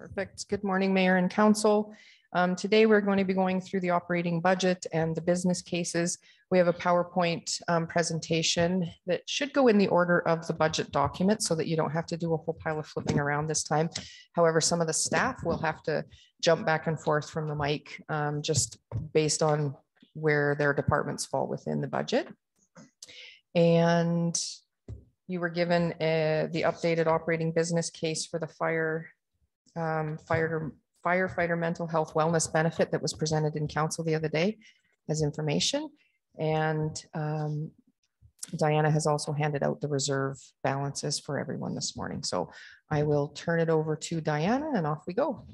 Perfect. Good morning, Mayor and Council. Today we're going to be going through the operating budget and the business cases. We have a PowerPoint presentation that should go in the order of the budget document so that you don't have to do a whole pile of flipping around this time. However, some of the staff will have to jump back and forth from the mic just based on where their departments fall within the budget. And you were given the updated operating business case for the firefighter mental health wellness benefit that was presented in council the other day as information. And Diana has also handed out the reserve balances for everyone this morning. So I will turn it over to Diana and off we go.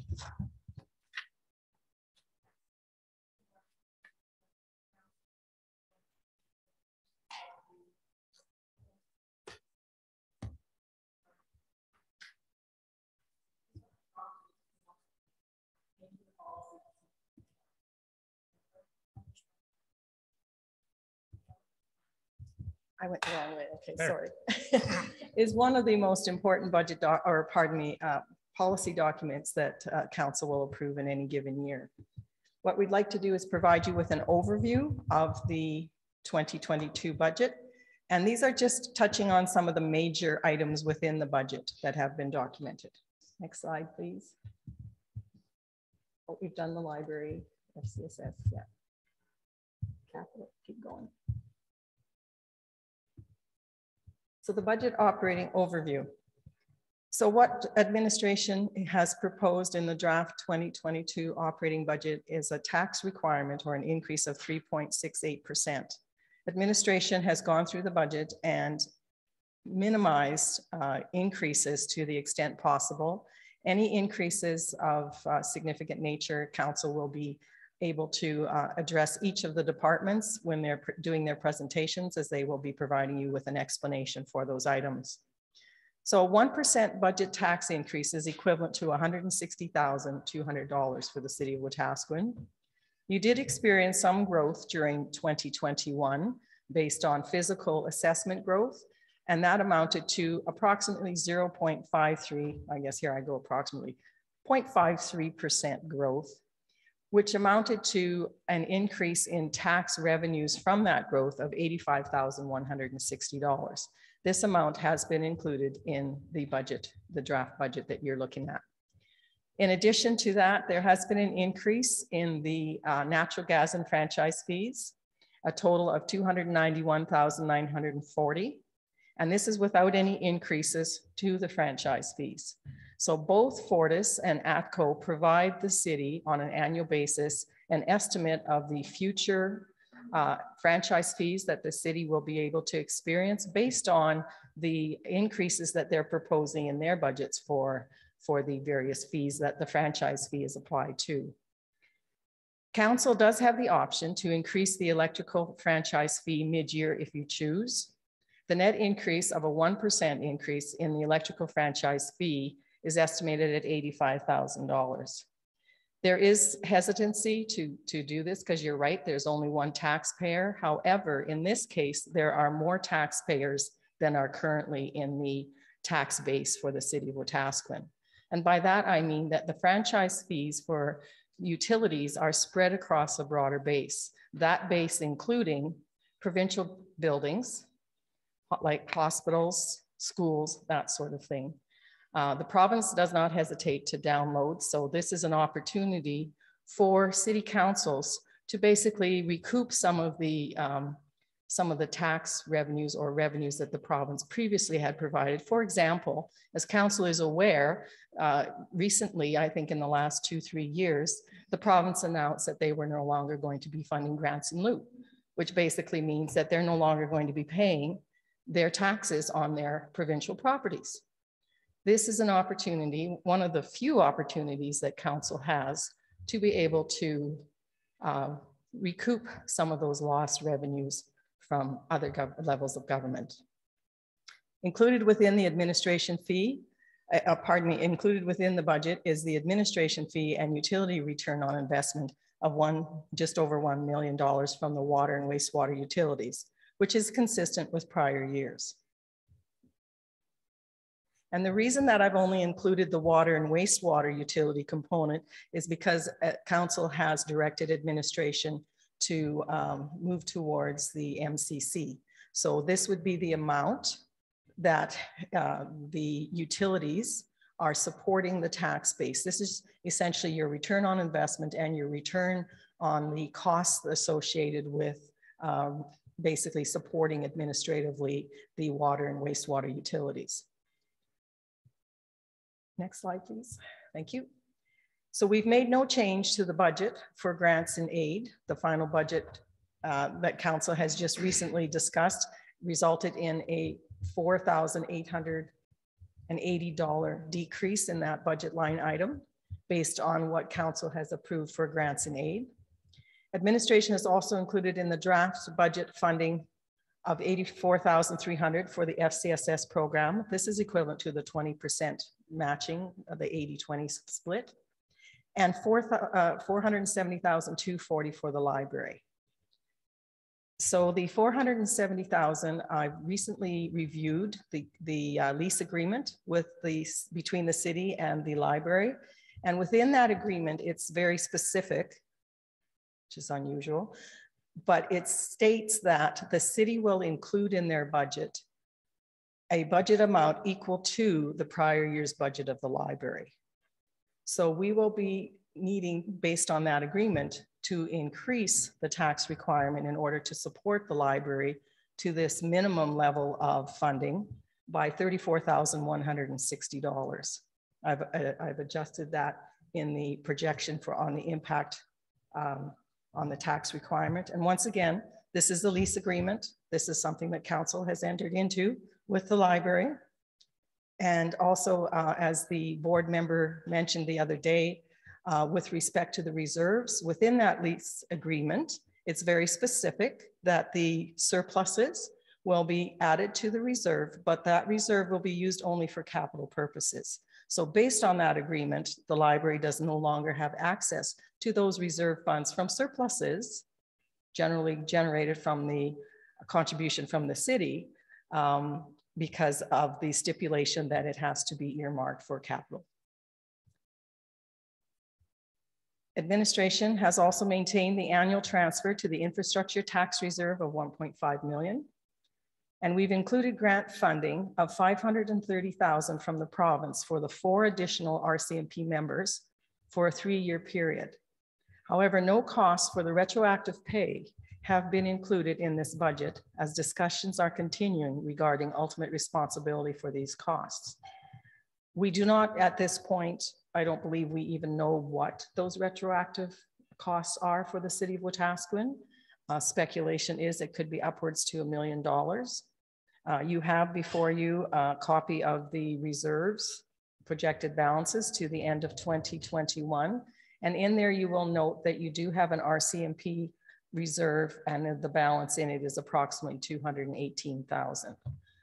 I went the wrong way. Okay, sorry. Is one of the most important budget policy documents that council will approve in any given year. What we'd like to do is provide you with an overview of the 2022 budget. And these are just touching on some of the major items within the budget that have been documented. Next slide, please. Oh, we've done the library, FCSS, yeah. Capital, keep going. So the budget operating overview. So what administration has proposed in the draft 2022 operating budget is a tax requirement or an increase of 3.68%. Administration has gone through the budget and minimized increases to the extent possible. Any increases of significant nature, council will be able to address each of the departments when they're doing their presentations, as they will be providing you with an explanation for those items. So 1% budget tax increase is equivalent to $160,200 for the city of Wetaskiwin. You did experience some growth during 2021 based on physical assessment growth, and that amounted to approximately 0.53, I guess here I go approximately, 0.53% growth, which amounted to an increase in tax revenues from that growth of $85,160. This amount has been included in the budget, the draft budget that you're looking at. In addition to that, there has been an increase in the natural gas and franchise fees, a total of $291,940. And this is without any increases to the franchise fees. So both Fortis and ATCO provide the city on an annual basis an estimate of the future franchise fees that the city will be able to experience based on the increases that they're proposing in their budgets for the various fees that the franchise fee is applied to. Council does have the option to increase the electrical franchise fee mid-year if you choose. The net increase of a 1% increase in the electrical franchise fee is estimated at $85,000. There is hesitancy to do this because you're right, there's only one taxpayer. However, in this case, there are more taxpayers than are currently in the tax base for the city of Wetaskiwin. And by that, I mean that the franchise fees for utilities are spread across a broader base. That base including provincial buildings, like hospitals, schools, that sort of thing. The province does not hesitate to download, so this is an opportunity for city councils to basically recoup some of the tax revenues or revenues that the province previously had provided. For example, as council is aware, recently, I think in the last 2-3 years, the province announced that they were no longer going to be funding grants in lieu, which basically means that they're no longer going to be paying their taxes on their provincial properties. This is an opportunity, one of the few opportunities that council has to be able to recoup some of those lost revenues from other levels of government. Included within the administration fee, included within the budget is the administration fee and utility return on investment of just over $1 million from the water and wastewater utilities, which is consistent with prior years. And the reason that I've only included the water and wastewater utility component is because council has directed administration to move towards the MCC. So this would be the amount that the utilities are supporting the tax base. This is essentially your return on investment and your return on the costs associated with basically supporting administratively the water and wastewater utilities. Next slide, please. Thank you. So we've made no change to the budget for grants and aid. The final budget that council has just recently discussed resulted in a $4,880 decrease in that budget line item based on what council has approved for grants and aid. Administration has also included in the draft budget funding of $84,300 for the FCSS program. This is equivalent to the 20% matching of the 80-20 split, and $470,240 for the library. So the $470,000, I've recently reviewed the lease agreement between the city and the library. And within that agreement, it's very specific, which is unusual, but it states that the city will include in their budget a budget amount equal to the prior year's budget of the library. So we will be needing, based on that agreement, to increase the tax requirement in order to support the library to this minimum level of funding by $34,160. I've adjusted that in the projection on the impact on the tax requirement. And once again, this is the lease agreement. This is something that council has entered into with the library. And also, as the board member mentioned the other day, with respect to the reserves, within that lease agreement, it's very specific that the surpluses will be added to the reserve, but that reserve will be used only for capital purposes. So based on that agreement, the library does no longer have access to those reserve funds from surpluses, generally generated from the contribution from the city, because of the stipulation that it has to be earmarked for capital. Administration has also maintained the annual transfer to the infrastructure tax reserve of $1.5 million. And we've included grant funding of $530,000 from the province for the 4 additional RCMP members for a 3-year period. However, no costs for the retroactive pay have been included in this budget, as discussions are continuing regarding ultimate responsibility for these costs. We do not, at this point, I don't believe we even know what those retroactive costs are for the city of Wetaskiwin. Speculation is it could be upwards to $1 million. You have before you a copy of the reserves projected balances to the end of 2021. And in there, you will note that you do have an RCMP reserve, and the balance in it is approximately $218,000.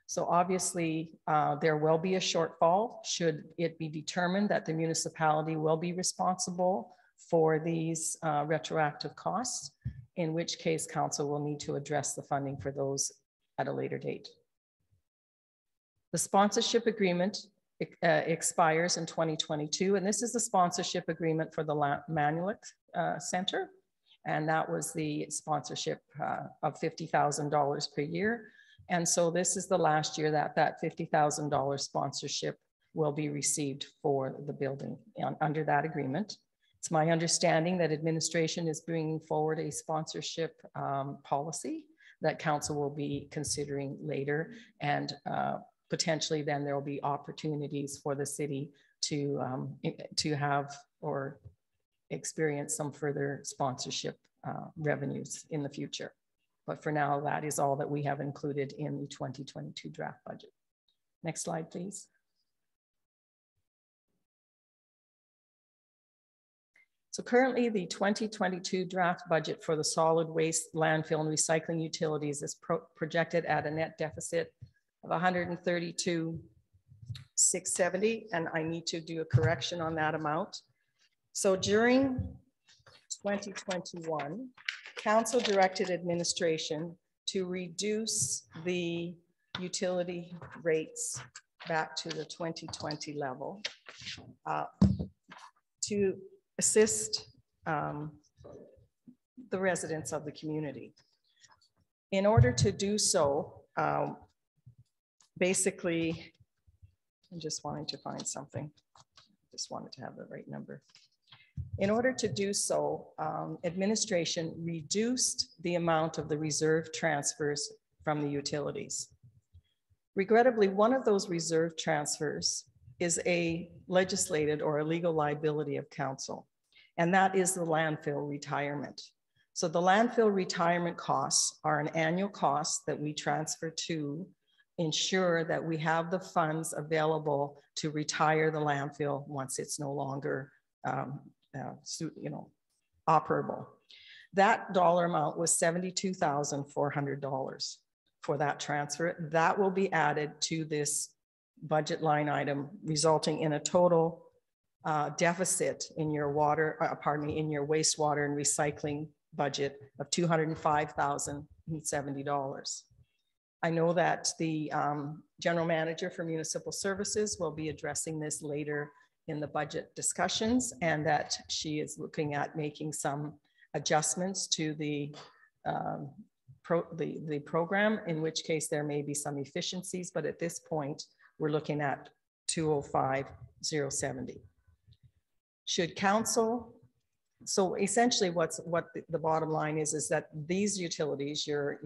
So obviously there will be a shortfall should it be determined that the municipality will be responsible for these retroactive costs, in which case council will need to address the funding for those at a later date. The sponsorship agreement expires in 2022, and this is the sponsorship agreement for the Manulik Center, and that was the sponsorship of $50,000 per year. And so this is the last year that that $50,000 sponsorship will be received for the building under that agreement. It's my understanding that administration is bringing forward a sponsorship policy that council will be considering later, and potentially then there will be opportunities for the city to have or experience some further sponsorship revenues in the future. But for now, that is all that we have included in the 2022 draft budget. Next slide, please. So currently the 2022 draft budget for the solid waste, landfill, and recycling utilities is projected at a net deficit of $132,670, and I need to do a correction on that amount. So during 2021, council directed administration to reduce the utility rates back to the 2020 level to assist the residents of the community. In order to do so, basically, I'm just wanting to find something. Just wanted to have the right number. In order to do so, administration reduced the amount of the reserve transfers from the utilities. Regrettably, one of those reserve transfers is a legislated or a legal liability of council, and that is the landfill retirement. So the landfill retirement costs are an annual cost that we transfer to ensure that we have the funds available to retire the landfill once it's no longer operable. That dollar amount was $72,400 for that transfer. That will be added to this budget line item, resulting in a total deficit in your in your wastewater and recycling budget of $205,070. I know that the general manager for municipal services will be addressing this later in the budget discussions, and that she is looking at making some adjustments to the program, in which case there may be some efficiencies, but at this point, we're looking at $205,070. Should council, so essentially what the bottom line is that these utilities, your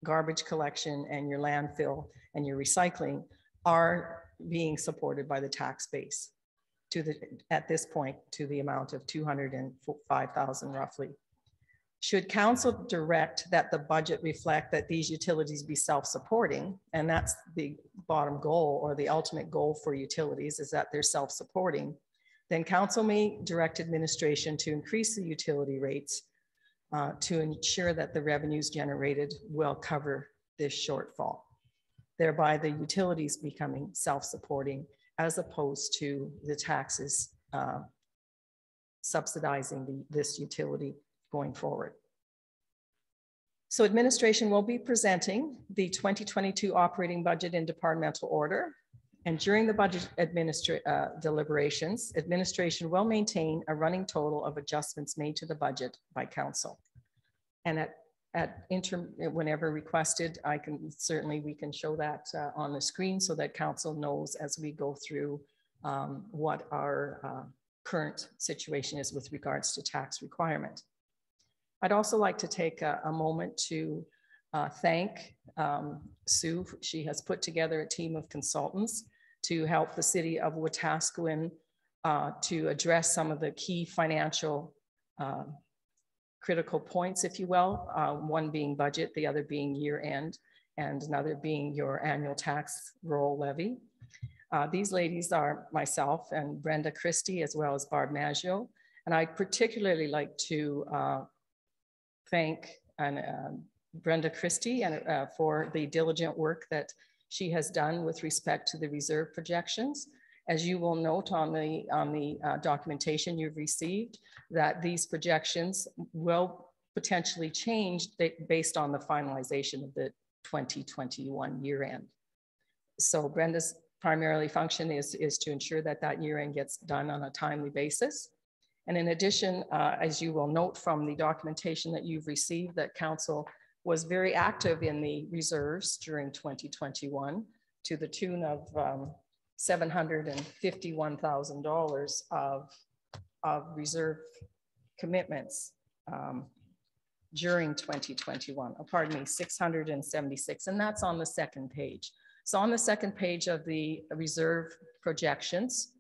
garbage collection and your landfill and your recycling are being supported by the tax base at this point to the amount of $205,000 roughly. Should council direct that the budget reflect that these utilities be self-supporting, and that's the bottom goal or the ultimate goal for utilities is that they're self-supporting, then council may direct administration to increase the utility rates to ensure that the revenues generated will cover this shortfall, thereby the utilities becoming self-supporting as opposed to the taxes subsidizing this utility going forward. So administration will be presenting the 2022 operating budget in departmental order. And during the budget deliberations, administration will maintain a running total of adjustments made to the budget by council. And whenever requested, we can show that on the screen so that council knows as we go through what our current situation is with regards to tax requirement. I'd also like to take a moment to thank Sue. She has put together a team of consultants to help the city of Wetaskiwin to address some of the key financial critical points, if you will, one being budget, the other being year end, and another being your annual tax roll levy. These ladies are myself and Brenda Christie, as well as Barb Maggio. And I'd particularly like to thank Brenda Christie for the diligent work that she has done with respect to the reserve projections. As you will note on the documentation you've received, that these projections will potentially change based on the finalization of the 2021 year end. So Brenda's primarily function is to ensure that that year end gets done on a timely basis. And in addition, as you will note from the documentation that you've received, that council was very active in the reserves during 2021 to the tune of $751,000 of reserve commitments during 2021, pardon me, 676, and that's on the second page. So on the second page of the reserve projections,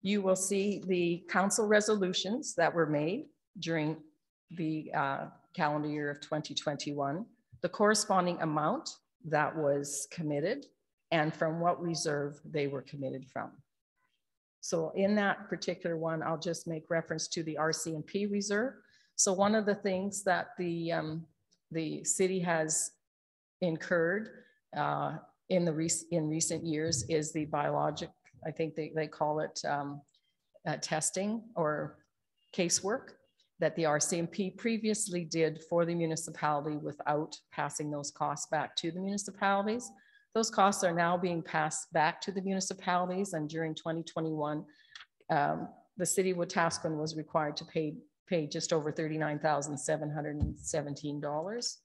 you will see the council resolutions that were made during the calendar year of 2021, the corresponding amount that was committed, and from what reserve they were committed from. So in that particular one, I'll just make reference to the Rcmp reserve. So one of the things that the city has incurred in recent years is the biologic, I think they call it testing or casework that the Rcmp previously did for the municipality without passing those costs back to the municipalities. Those costs are now being passed back to the municipalities, and during 2021, the city of Wetaskiwin was required to pay just over $39,717.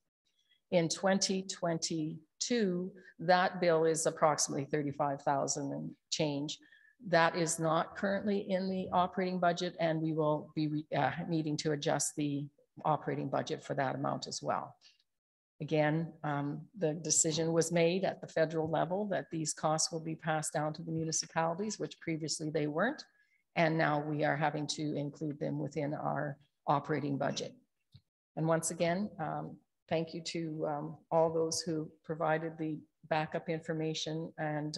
In 2022, that bill is approximately $35,000 and change. That is not currently in the operating budget, and we will be needing to adjust the operating budget for that amount as well. Again, the decision was made at the federal level that these costs will be passed down to the municipalities, which previously they weren't. And now we are having to include them within our operating budget. And once again, thank you to all those who provided the backup information and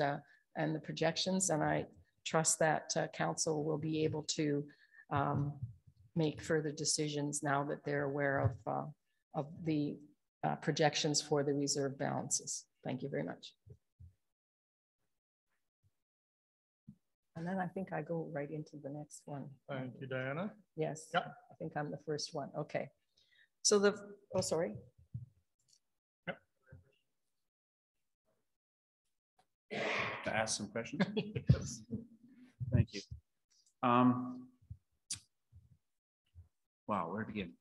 the projections. And I trust that council will be able to make further decisions now that they're aware of the projections for the reserve balances. Thank you very much. And then I think I go right into the next one. Thank you, Diana. Yes, yeah. I think I'm the first one. Okay. So oh, sorry. Yep. To ask some questions? Yes. Thank you. Wow, where to begin?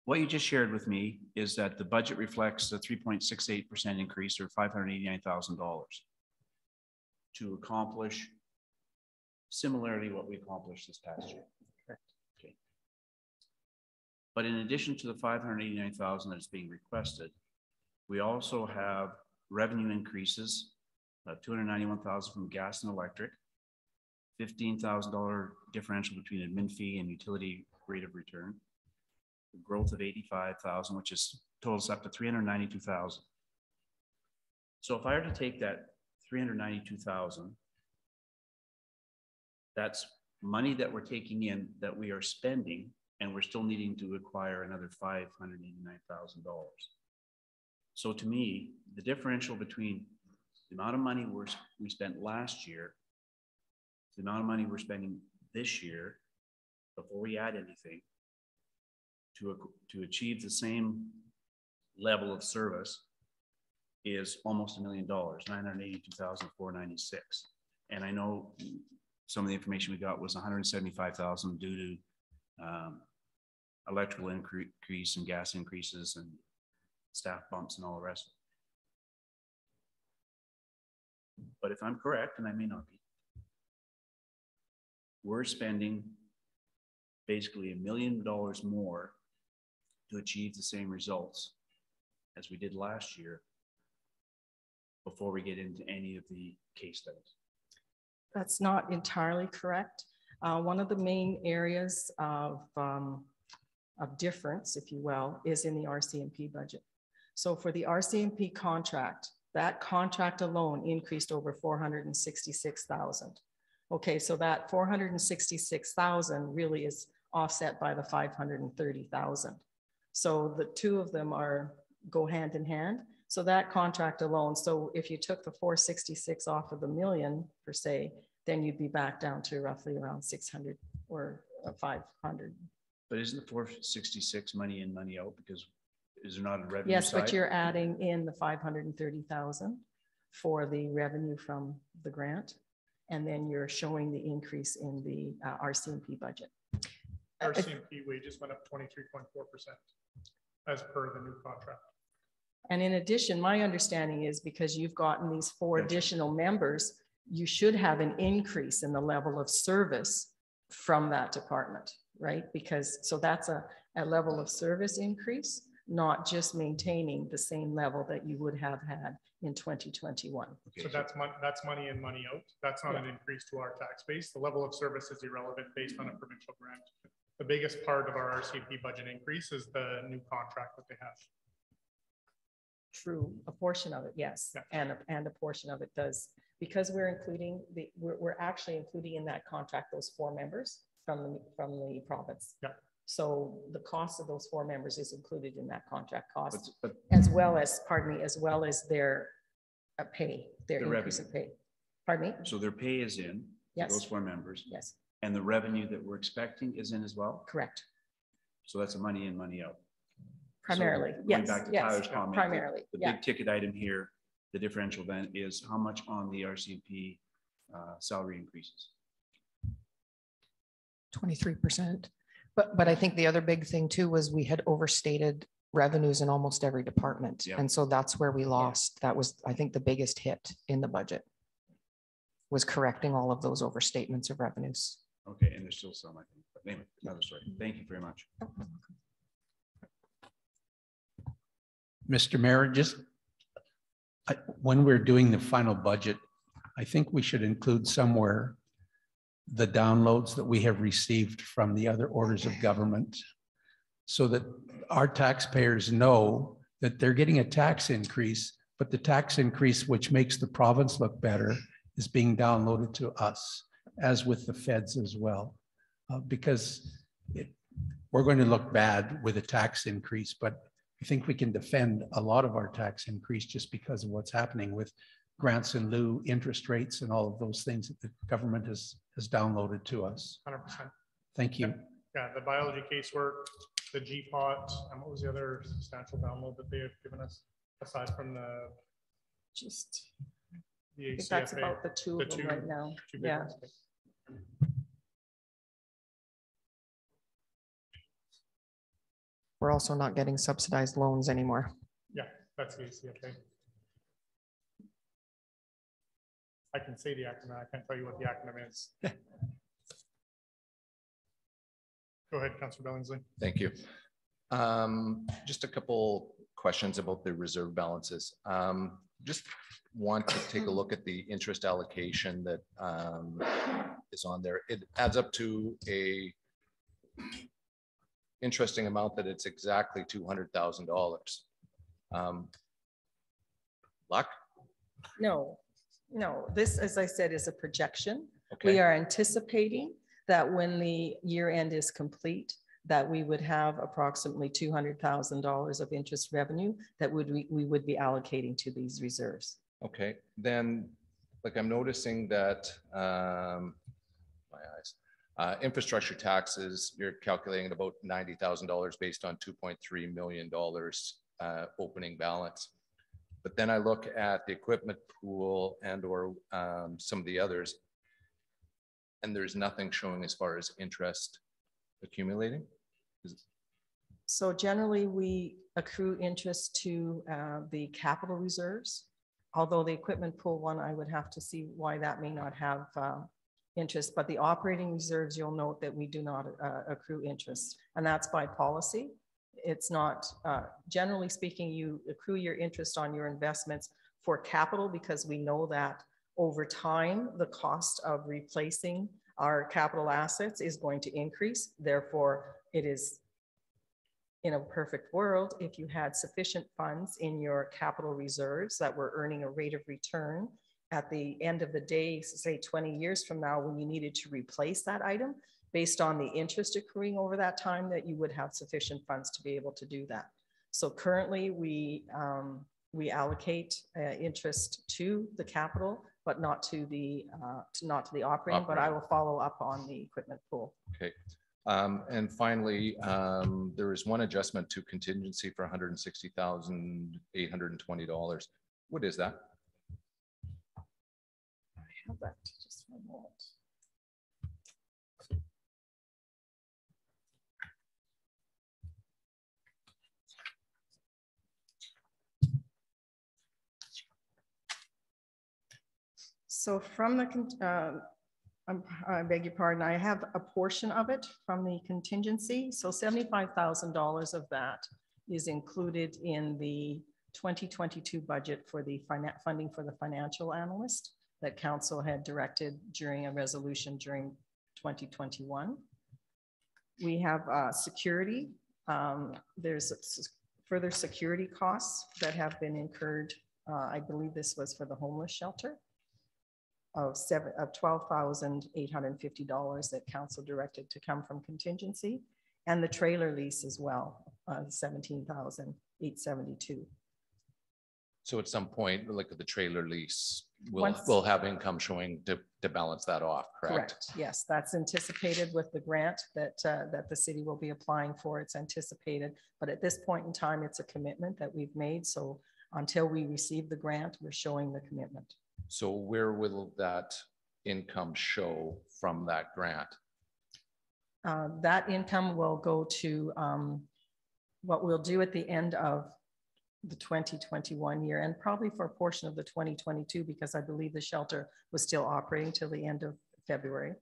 What you just shared with me is that the budget reflects a 3.68% increase, or $589,000, to accomplish similarly what we accomplished this past year. Correct. Okay. But in addition to the $589,000 that's being requested, we also have revenue increases of $291,000 from gas and electric, $15,000 differential between admin fee and utility rate of return, growth of $85,000, which is totals up to $392,000. So if I were to take that $392,000, that's money that we're taking in that we are spending, and we're still needing to acquire another $589,000. So to me, the differential between the amount of money we spent last year, the amount of money we're spending this year, before we add anything, to achieve the same level of service, is almost $1 million, $982,496. And I know some of the information we got was $175,000 due to electrical increase and gas increases and staff bumps and all the rest. But if I'm correct, and I may not be, we're spending basically $1 million more to achieve the same results as we did last year before we get into any of the case studies. That's not entirely correct. One of the main areas of difference, if you will, is in the RCMP budget. So for the RCMP contract, that contract alone increased over $466,000. Okay, so that $466,000 really is offset by the $530,000. So the two of them go hand in hand. So that contract alone, so if you took the 466 off of the million per se, then you'd be back down to roughly around 600 or 500. But isn't the 466 money in, money out? Because is there not a revenue Yes, side? but you're adding in the 530,000 for the revenue from the grant. And then you're showing the increase in the RCMP budget. RCMP wages went up 23.4% as per the new contract. And in addition, my understanding is because you've gotten these 4 additional members, you should have an increase in the level of service from that department, right? Because so that's a level of service increase, not just maintaining the same level that you would have had in 2021. Okay, so that's money in, money out. That's not an increase to our tax base. The level of service is irrelevant based on a provincial grant. The biggest part of our RCMP budget increase is the new contract that they have. True, a portion of it, yes, yeah. and a portion of it does, because we're including we're actually including in that contract those 4 members from the province. Yeah. So the cost of those 4 members is included in that contract cost, as well as their pay, their increase in pay. Pardon me? So their pay is in, yes, those 4 members. Yes. And the revenue that we're expecting is in as well? Correct. So that's a money in, money out. Primarily, So yes, going back to yes, Tyler's comment, primarily, the yeah. big ticket item here, the differential then is how much on the RCMP salary increases? 23%. But I think the other big thing too was we had overstated revenues in almost every department. Yeah. And so that's where we lost. That was, I think, the biggest hit in the budget was correcting all of those overstatements of revenues. Okay, and there's still some, I think, but anyway, another story. Thank you very much. Mr. Mayor, when we're doing the final budget, I think we should include somewhere the downloads that we have received from the other orders of government so that our taxpayers know that they're getting a tax increase, but the tax increase, which makes the province look better, is being downloaded to us, as with the feds as well. Because we're going to look bad with a tax increase, but I think we can defend a lot of our tax increase just because of what's happening with grants in lieu, interest rates, and all of those things that the government has downloaded to us. 100%. Thank you. Yeah, the biology casework, the GPOT, and what was the other substantial download that they have given us aside from the Just, the I think that's ACFA? about the two of them right now. Two big Yeah. ones. We're also not getting subsidized loans anymore. Yeah, that's the ACFA. I can say the acronym. I can't tell you what the acronym is. Go ahead, Councilor Billingsley. Thank you. Just a couple questions about the reserve balances. Just want to take a look at the interest allocation that is on there. It adds up to a interesting amount that it's exactly $200,000. Luck? No, this, as I said, is a projection. Okay. We are anticipating that when the year end is complete, that we would have approximately $200,000 of interest revenue that we would be allocating to these reserves. Okay, then, like I'm noticing that, my eyes, infrastructure taxes, you're calculating about $90,000 based on $2.3 million opening balance. But then I look at the equipment pool and or some of the others, and there's nothing showing as far as interest accumulating. So generally we accrue interest to the capital reserves. Although the equipment pool one, I would have to see why that may not have interest, but the operating reserves, you'll note that we do not accrue interest, and that's by policy. It's not, generally speaking, you accrue your interest on your investments for capital because we know that over time, the cost of replacing our capital assets is going to increase. Therefore, it is in a perfect world, if you had sufficient funds in your capital reserves that were earning a rate of return at the end of the day, say 20 years from now, when you needed to replace that item, based on the interest accruing over that time, that you would have sufficient funds to be able to do that. So currently we allocate interest to the capital, but not to the operating, but I will follow up on the equipment pool. Okay. And finally, there is one adjustment to contingency for $160,820. What is that? I have that just for a moment. So from the, I beg your pardon, I have a portion of it from the contingency. So $75,000 of that is included in the 2022 budget for the funding for the financial analyst that council had directed during a resolution during 2021. We have security. There's further security costs that have been incurred. I believe this was for the homeless shelter of $12,850 that council directed to come from contingency, and the trailer lease as well, $17,872. So at some point, like the trailer lease, we'll have income showing to balance that off, correct? Yes, that's anticipated with the grant that the city will be applying for. It's anticipated, but at this point in time, it's a commitment that we've made. So until we receive the grant, we're showing the commitment. So where will that income show from that grant? That income will go to what we'll do at the end of the 2021 year, and probably for a portion of the 2022, because I believe the shelter was still operating till the end of February.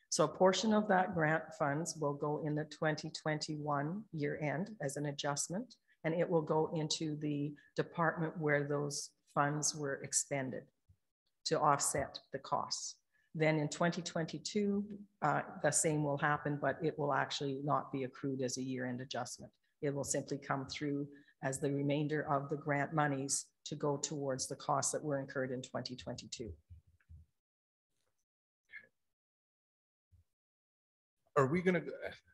So a portion of that grant funds will go in the 2021 year end as an adjustment, and it will go into the department where those funds were expended to offset the costs. Then in 2022, the same will happen, but it will actually not be accrued as a year-end adjustment. It will simply come through as the remainder of the grant monies to go towards the costs that were incurred in 2022. Are we gonna,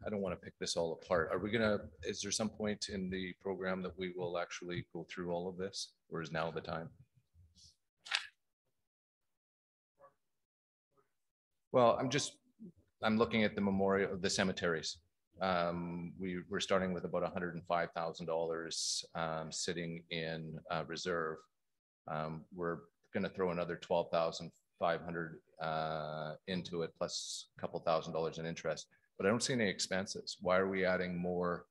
I don't want to pick this all apart. Are we gonna, is there some point in the program that we will actually go through all of this, or is now the time? Well, I'm looking at the memorial of the cemeteries. We're starting with about $105,000 sitting in reserve. We're going to throw another $12,500 into it, plus a couple $1,000s in interest. But I don't see any expenses. Why are we adding more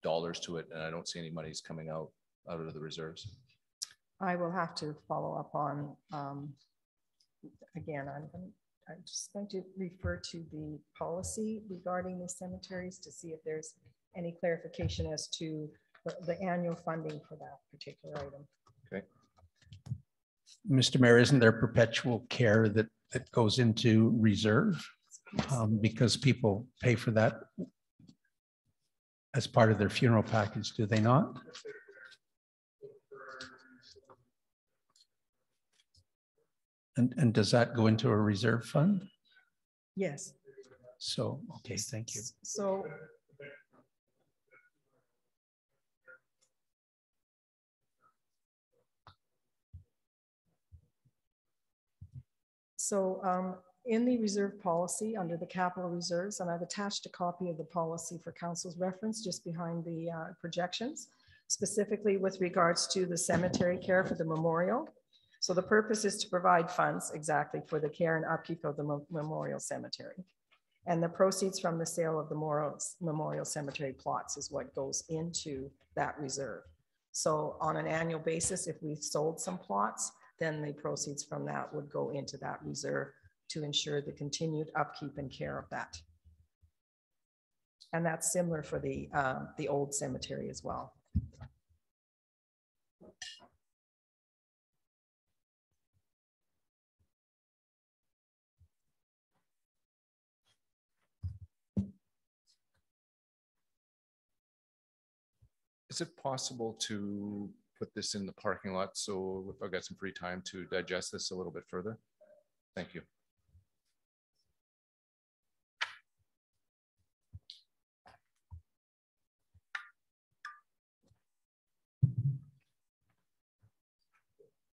dollars to it? And I don't see any monies coming out of the reserves. I will have to follow up on, again, I'm just going to refer to the policy regarding the cemeteries to see if there's any clarification as to the annual funding for that particular item. Okay. Mr. Mayor, isn't there perpetual care that goes into reserve? Because people pay for that as part of their funeral package, do they not? And does that go into a reserve fund? Yes. So, okay, thank you. So in the reserve policy under the capital reserves, and I've attached a copy of the policy for council's reference just behind the projections, specifically with regards to the cemetery care for the memorial. So the purpose is to provide funds exactly for the care and upkeep of the memorial cemetery. And the proceeds from the sale of the memorial cemetery plots is what goes into that reserve. So on an annual basis, if we've sold some plots, then the proceeds from that would go into that reserve to ensure the continued upkeep and care of that. And that's similar for the old cemetery as well. Is it possible to put this in the parking lot? So if I've got some free time to digest this a little bit further. Thank you.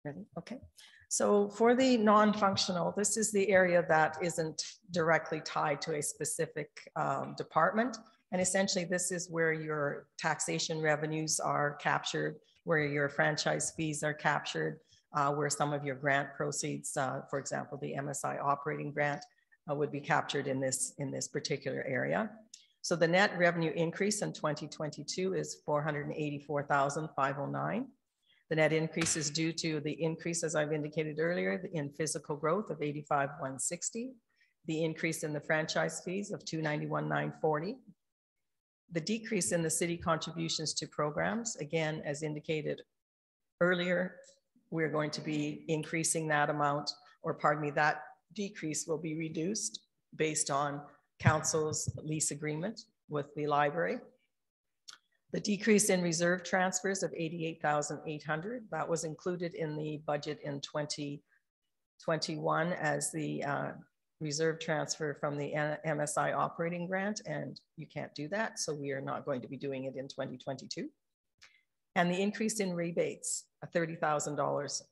Ready? Okay. So for the non-functional, this is the area that isn't directly tied to a specific department. And essentially, this is where your taxation revenues are captured, where your franchise fees are captured, where some of your grant proceeds, for example, the MSI operating grant would be captured in this particular area. So the net revenue increase in 2022 is $484,509. The net increase is due to the increase, as I've indicated earlier, in physical growth of 85,160, the increase in the franchise fees of 291,940. The decrease in the city contributions to programs, again, as indicated earlier, we're going to be increasing that amount, or pardon me, that decrease will be reduced based on council's lease agreement with the library. The decrease in reserve transfers of 88,800, that was included in the budget in 2021 as the reserve transfer from the MSI operating grant, and you can't do that, so we are not going to be doing it in 2022. And the increase in rebates, $30,000.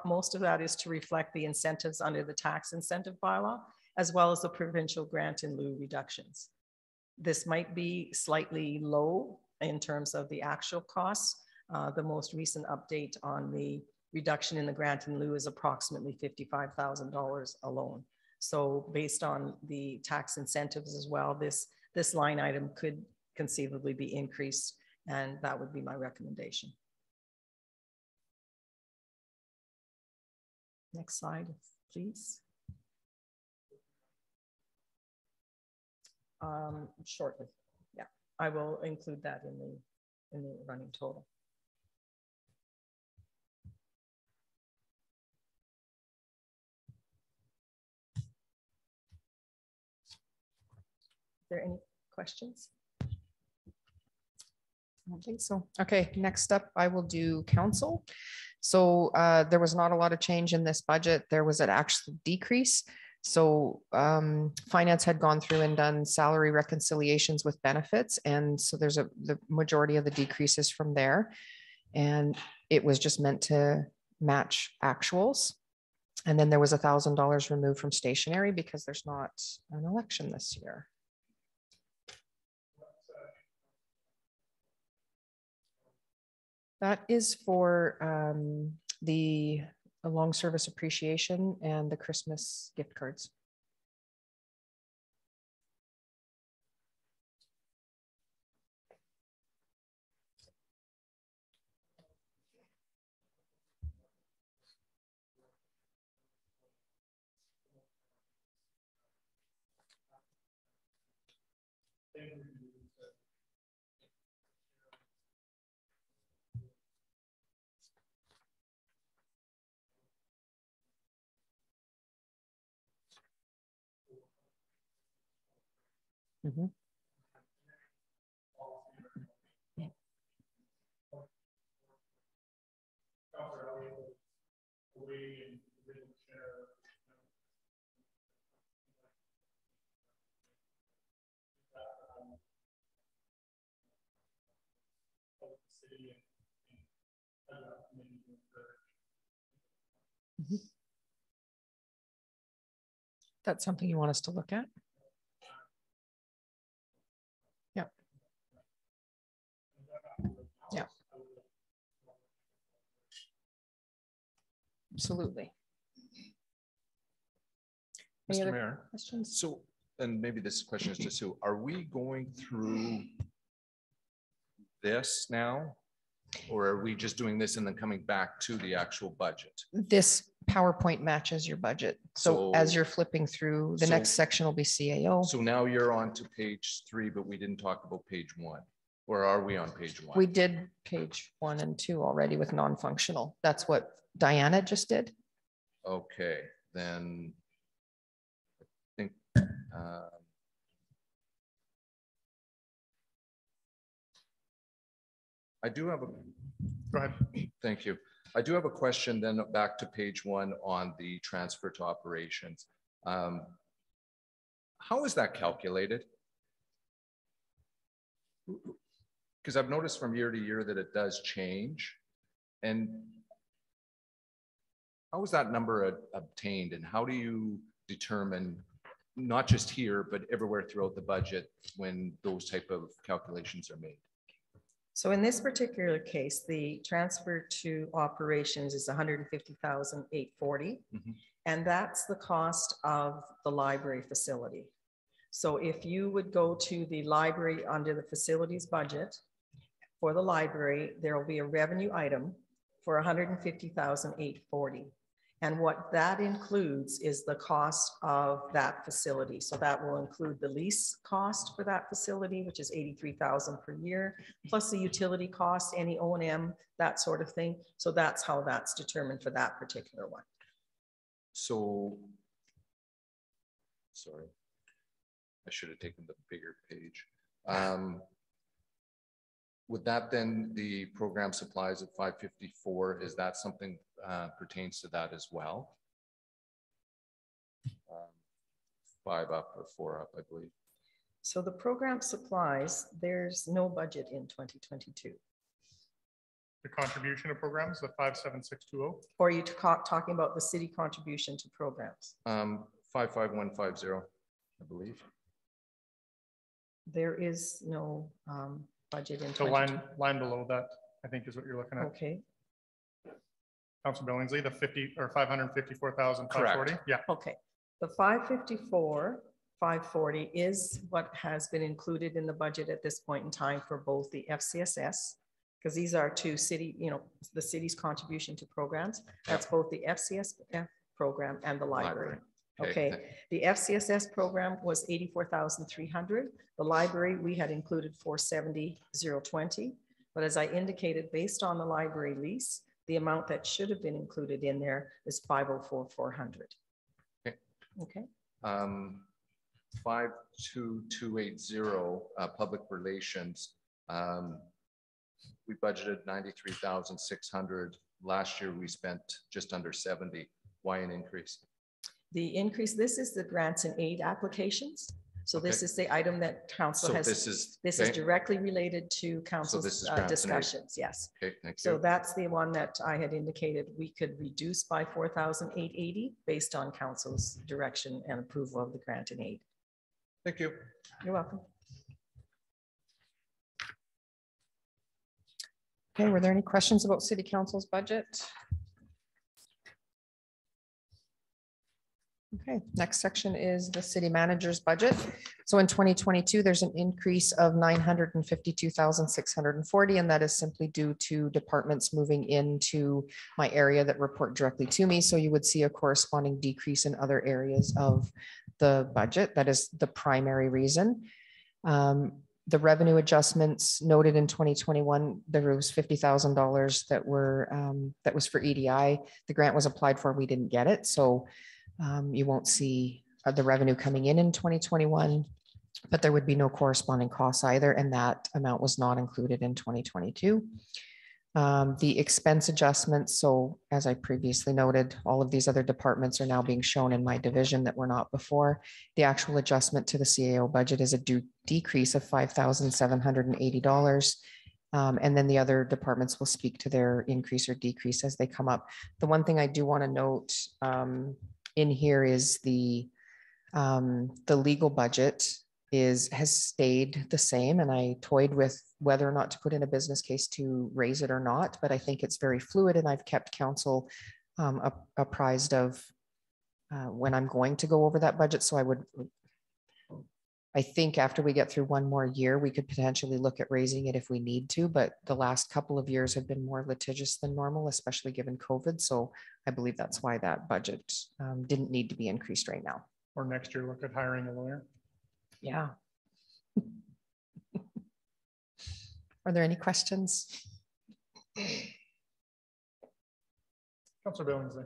Most of that is to reflect the incentives under the tax incentive bylaw, as well as the provincial grant in lieu reductions. This might be slightly low in terms of the actual costs. The most recent update on the reduction in the grant in lieu is approximately $55,000 alone. So based on the tax incentives as well, this line item could conceivably be increased, and that would be my recommendation. Next slide, please. Shortly, yeah, I will include that in the running total. Is there any questions? I don't think so. Okay, next up, I will do council. So there was not a lot of change in this budget. There was an actual decrease. So finance had gone through and done salary reconciliations with benefits. And so there's the majority of the decreases from there. And it was just meant to match actuals. And then there was $1,000 removed from stationery because there's not an election this year. That is for the long service appreciation and the Christmas gift cards. Mm-hmm. Mm-hmm. That's something you want us to look at? Yeah. Yeah. Absolutely. Any Mr. other Mayor, questions? so, and maybe this question is to Sue, are we going through this now? Or are we just doing this and then coming back to the actual budget? This PowerPoint matches your budget. So as you're flipping through, the next section will be CAO. So now you're on to page 3, but we didn't talk about page 1. Or are we on page 1? We did page 1 and 2 already with non-functional. That's what Diana just did. Okay, then I think I do have a, go ahead. Thank you. I do have a question then back to page 1 on the transfer to operations. How is that calculated? Because I've noticed from year to year that it does change. And how is that number obtained, and how do you determine, not just here, but everywhere throughout the budget, when those type of calculations are made? So in this particular case, the transfer to operations is $150,840, Mm-hmm. and that's the cost of the library facility. So if you would go to the library under the facilities budget for the library, there will be a revenue item for $150,840. And what that includes is the cost of that facility. So that will include the lease cost for that facility, which is $83,000 per year, plus the utility cost, any O&M, that sort of thing. So that's how that's determined for that particular one. So, sorry, I should have taken the bigger page. Would that then, the program supplies at 554, is that something pertains to that as well? 5 up or 4 up, I believe. So the program supplies, there's no budget in 2022. The contribution of programs, the 57620. Or are you talking about the city contribution to programs? 55150, I believe. There is no budget in So line below that, I think is what you're looking at. Okay, Councilor Billingsley, the 554,540. Yeah. okay. The 540 is what has been included in the budget at this point in time for both the FCSS, because these are two city, the city's contribution to programs. That's both the FCSF program and the library. Okay. The FCSS program was 84,300. The library, we had included 470,020. But as I indicated, based on the library lease, the amount that should have been included in there is 504,400. Okay. Okay. 52280, public relations. We budgeted 93,600. Last year we spent just under 70. Why an increase? The increase, this is the grants and aid applications. So this is the item that council So has. this is directly related to council's discussions. Yes. Okay, thank you. So that's the one that I had indicated we could reduce by 4,880 based on council's direction and approval of the grant and aid. Thank you. You're welcome. Okay, were there any questions about city council's budget? Okay, next section is the city manager's budget. So in 2022, there's an increase of 952,640, and that is simply due to departments moving into my area that report directly to me. So you would see a corresponding decrease in other areas of the budget. That is the primary reason. The revenue adjustments noted in 2021, there was $50,000 that was for EDI. The grant was applied for, we didn't get it. So you won't see the revenue coming in 2021, but there would be no corresponding costs either. And that amount was not included in 2022. The expense adjustments. So as I previously noted, all of these other departments are now being shown in my division that were not before. The actual adjustment to the CAO budget is a decrease of $5,780. And then the other departments will speak to their increase or decrease as they come up. The one thing I do want to note in here is the legal budget has stayed the same, and I toyed with whether or not to put in a business case to raise it or not, but I think it's very fluid, and I've kept council apprised of when I'm going to go over that budget. So I think after we get through one more year, we could potentially look at raising it if we need to, but the last couple of years have been more litigious than normal, especially given COVID. So I believe that's why that budget didn't need to be increased right now. Or next year, look at hiring a lawyer. Yeah. Are there any questions? Councilor Billingsley.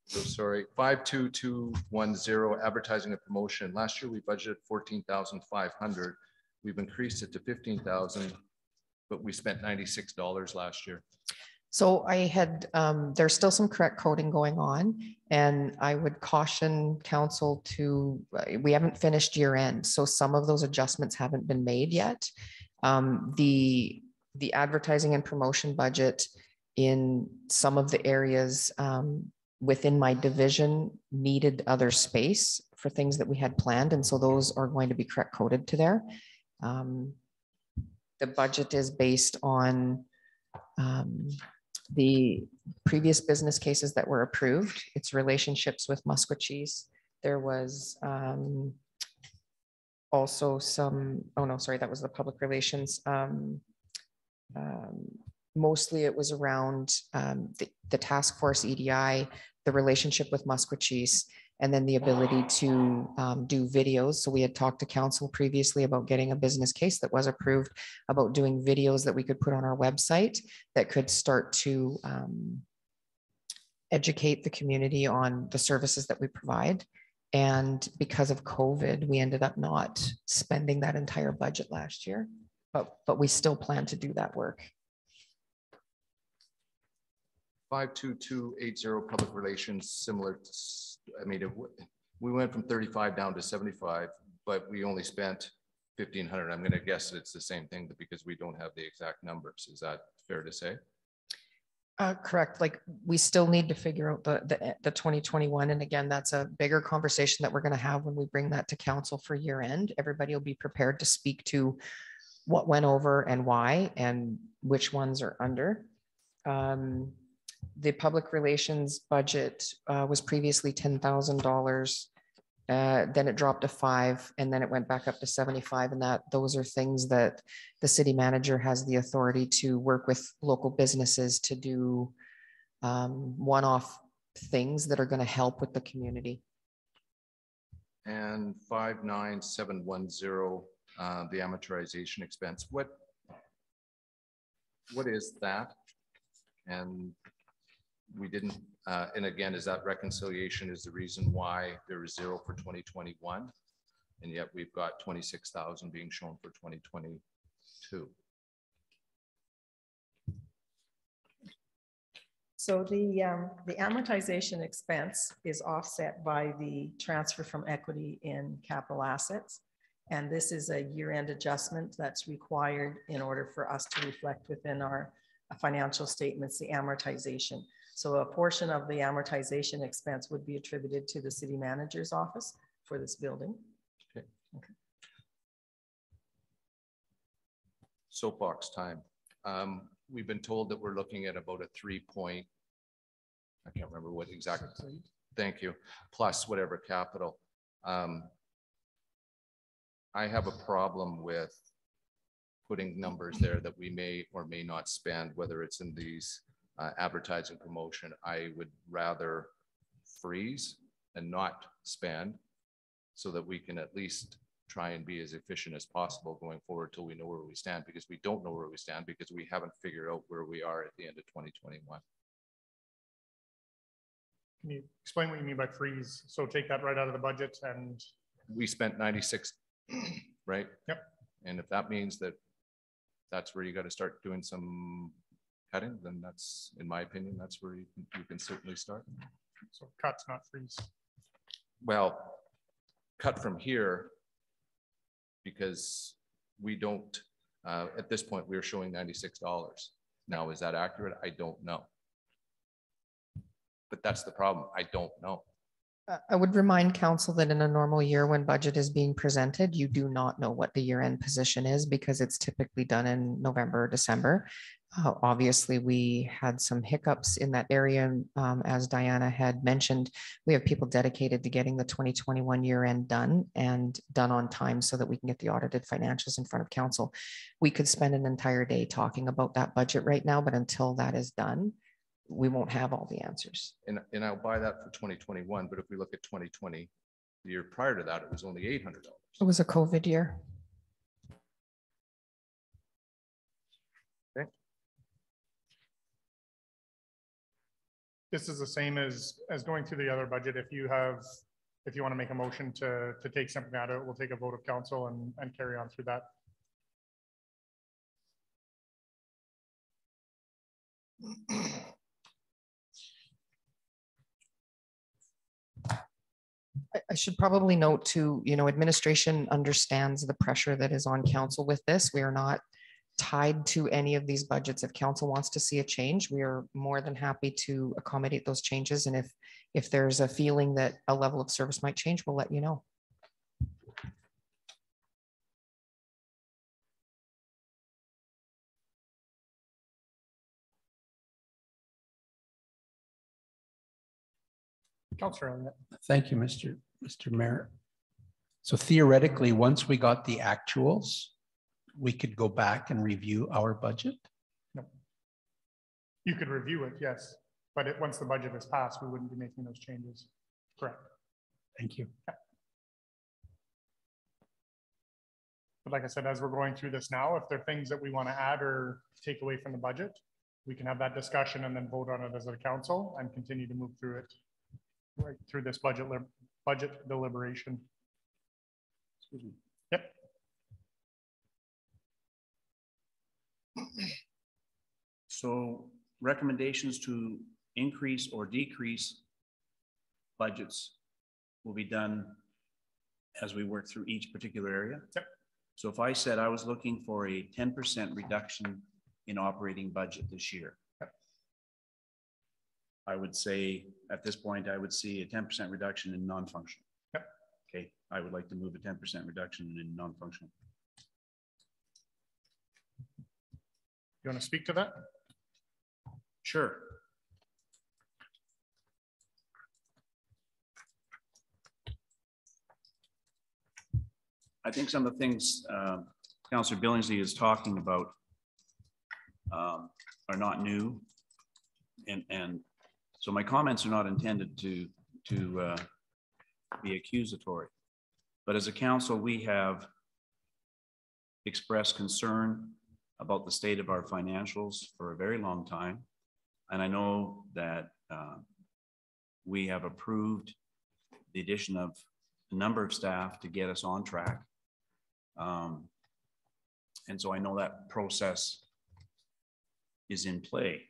So sorry, 52210, advertising and promotion. Last year we budgeted 14,500. We've increased it to 15,000, but we spent $96 last year. So I had, there's still some correct coding going on, and I would caution council to, we haven't finished year end. So some of those adjustments haven't been made yet. The advertising and promotion budget in some of the areas within my division needed other space for things that we had planned. And so those are going to be correct coded to there. The budget is based on the previous business cases that were approved, its relationships with Musquecheese. There was also some, oh no, sorry, that was the public relations. Mostly it was around the task force EDI, the relationship with Musquecheese, and then the ability to do videos. So we had talked to council previously about getting a business case that was approved, about doing videos that we could put on our website that could start to educate the community on the services that we provide. And because of COVID, we ended up not spending that entire budget last year, but we still plan to do that work. 52280 public relations, similar to, I mean, We went from 35 down to 75, but we only spent 1,500. I'm going to guess it's the same thing because we don't have the exact numbers. Is that fair to say? Correct. Like we still need to figure out the 2021. And again, that's a bigger conversation that we're going to have when we bring that to council for year end. Everybody will be prepared to speak to what went over and why and which ones are under. The public relations budget was previously $10,000. Then it dropped to 5, and then it went back up to 75. And those are things that the city manager has the authority to work with local businesses to do one-off things that are going to help with the community. And 59710, the amortization expense. What is that? And we didn't, and again, is that reconciliation is the reason why there is 0 for 2021, and yet we've got 26,000 being shown for 2022. So the amortization expense is offset by the transfer from equity in capital assets. And this is a year-end adjustment that's required in order for us to reflect within our financial statements, the amortization. So a portion of the amortization expense would be attributed to the city manager's office for this building. Okay. Soapbox time. We've been told that we're looking at about a 3 point, I can't remember what exactly, thank you, plus whatever capital. I have a problem with putting numbers there that we may or may not spend, whether it's in these advertising promotion. I would rather freeze and not spend so that we can at least try and be as efficient as possible going forward till we know where we stand, because we don't know where we stand because we haven't figured out where we are at the end of 2021. Can you explain what you mean by freeze? So take that right out of the budget and... We spent 96, right? Yep. And if that means that that's where you got to start doing some cutting, then that's, in my opinion, that's where you can certainly start. So cuts, not freeze. Well, cut from here because we don't, at this point, we're showing $96. Now, is that accurate? I don't know. But that's the problem. I don't know. I would remind council that in a normal year when budget is being presented, you do not know what the year-end position is because it's typically done in November or December. Obviously, we had some hiccups in that area. As Diana had mentioned, we have people dedicated to getting the 2021 year-end done and done on time so that we can get the audited financials in front of council. We could spend an entire day talking about that budget right now, but until that is done, we won't have all the answers. And I'll buy that for 2021, but if we look at 2020, the year prior to that, it was only $800. It was a COVID year. Okay. This is the same as going through the other budget. If you want to make a motion to take something out of it, we'll take a vote of council and carry on through that. I should probably note too, administration understands the pressure that is on council with this. We are not tied to any of these budgets. If council wants to see a change, we are more than happy to accommodate those changes. And if there's a feeling that a level of service might change, we'll let you know. Councillor. Thank you, Mr. Mayor. So theoretically, once we got the actuals, we could go back and review our budget? No. You could review it, yes. But once the budget is passed, we wouldn't be making those changes. Correct. Thank you. Yeah. But like I said, as we're going through this now, if there are things that we want to add or take away from the budget, we can have that discussion and then vote on it as a council and continue to move through it right through this budget deliberation. Excuse me. Yep. So recommendations to increase or decrease budgets will be done as we work through each particular area. Yep. So if I said I was looking for a 10% reduction in operating budget this year, yep, I would say at this point, I would see a 10% reduction in non-functional. Yep. Okay, I would like to move a 10% reduction in non-functional. You want to speak to that? Sure. I think some of the things Councillor Billingsley is talking about are not new. And so my comments are not intended to be accusatory. But as a council, we have expressed concern about the state of our financials for a very long time. And I know that we have approved the addition of a number of staff to get us on track. And so I know that process is in play.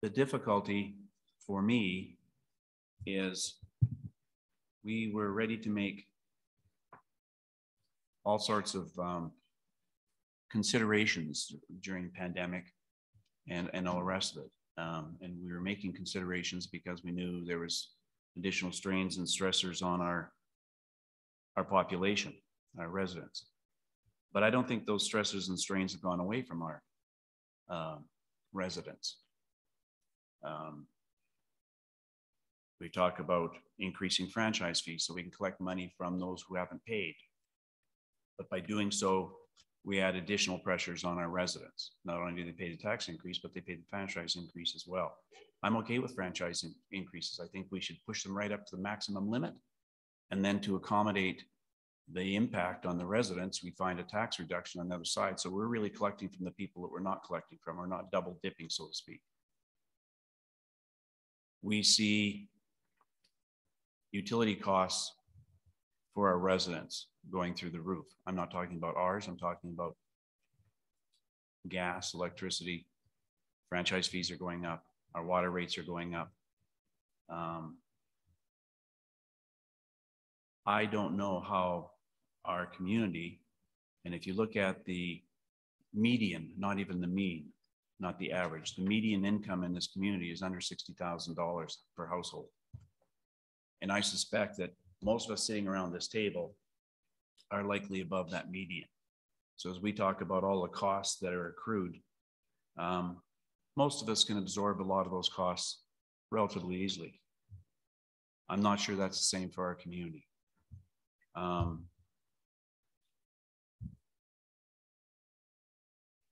The difficulty for me is we were ready to make all sorts of considerations during the pandemic and all the rest of it. And we were making considerations because we knew there was additional strains and stressors on our population, our residents. But I don't think those stressors and strains have gone away from our residents. We talk about increasing franchise fees so we can collect money from those who haven't paid. But by doing so, we add additional pressures on our residents. Not only do they pay the tax increase, but they pay the franchise increase as well. I'm okay with franchise increases. I think we should push them right up to the maximum limit. And then to accommodate the impact on the residents, we find a tax reduction on the other side. So we're really collecting from the people that we're not collecting from. We're not double dipping, so to speak. We see utility costs for our residents going through the roof. I'm not talking about ours. I'm talking about gas, electricity. Franchise fees are going up. Our water rates are going up. I don't know how our community, and if you look at the median, not even the mean, not the average, the median income in this community is under $60,000 per household. And I suspect that most of us sitting around this table are likely above that median. So as we talk about all the costs that are accrued, most of us can absorb a lot of those costs relatively easily. I'm not sure that's the same for our community.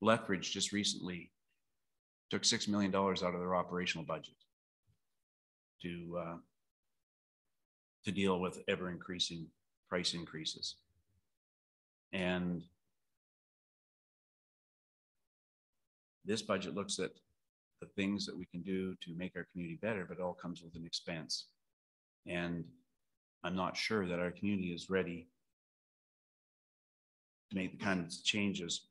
Lethbridge just recently took $6 million out of their operational budget to deal with ever-increasing price increases. And this budget looks at the things that we can do to make our community better, but it all comes with an expense. And I'm not sure that our community is ready to make the kind of changes.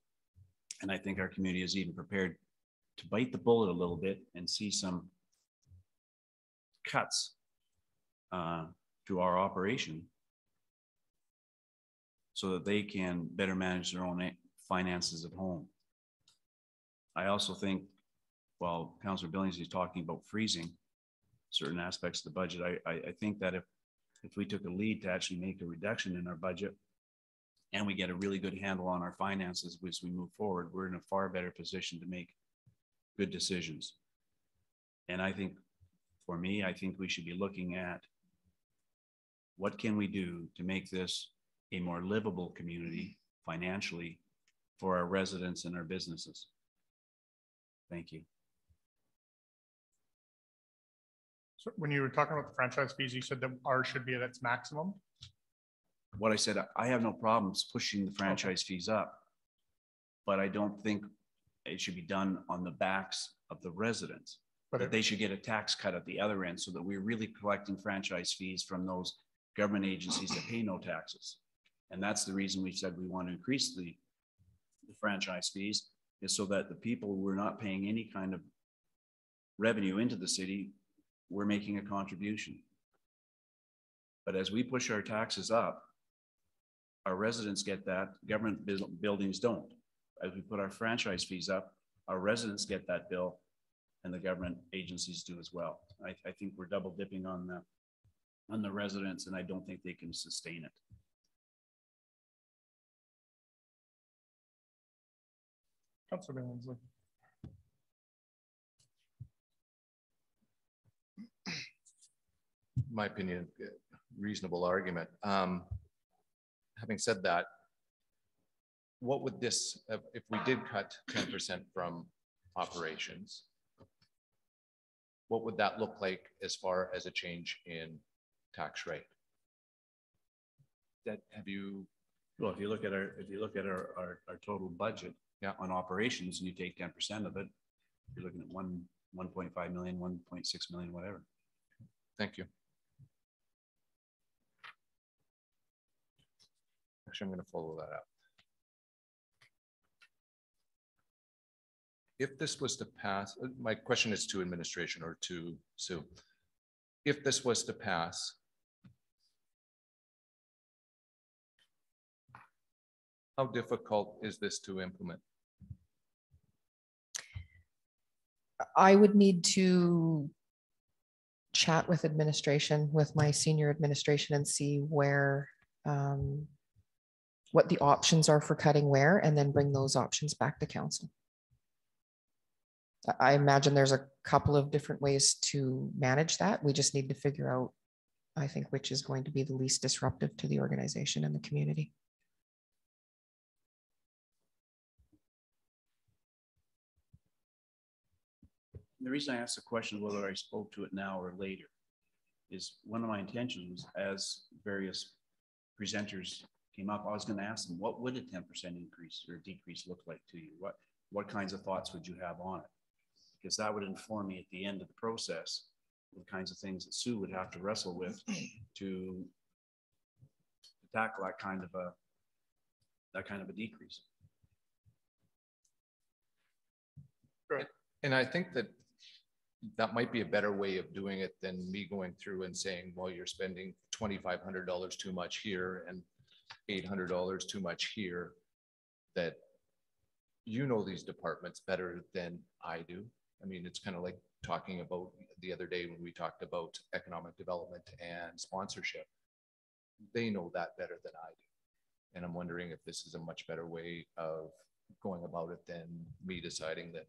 And I think our community is even prepared to bite the bullet a little bit and see some cuts to our operation so that they can better manage their own finances at home. I also think, while Councillor Billings is talking about freezing certain aspects of the budget, I think that if we took a lead to actually make a reduction in our budget and we get a really good handle on our finances as we move forward, we're in a far better position to make good decisions. And I think, for me, I think we should be looking at what can we do to make this a more livable community financially for our residents and our businesses. Thank you. So when you were talking about the franchise fees, you said that ours should be at its maximum. What I said, I have no problems pushing the franchise fees up, but I don't think it should be done on the backs of the residents. But they should get a tax cut at the other end so that we're really collecting franchise fees from those government agencies that pay no taxes. And that's the reason we said we want to increase the franchise fees, is so that the people who are not paying any kind of revenue into the city, we're making a contribution. But as we push our taxes up, our residents get that, government buildings don't. As we put our franchise fees up, our residents get that bill and the government agencies do as well. I think we're double dipping on the residents, and I don't think they can sustain it. Councilor Billingsley. My opinion, reasonable argument. Having said that, what would this, if we did cut 10% from operations, what would that look like as far as a change in tax rate? That have you? Well, if you look at our total budget, yeah, on operations, and you take 10% of it, you're looking at 1.5 million, 1.6 million, whatever. Thank you. Actually, I'm going to follow that up. If this was to pass, my question is to administration or to Sue. If this was to pass, how difficult is this to implement? I would need to chat with administration, with my senior administration, and see where, what the options are for cutting where, and then bring those options back to council. I imagine there's a couple of different ways to manage that. We just need to figure out, I think, which is going to be the least disruptive to the organization and the community. The reason I asked the question whether I spoke to it now or later is one of my intentions, as various presenters came up, I was going to ask them, what would a 10% increase or decrease look like to you? What kinds of thoughts would you have on it? Because that would inform me at the end of the process, the kinds of things that Sue would have to wrestle with to tackle that kind of a decrease. Right. And I think that might be a better way of doing it than me going through and saying, well, you're spending $2,500 too much here and $800 too much here. That you know these departments better than I do. I mean, it's kind of like talking about the other day when we talked about economic development and sponsorship. They know that better than I do. And I'm wondering if this is a much better way of going about it than me deciding that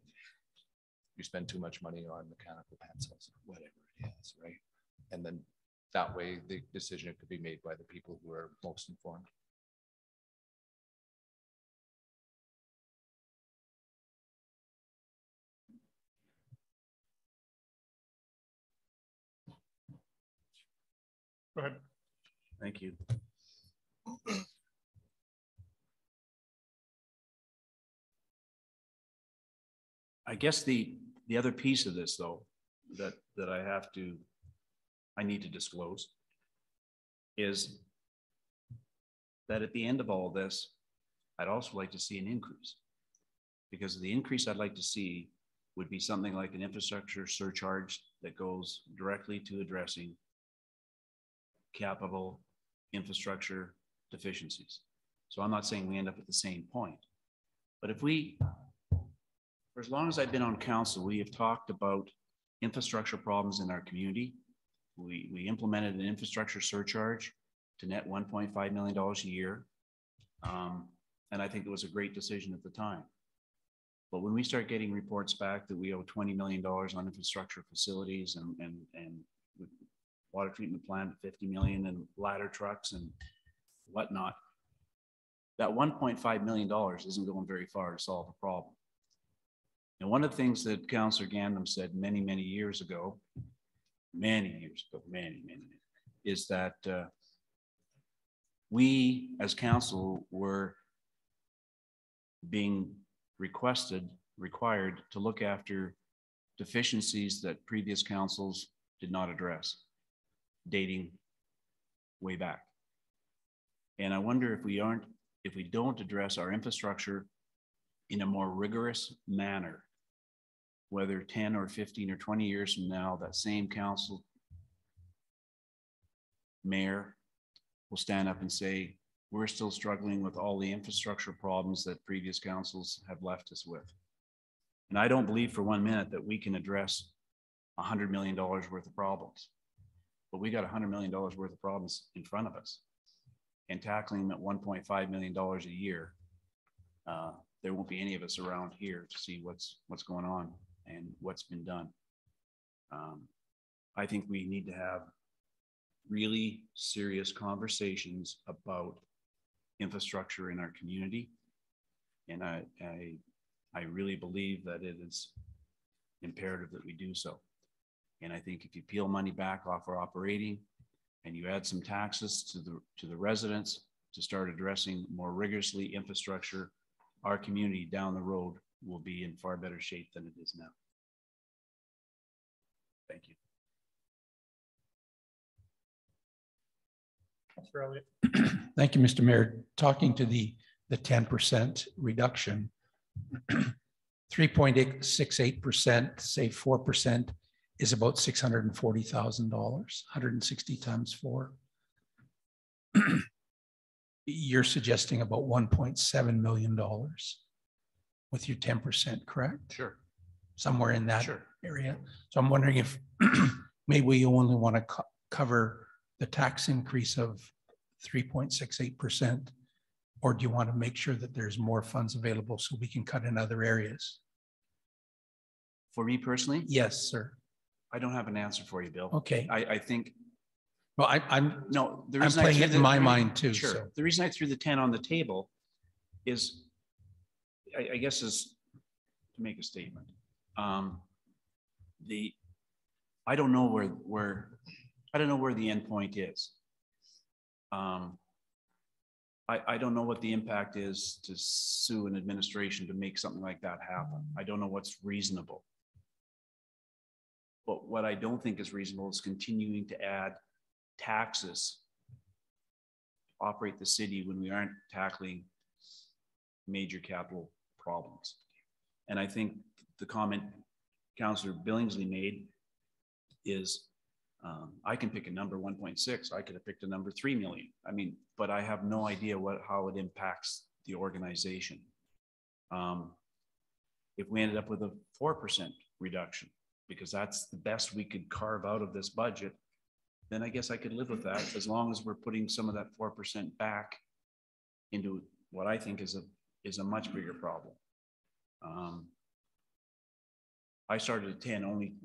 you spend too much money on mechanical pencils, whatever it is, right? And then that way the decision could be made by the people who are most informed. Go ahead. Thank you. I guess the other piece of this, though, that I need to disclose is that at the end of all this, I'd also like to see an increase, because the increase I'd like to see would be something like an infrastructure surcharge that goes directly to addressing capital infrastructure deficiencies. So I'm not saying we end up at the same point, but if we, for as long as I've been on council, we have talked about infrastructure problems in our community. We implemented an infrastructure surcharge to net $1.5 million a year. And I think it was a great decision at the time. But when we start getting reports back that we owe $20 million on infrastructure facilities and water treatment plant, 50 million, and ladder trucks and whatnot, that $1.5 million isn't going very far to solve the problem. And one of the things that Councillor Gandam said many years ago, is that we as council were being required to look after deficiencies that previous councils did not address, dating way back. And I wonder if we don't address our infrastructure in a more rigorous manner, whether 10 or 15 or 20 years from now, that same council mayor will stand up and say, we're still struggling with all the infrastructure problems that previous councils have left us with. And I don't believe for 1 minute that we can address $100 million worth of problems, but we got $100 million worth of problems in front of us, and tackling them at $1.5 million a year. There won't be any of us around here to see what's going on and what's been done. I think we need to have really serious conversations about infrastructure in our community. And I really believe that it is imperative that we do so. And I think if you peel money back off our operating and you add some taxes to the residents to start addressing more rigorously infrastructure, our community down the road will be in far better shape than it is now. Thank you. Councillor Elliott. Thank you, Mr. Mayor. Talking to the 10% reduction, 3.68%, say 4% is about $640,000, 160 times 4. You're suggesting about $1.7 million with your 10%, correct? Sure. Somewhere in that Sure. area. So I'm wondering if maybe you only want to cover the tax increase of 3.68%, or do you want to make sure that there's more funds available so we can cut in other areas? For me personally? Yes, sir. I don't have an answer for you, Bill. Okay. I think. Well, I'm I playing it in my mind too. Sure. So. The reason I threw the 10 on the table is, I guess, is to make a statement. I don't know where the end point is. I don't know what the impact is to sue an administration to make something like that happen. I don't know what's reasonable. But what I don't think is reasonable is continuing to add taxes to operate the city when we aren't tackling major capital problems. And I think the comment Councillor Billingsley made is, I can pick a number 1.6. I could have picked a number 3 million. I mean, but I have no idea how it impacts the organization. If we ended up with a 4% reduction, because that's the best we could carve out of this budget, then I guess I could live with that, as long as we're putting some of that 4% back into what I think is a much bigger problem. I started at 10 only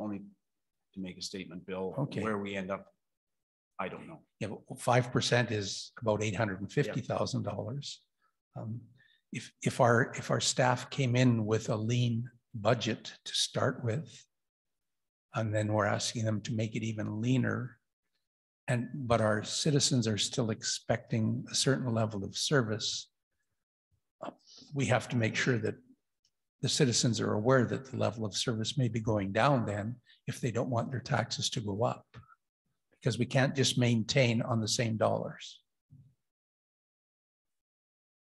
to make a statement, Bill. Okay. Where we end up, I don't know. Yeah, 5% is about $850,000. If our staff came in with a lean budget to start with, and then we're asking them to make it even leaner, but our citizens are still expecting a certain level of service, we have to make sure that the citizens are aware that the level of service may be going down then if they don't want their taxes to go up, because we can't just maintain on the same dollars.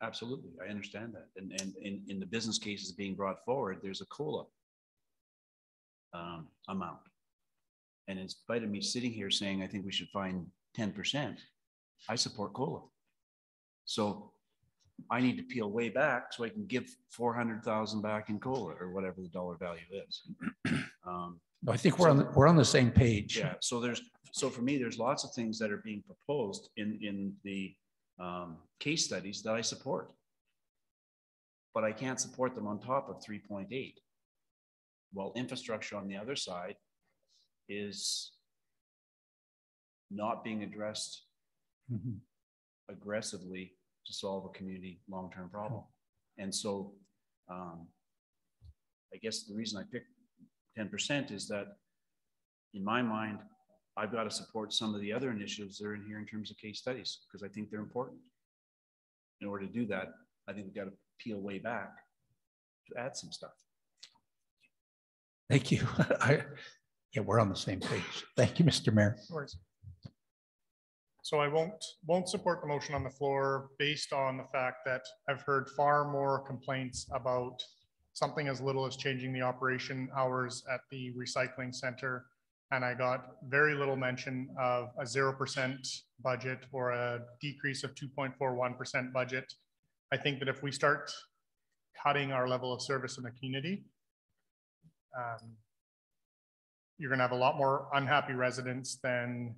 Absolutely, I understand that. And in the business cases being brought forward, there's a COLA amount. And in spite of me sitting here saying I think we should find 10%, I support COLA. So I need to peel way back so I can give 400,000 back in COLA or whatever the dollar value is. I think we're on the same page. Yeah. So for me, there's lots of things that are being proposed in the case studies that I support, but I can't support them on top of 3.8. While infrastructure on the other side is not being addressed aggressively to solve a community long-term problem. And so I guess the reason I picked 10% is that in my mind, I've got to support some of the other initiatives that are in here in terms of case studies, because I think they're important. In order to do that, I think we've got to peel way back to add some stuff. Thank you. Yeah, we're on the same page. Thank you, Mr. Mayor. So I won't support the motion on the floor based on the fact that I've heard far more complaints about something as little as changing the operation hours at the recycling center. And I got very little mention of a 0% budget or a decrease of 2.41% budget. I think that if we start cutting our level of service in the community, you're going to have a lot more unhappy residents than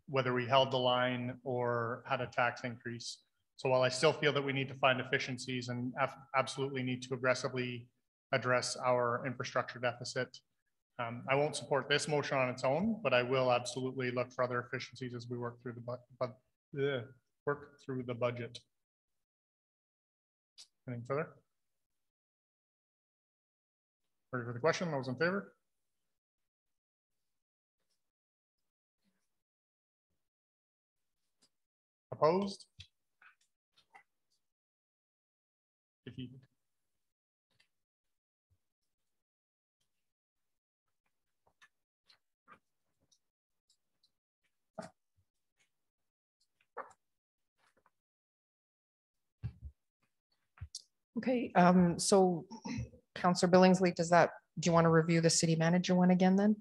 whether we held the line or had a tax increase. So while I still feel that we need to find efficiencies and absolutely need to aggressively address our infrastructure deficit, I won't support this motion on its own, but I will absolutely look for other efficiencies as we work through the budget. Anything further? Ready for the question? Those in favor? Opposed? Defeated. Okay, so Councillor Billingsley, do you want to review the city manager one again then?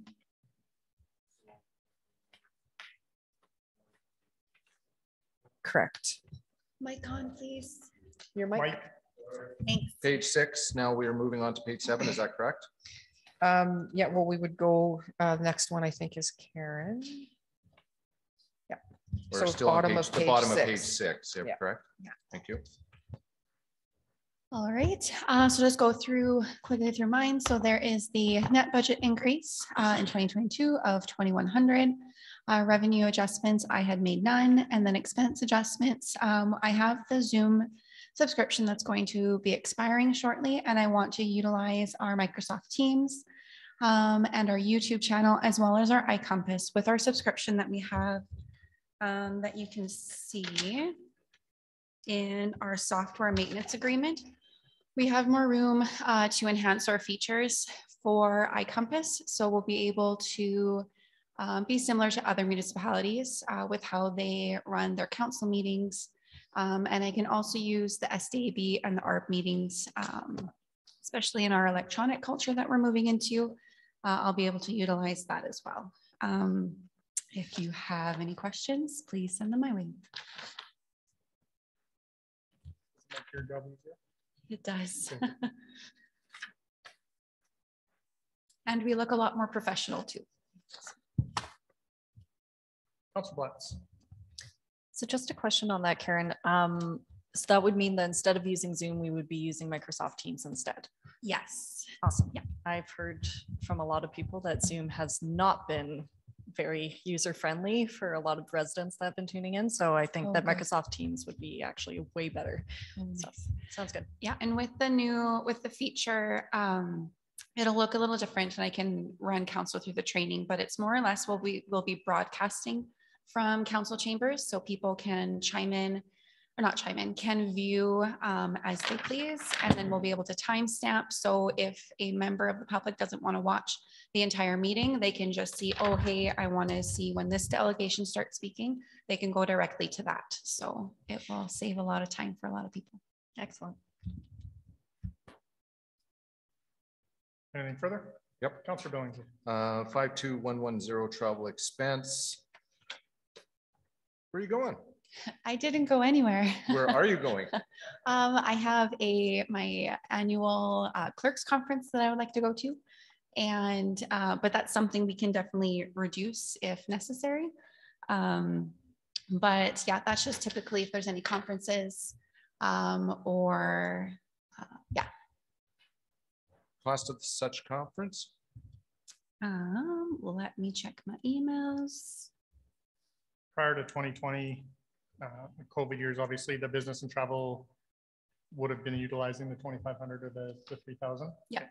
Correct. Mic on, please. Your mic? Mike? Thanks. Page 6, now we are moving on to page 7, is that correct? Yeah, well, we would go, next one I think is Karen. Yeah. We're So still on bottom page, of the page bottom of page 6. 6, yeah, Yeah. correct? Yeah. Thank you. All right, so just go quickly through mine. So there is the net budget increase in 2022 of 2,100. Revenue adjustments, I had made none, and then expense adjustments. I have the Zoom subscription that's going to be expiring shortly, and I want to utilize our Microsoft Teams and our YouTube channel, as well as our iCompass with our subscription that we have that you can see in our software maintenance agreement. We have more room to enhance our features for iCompass, so we'll be able to be similar to other municipalities with how they run their council meetings. And I can also use the SDAB and the ARP meetings, especially in our electronic culture that we're moving into. I'll be able to utilize that as well. If you have any questions, please send them my way. It does. And we look a lot more professional too. Councilor Blatz. So just a question on that, Karen. So that would mean that instead of using Zoom, we would be using Microsoft Teams instead. Yes. Awesome. Yeah. I've heard from a lot of people that Zoom has not been very user-friendly for a lot of residents that have been tuning in. So I think that Okay. Microsoft Teams would be actually way better. So sounds good. Yeah, and with the feature, it'll look a little different, and I can run council through the training, but it's more or less we'll be broadcasting from council chambers, so people can chime in, or not chime in, can view as they please, and then we'll be able to timestamp. So if a member of the public doesn't want to watch the entire meeting, they can just see, oh, hey, I want to see when this delegation starts speaking. They can go directly to that. So it will save a lot of time for a lot of people. Excellent. Anything further? Yep. Councilor Billingsley. 52110 travel expense. Where are you going? I didn't go anywhere. Where are you going? I have my annual clerks conference that I would like to go to. And, but that's something we can definitely reduce if necessary. But yeah, that's just typically if there's any conferences or yeah. Cost of such conference? Let me check my emails. Prior to 2020, COVID years, obviously the business and travel would have been utilizing the 2,500 or the 3,000. Yeah.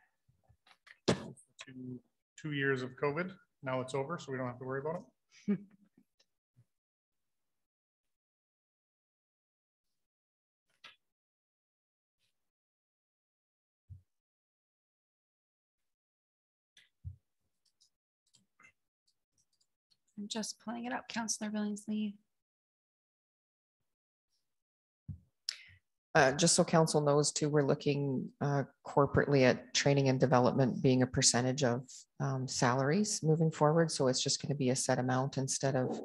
2 years of COVID. Now it's over, so we don't have to worry about it. I'm just pulling it up, Councillor Billingsley. Just so council knows too, we're looking corporately at training and development being a percentage of salaries moving forward. So it's just going to be a set amount instead of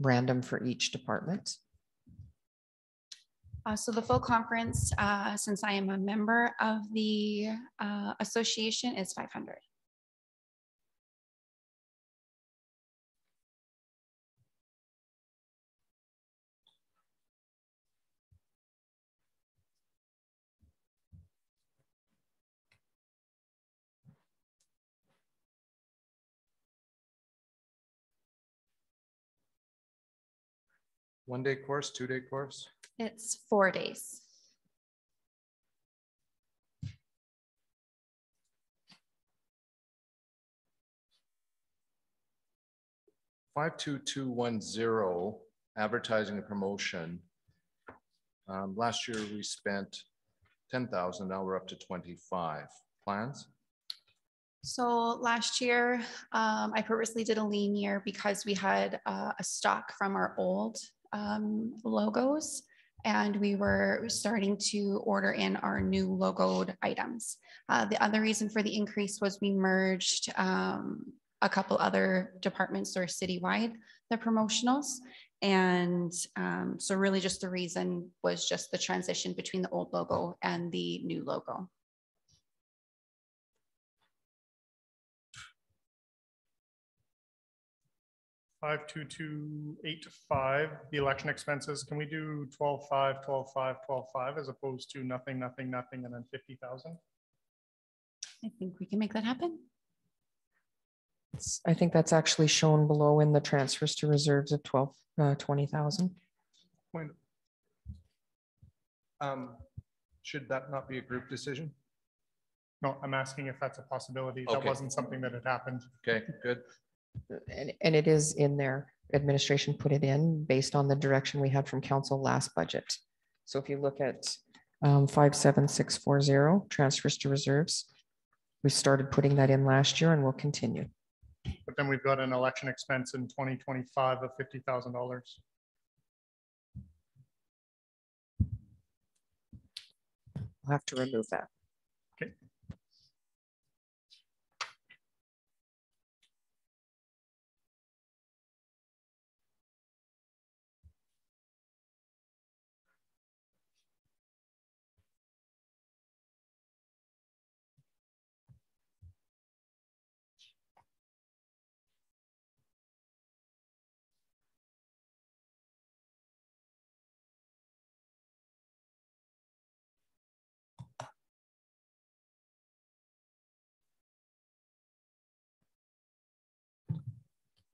random for each department. So the full conference, since I am a member of the association, is 500. One-day course, two-day course? It's 4 days. $52210, advertising and promotion. Last year we spent 10,000. Now we're up to 25. Plans? So last year, I purposely did a lean year because we had a stock from our old logos, and we were starting to order in our new logoed items. The other reason for the increase was we merged a couple other departments or citywide, the promotionals. And so really just the reason was just the transition between the old logo and the new logo. $52285, the election expenses. Can we do 12.5, 12.5, 12.5 as opposed to nothing, nothing, nothing, and then 50,000? I think we can make that happen. I think that's actually shown below in the transfers to reserves of 20,000. Should that not be a group decision? No, I'm asking if that's a possibility. That Okay. wasn't something that had happened. Okay, good. And it is in there. Administration put it in based on the direction we had from council last budget. So if you look at 57640 transfers to reserves, we started putting that in last year and we'll continue. But then we've got an election expense in 2025 of $50,000. We'll have to remove that. Okay.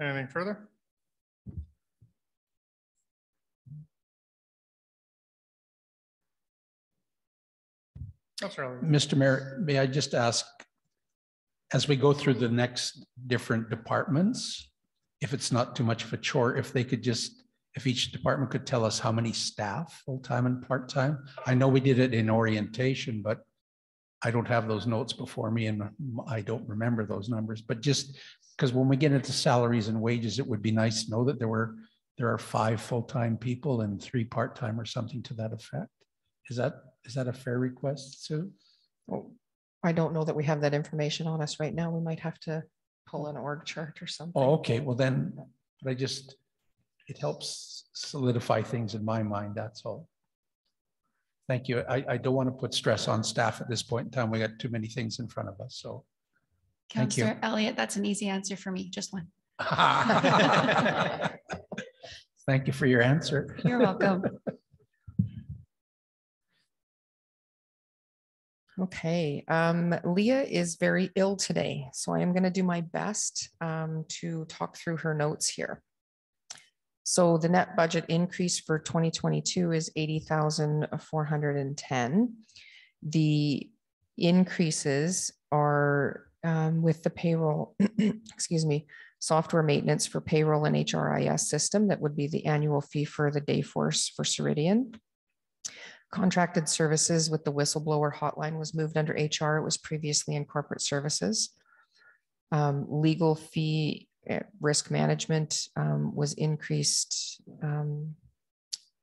Anything further? Mr. Mayor, may I just ask, as we go through the next different departments, if it's not too much of a chore, if they could just, if each department could tell us how many staff, full-time and part-time? I know we did it in orientation, but I don't have those notes before me and I don't remember those numbers, but just because when we get into salaries and wages, it would be nice to know that there are 5 full-time people and 3 part-time or something to that effect. Is that a fair request, Sue? Oh, I don't know that we have that information on us right now. We might have to pull an org chart or something. Oh, okay. Well, then it helps solidify things in my mind. That's all. Thank you. I don't want to put stress on staff at this point in time. We got too many things in front of us. So thank you. Councillor Elliott, that's an easy answer for me. Just one. Thank you for your answer. You're welcome. Okay, Leah is very ill today, so I am going to do my best to talk through her notes here. So the net budget increase for 2022 is 80,410. The increases are with the payroll, excuse me, software maintenance for payroll and HRIS system. That would be the annual fee for the Dayforce for Ceridian. Contracted services with the whistleblower hotline was moved under HR. It was previously in corporate services. Legal fee risk management was increased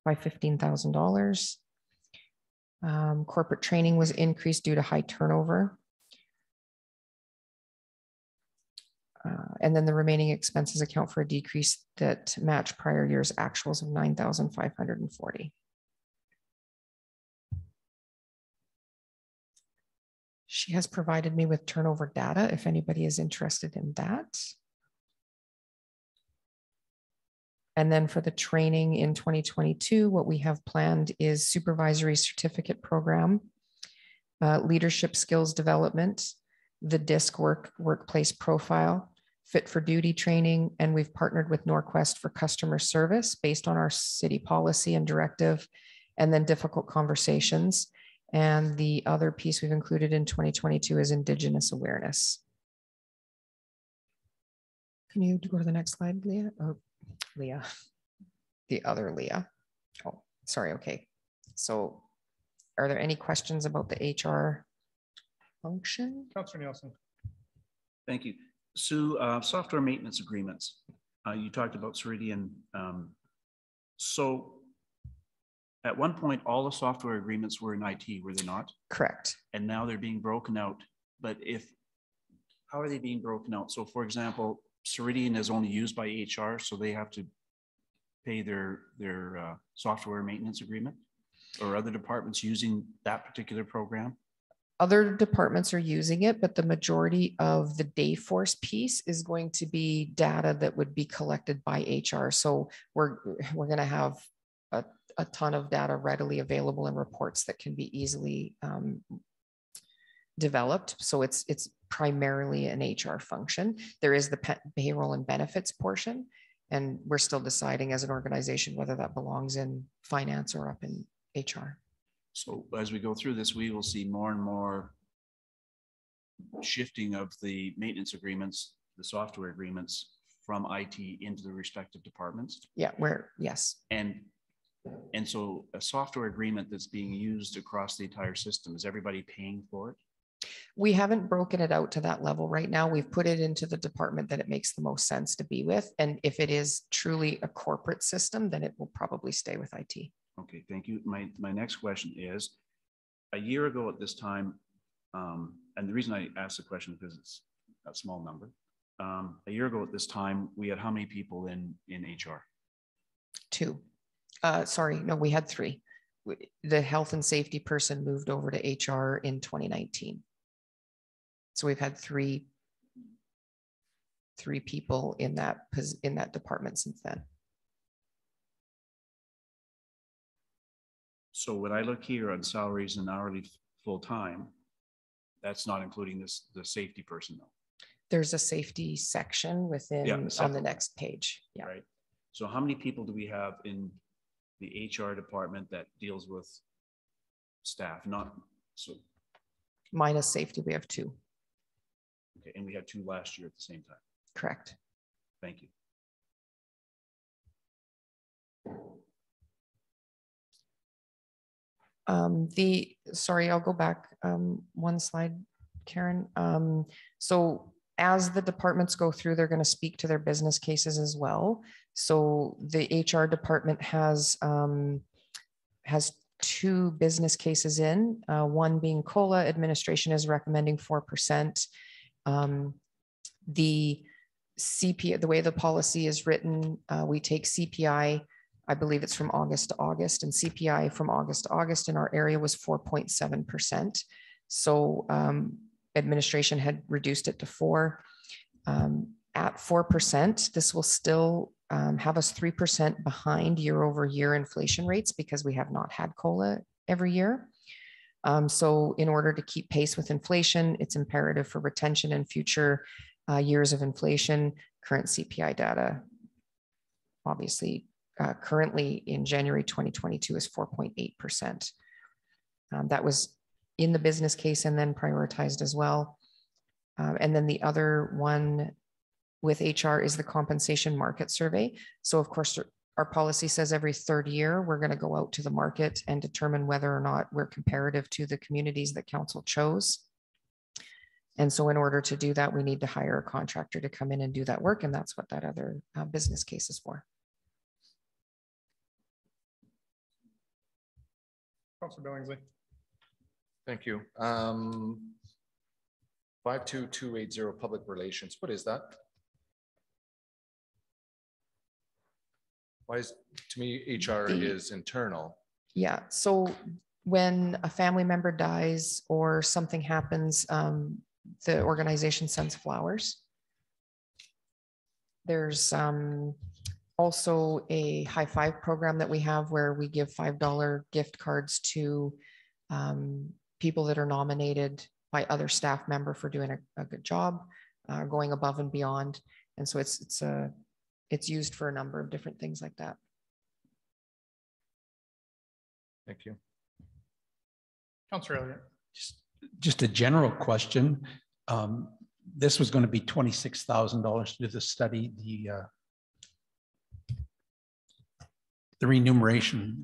by by $15,000. Corporate training was increased due to high turnover. And then the remaining expenses account for a decrease that match prior year's actuals of $9,540. She has provided me with turnover data if anybody is interested in that. And then for the training in 2022, what we have planned is supervisory certificate program, leadership skills development, the DISC workplace profile, fit for duty training, and we've partnered with Norquest for customer service based on our city policy and directive, and then difficult conversations. And the other piece we've included in 2022 is Indigenous awareness. Can you go to the next slide, Leah? Or Leah, the other Leah. Oh, sorry. Okay. So are there any questions about the HR function? Councillor Nielsen. Thank you. Sue, software maintenance agreements. You talked about Ceridian. So at one point, all the software agreements were in IT, were they not? Correct. And now they're being broken out. But how are they being broken out? So for example, Ceridian is only used by HR, so they have to pay their software maintenance agreement, or other departments using that particular program? Other departments are using it, but the majority of the Dayforce piece is going to be data that would be collected by HR. So we're going to have a ton of data readily available and reports that can be easily developed. So it's primarily an HR function. There is the payroll and benefits portion, and we're still deciding as an organization whether that belongs in finance or up in HR. So as we go through this, we will see more and more shifting of the maintenance agreements, the software agreements from IT into the respective departments. Yeah, yes. And so a software agreement that's being used across the entire system, is everybody paying for it? We haven't broken it out to that level right now. We've put it into the department that it makes the most sense to be with. And if it is truly a corporate system, then it will probably stay with IT. Okay, thank you. My next question is, a year ago at this time, and the reason I asked the question because it's a small number. A year ago at this time, we had how many people in HR? 2. Sorry, no, we had 3. The health and safety person moved over to HR in 2019. So we've had three people in that department since then. So when I look here on salaries and hourly full-time, that's not including the safety person though. There's a safety section within on the next page. Yeah. Right. So how many people do we have in the HR department that deals with staff? Not so. Minus safety, we have 2. Okay, and we had 2 last year at the same time. Correct. Thank you. Sorry, I'll go back one slide, Karen. So as the departments go through, they're going to speak to their business cases as well. So the HR department has 2 business cases in, one being COLA. Administration is recommending 4%. The CPI, the way the policy is written, we take CPI, I believe it's from August to August, and CPI from August to August in our area was 4.7%. So administration had reduced it to 4. At 4%, this will still have us 3% behind year over year inflation rates because we have not had COLA every year. So in order to keep pace with inflation, it's imperative for retention and future years of inflation. Current CPI data, obviously, currently in January 2022 is 4.8%. That was in the business case and then prioritized as well. And then the other one with HR is the compensation market survey. So of course, our policy says every 3rd year, we're going to go out to the market and determine whether or not we're comparative to the communities that council chose. And so in order to do that, we need to hire a contractor to come in and do that work. And that's what that other business case is for. Councilor Billingsley. Thank you. 52280 public relations. What is that? Why is, to me, HR is internal. Yeah, so when a family member dies or something happens, the organization sends flowers. There's also a high five program that we have where we give $5 gift cards to people that are nominated by other staff member for doing a good job, going above and beyond. And so it's used for a number of different things like that. Thank you. Councilor Elliott. Just a general question. This was going to be $26,000 to do the study, the remuneration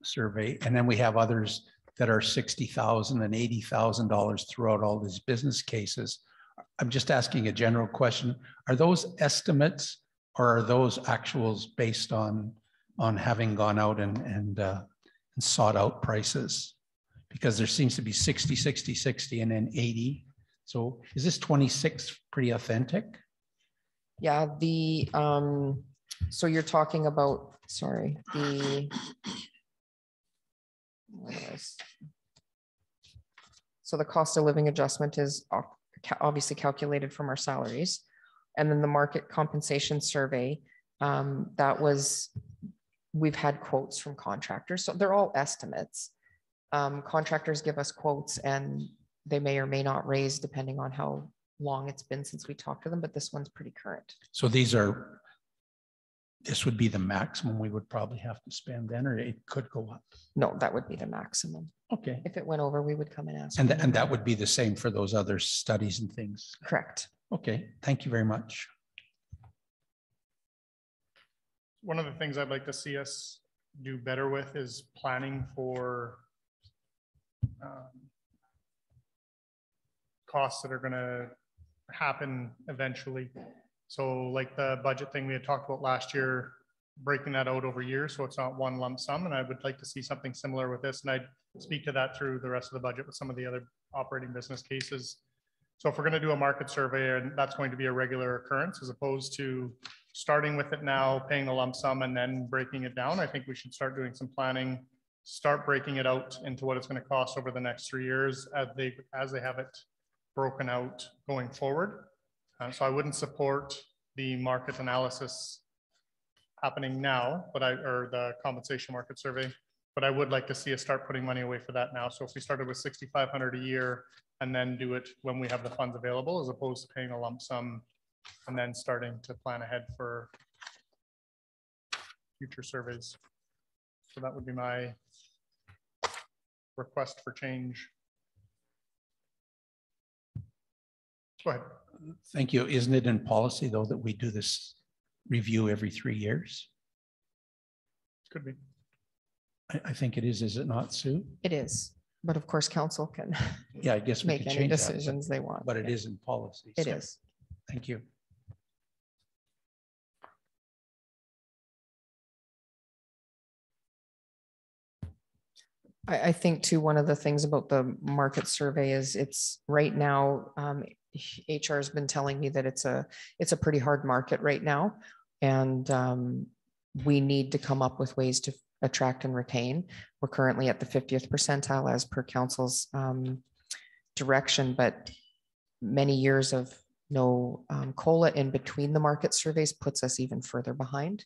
survey, and then we have others that are $60,000 and $80,000 throughout all these business cases. I'm just asking a general question. Are those estimates or are those actuals based on having gone out and sought out prices? Because there seems to be 60, 60, 60, and then 80. So is this 26 pretty authentic? Yeah, so you're talking about, sorry, so the cost of living adjustment is obviously calculated from our salaries. And then the market compensation survey, we've had quotes from contractors. So they're all estimates. Contractors give us quotes and they may or may not raise depending on how long it's been since we talked to them, but this one's pretty current. So this would be the maximum we would probably have to spend then, or it could go up? No, that would be the maximum. Okay. If it went over, we would come and ask. And that would be the same for those other studies and things? Correct. Okay, thank you very much. One of the things I'd like to see us do better with is planning for costs that are going to happen eventually. So like the budget thing we had talked about last year, breaking that out over years so it's not one lump sum. And I would like to see something similar with this. And I'd speak to that through the rest of the budget with some of the other operating business cases. So if we're going to do a market survey, and that's going to be a regular occurrence as opposed to starting with it now, paying the lump sum and then breaking it down, I think we should start doing some planning, start breaking it out into what it's going to cost over the next 3 years as they have it broken out going forward. So I wouldn't support the market analysis happening now, or the compensation market survey, but I would like to see us start putting money away for that now. So if we started with $6,500 a year and then do it when we have the funds available, as opposed to paying a lump sum and then starting to plan ahead for future surveys. So that would be my request for change. Go ahead. Thank you. Isn't it in policy though that we do this review every 3 years? Could be. I think it is it not, Sue? It is, but of course council can Yeah, I guess we make could any change decisions that, they want. but it is in policy. It so is. Thank you. I think too, one of the things about the market survey is it's right now, HR has been telling me that it's a pretty hard market right now. And we need to come up with ways to attract and retain. We're currently at the 50th percentile as per council's direction, but many years of no COLA in between the market surveys puts us even further behind.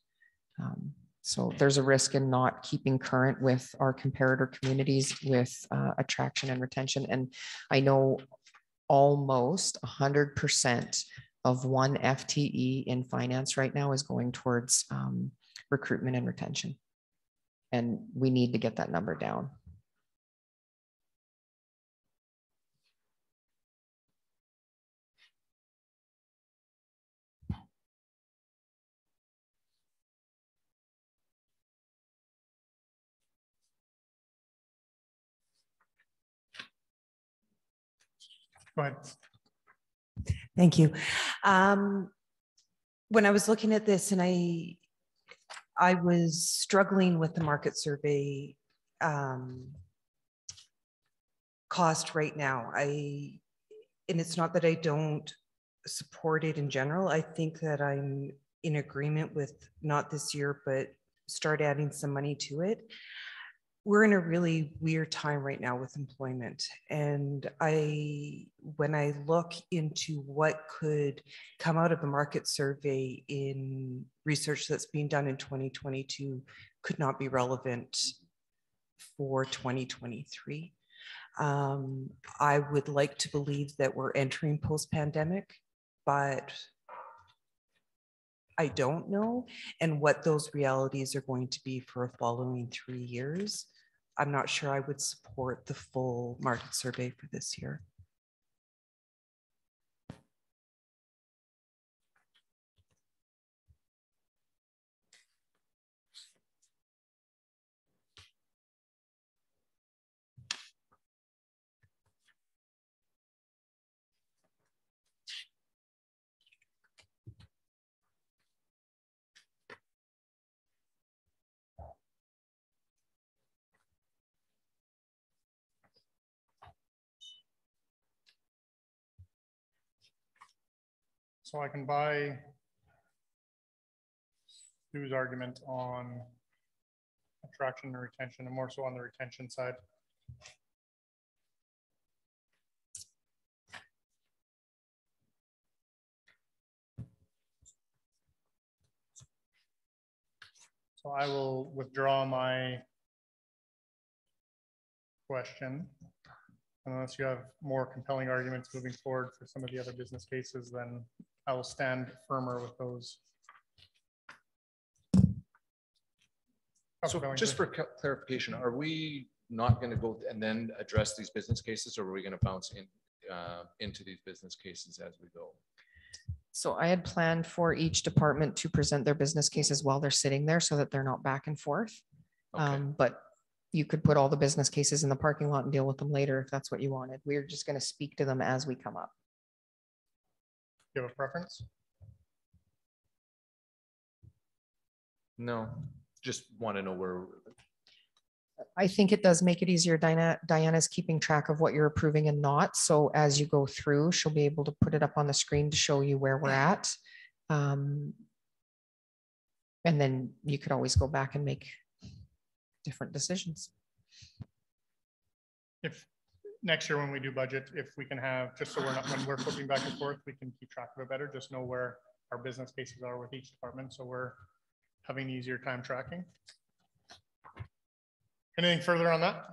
So there's a risk in not keeping current with our comparator communities with attraction and retention. And I know almost 100% of one FTE in finance right now is going towards recruitment and retention. And we need to get that number down. Go ahead. Thank you. When I was looking at this and I was struggling with the market survey cost right now. And it's not that I don't support it in general. I think that I'm in agreement with not this year, but start adding some money to it. We're in a really weird time right now with employment. And when I look into what could come out of the market survey in research that's being done in 2022 could not be relevant for 2023. I would like to believe that we're entering post-pandemic, but I don't know. And what those realities are going to be for a following 3 years, I'm not sure I would support the full market survey for this year. So I can buy Stu's argument on attraction and retention, and more so on the retention side. So I will withdraw my question. Unless you have more compelling arguments moving forward for some of the other business cases, then I will stand firmer with those. So just for clarification, are we not going to go and then address these business cases, or are we going to bounce into these business cases as we go? So I had planned for each department to present their business cases while they're sitting there so that they're not back and forth. Okay. But you could put all the business cases in the parking lot and deal with them later if that's what you wanted. We're just going to speak to them as we come up. Do you have a preference? No, just want to know where. I think it does make it easier. Diana's keeping track of what you're approving and not. So as you go through, she'll be able to put it up on the screen to show you where we're at. And then you could always go back and make different decisions. If next year when we do budget, if we can have, just so we're not, when we're flipping back and forth, we can keep track of it better, just know where our business cases are with each department. So we're having an easier time tracking. Anything further on that?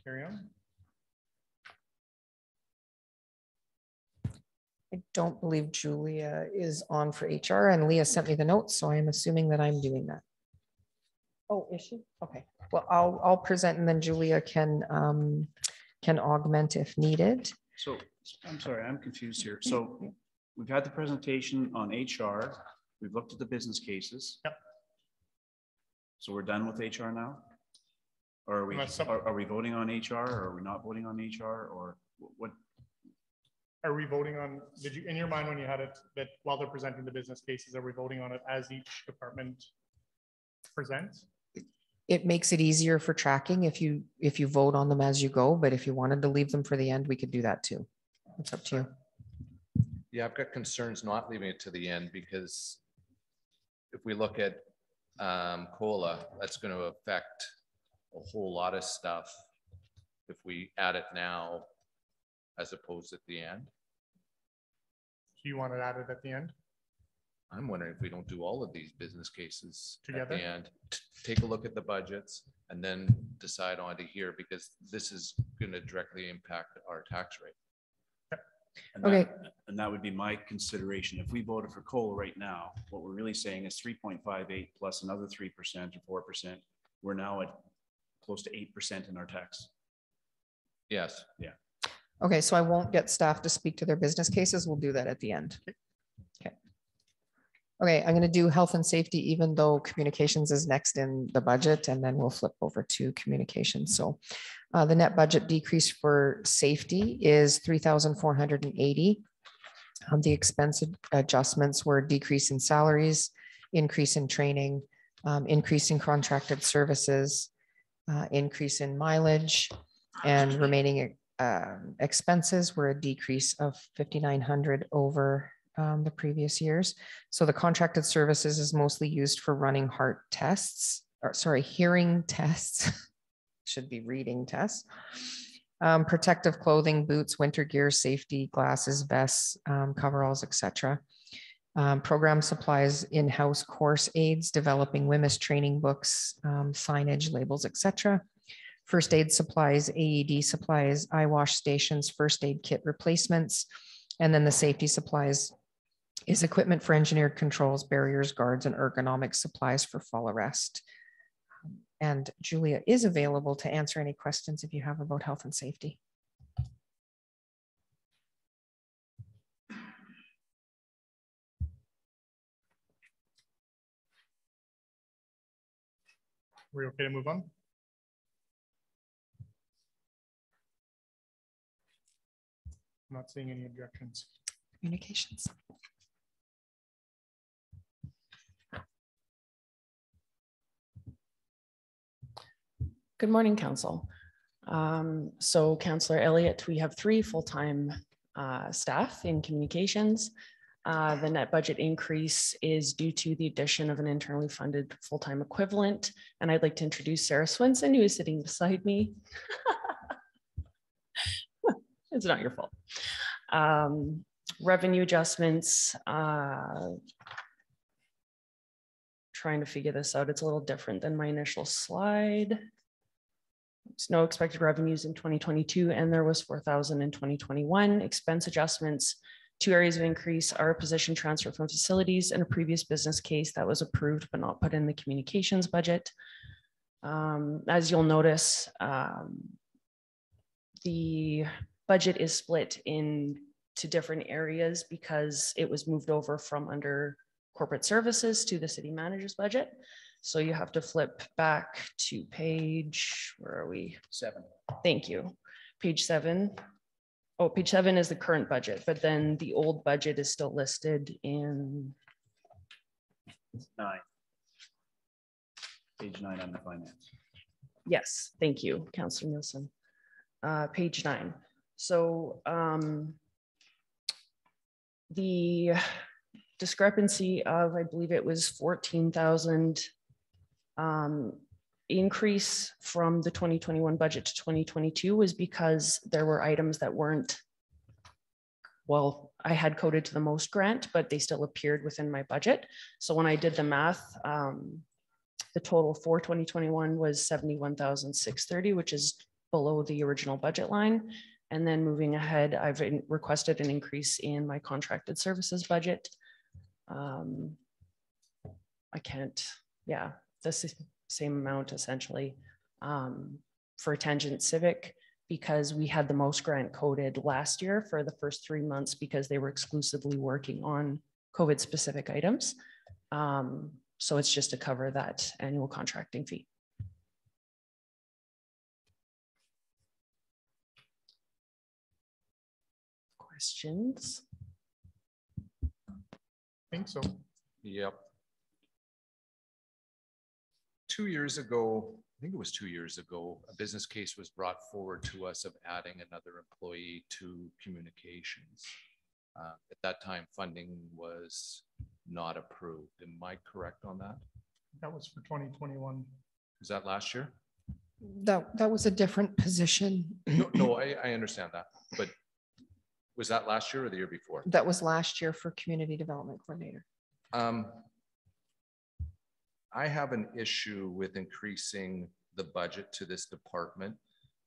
Carry on. I don't believe Julia is on for HR, and Leah sent me the notes, so I am assuming that I'm doing that. Oh, is she? Okay. Well, I'll present, and then Julia can augment if needed. So I'm sorry, I'm confused here. So we've had the presentation on HR. We've looked at the business cases. Yep. So we're done with HR now? Or are we voting on HR, or are we not voting on HR, or what? Are we voting on, did you, in your mind when you had it, that while they're presenting the business cases, are we voting on it as each department presents? It makes it easier for tracking if you vote on them as you go, but if you wanted to leave them for the end, we could do that too. It's up to you. Yeah, I've got concerns not leaving it to the end, because if we look at COLA, that's going to affect a whole lot of stuff if we add it now as opposed to at the end. Do you want it added at the end? I'm wondering if we don't do all of these business cases together at the end, take a look at the budgets and then decide on to here, because this is going to directly impact our tax rate. And okay. That would be my consideration. If we voted for COLA right now, what we're really saying is 3.58 plus another 3% or 4%. We're now at close to 8% in our tax. Yes. Yeah. Okay, so I won't get staff to speak to their business cases. We'll do that at the end. Okay. Okay, I'm going to do health and safety, even though communications is next in the budget, and then we'll flip over to communications. So the net budget decrease for safety is 3,480. The expense adjustments were decrease in salaries, increase in training, increase in contracted services, increase in mileage, and remaining expenses were a decrease of 5,900 over the previous years. So the contracted services is mostly used for running heart tests, or sorry, hearing tests, should be reading tests. Protective clothing, boots, winter gear, safety glasses, vests, coveralls, etc. Program supplies, in-house course aids, developing WHMIS training books, signage, labels, etc. First aid supplies, AED supplies, eye wash stations, first aid kit replacements, and then the safety supplies is equipment for engineered controls, barriers, guards, and ergonomic supplies for fall arrest. And Julia is available to answer any questions if you have about health and safety. We okay to move on? I'm not seeing any objections. Communications. Good morning, Council. So Councillor Elliott, we have 3 full-time staff in communications. The net budget increase is due to the addition of an internally funded full-time equivalent. And I'd like to introduce Sarah Swinson, who is sitting beside me. It's not your fault. Revenue adjustments, trying to figure this out. It's a little different than my initial slide. There's no expected revenues in 2022, and there was 4,000 in 2021. Expense adjustments, 2 areas of increase are position transfer from facilities and a previous business case that was approved but not put in the communications budget. As you'll notice, the budget is split into different areas because it was moved over from under corporate services to the city manager's budget. So you have to flip back to page, where are we? 7. Thank you. Page 7. Oh, page 7 is the current budget, but then the old budget is still listed in 9. Page 9 on the finance. Yes, thank you, Councillor Nielsen. Page 9. So the discrepancy of, I believe it was 14,000 increase from the 2021 budget to 2022 was because there were items that weren't, well, I had coded to the most grant, but they still appeared within my budget. So when I did the math, the total for 2021 was 71,630, which is below the original budget line. And then moving ahead, I've requested an increase in my contracted services budget. I can't, yeah, the same amount essentially for Tangent Civic, because we had the most grant coded last year for the first 3 months because they were exclusively working on COVID specific items. So it's just to cover that annual contracting fee. Questions? I think so. Yep. 2 years ago, I think it was 2 years ago, a business case was brought forward to us of adding another employee to communications. At that time, funding was not approved. Am I correct on that? That was for 2021. Was that last year? That was a different position. No, I understand that, but was that last year or the year before? That was last year for community development coordinator. I have an issue with increasing the budget to this department.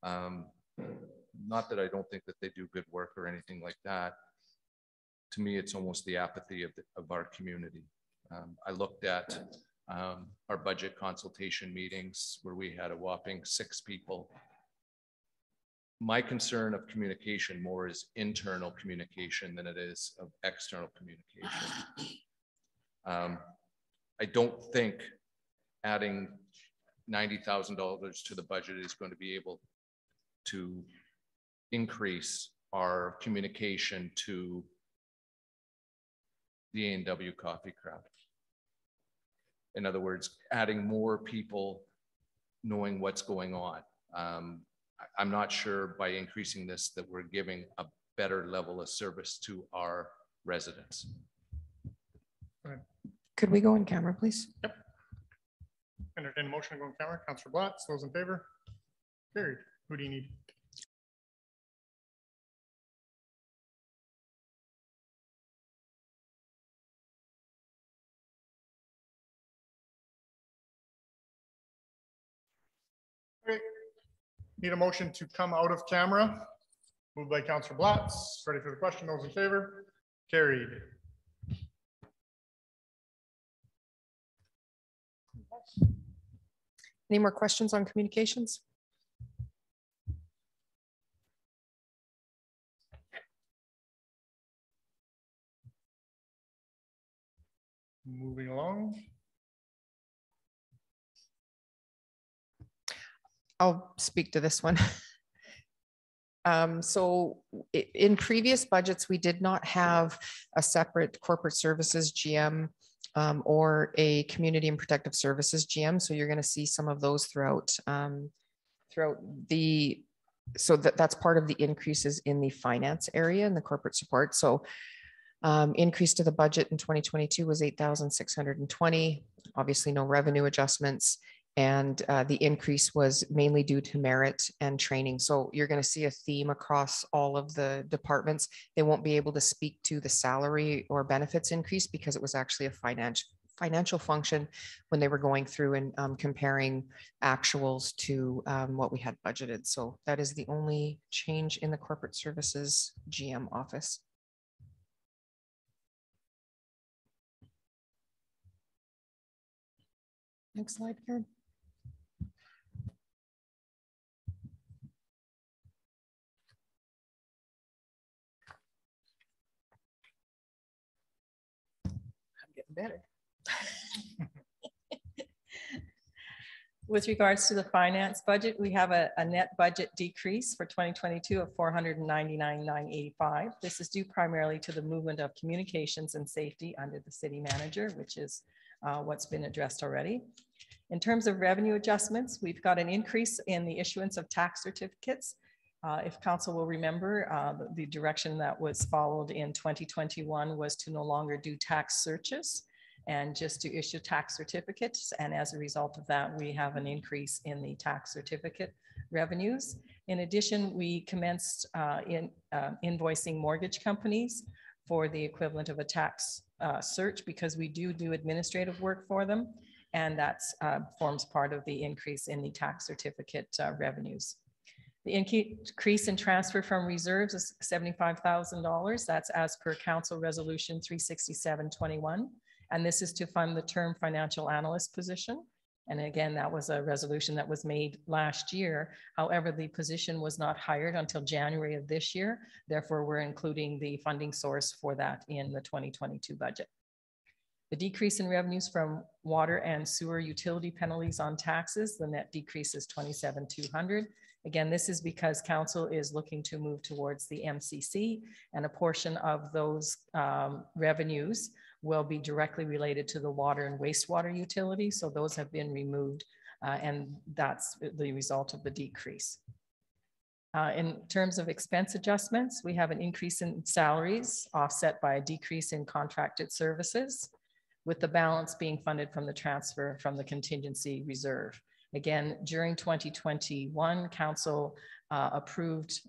Not that I don't think that they do good work or anything like that. To me, it's almost the apathy of our community. I looked at our budget consultation meetings where we had a whopping 6 people. My concern of communication more is internal communication than it is of external communication. I don't think adding $90,000 to the budget is going to be able to increase our communication to the A&W coffee crowd. In other words, adding more people knowing what's going on. I'm not sure by increasing this that we're giving a better level of service to our residents. Could we go on camera, please? Yep. Entertain a motion to go on camera. Councillor Blatz, those in favor? Carried. Who do you need? Okay. Need a motion to come out of camera. Moved by Councillor Blatz. Ready for the question. Those in favor? Carried. Any more questions on communications? Moving along. I'll speak to this one. So in previous budgets, we did not have a separate corporate services GM or a community and protective services GM. So you're going to see some of those throughout so that's part of the increases in the finance area and the corporate support. So increase to the budget in 2022 was 8,620, obviously no revenue adjustments. And the increase was mainly due to merit and training. So you're going to see a theme across all of the departments. They won't be able to speak to the salary or benefits increase because it was actually a financial function when they were going through and comparing actuals to what we had budgeted. So that is the only change in the corporate services GM office. Next slide, Karen. Better. With regards to the finance budget, we have a net budget decrease for 2022 of $499,985. This is due primarily to the movement of communications and safety under the city manager, which is what's been addressed already. In terms of revenue adjustments, we've got an increase in the issuance of tax certificates. If council will remember, the direction that was followed in 2021 was to no longer do tax searches and just to issue tax certificates. And as a result of that, we have an increase in the tax certificate revenues. In addition, we commenced invoicing mortgage companies for the equivalent of a tax search because we do administrative work for them. And that forms part of the increase in the tax certificate revenues. The increase in transfer from reserves is $75,000. That's as per Council Resolution 36721. And this is to fund the term financial analyst position. And again, that was a resolution that was made last year. However, the position was not hired until January of this year. Therefore, we're including the funding source for that in the 2022 budget. The decrease in revenues from water and sewer utility penalties on taxes, the net decrease is $27,200. Again, this is because council is looking to move towards the MCC, and a portion of those revenues will be directly related to the water and wastewater utility. So those have been removed, and that's the result of the decrease. In terms of expense adjustments, we have an increase in salaries offset by a decrease in contracted services, with the balance being funded from the transfer from the contingency reserve. Again, during 2021, council approved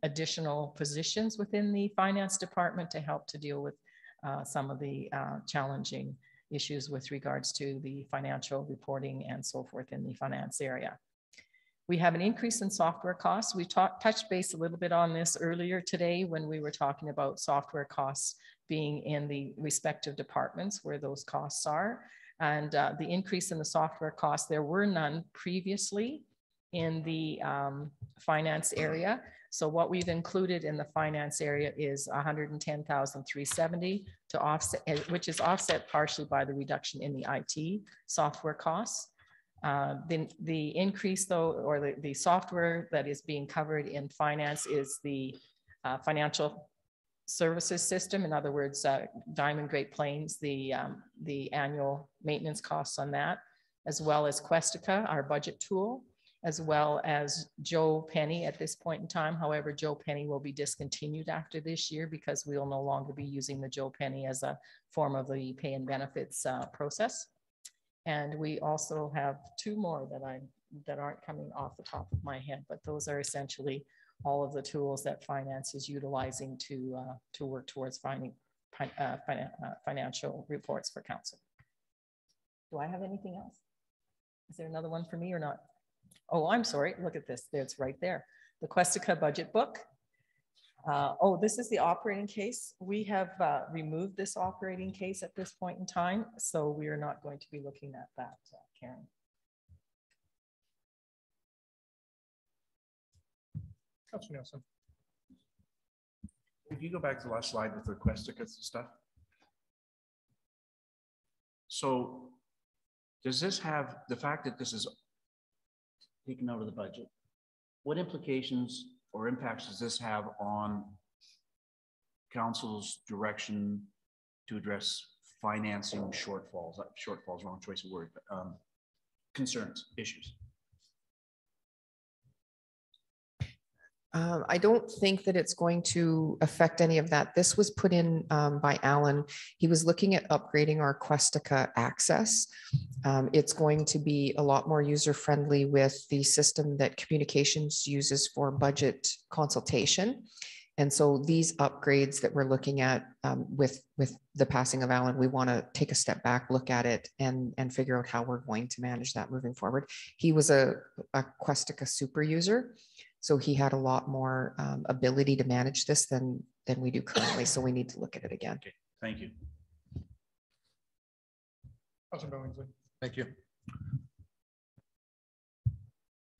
additional positions within the finance department to help to deal with some of the challenging issues with regards to the financial reporting and so forth in the finance area. We have an increase in software costs. We touched base a little bit on this earlier today when we were talking about software costs being in the respective departments where those costs are. And the increase in the software costs, there were none previously in the finance area. So what we've included in the finance area is $110,370 to offset, which is offset partially by the reduction in the IT software costs. The increase though, or the software that is being covered in finance is the financial services system. In other words, Diamond Great Plains, the annual maintenance costs on that, as well as Questica, our budget tool, as well as Joe Penny at this point in time. However, Joe Penny will be discontinued after this year because we will no longer be using the Joe Penny as a form of the pay and benefits process. And we also have two more that aren't coming off the top of my head, but those are essentially all of the tools that finance is utilizing to work towards finding financial reports for council. Do I have anything else? Is there another one for me or not? Oh, I'm sorry. Look at this. It's right there. The Questica budget book. Oh, this is the operating case. We have removed this operating case at this point in time, so we are not going to be looking at that, Karen. Councilor Nielsen. If you go back to the last slide with the Questica stuff. So does this have, the fact that this is taken out of the budget, what implications or impacts does this have on council's direction to address financing shortfalls? Shortfalls, wrong choice of word, but concerns, issues. I don't think that it's going to affect any of that. This was put in by Alan. He was looking at upgrading our Questica access. It's going to be a lot more user-friendly with the system that Communications uses for budget consultation. And so these upgrades that we're looking at with the passing of Alan, we want to take a step back, look at it and figure out how we're going to manage that moving forward. He was a Questica super user. So he had a lot more ability to manage this than we do currently. So we need to look at it again. Okay, thank you. Councilor Billingsley. Thank you.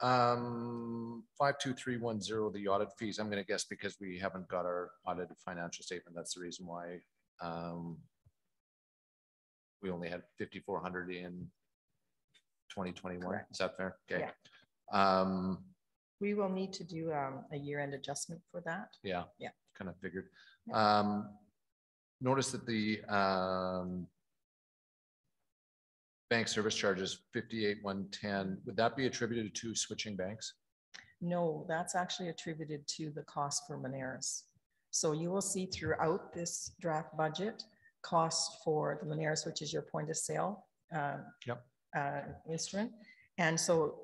52310, the audit fees. I'm going to guess because we haven't got our audited financial statement. That's the reason why we only had 5,400 in 2021. Correct. Is that fair? Okay. Yeah. We will need to do a year-end adjustment for that. Yeah. Yeah. Kind of figured. Yeah. Notice that the bank service charges 58,110. Would that be attributed to switching banks? No, that's actually attributed to the cost for Moneris. So you will see throughout this draft budget cost for the Moneris, which is your point of sale instrument. And so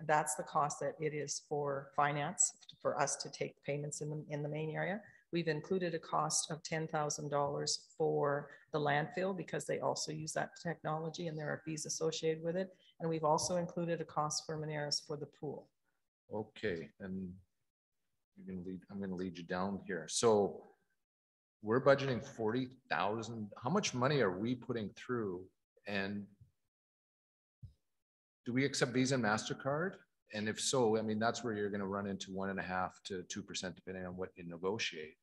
that's the cost that it is for finance, for us to take payments in the main area. We've included a cost of $10,000 for the landfill because they also use that technology and there are fees associated with it. And we've also included a cost for Moneris for the pool. Okay, and I'm going to lead you down here. So we're budgeting 40,000. How much money are we putting through? And do we accept Visa and MasterCard? And if so, I mean, that's where you're going to run into 1.5% to 2%, depending on what you negotiate.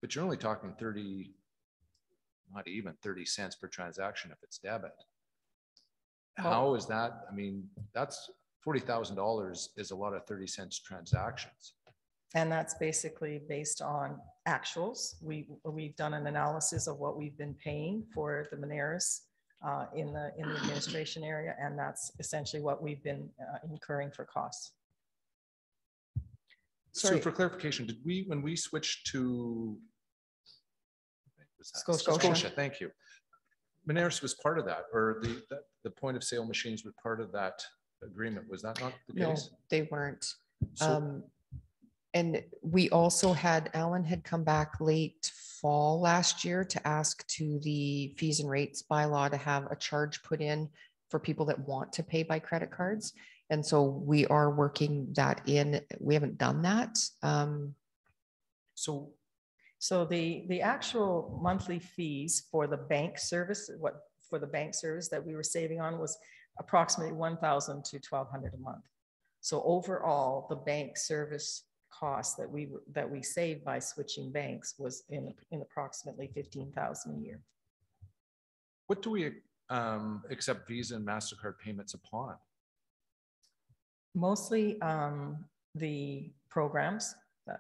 But you're only talking 30, not even 30 cents per transaction if it's debit. How is that? I mean, that's $40,000 is a lot of 30 cents transactions. And that's basically based on actuals. We've done an analysis of what we've been paying for the Moneris in the administration area, and that's essentially what we've been incurring for costs. So for clarification, did we, when we switched to Scotia, thank you. Moneris was part of that, or the point of sale machines were part of that agreement. Was that not the case? No, they weren't. So, and we also had, Alan had come back late fall last year to ask to the fees and rates bylaw to have a charge put in for people that want to pay by credit cards. And so we are working that in. We haven't done that. So the actual monthly fees for the bank service, for the bank service that we were saving on was approximately $1,000 to $1,200 a month. So overall, the bank service cost that we saved by switching banks was in approximately $15,000 a year. What do we accept Visa and MasterCard payments upon? Mostly the programs,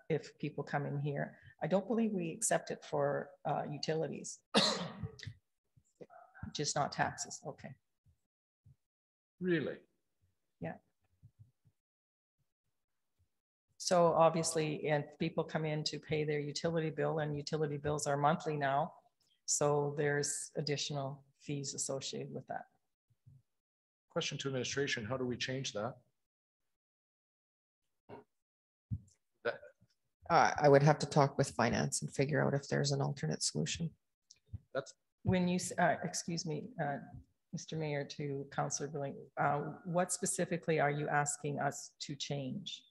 if people come in here. I don't believe we accept it for utilities, just not taxes. Okay. Really? Yeah. So obviously, if people come in to pay their utility bill, and utility bills are monthly now, so there's additional fees associated with that. Question to administration, how do we change that? I would have to talk with finance and figure out if there's an alternate solution. That's When you, excuse me, Mr. Mayor, to Councillor Billing, what specifically are you asking us to change?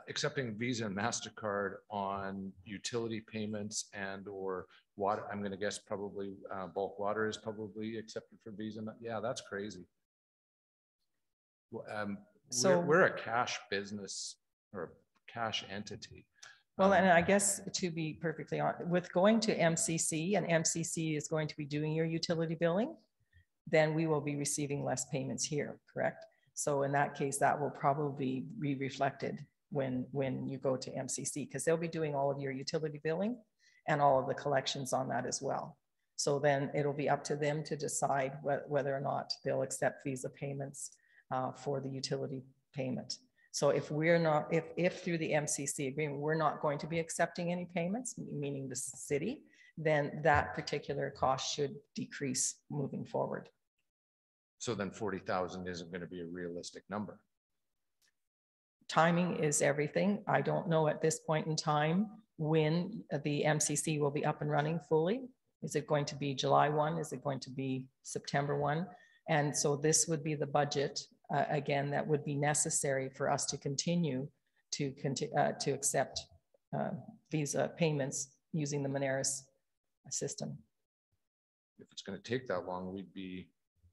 accepting Visa and MasterCard on utility payments and or water. I'm going to guess probably bulk water is probably accepted for Visa. Yeah, that's crazy. So we're a cash business or a cash entity. Well, and I guess to be perfectly honest, with going to MCC, and MCC is going to be doing your utility billing, then we will be receiving less payments here, correct? So in that case, that will probably be reflected when you go to MCC, because they'll be doing all of your utility billing and all of the collections on that as well. So then it'll be up to them to decide whether or not they'll accept Visa payments for the utility payment. So if we're not, if through the MCC agreement, we're not going to be accepting any payments, meaning the city, then that particular cost should decrease moving forward. So then 40,000 isn't going to be a realistic number. Timing is everything. I don't know at this point in time when the MCC will be up and running fully. Is it going to be July 1? Is it going to be September 1? And so this would be the budget, again, that would be necessary for us to continue to accept Visa payments using the Moneris system. If it's going to take that long, we'd be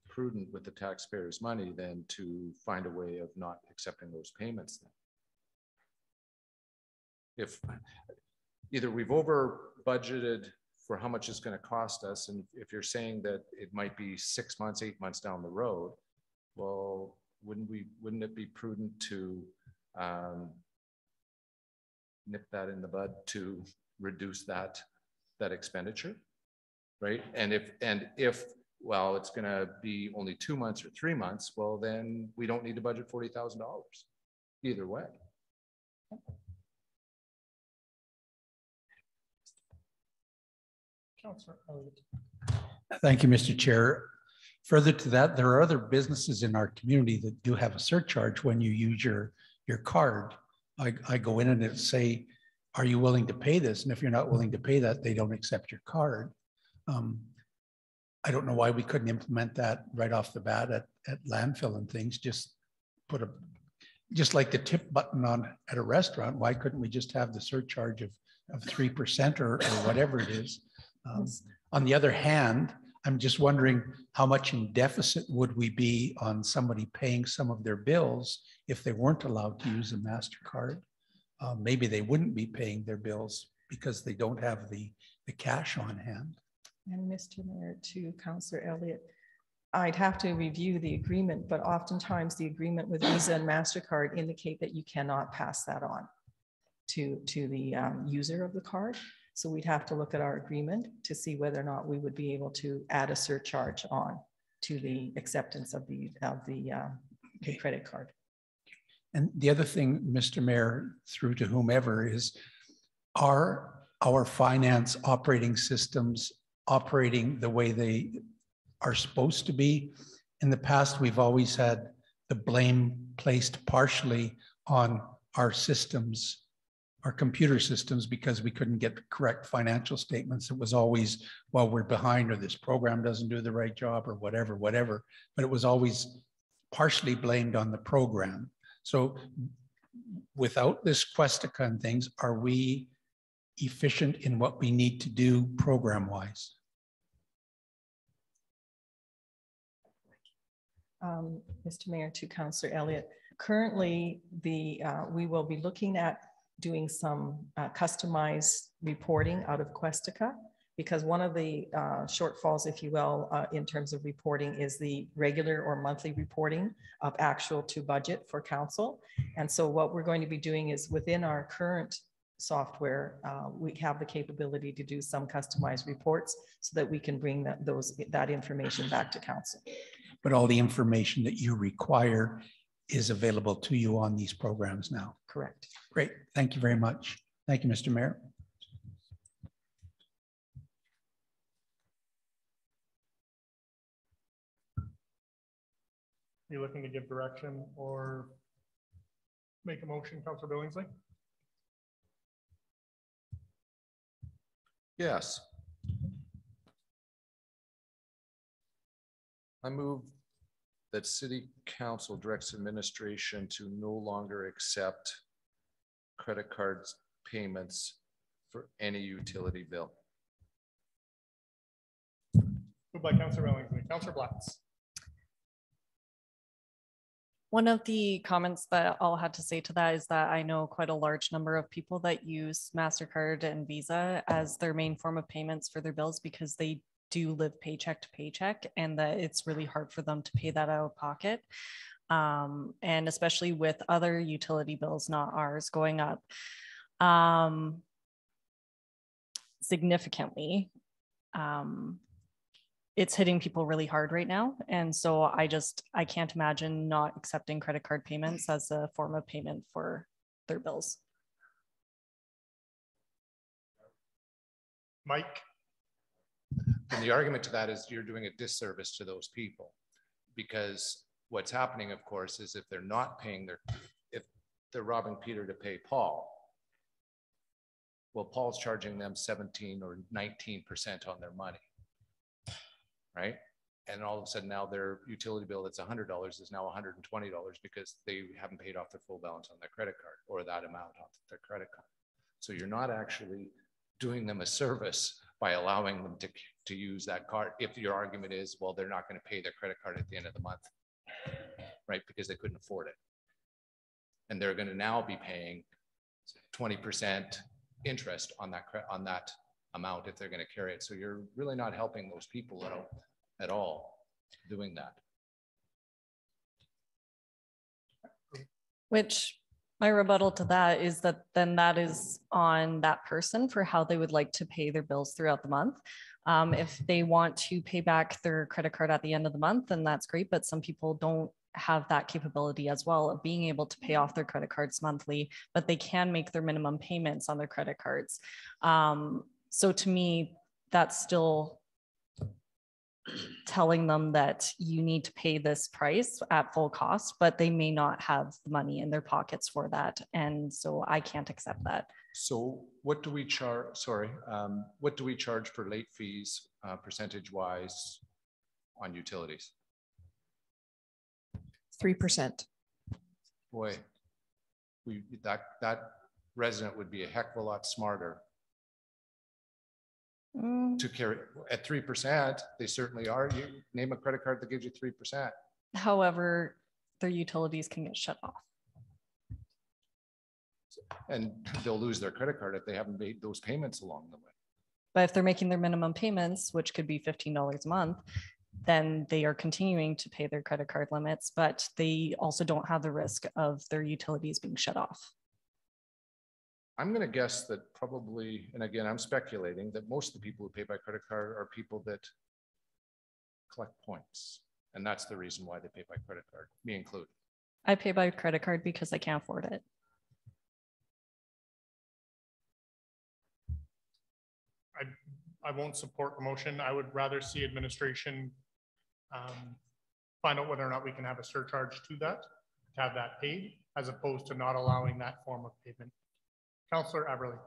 prudent with the taxpayers' money then to find a way of not accepting those payments then. If either we've over budgeted for how much it's going to cost us, and if you're saying that it might be 6 months, 8 months down the road, well, wouldn't it be prudent to nip that in the bud to reduce that expenditure, right? And if well, it's going to be only 2 months or 3 months, well, then we don't need to budget $40,000 either way. Thank you, Mr. Chair. Further to that, there are other businesses in our community that do have a surcharge when you use your card. I go in and it say, are you willing to pay this? And if you're not willing to pay that, they don't accept your card. I don't know why we couldn't implement that right off the bat at landfill and things. Just like the tip button on at a restaurant. Why couldn't we just have the surcharge of 3% or whatever it is? On the other hand, I'm just wondering how much in deficit would we be on somebody paying some of their bills if they weren't allowed to use a MasterCard? Maybe they wouldn't be paying their bills because they don't have the cash on hand. And Mr. Mayor, to Councillor Elliott, I'd have to review the agreement, but oftentimes the agreement with Visa and MasterCard indicate that you cannot pass that on to the user of the card. So we'd have to look at our agreement to see whether or not we would be able to add a surcharge on to the acceptance of the credit card. And the other thing, Mr. Mayor, through to whomever, is are our finance operating systems operating the way they are supposed to be? In the past, we've always had the blame placed partially on our systems, our computer systems, because we couldn't get the correct financial statements. It was always, well, we're behind, or this program doesn't do the right job, or whatever, but it was always partially blamed on the program. So without this Questica and things, are we efficient in what we need to do program-wise? Mr. Mayor, to Councillor Elliott, currently we will be looking at doing some customized reporting out of Questica, because one of the shortfalls, if you will, in terms of reporting is the regular or monthly reporting of actual to budget for council. And so what we're going to be doing is within our current software, we have the capability to do some customized reports so that we can bring that information back to council. but all the information that you require is available to you on these programs now. Correct. Great. Thank you very much. Thank you, Mr. Mayor. Are you looking to give direction or make a motion, Councilor Billingsley? Yes. I move that City Council directs administration to no longer accept credit cards payments for any utility bill. Moved by Councilor Billingsley. Councilor Blatz. One of the comments that I'll have to say to that is that I know quite a large number of people that use MasterCard and Visa as their main form of payments for their bills because they do live paycheck to paycheck and that it's really hard for them to pay that out of pocket. And especially with other utility bills, not ours, going up significantly. It's hitting people really hard right now. And so I can't imagine not accepting credit card payments as a form of payment for their bills. Mike. And the argument to that is you're doing a disservice to those people because what's happening, of course, is if they're not paying if they're robbing Peter to pay Paul, well, Paul's charging them 17 or 19% on their money. Right? And all of a sudden now their utility bill that's $100 is now $120 because they haven't paid off their full balance on their credit card or that amount off their credit card. So you're not actually doing them a service by allowing them to use that card. If your argument is, well, they're not going to pay their credit card at the end of the month, right? Because they couldn't afford it. And they're going to now be paying 20% interest on that amount if they're going to carry it. So you're really not helping those people at all doing that. Which my rebuttal to that is that then that is on that person for how they would like to pay their bills throughout the month. If they want to pay back their credit card at the end of the month, then that's great. But some people don't have that capability as well of being able to pay off their credit cards monthly, but they can make their minimum payments on their credit cards. So to me, that's still telling them that you need to pay this price at full cost, but they may not have the money in their pockets for that. And so I can't accept that. So what do we charge, what do we charge for late fees percentage wise on utilities? 3%. Boy, that resident would be a heck of a lot smarter to carry at 3%. They certainly are. You name a credit card that gives you 3%. However, their utilities can get shut off. And they'll lose their credit card if they haven't made those payments along the way. But if they're making their minimum payments, which could be $15 a month, then they are continuing to pay their credit card limits, but they also don't have the risk of their utilities being shut off. I'm going to guess that probably, and again, I'm speculating that most of the people who pay by credit card are people that collect points. And that's the reason why they pay by credit card, me included. I pay by credit card because I can't afford it. I won't support the motion. I would rather see administration find out whether or not we can have a surcharge to that, to have that paid, as opposed to not allowing that form of payment. Councillor Aberley.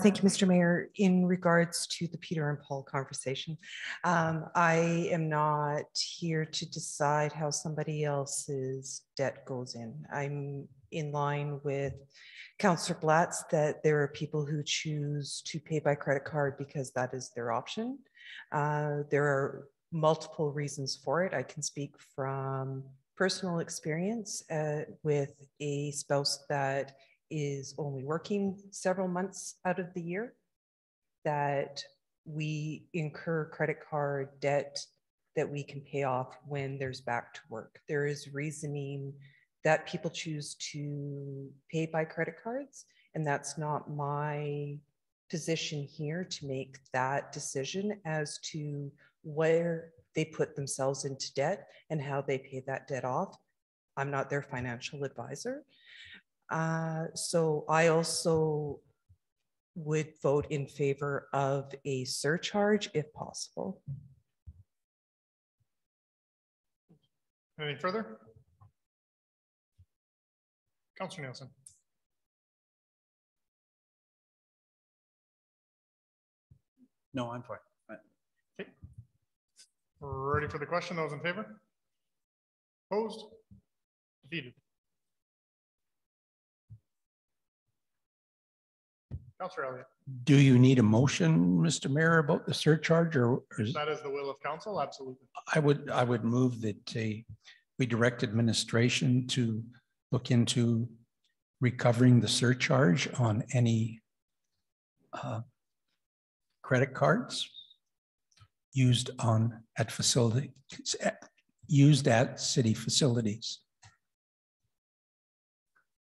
Thank you, Mr. Mayor. In regards to the Peter and Paul conversation, I am not here to decide how somebody else's debt goes in. I'm in line with Councillor Blatz that there are people who choose to pay by credit card because that is their option. There are multiple reasons for it. I can speak from personal experience with a spouse that is only working several months out of the year, that we incur credit card debt that we can pay off when there's back to work. There is reasoning that people choose to pay by credit cards, and that's not my position here to make that decision as to where they put themselves into debt and how they pay that debt off. I'm not their financial advisor. So I also would vote in favor of a surcharge if possible. Anything further? Councillor Nielsen. No, I'm fine. Okay. We're ready for the question. Those in favor? Opposed? Defeated. Councillor Elliott. Do you need a motion, Mr. Mayor, about the surcharge, or is That is the will of council, absolutely. I would move that we direct administration to look into recovering the surcharge on any credit cards used at city facilities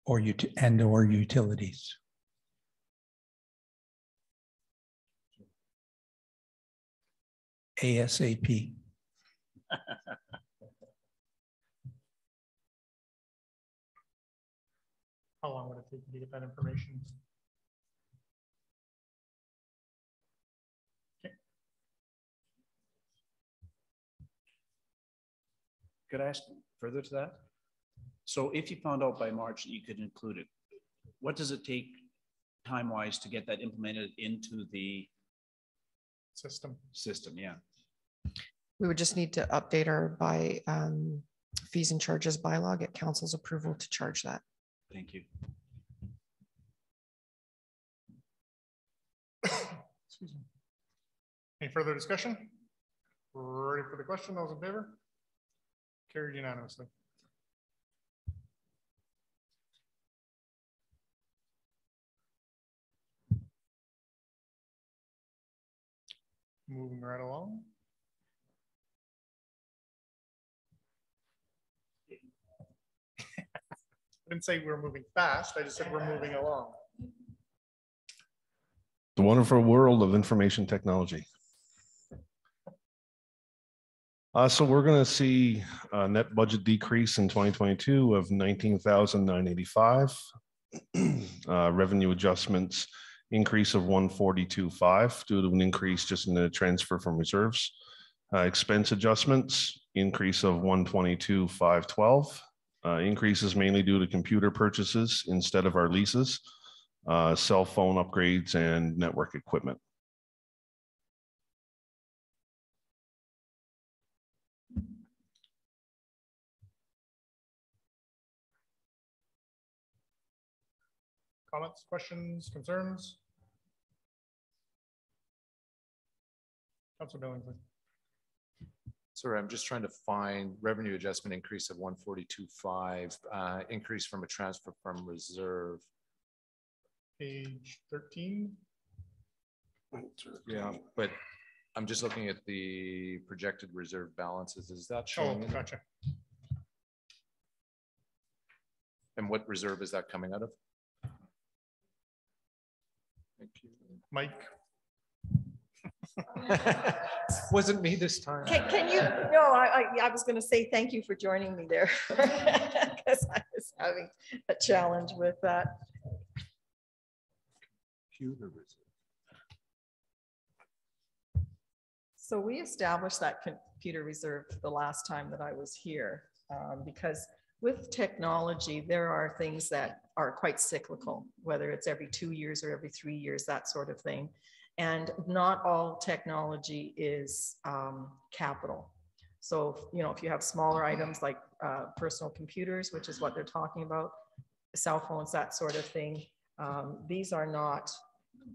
or utilities. ASAP. How long would it take to get that information? Okay. Could I ask further to that? So if you found out by March that you could include it, what does it take time-wise to get that implemented into the System? Yeah. We would just need to update our fees and charges bylaw, get council's approval to charge that. Thank you. Excuse me. Any further discussion? Ready for the question? Those in favor? Carried unanimously. Moving right along. I didn't say we're moving fast. I just said we're moving along. The wonderful world of information technology. So we're going to see a net budget decrease in 2022 of 19,985. Revenue adjustments increase of 142.5 due to an increase just in the transfer from reserves. Expense adjustments increase of 122,512. Increases mainly due to computer purchases instead of our leases, cell phone upgrades, and network equipment. Comments, questions, concerns? Councilor Billingsley. Sorry, I'm just trying to find revenue adjustment increase of 142.5, increase from a transfer from reserve. Page 13. Yeah, but I'm just looking at the projected reserve balances. Is that showing? Oh, gotcha. And what reserve is that coming out of? Thank you. Mike. Wasn't me this time. Can you, no, I was going to say thank you for joining me there because I was having a challenge with that. Computer reserve. So we established that computer reserve the last time that I was here because with technology, there are things that are quite cyclical, whether it's every 2 years or every 3 years, that sort of thing. And not all technology is capital. So, you know, if you have smaller items like personal computers, which is what they're talking about, cell phones, that sort of thing, these are not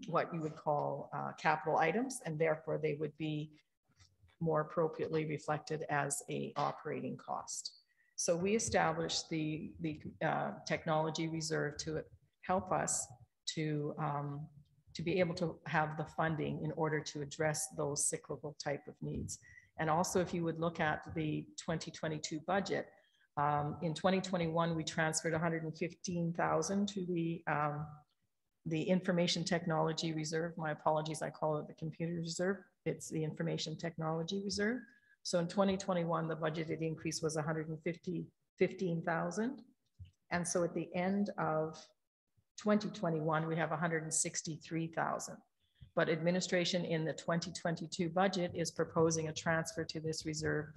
what you would call capital items, and therefore they would be more appropriately reflected as a operating cost. So we established the technology reserve to help us to be able to have the funding in order to address those cyclical type of needs. And also, if you would look at the 2022 budget, in 2021, we transferred 115,000 to the information technology reserve. My apologies, I call it the computer reserve. It's the information technology reserve. So in 2021, the budgeted increase was 115,000. And so at the end of 2021, we have 163,000. But administration in the 2022 budget is proposing a transfer to this reserve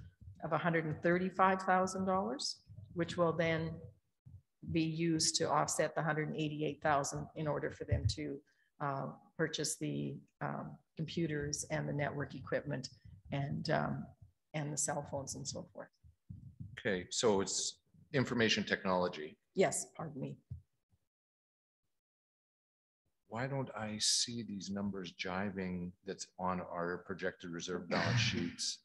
of $135,000, which will then be used to offset the 188,000 in order for them to purchase the computers and the network equipment and the cell phones and so forth. Okay, so it's information technology. Yes, pardon me. Why don't I see these numbers jiving that's on our projected reserve balance sheets?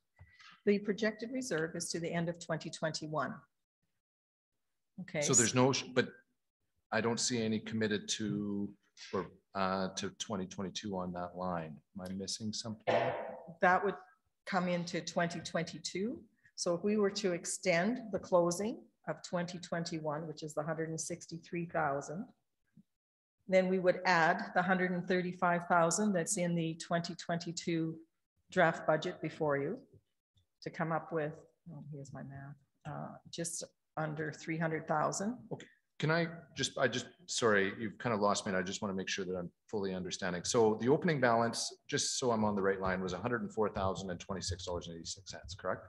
The projected reserve is to the end of 2021. Okay. So there's no, but I don't see any committed to, or to 2022 on that line. Am I missing something? That would come into 2022. So if we were to extend the closing of 2021, which is the 163,000, then we would add the 135,000 that's in the 2022 draft budget before you to come up with, oh, here's my math, just under 300,000. Okay. Can I just, sorry, you've kind of lost me and I just want to make sure that I'm fully understanding. So the opening balance, just so I'm on the right line, was $104,026.86, correct?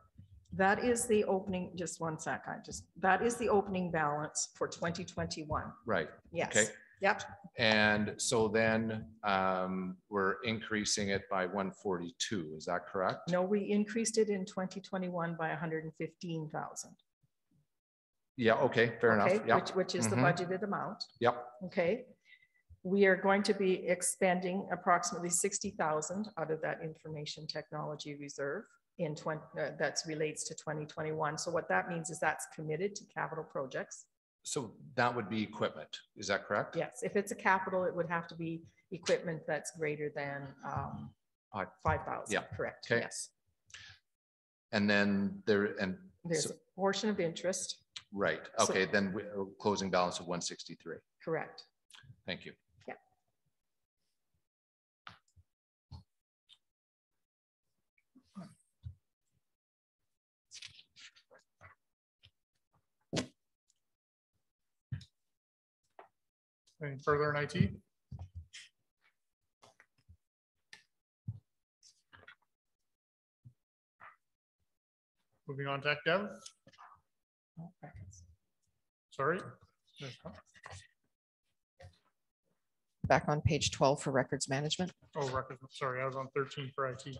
That is the opening, just one sec, that is the opening balance for 2021. Right. Yes. Okay. Yep. And so then we're increasing it by 142, is that correct? No, we increased it in 2021 by 115,000. Yeah, okay, fair enough. Yep. Which is the budgeted amount. Yep. Okay. We are going to be expending approximately 60,000 out of that information technology reserve in that relates to 2021. So what that means is that's committed to capital projects. So that would be equipment, is that correct? Yes, if it's a capital, it would have to be equipment that's greater than 5,000. Yeah. Correct. Okay. Yes. And then There's a portion of interest. Right. Okay. Then closing balance of 163. Correct. Thank you. Yeah. Any further in IT? Moving on to Dev. Sorry. Back on page 12 for records management. Oh, records. Sorry, I was on 13 for IT.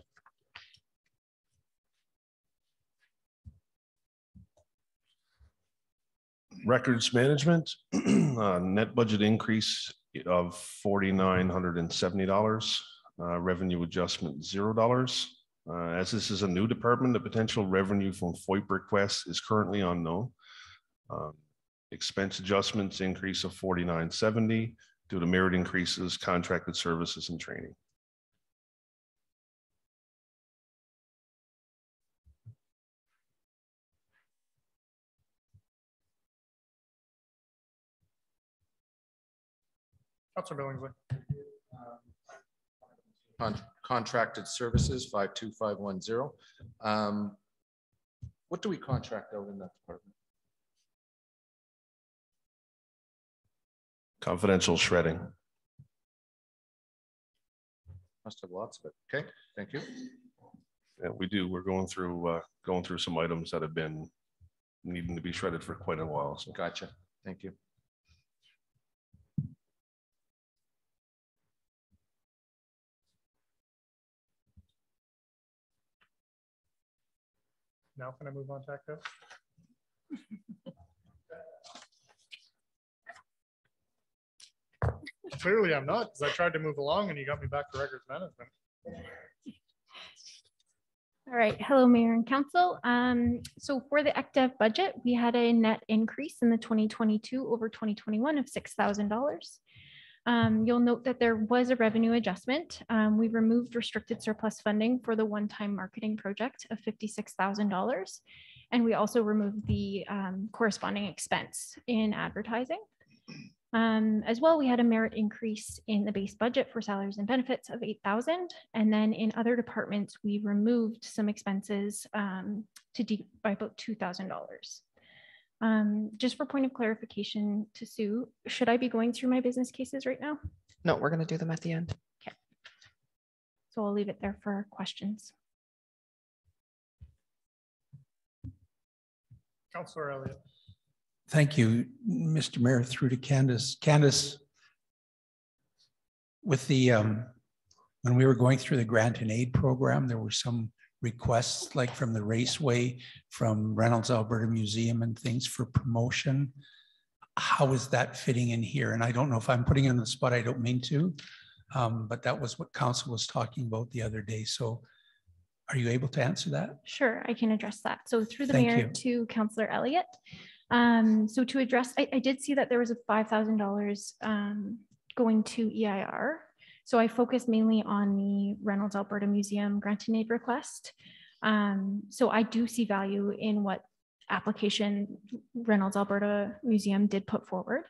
Records management, net budget increase of $4,970. Revenue adjustment $0. As this is a new department, the potential revenue from FOIP requests is currently unknown. Expense adjustments increase of $4,970 due to merit increases, contracted services, and training. Councilor Billingsley. Contracted services 52510. What do we contract out in that department? Confidential shredding. Must have lots of it. Okay, thank you. Yeah, we do. We're going through some items that have been needing to be shredded for quite a while. So. Gotcha. Thank you. Now can I move on to active? Clearly I'm not, because I tried to move along and you got me back to records management. All right. Hello, Mayor and Council. So for the ECDEV budget, we had a net increase in the 2022 over 2021 of $6,000. You'll note that there was a revenue adjustment. We removed restricted surplus funding for the one-time marketing project of $56,000. And we also removed the corresponding expense in advertising. As well, we had a merit increase in the base budget for salaries and benefits of 8,000. And then in other departments, we removed some expenses by about $2,000. Just for point of clarification to Sue, should I be going through my business cases right now? No, we're going to do them at the end. Okay. So I'll leave it there for questions. Councillor Elliott. Thank you, Mr. Mayor, through to Candace. Candace, with the, when we were going through the grant and aid program, there were some requests like from the Raceway, from Reynolds, Alberta Museum and things for promotion. How is that fitting in here? And I don't know if I'm putting it on the spot, I don't mean to, but that was what council was talking about the other day. So are you able to answer that? Sure, I can address that. So through the Thank mayor you. to Councillor Elliott. So to address, I did see that there was a $5,000 going to EIR. So I focused mainly on the Reynolds Alberta Museum grant and aid request. So I do see value in what application Reynolds Alberta Museum did put forward.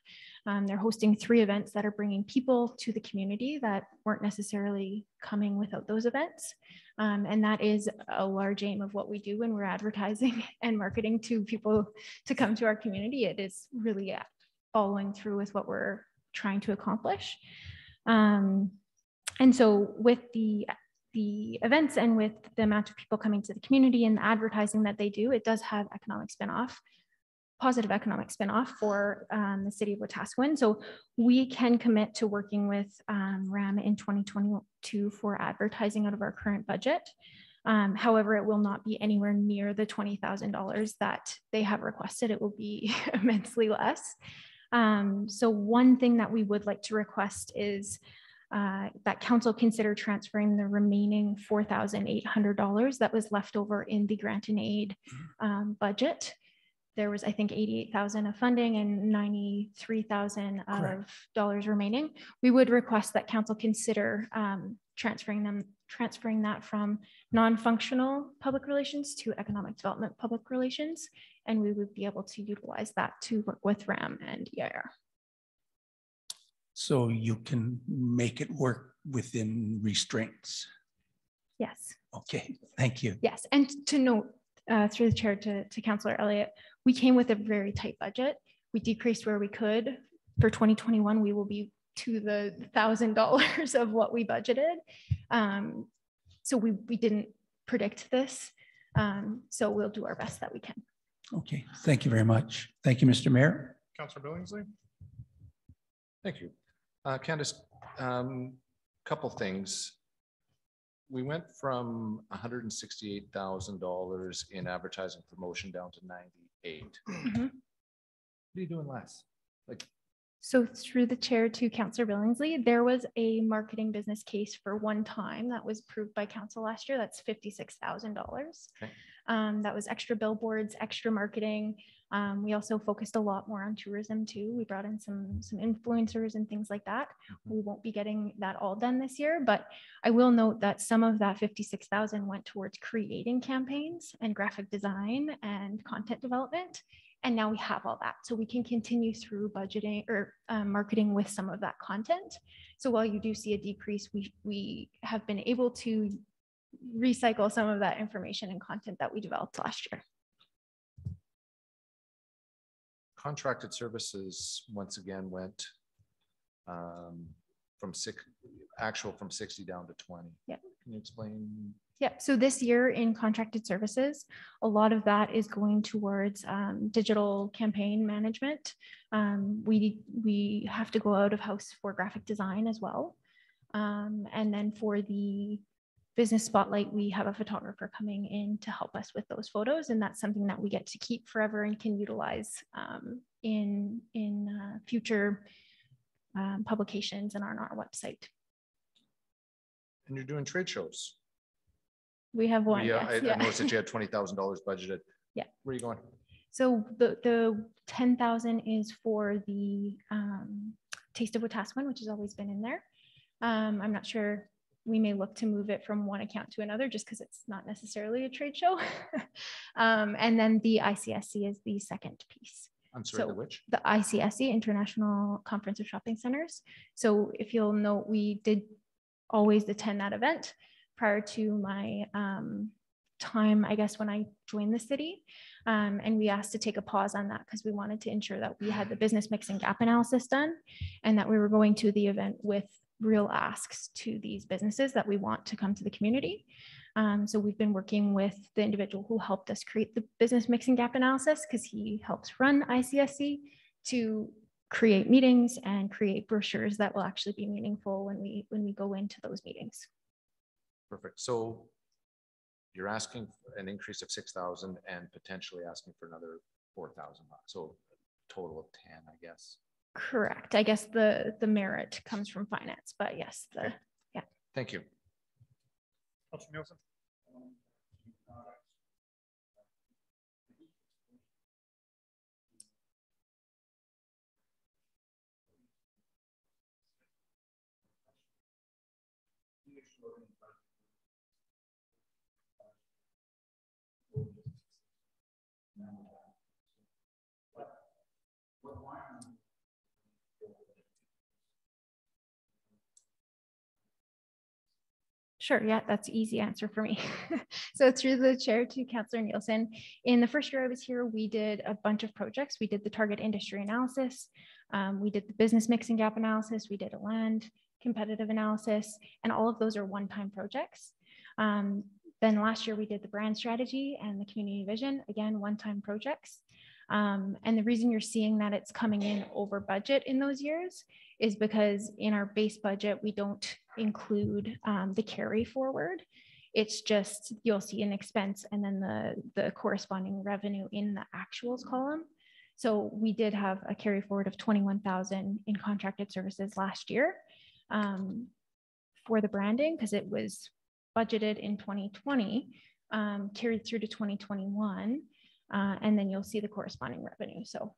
They're hosting 3 events that are bringing people to the community that weren't necessarily coming without those events. And that is a large aim of what we do when we're advertising and marketing to people to come to our community. It is really following through with what we're trying to accomplish. And so with the events and with the amount of people coming to the community and the advertising that they do, it does have economic spinoff, positive economic spinoff for the city of Wetaskiwin. So we can commit to working with RAM in 2022 for advertising out of our current budget. However, it will not be anywhere near the $20,000 that they have requested. It will be immensely less. So one thing that we would like to request is that council consider transferring the remaining $4,800 that was left over in the grant and aid budget. There was, I think, 88,000 of funding and 93,000 of dollars remaining. We would request that council consider transferring that from non-functional public relations to economic development public relations, and we would be able to utilize that to work with RAM and EIR. So you can make it work within restraints. Yes. Okay, thank you. Yes, and to note, through the chair to Councillor Elliott, we came with a very tight budget. We decreased where we could. For 2021, we will be to the $1,000 of what we budgeted. So we didn't predict this. So we'll do our best that we can. Okay, thank you very much. Thank you, Mr. Mayor. Councillor Billingsley. Thank you. Candace, couple things. We went from $168,000 in advertising promotion down to 98. Mm-hmm. What are you doing less? Like, so through the chair to Councillor Billingsley, there was a marketing business case for one time that was approved by council last year. That's $56,000. okay. That was extra billboards, extra marketing. We also focused a lot more on tourism too. We brought in some influencers and things like that. We won't be getting that all done this year, but I will note that some of that 56,000 went towards creating campaigns and graphic design and content development. And now we have all that. So we can continue through budgeting or marketing with some of that content. So while you do see a decrease, we have been able to recycle some of that information and content that we developed last year. Contracted services once again went from 60 down to 20. Yeah. Can you explain? Yeah, so this year in contracted services, a lot of that is going towards digital campaign management. We have to go out of house for graphic design as well. And then for the business spotlight, we have a photographer coming in to help us with those photos, and that's something that we get to keep forever and can utilize in future publications and on our website. And you're doing trade shows. We have one. Yeah, yes, I noticed that you had $20,000 budgeted. Yeah. Where are you going? So the 10,000 is for the Taste of Wetaskiwin, which has always been in there. I'm not sure. We may look to move it from one account to another just because it's not necessarily a trade show. And then the ICSC is the second piece. I'm sorry, So the which? the ICSC, International Conference of Shopping Centers. So if you'll note, we did always attend that event prior to my time, I guess, when I joined the city. And we asked to take a pause on that because we wanted to ensure that we had the business mix and gap analysis done and that we were going to the event with real asks to these businesses that we want to come to the community. So we've been working with the individual who helped us create the business mix and gap analysis because he helps run ICSC to create meetings and create brochures that will actually be meaningful when we go into those meetings. Perfect. So you're asking for an increase of 6,000 and potentially asking for another 4,000. So a total of 10, I guess. Correct. I guess the merit comes from finance, but yes, yeah. Thank you. Councilor Nielsen. Sure, yeah, that's an easy answer for me. So through the chair to Councillor Nielsen, in the first year I was here, we did a bunch of projects. We did the target industry analysis. We did the business mix and gap analysis. We did a land competitive analysis, and all of those are one-time projects. Then last year we did the brand strategy and the community vision, again, one-time projects. And the reason you're seeing that it's coming in over budget in those years is because in our base budget, we don't include the carry forward. It's just, you'll see an expense and then the corresponding revenue in the actuals column. So we did have a carry forward of 21,000 in contracted services last year for the branding because it was budgeted in 2020, carried through to 2021. And then you'll see the corresponding revenue. So.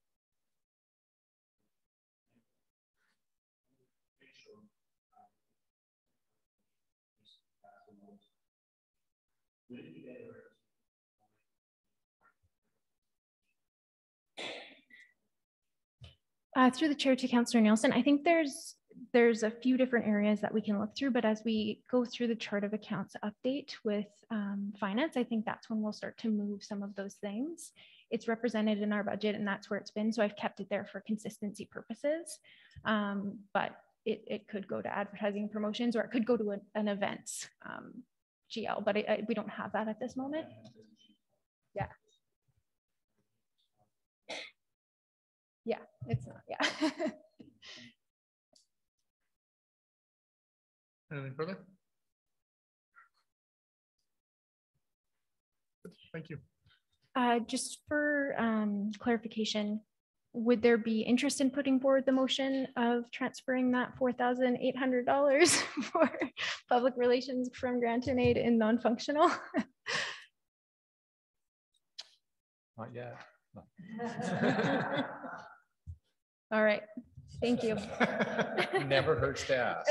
Through the chair to Councillor Nielsen, I think there's a few different areas that we can look through, but as we go through the chart of accounts update with finance, I think that's when we'll start to move some of those things. It's represented in our budget and that's where it's been. So I've kept it there for consistency purposes, but it could go to advertising promotions or it could go to an events GL, but we don't have that at this moment. Yeah. Yeah, it's not, yeah. Anything further? Thank you. Just for clarification, would there be interest in putting forward the motion of transferring that $4,800 for public relations from grant and aid in non-functional? Not yet. No. All right, thank you. Never hurts to ask.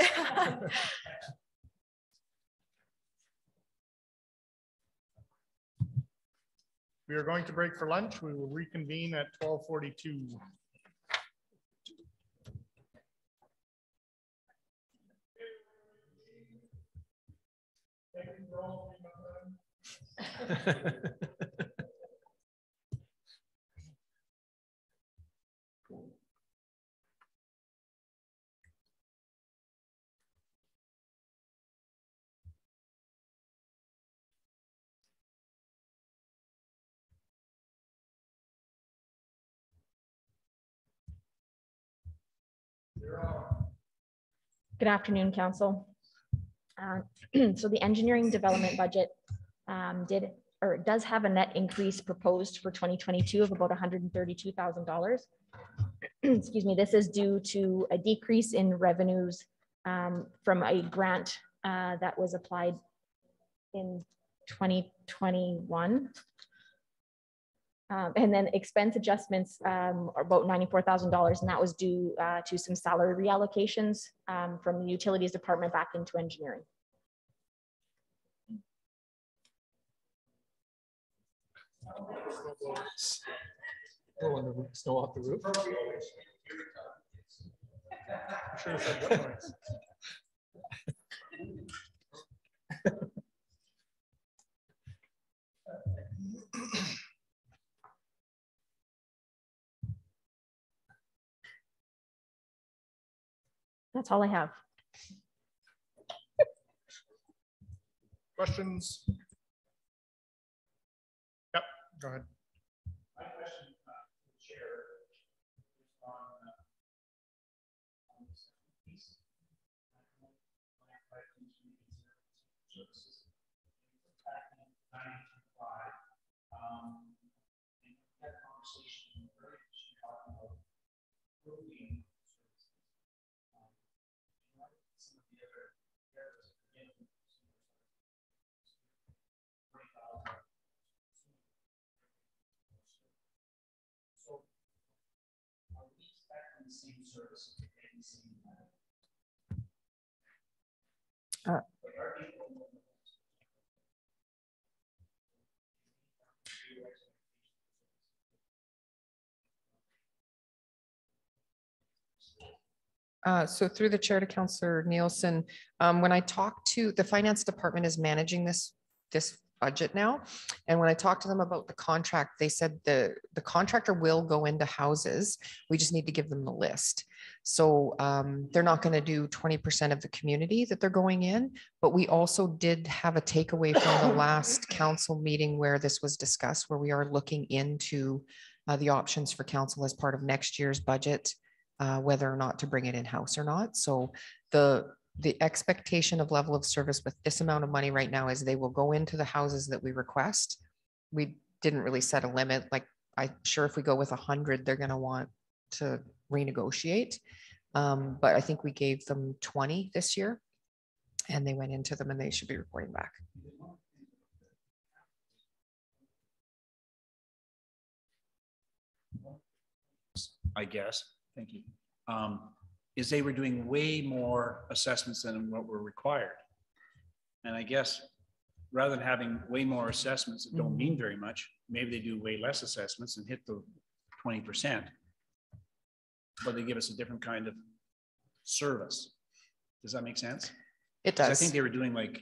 We are going to break for lunch. We will reconvene at 12:42. Good afternoon, Council. So the engineering development budget does have a net increase proposed for 2022 of about $132,000. Excuse me, this is due to a decrease in revenues from a grant that was applied in 2021. And then expense adjustments are about $94,000, and that was due to some salary reallocations from the utilities department back into engineering. Blowing the snow off the roof. Sure said what noise. That's all I have. Questions? Yep, go ahead. My question, Chair, on this piece. Services. Back in 1995, in that conversation, she talked about improving services. Some of the other areas, again, so are we expecting the same service to pay the same money? So through the chair to Councillor Nielsen, when I talked to the finance department is managing this budget now. And when I talked to them about the contract, they said the contractor will go into houses. We just need to give them the list. So they're not going to do 20% of the community that they're going in, but we also did have a takeaway from the last council meeting where this was discussed, where we are looking into the options for council as part of next year's budget, whether or not to bring it in-house or not. So the expectation of level of service with this amount of money right now is they will go into the houses that we request. We didn't really set a limit. Like, I'm sure if we go with 100, they're going to want to renegotiate. But I think we gave them 20 this year and they went into them and they should be reporting back. I guess, thank you, is they were doing way more assessments than what were required. And I guess rather than having way more assessments that don't mean very much, maybe they do way less assessments and hit the 20%, but they give us a different kind of service. Does that make sense? It does. I think they were doing like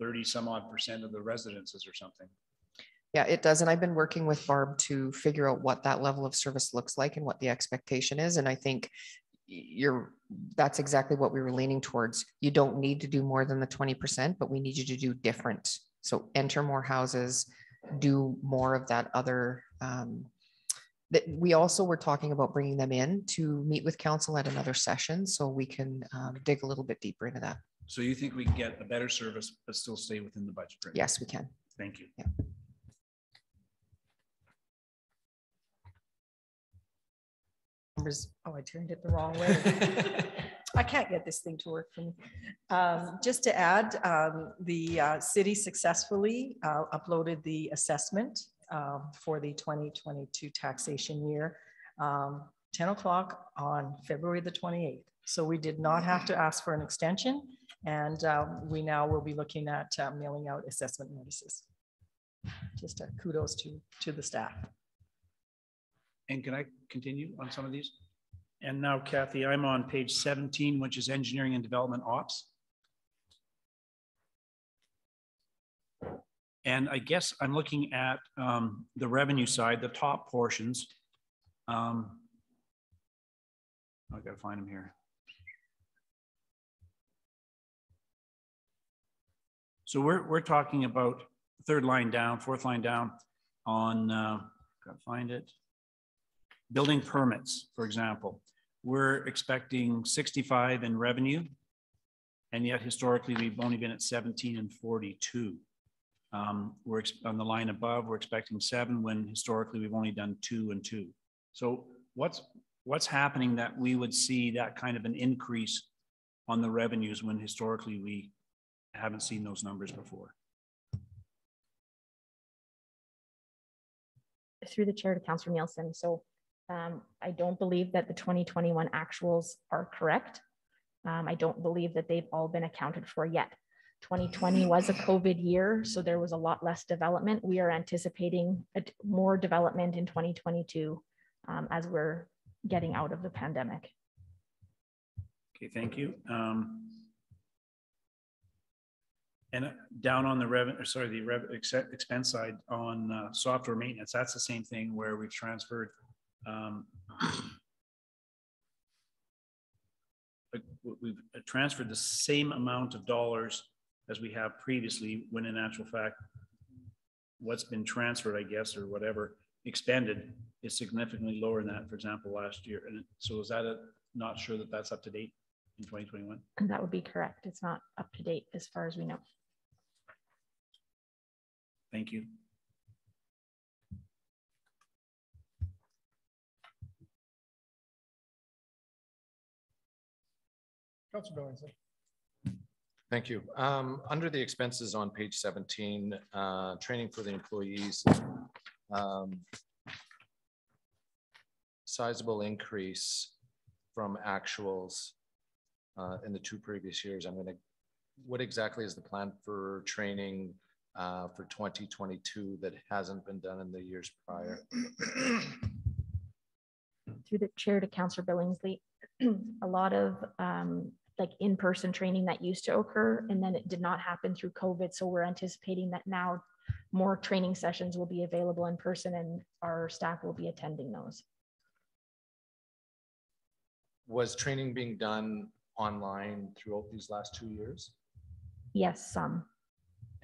30 some odd % of the residences or something. Yeah, it does. And I've been working with Barb to figure out what that level of service looks like and what the expectation is. And I think that's exactly what we were leaning towards. You don't need to do more than the 20%, but we need you to do different. So enter more houses, do more of that other. That we also were talking about bringing them in to meet with council at another session so we can dig a little bit deeper into that. So you think we can get a better service, but still stay within the budget? Right? Yes, we can. Thank you. Yeah. Oh, I turned it the wrong way. I can't get this thing to work for me. Just to add, the city successfully uploaded the assessment for the 2022 taxation year, 10 o'clock on February the 28th. So we did not have to ask for an extension, and we now will be looking at mailing out assessment notices. Just a kudos to the staff. And can I continue on some of these? And now, Kathy, I'm on page 17, which is engineering and development ops. And I guess I'm looking at the revenue side, the top portions. I've got to find them here. So we're talking about third line down, fourth line down on, got to find it. Building permits, for example, we're expecting 65 in revenue, and yet historically we've only been at 17 and 42. We're on the line above, we're expecting 7 when historically we've only done 2 and 2. So what's happening that we would see that kind of an increase on the revenues when historically we haven't seen those numbers before? Through the chair to Councillor Nielsen. So I don't believe that the 2021 actuals are correct. I don't believe that they've all been accounted for yet. 2020 was a COVID year, so there was a lot less development. We are anticipating more development in 2022 as we're getting out of the pandemic. Okay, thank you. And down on the revenue, sorry, the expense side on software maintenance, that's the same thing where we've transferred we've transferred the same amount of dollars as we have previously, when in actual fact, what's been transferred, I guess, or whatever, expended is significantly lower than that, for example, last year. And so is that not sure that that's up to date in 2021? And that would be correct. It's not up to date as far as we know. Thank you. Councilor Billingsley. Thank you. Under the expenses on page 17, training for the employees, sizable increase from actuals in the 2 previous years. What exactly is the plan for training for 2022 that hasn't been done in the years prior? Through the chair to Councillor Billingsley, a lot of like in-person training that used to occur, and then it did not happen through COVID. So we're anticipating that now more training sessions will be available in person and our staff will be attending those. Was training being done online throughout these last 2 years? Yes, some.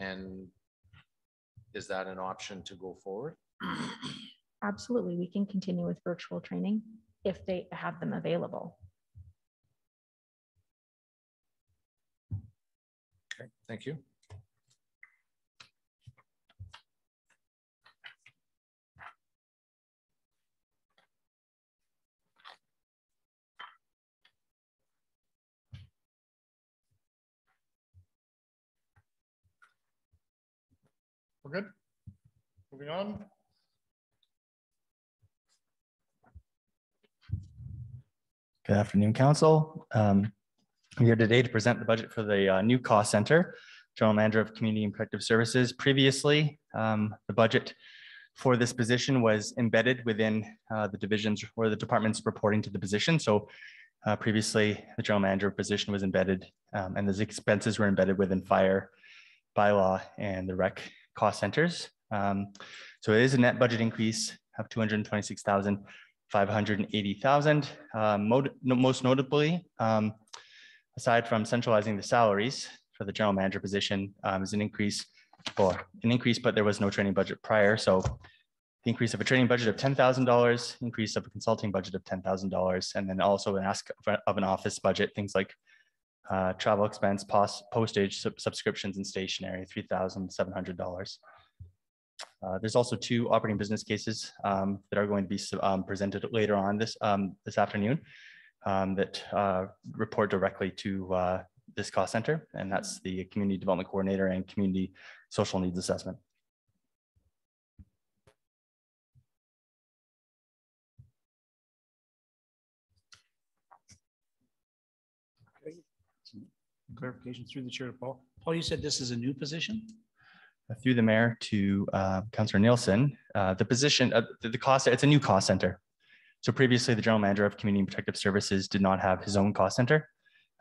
And is that an option to go forward? Absolutely. We can continue with virtual training if they have them available. Okay, thank you. We're good. Moving on. Good afternoon, Council. I'm here today to present the budget for the new cost center, General Manager of Community and Corrective Services. Previously, the budget for this position was embedded within the divisions or the departments reporting to the position. So previously, the General Manager position was embedded and those expenses were embedded within fire, bylaw, and the rec cost centers. So it is a net budget increase of $226,580,000. Most notably, aside from centralizing the salaries for the general manager position, is an increase, but there was no training budget prior. So the increase of a training budget of $10,000, increase of a consulting budget of $10,000, and then also an ask of an office budget, things like travel expense, postage, subscriptions, and stationery, $3,700. There's also 2 operating business cases that are going to be presented later on this afternoon that report directly to this cost center, and that's the Community Development Coordinator and Community Social Needs Assessment. Clarification through the chair to Paul. Paul, you said this is a new position? Through the mayor to Councillor Nielsen, the position, the cost, it's a new cost center. So previously the General Manager of Community and Protective Services did not have his own cost center.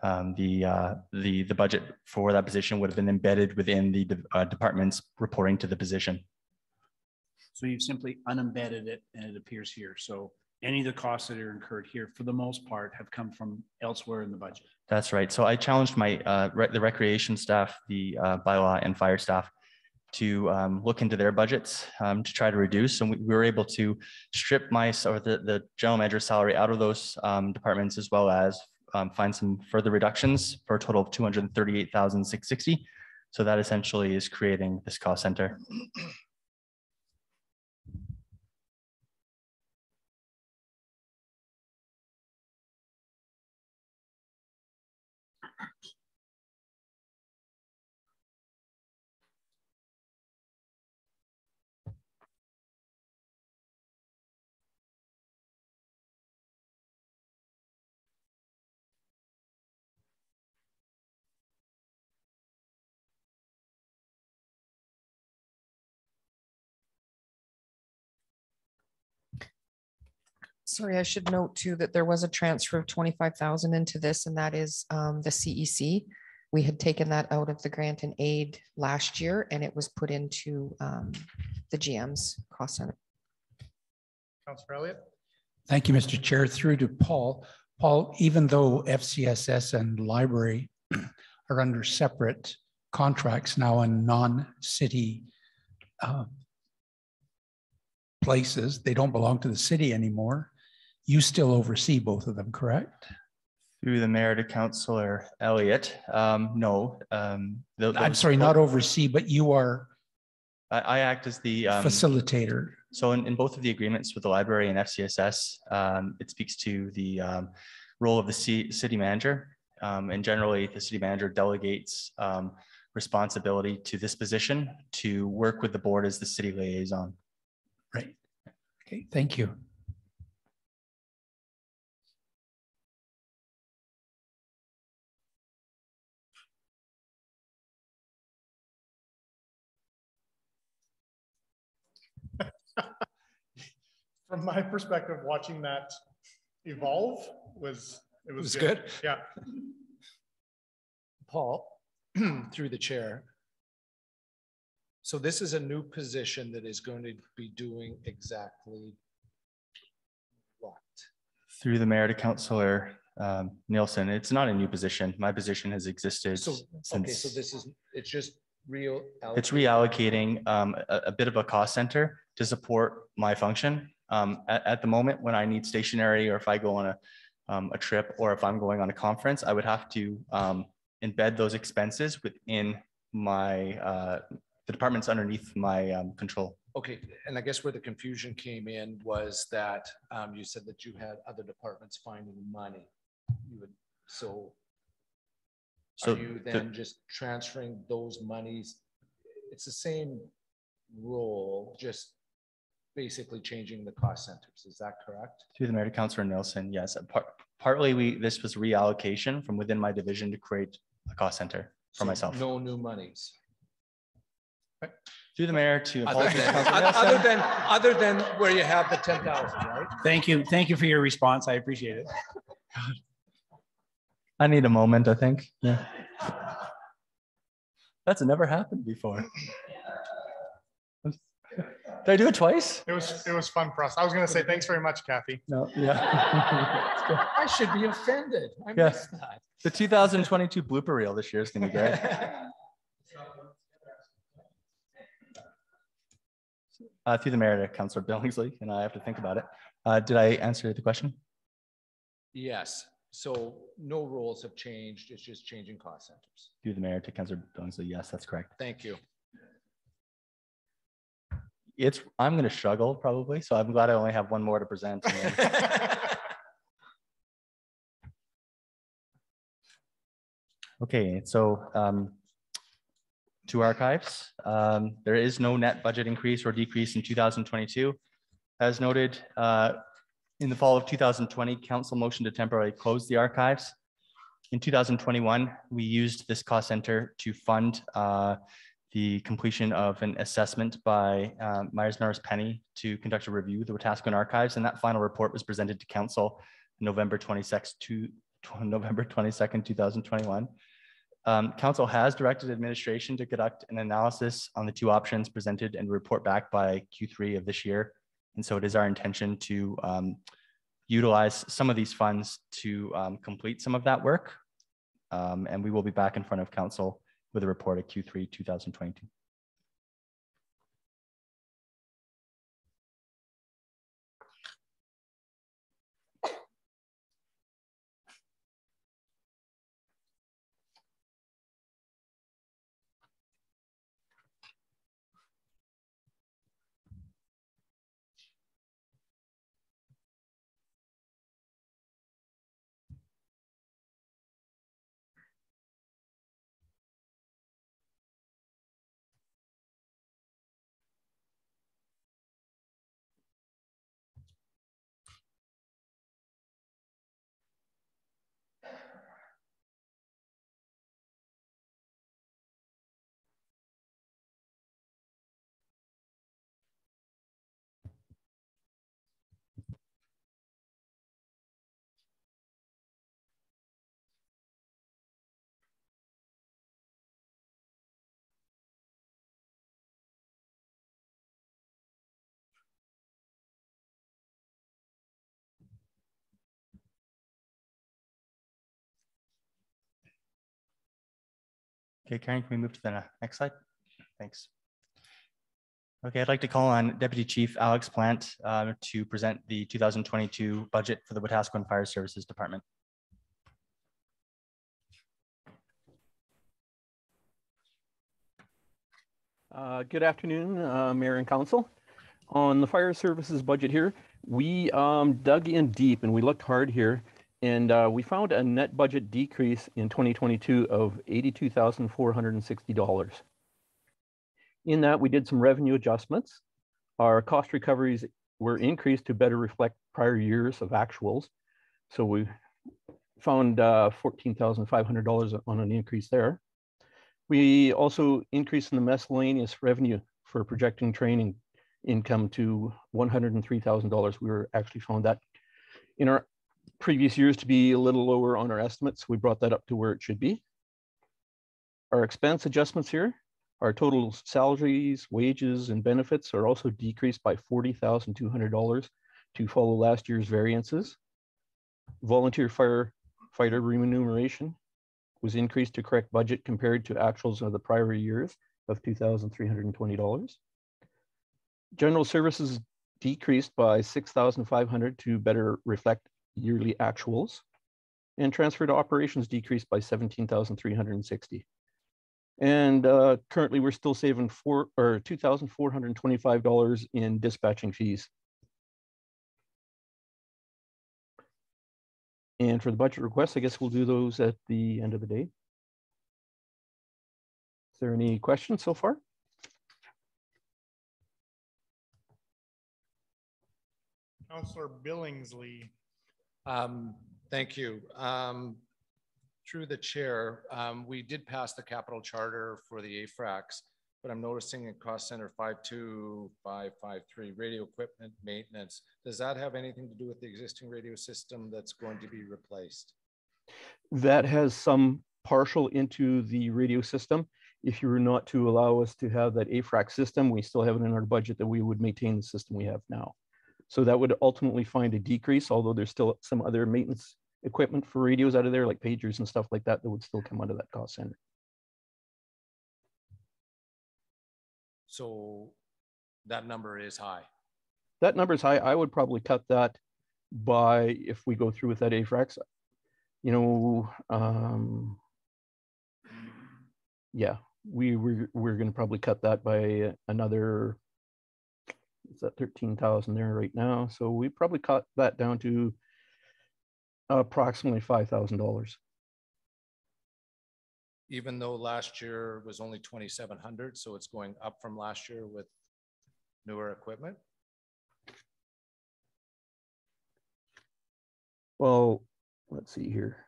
The budget for that position would have been embedded within the departments reporting to the position. So you've simply unembedded it and it appears here. So any of the costs that are incurred here, for the most part, have come from elsewhere in the budget. That's right. So I challenged my the recreation staff, the bylaw and fire staff to look into their budgets to try to reduce. And we were able to strip the general manager's salary out of those departments, as well as find some further reductions for a total of $238,660. So that essentially is creating this cost center. Sorry, I should note too that there was a transfer of 25,000 into this, and that is the CEC. We had taken that out of the grant and aid last year, and it was put into the GM's cost center. Councillor Elliott? Thank you, Mr. Chair. Through to Paul. Paul, even though FCSS and library are under separate contracts now in non-city places, they don't belong to the city anymore. You still oversee both of them, correct? Through the mayor to Councillor Elliott. No. I'm sorry, not oversee, but you are. I act as the facilitator. So in both of the agreements with the library and FCSS, it speaks to the role of the city manager. And generally, the city manager delegates responsibility to this position to work with the board as the city liaison. Right. Okay, thank you. From my perspective, watching that evolve was good. Yeah. Paul, through the chair. So this is a new position that is going to be doing exactly what? Through the mayor to Councillor Nielsen. It's not a new position. My position has existed since. Okay, so this is, it's just real. It's reallocating a bit of a cost center to support my function. At the moment when I need stationery, or if I go on a trip, or if I'm going on a conference, I would have to embed those expenses within my the departments underneath my control. Okay, and I guess where the confusion came in was that you said that you had other departments finding money. You would, so are you then just transferring those monies? It's the same role, just basically changing the cost centers. Is that correct? Through the mayor to Councillor Nielsen, yes. Partly this was reallocation from within my division to create a cost center for myself. No new monies. Through the mayor to other than where you have the 10,000, right? Thank you for your response. I appreciate it. I need a moment, I think. Yeah. That's never happened before. Did I do it twice? It was fun for us. I was going to say thanks very much, Kathy. No, yeah. I should be offended. I missed that. The 2022 blooper reel this year is going to be great. Through the mayor to Councillor Billingsley, and I have to think about it. Did I answer the question? Yes. So no rules have changed. It's just changing cost centers. Through the mayor to Councillor Billingsley. Yes, that's correct. Thank you. I'm going to struggle probably, so I'm glad I only have one more to present. Okay, so to archives, there is no net budget increase or decrease in 2022. As noted, in the fall of 2020, council motioned to temporarily close the archives. In 2021, we used this cost center to fund the completion of an assessment by Myers Norris Penny to conduct a review of the Wetaskiwin archives, and that final report was presented to council November 22nd, 2021. Council has directed administration to conduct an analysis on the two options presented and report back by Q3 of this year. And so it is our intention to utilize some of these funds to complete some of that work. And we will be back in front of council with a report at Q3 2022. Okay, Karen, can we move to the next slide? Thanks. Okay, I'd like to call on Deputy Chief Alex Plant to present the 2022 budget for the Wetaskiwin Fire Services Department. Good afternoon, Mayor and Council. On the fire services budget here, we dug in deep and we looked hard here, and we found a net budget decrease in 2022 of $82,460. In that, we did some revenue adjustments. Our cost recoveries were increased to better reflect prior years of actuals. So we found $14,500 on an increase there. We also increased in the miscellaneous revenue for projecting training income to $103,000. We were actually found that in our previous years to be a little lower on our estimates. We brought that up to where it should be. Our expense adjustments here, our total salaries, wages, and benefits are also decreased by $40,200 to follow last year's variances. Volunteer firefighter remuneration was increased to correct budget compared to actuals of the prior years of $2,320. General services decreased by $6,500 to better reflect yearly actuals, and transfer to operations decreased by $17,360. And currently we're still saving $2,425 in dispatching fees. And for the budget requests, I guess we'll do those at the end of the day. Is there any questions so far? Councillor Billingsley. Thank you. Through the chair, we did pass the capital charter for the AFRACs, but I'm noticing in cost center 52553 radio equipment maintenance. Does that have anything to do with the existing radio system that's going to be replaced? That has some partial into the radio system. If you were not to allow us to have that AFRAC system, we still have it in our budget that we would maintain the system we have now. So that would ultimately find a decrease, although there's still some other maintenance equipment for radios out of there, like pagers and stuff like that, that would still come out of that cost center. So that number is high. That number is high. I would probably cut that by, if we go through with that AFRAX, you know, yeah, we're going to probably cut that by another, it's at 13,000 there right now. So we probably cut that down to approximately $5,000. Even though last year was only 2,700, so it's going up from last year with newer equipment. Well, let's see here.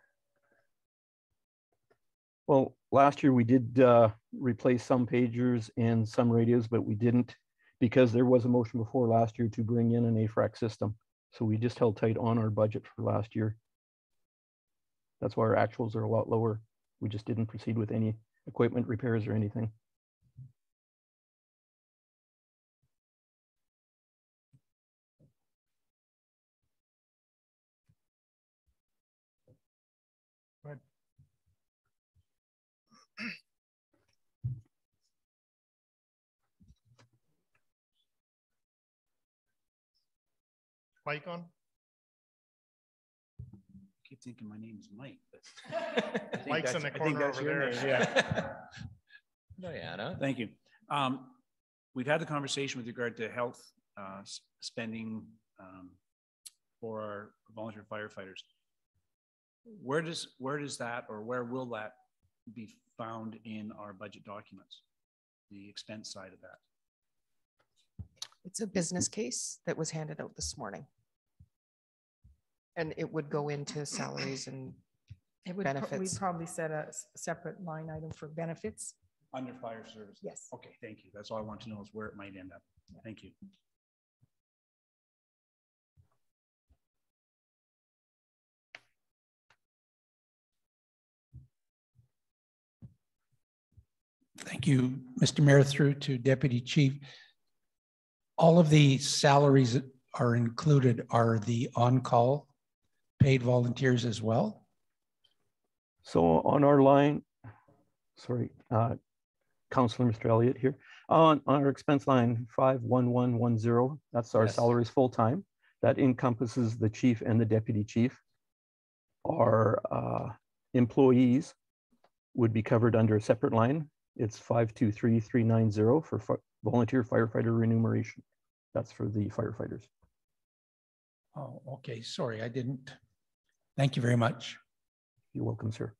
Well, last year we did replace some pagers and some radios, but we didn't, because there was a motion before last year to bring in an AFRAC system. So we just held tight on our budget for last year. That's why our actuals are a lot lower. We just didn't proceed with any equipment repairs or anything. Right. Mike on? I keep thinking my name is Mike. But Mike's in the corner over there. Yeah. Diana. Thank you. We've had the conversation with regard to health spending for our volunteer firefighters. Where does that, or where will that be found in our budget documents? The expense side of that. It's a business case that was handed out this morning. And it would go into salaries and It would benefits. we probably set a separate line item for benefits. Under fire service? Yes. Okay, thank you. That's all I want to know is where it might end up. Thank you. Thank you, Mr. Mayor, through to Deputy Chief. All of the salaries that are included are the on-call paid volunteers as well? So on our line, sorry, Councilor Mr. Elliott here. On our expense line 51110, that's our Yes. salaries full-time. That encompasses the chief and the deputy chief. Our employees would be covered under a separate line. It's 523390 for volunteer firefighter remuneration. That's for the firefighters. Oh, okay. Sorry, I didn't. Thank you very much. You're welcome, sir.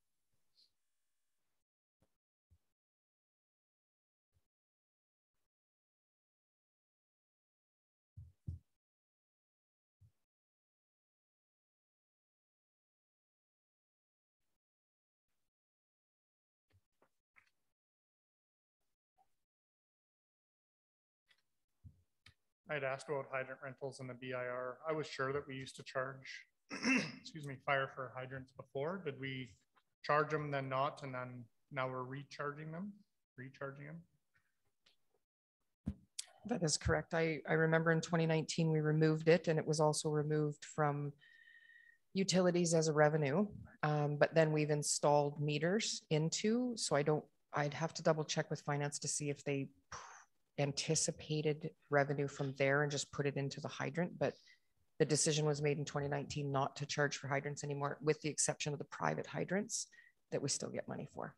I'd asked about hydrant rentals in the BIR. I was sure that we used to charge, excuse me, fire for hydrants before. Did we charge them, then not, and then now we're recharging them? That is correct. I remember in 2019, we removed it, and it was also removed from utilities as a revenue. But then we've installed meters into, so I'd have to double check with finance to see if they anticipated revenue from there and just put it into the hydrant. But the decision was made in 2019 not to charge for hydrants anymore, with the exception of the private hydrants that we still get money for.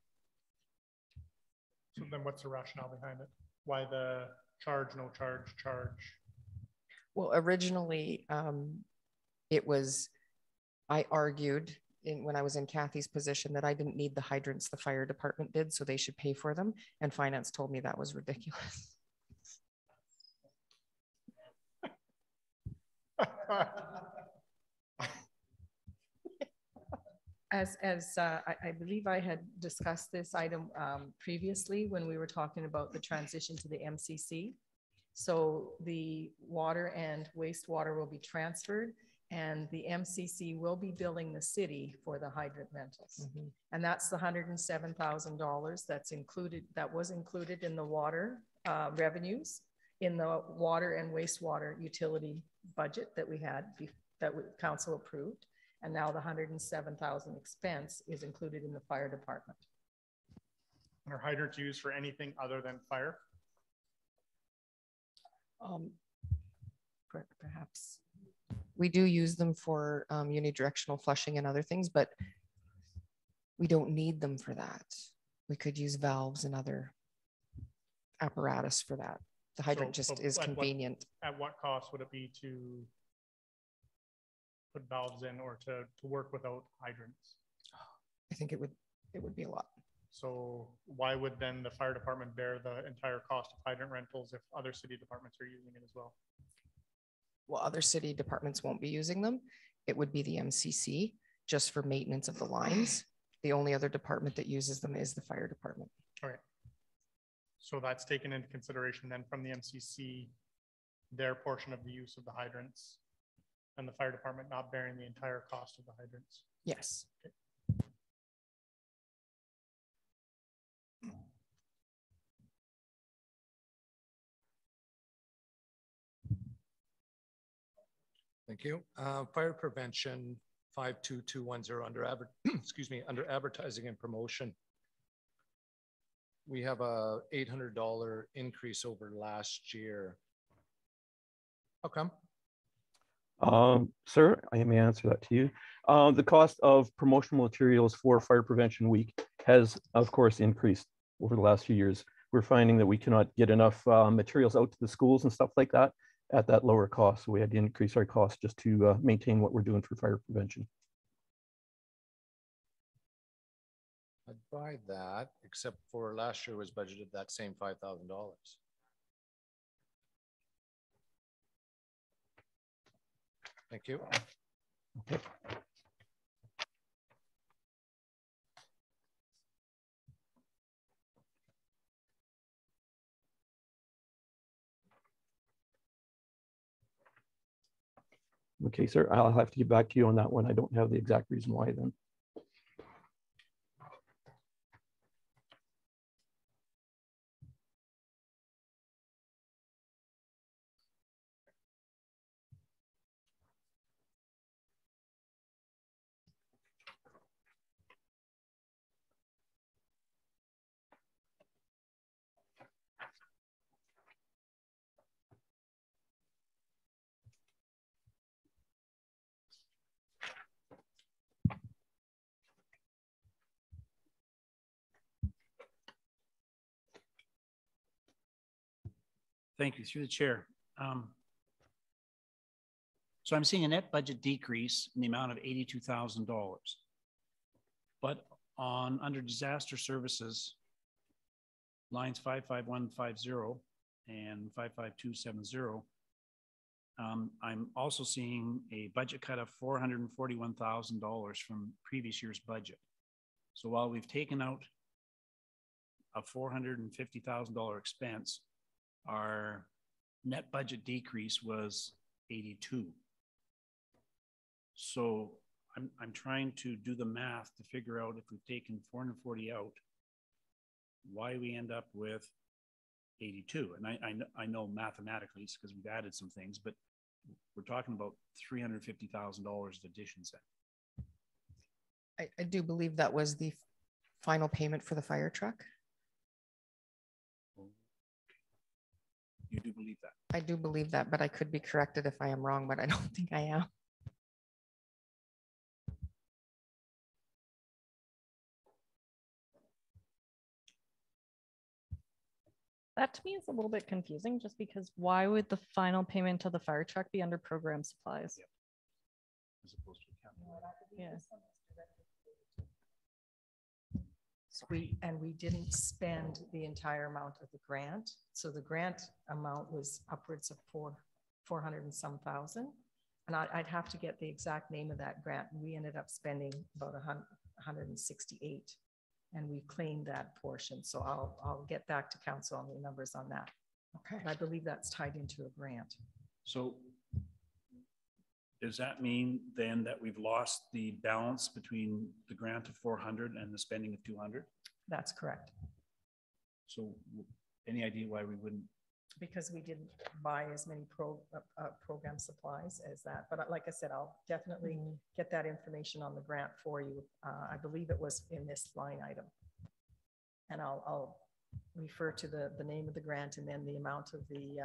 So then what's the rationale behind it? Why the charge, no charge, charge? Well, originally it was, I argued when I was in Kathy's position that I didn't need the hydrants, the fire department did, so they should pay for them. And finance told me that was ridiculous. I believe I had discussed this item previously when we were talking about the transition to the MCC. So the water and wastewater will be transferred, and the MCC will be billing the city for the hydrant rentals. Mm-hmm. And that's the $107,000 that's included, that was included in the water revenues in the water and wastewater utility budget that we had, that council approved. And now the $107,000 expense is included in the fire department. Are hydrants used for anything other than fire? Perhaps. We do use them for unidirectional flushing and other things, but we don't need them for that. We could use valves and other apparatus for that. The hydrant just is convenient. At what cost would it be to put valves in or to work without hydrants? I think it would be a lot. So why would then the fire department bear the entire cost of hydrant rentals if other city departments are using it as well? Well, other city departments won't be using them. It would be the MCC just for maintenance of the lines. The only other department that uses them is the fire department. All right. So that's taken into consideration then from the MCC, their portion of the use of the hydrants, and the fire department not bearing the entire cost of the hydrants. Yes. Okay. Thank you. Fire prevention 52210 under excuse me, under advertising and promotion. We have a $800 increase over last year. How come? Sir, I may answer that to you. The cost of promotional materials for Fire Prevention Week has, of course, increased over the last few years. We're finding that we cannot get enough materials out to the schools and stuff like that at that lower cost. So we had to increase our cost just to maintain what we're doing for fire prevention. I'd buy that, except for last year was budgeted that same $5,000. Thank you. Okay. Okay, sir, I'll have to get back to you on that one. I don't have the exact reason why then. Thank you, through the chair. So I'm seeing a net budget decrease in the amount of $82,000. But under disaster services, lines 55150 and 55270, I'm also seeing a budget cut of $441,000 from previous year's budget. So while we've taken out a $450,000 expense, our net budget decrease was 82. So I'm trying to do the math to figure out, if we've taken 440 out, why we end up with 82. And I know mathematically it's because we've added some things, but we're talking about $350,000 of additions then. I do believe that was the final payment for the fire truck. You do believe that? I do believe that, but I could be corrected if I am wrong, but I don't think I am. That to me is a little bit confusing, just because why would the final payment to the fire truck be under program supplies? Yep. As opposed to Yeah. So we didn't spend the entire amount of the grant. So the grant amount was upwards of 400 and some thousand. And I'd have to get the exact name of that grant. We ended up spending about 168, and we claimed that portion. So I'll get back to council on the numbers on that. Okay. But I believe that's tied into a grant. So does that mean then that we've lost the balance between the grant of 400 and the spending of 200? That's correct. So any idea why we wouldn't? Because we didn't buy as many program supplies as that. But like I said, I'll definitely get that information on the grant for you. I believe it was in this line item. And I'll refer to the name of the grant and then the amount of the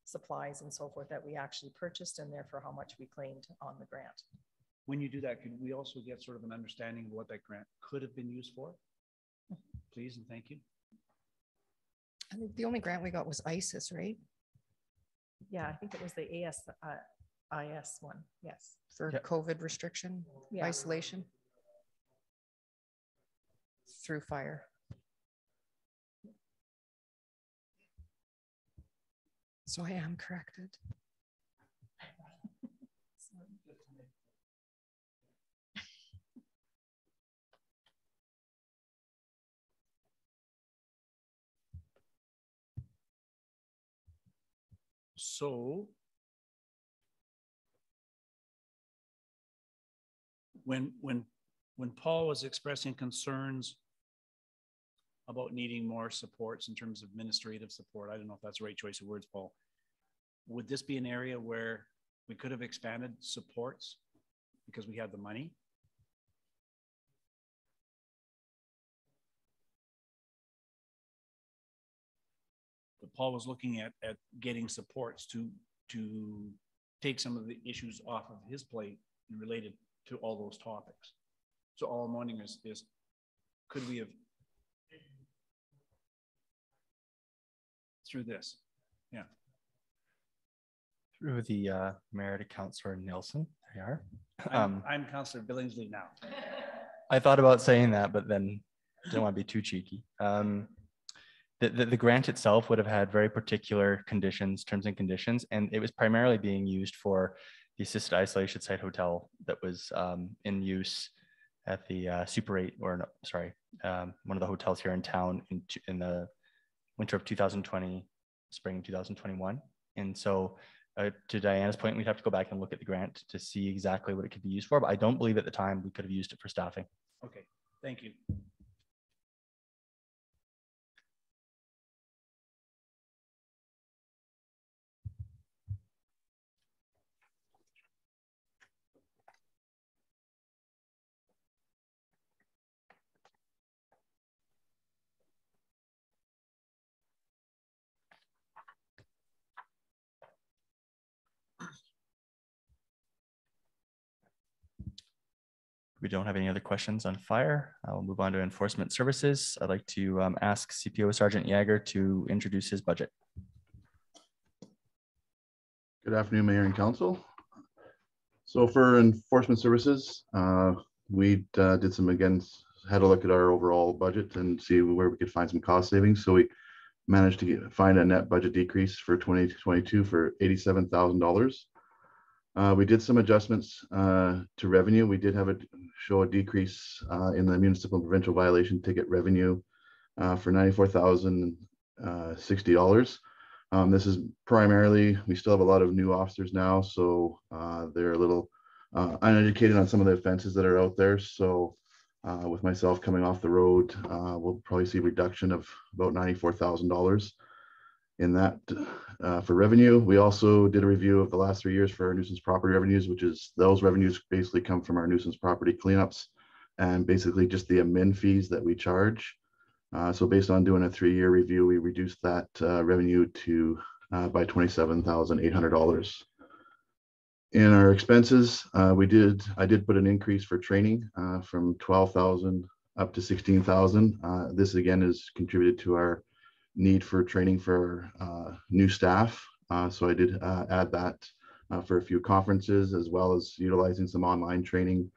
supplies and so forth that we actually purchased, and therefore how much we claimed on the grant. When you do that, could we also get sort of an understanding of what that grant could have been used for? Please and thank you. I think the only grant we got was ISIS, right? Yeah, I think it was the IS one. Yes. For COVID restriction, isolation through fire. So I am corrected. So when Paul was expressing concerns about needing more supports in terms of administrative support, I don't know if that's the right choice of words, Paul, would this be an area where we could have expanded supports because we had the money? But Paul was looking at getting supports to take some of the issues off of his plate related to all those topics. So all I'm wondering is could we have through this? Yeah. Through the mayor to Councillor Nelson. There you are. I'm Councillor Billingsley now. I thought about saying that, but then didn't want to be too cheeky. The grant itself would have had very particular conditions, terms and conditions, and it was primarily being used for the assisted isolation site hotel that was in use at the Super 8, or no, sorry, one of the hotels here in town in the winter of 2020, spring 2021. And so to Diana's point, we'd have to go back and look at the grant to see exactly what it could be used for, but I don't believe at the time we could have used it for staffing. Okay, thank you. We don't have any other questions on fire. I'll move on to enforcement services. I'd like to ask CPO Sergeant Yager to introduce his budget. Good afternoon, Mayor and Council. So for enforcement services, we did some, again, had a look at our overall budget and see where we could find some cost savings. So we managed to find a net budget decrease for 2022 for $87,000. We did some adjustments to revenue. We did have show a decrease in the municipal and provincial violation ticket revenue for $94,060. This is primarily, we still have a lot of new officers now, so they're a little uneducated on some of the offenses that are out there. So with myself coming off the road, we'll probably see a reduction of about $94,000 in that for revenue. We also did a review of the last 3 years for our nuisance property revenues, which is those revenues basically come from our nuisance property cleanups and basically just the admin fees that we charge. So based on doing a 3-year review, we reduced that revenue to by $27,800. In our expenses, I did put an increase for training from 12,000 up to 16,000. This again is contributed to our need for training for new staff. So I did add that for a few conferences, as well as utilizing some online training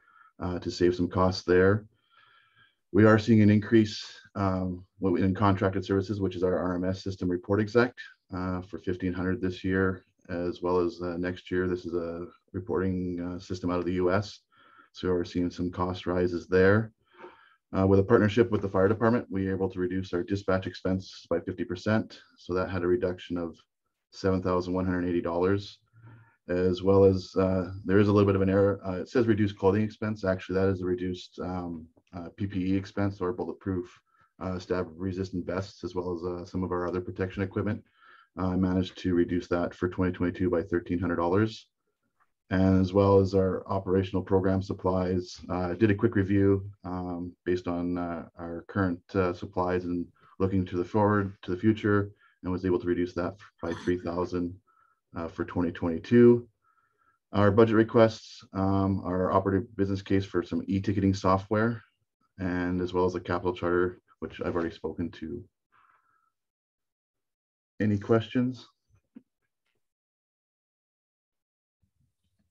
to save some costs there. We are seeing an increase in contracted services, which is our RMS system report exec for $1,500 this year, as well as next year. This is a reporting system out of the US. So we're seeing some cost rises there. With a partnership with the fire department, we were able to reduce our dispatch expense by 50%. So that had a reduction of $7,180, as well as there is a little bit of an error. It says reduced clothing expense. Actually, that is a reduced PPE expense, or bulletproof stab resistant vests, as well as some of our other protection equipment. I managed to reduce that for 2022 by $1,300. And as well as our operational program supplies, did a quick review based on our current supplies and looking to the future, and was able to reduce that by $3,000 for 2022. Our budget requests are operative business case for some e-ticketing software, and as well as a capital charter, which I've already spoken to. Any questions?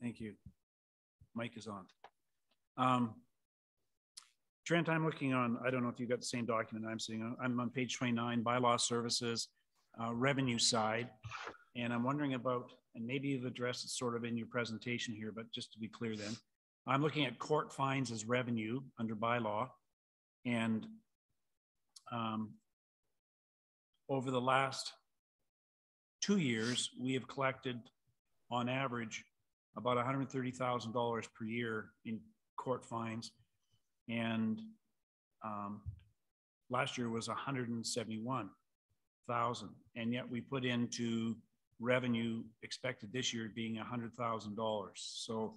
Thank you. Mic is on. Trent, I'm looking on, I don't know if you've got the same document I'm sitting on. I'm on page 29, bylaw services, revenue side. And I'm wondering about, and maybe you've addressed it sort of in your presentation here, but just to be clear then, I'm looking at court fines as revenue under bylaw. And over the last 2 years, we have collected on average about $130,000 per year in court fines. And last year was $171,000. And yet we put into revenue expected this year being $100,000. So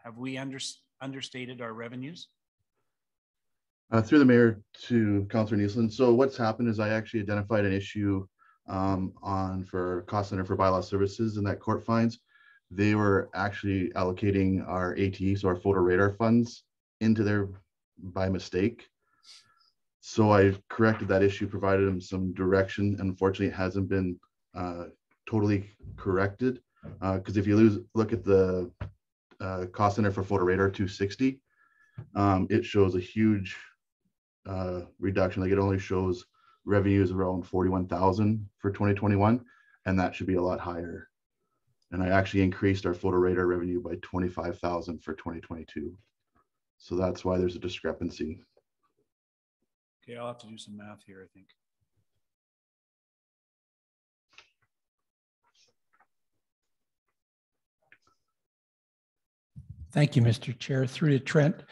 have we understated our revenues? Through the mayor to Councillor Nielsen. So what's happened is I actually identified an issue for cost center for bylaw services in that court fines. They were actually allocating our AT, so our photo radar funds, into there by mistake. So I corrected that issue, provided them some direction. Unfortunately, it hasn't been totally corrected, because if you look at the cost center for photo radar 260, it shows a huge reduction. Like, it only shows revenues around 41,000 for 2021, and that should be a lot higher. And I actually increased our photo radar revenue by 25,000 for 2022. So that's why there's a discrepancy. Okay, I'll have to do some math here, I think. Thank you, Mr. Chair. Through to Trent.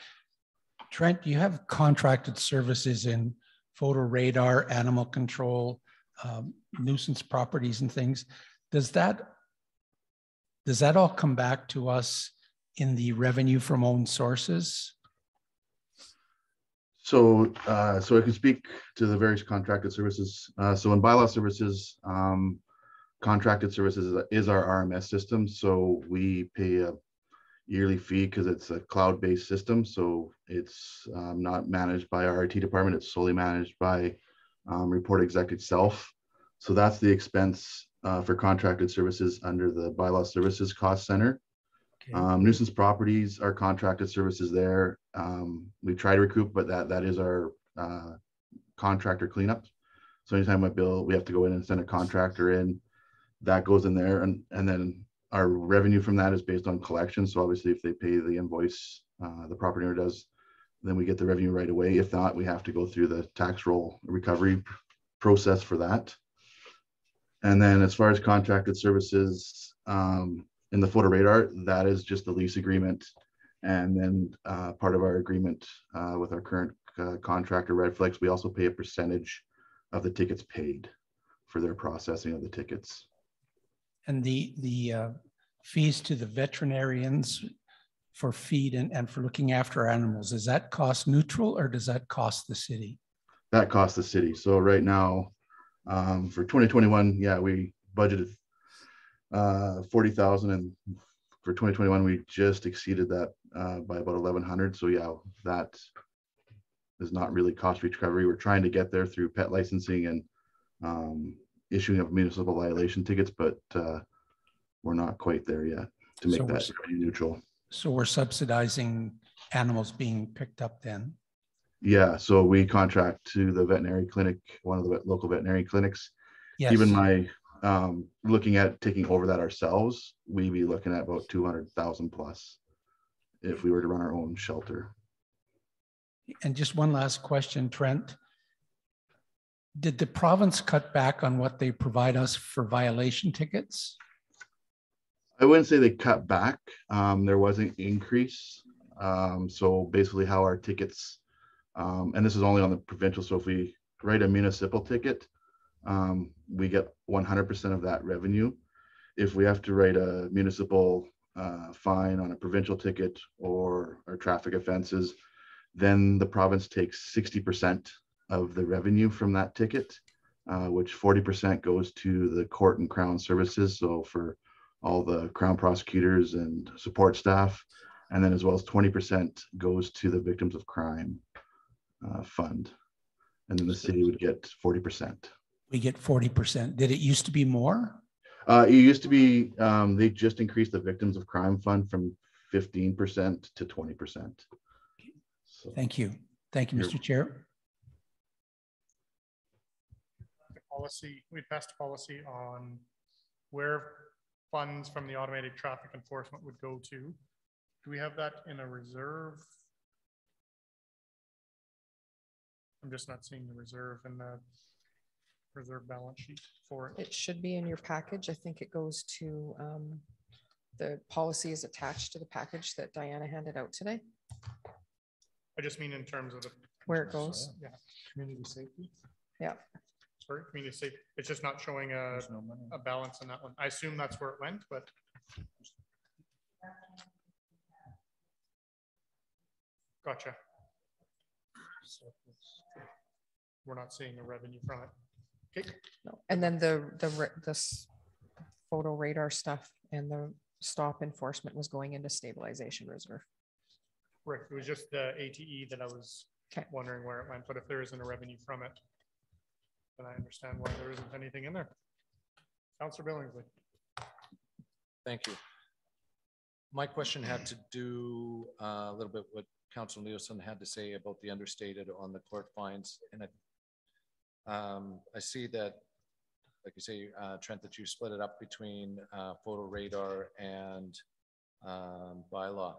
Trent, you have contracted services in photo radar, animal control, nuisance properties and things. Does that all come back to us in the revenue from owned sources? So I can speak to the various contracted services. So in bylaw services, contracted services is our RMS system. So we pay a yearly fee because it's a cloud-based system. So it's not managed by our IT department. It's solely managed by report exec itself. So that's the expense for contracted services under the bylaw services cost center. Nuisance properties are contracted services there. We try to recoup, but that is our contractor cleanup. So anytime we have to go in and send a contractor in, that goes in there, and then our revenue from that is based on collection. So obviously, if they pay the invoice, the property owner does, then we get the revenue right away. If not, we have to go through the tax roll recovery process for that. And then as far as contracted services, in the photo radar, that is just the lease agreement. And then part of our agreement with our current contractor, Redflex, we also pay a percentage of the tickets paid for their processing of the tickets. And the fees to the veterinarians for feed and for looking after animals, is that cost neutral or does that cost the city? That costs the city. So right now, for 2021, yeah, we budgeted 40,000, and for 2021 we just exceeded that by about 1,100. So yeah, that is not really cost recovery. We're trying to get there through pet licensing and issuing of municipal violation tickets, but we're not quite there yet to make that revenue neutral. So we're subsidizing animals being picked up then? Yeah, so we contract to the veterinary clinic, one of the local veterinary clinics. Yes. Even my looking at taking over that ourselves, we'd be looking at about 200,000 plus if we were to run our own shelter. And just one last question, Trent. Did the province cut back on what they provide us for violation tickets? I wouldn't say they cut back. There was an increase. So basically how our tickets, and this is only on the provincial, so if we write a municipal ticket, we get 100% of that revenue. If we have to write a municipal fine on a provincial ticket or traffic offenses, then the province takes 60% of the revenue from that ticket, which 40% goes to the court and crown services. So for all the crown prosecutors and support staff, and then as well as 20% goes to the victims of crime fund. And then the city would get 40%. We get 40%. Did it used to be more? It used to be, they just increased the victims of crime fund from 15% to 20%. So, thank you. Thank you, Mr. Chair. Policy, we passed a policy on where funds from the automated traffic enforcement would go to. Do we have that in a reserve? I'm just not seeing the reserve in the reserve balance sheet for it. It should be in your package. I think it goes to, the policy is attached to the package that Diana handed out today. I just mean in terms of the where it goes. Yeah, community safety. Yeah. Sorry, community safety. It's just not showing a balance in that one. I assume that's where it went, but gotcha. So we're not seeing the revenue from it. Okay. No. And then the photo radar stuff and the stop enforcement was going into stabilization reserve. Right. It was just the ATE that I was wondering where it went, but if there isn't a revenue from it, then I understand why there isn't anything in there. Councillor Billingsley. Thank you. My question had to do a little bit what Councillor Nielsen had to say about the understated on the court fines. And I see that, like you say, Trent, that you split it up between photo radar and bylaw.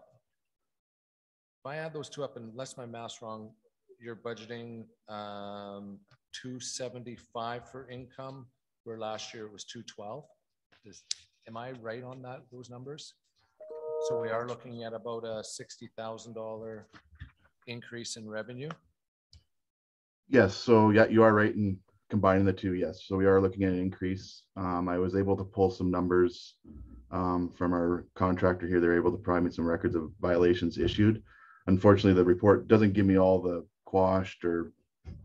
If I add those two up, and unless my math's wrong, you're budgeting 275 for income, where last year it was 212. Am I right on that, those numbers? So we are looking at about a $60,000 increase in revenue. Yes, so yeah, you are right in combining the two. Yes, so we are looking at an increase. I was able to pull some numbers from our contractor here. They're able to provide me some records of violations issued. Unfortunately, the report doesn't give me all the quashed or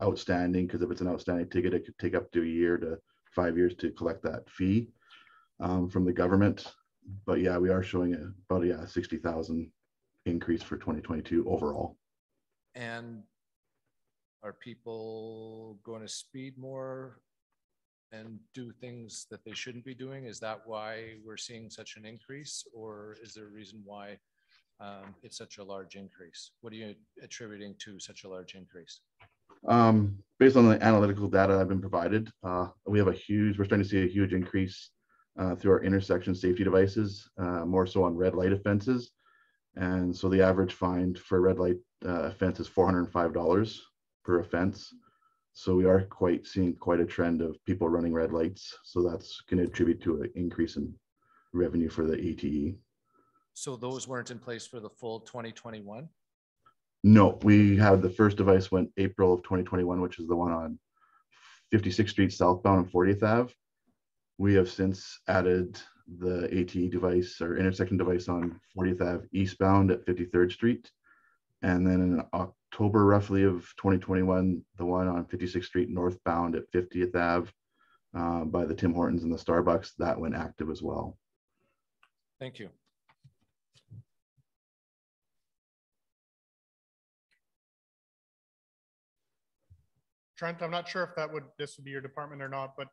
outstanding, because if it's an outstanding ticket, it could take up to a year to 5 years to collect that fee from the government. But yeah, we are showing about a 60,000 increase for 2022 overall. And are people going to speed more and do things that they shouldn't be doing? Is that why we're seeing such an increase, or is there a reason why it's such a large increase? What are you attributing to such a large increase? Based on the analytical data I've been provided, we're starting to see a huge increase through our intersection safety devices, more so on red light offenses. And so the average fine for a red light offense is $405 per offense. So we are seeing quite a trend of people running red lights. So that's going to attribute to an increase in revenue for the ATE. So those weren't in place for the full 2021? No, we had the first device went April of 2021, which is the one on 56th Street southbound and 40th Ave. We have since added the ATE device or intersection device on 40th Ave eastbound at 53rd Street. And then in October roughly of 2021, the one on 56th Street northbound at 50th Ave by the Tim Hortons and the Starbucks, that went active as well. Thank you. Trent, I'm not sure if this would be your department or not, but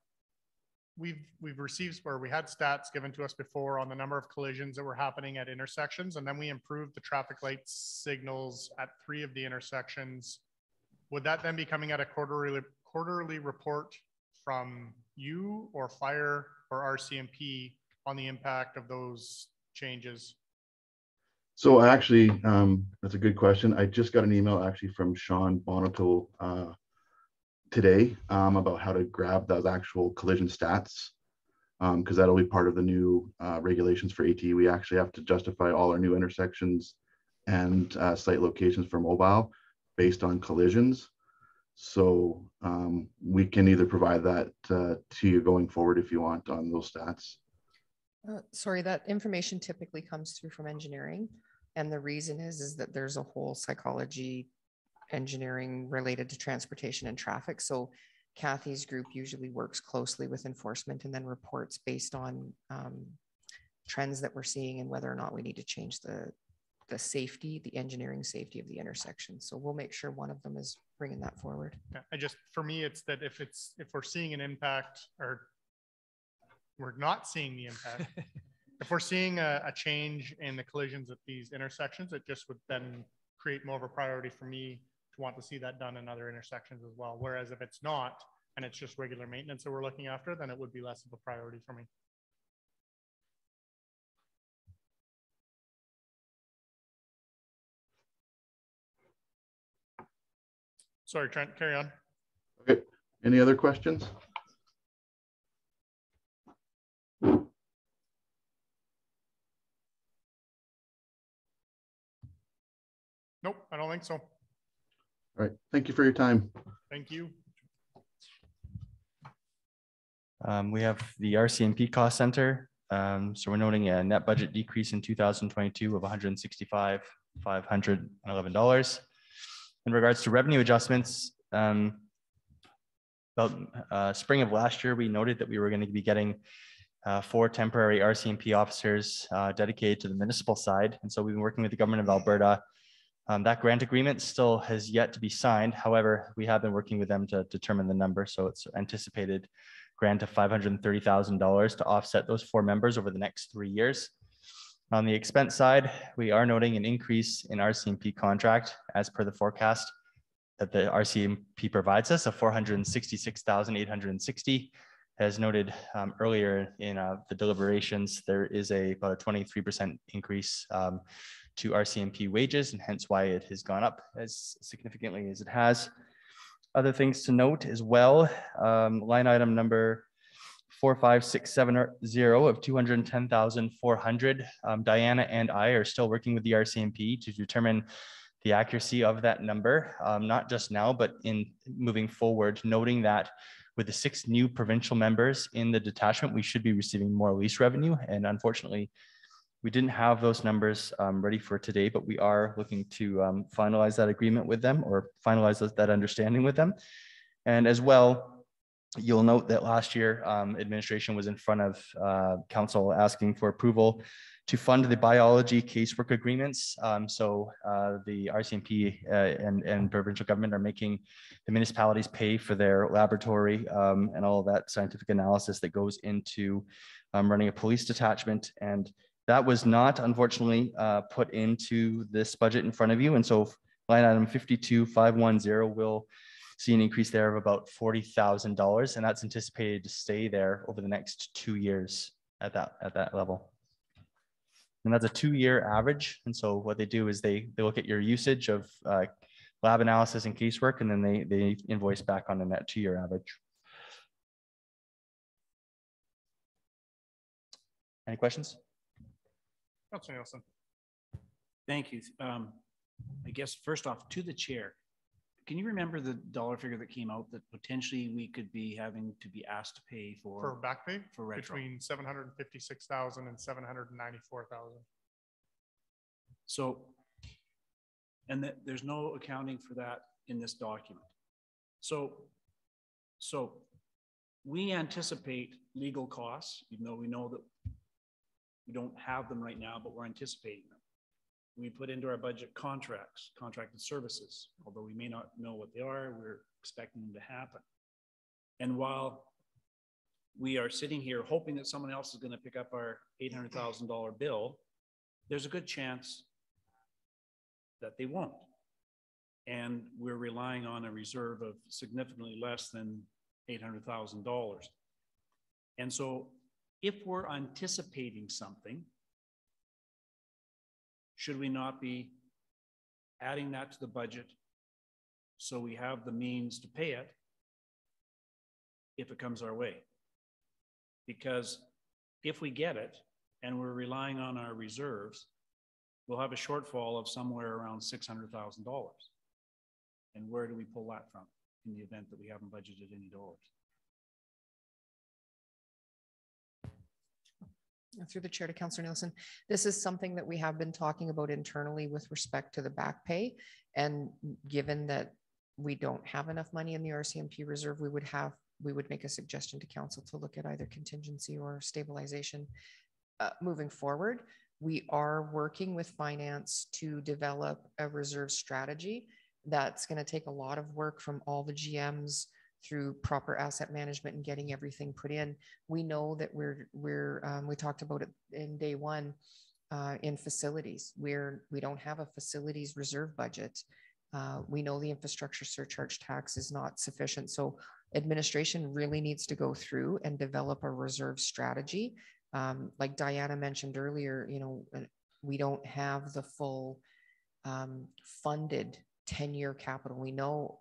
we've received, or we had stats given to us before on the number of collisions that were happening at intersections, and then we improved the traffic light signals at 3 of the intersections. Would that then be coming at a quarterly report from you or fire or RCMP on the impact of those changes? So actually, that's a good question. I just got an email actually from Sean Bonato today about how to grab those actual collision stats, because that'll be part of the new regulations for AT. We actually have to justify all our new intersections and site locations for mobile based on collisions. So we can either provide that to you going forward if you want on those stats. Sorry, that information typically comes through from engineering. And the reason is that there's a whole psychology engineering related to transportation and traffic. So Kathy's group usually works closely with enforcement and then reports based on trends that we're seeing and whether or not we need to change the safety, the engineering safety of the intersection. So we'll make sure one of them is bringing that forward. Yeah, for me, it's that if we're seeing an impact or we're not seeing the impact, if we're seeing a change in the collisions at these intersections, it just would then create more of a priority for me to want to see that done in other intersections as well. Whereas if it's not, and it's just regular maintenance that we're looking after, then it would be less of a priority for me. Sorry, Trent, carry on. Okay, any other questions? Nope, I don't think so. All right, thank you for your time. Thank you. We have the RCMP cost center. So we're noting a net budget decrease in 2022 of $165,511. In regards to revenue adjustments, about spring of last year, we noted that we were going to be getting 4 temporary RCMP officers dedicated to the municipal side. And so we've been working with the government of Alberta. That grant agreement still has yet to be signed. However, we have been working with them to determine the number. So it's anticipated grant of $530,000 to offset those 4 members over the next 3 years. On the expense side, we are noting an increase in Rcmp contract as per the forecast that the Rcmp provides us of $466,860. As noted earlier in the deliberations, there is about a 23% increase to Rcmp wages, and hence why it has gone up as significantly as it has. Other things to note as well, line item number 45670 of $210,400. Diana and I are still working with the Rcmp to determine the accuracy of that number, not just now, but in moving forward, noting that with the 6 new provincial members in the detachment, we should be receiving more lease revenue. And unfortunately, we didn't have those numbers ready for today, but we are looking to finalize that agreement with them or finalize that understanding with them. And as well, You'll note that last year, administration was in front of council asking for approval to fund the biology casework agreements. The RCMP and provincial government are making the municipalities pay for their laboratory and all of that scientific analysis that goes into running a police detachment. And that was not, unfortunately, put into this budget in front of you. And so line item 52510 will see an increase there of about $40,000, and that's anticipated to stay there over the next 2 years at that level. And that's a 2-year average. And so what they do is they look at your usage of lab analysis and casework, and then they invoice back on a net 2-year average. Any questions? Councilor Nielsen. Thank you. I guess first off, to the chair, can you remember the dollar figure that came out that potentially we could be having to be asked to pay For back pay? For retro? Between 756,000 and 794,000. So, and there's no accounting for that in this document. So we anticipate legal costs, even though we know that we don't have them right now, but we're anticipating them. We put into our budget contracts, contracted services, although we may not know what they are, we're expecting them to happen. And while we are sitting here hoping that someone else is going to pick up our $800,000 bill, there's a good chance that they won't. And we're relying on a reserve of significantly less than $800,000. And so if we're anticipating something, should we not be adding that to the budget so we have the means to pay it if it comes our way? Because if we get it and we're relying on our reserves, we'll have a shortfall of somewhere around $600,000. And where do we pull that from in the event that we haven't budgeted any dollars? Through the chair to Councillor Nielsen, this is something that we have been talking about internally with respect to the back pay. And given that we don't have enough money in the RCMP reserve, we would make a suggestion to council to look at either contingency or stabilization moving forward. We are working with finance to develop a reserve strategy. That's going to take a lot of work from all the GMs through proper asset management and getting everything put in. We know that we talked about it in day one in facilities. We don't have a facilities reserve budget. We know the infrastructure surcharge tax is not sufficient. So administration really needs to go through and develop a reserve strategy. Like Diana mentioned earlier, we don't have the full funded 10-year capital. We now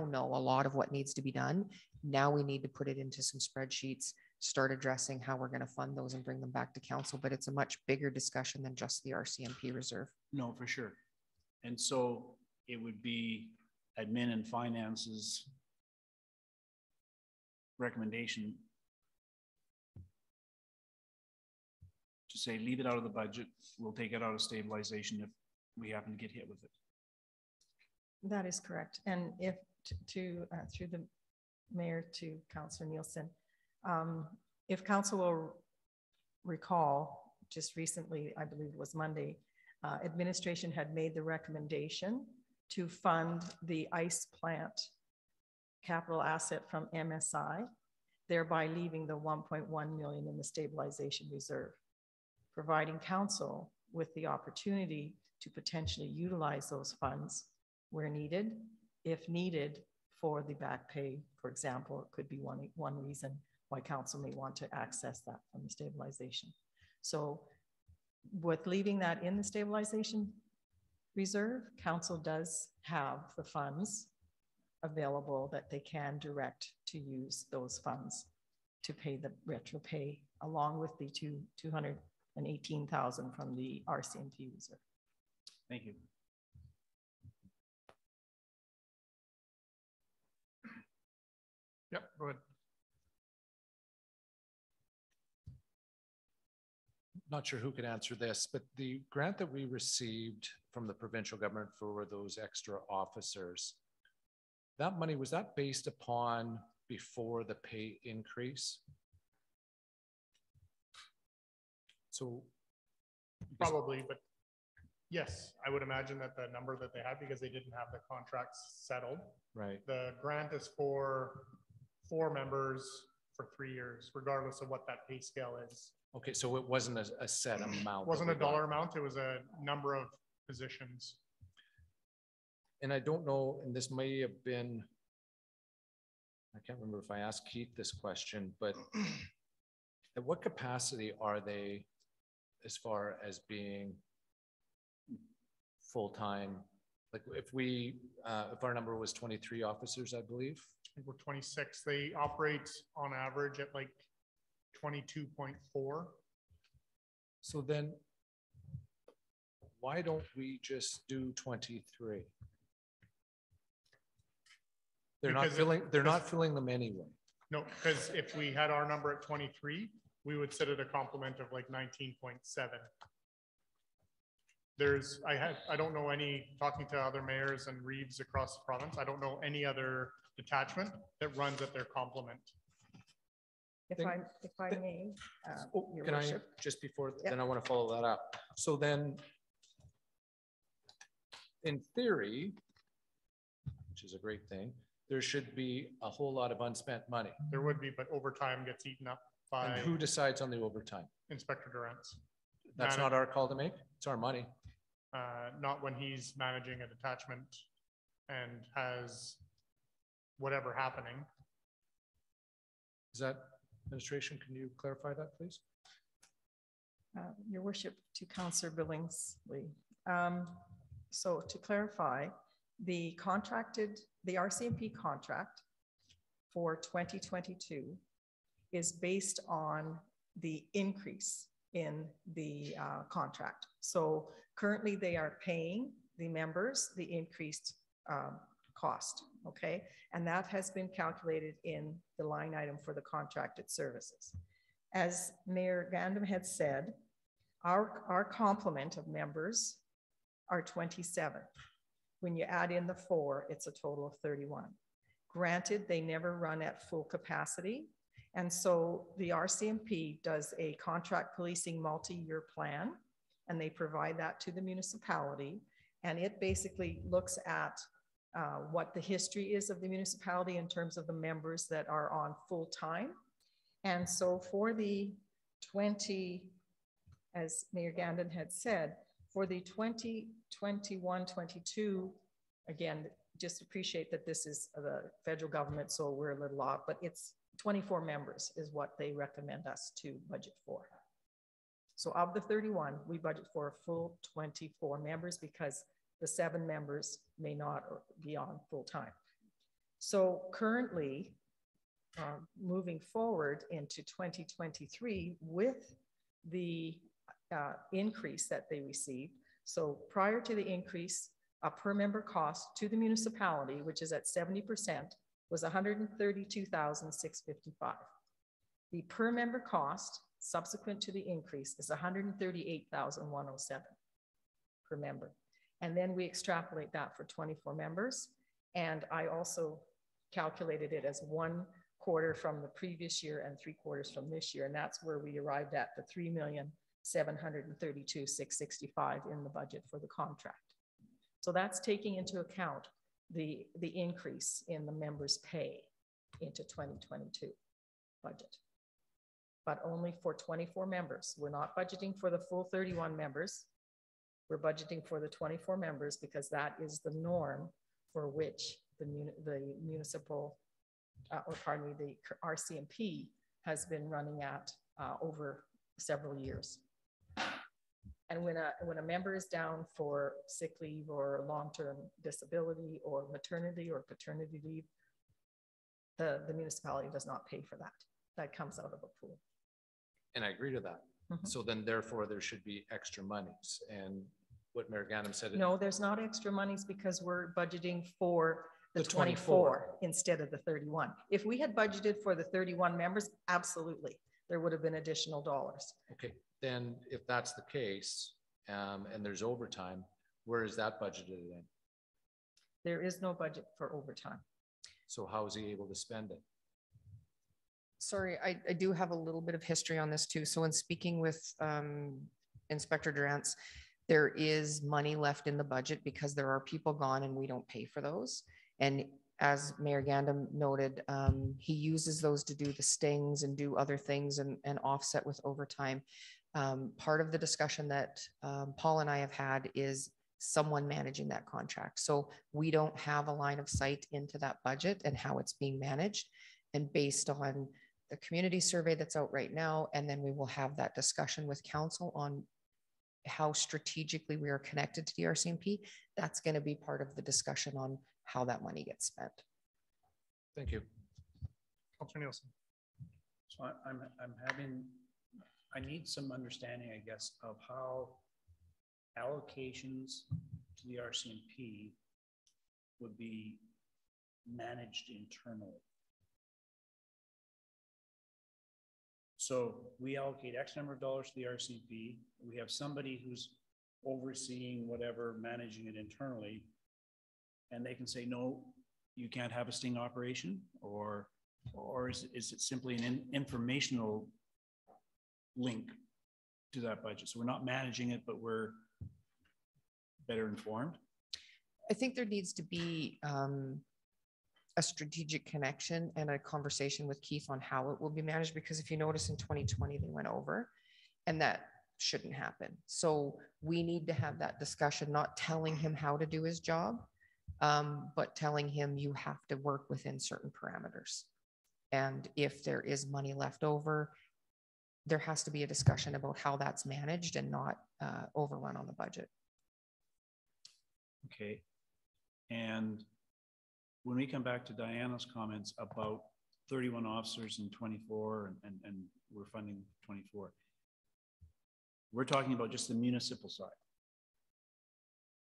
know a lot of what needs to be done. Now we need to put it into some spreadsheets, start addressing how we're going to fund those and bring them back to council. But it's a much bigger discussion than just the RCMP reserve. No, for sure. And so it would be admin and finance's recommendation to say, leave it out of the budget. We'll take it out of stabilization if we happen to get hit with it. That is correct. And if through the mayor to Councillor Nielsen, if council will recall, just recently, I believe it was Monday, administration had made the recommendation to fund the ice plant capital asset from MSI, thereby leaving the 1.1 million in the stabilization reserve, providing council with the opportunity to potentially utilize those funds where needed. If needed for the back pay, for example, it could be one reason why council may want to access that from the stabilization. So with leaving that in the stabilization reserve, council does have the funds available that they can direct to use those funds to pay the retro pay, along with the 218,000 from the RCMP reserve. Thank you. Yep, go ahead. Not sure who could answer this, but the grant that we received from the provincial government for those extra officers, that money, was that based upon before the pay increase? So probably, but yes, I would imagine that the number that they had, because they didn't have the contracts settled. Right. The grant is for 4 members for 3 years, regardless of what that pay scale is. Okay, so it wasn't a set amount. It wasn't a dollar amount, it was a number of positions. And I don't know, and this may have been, I can't remember if I asked Keith this question, but at what capacity are they as far as being full-time? Like if our number was 23 officers, I believe. I think we're 26. They operate on average at like 22.4. So then why don't we just do 23? They're not filling them anyway. No, because if we had our number at 23, we would sit at a complement of like 19.7. I don't know any, talking to other mayors and reeves across the province, I don't know any other detachment that runs at their complement. If I may, Your can Worship. I, just before, then I want to follow that up. So then, in theory, which is a great thing, there should be a whole lot of unspent money. There would be, but overtime gets eaten up by. And who decides on the overtime? Inspector Durant's. That's not our call to make. It's our money. Not when he's managing a detachment and has whatever happening. Is that administration? Can you clarify that, please? Your Worship, to Councillor Billingsley. So to clarify, the RCMP contract for 2022 is based on the increase in the contract. So currently they are paying the members the increased cost, okay? And that has been calculated in the line item for the contracted services. As Mayor Gandam had said, our complement of members are 27. When you add in the 4, it's a total of 31. Granted, they never run at full capacity. And so the RCMP does a contract policing multi-year plan, and they provide that to the municipality. And it basically looks at what the history is of the municipality in terms of the members that are on full time. And so for the 20, as Mayor Gandon had said, for the 2021-22, again, just appreciate that this is the federal government, so we're a little off, but it's 24 members is what they recommend us to budget for. So of the 31, we budget for a full 24 members because the 7 members may not be on full time. So currently, moving forward into 2023 with the increase that they received. So prior to the increase, a per member cost to the municipality, which is at 70%, was $132,655. The per member cost subsequent to the increase is $138,107 per member. And then we extrapolate that for 24 members. And I also calculated it as 1 quarter from the previous year and 3 quarters from this year. And that's where we arrived at the $3,732,665 in the budget for the contract. So that's taking into account the increase in the members' pay into 2022 budget, but only for 24 members. We're not budgeting for the full 31 members. We're budgeting for the 24 members because that is the norm for which the municipal, the RCMP has been running at over several years. And when a member is down for sick leave or long-term disability or maternity or paternity leave, the municipality does not pay for that. That comes out of a pool. And I agree to that. Mm-hmm. So then therefore there should be extra monies. And what Mayor Gandam said. No, there's not extra monies because we're budgeting for the 24 instead of the 31. If we had budgeted for the 31 members, absolutely, there would have been additional dollars. Okay. Then if that's the case, and there's overtime, where is that budgeted in? There is no budget for overtime. So how is he able to spend it? Sorry, I do have a little bit of history on this too. So in speaking with Inspector Durant's, there is money left in the budget because there are people gone and we don't pay for those. And as Mayor Gandam noted, he uses those to do the stings and do other things and offset with overtime. Part of the discussion that Paul and I have had is someone managing that contract. So we don't have a line of sight into that budget and how it's being managed. And based on the community survey that's out right now, and then we will have that discussion with council on how strategically we are connected to the RCMP. That's going to be part of the discussion on how that money gets spent. Thank you. Councilor Nielsen. So I need some understanding, I guess, of how allocations to the RCMP would be managed internally. So we allocate X number of dollars to the RCMP. We have somebody who's overseeing whatever, managing it internally, and they can say, no, you can't have a sting operation, or is it simply an informational link to that budget? So we're not managing it, but we're better informed. I think there needs to be a strategic connection and a conversation with Keith on how it will be managed, because if you notice in 2020, they went over and that shouldn't happen. So we need to have that discussion, not telling him how to do his job, but telling him you have to work within certain parameters. And if there is money left over, there has to be a discussion about how that's managed and not overrun on the budget. Okay. And when we come back to Diana's comments about 31 officers in 24 and we're funding 24, we're talking about just the municipal side.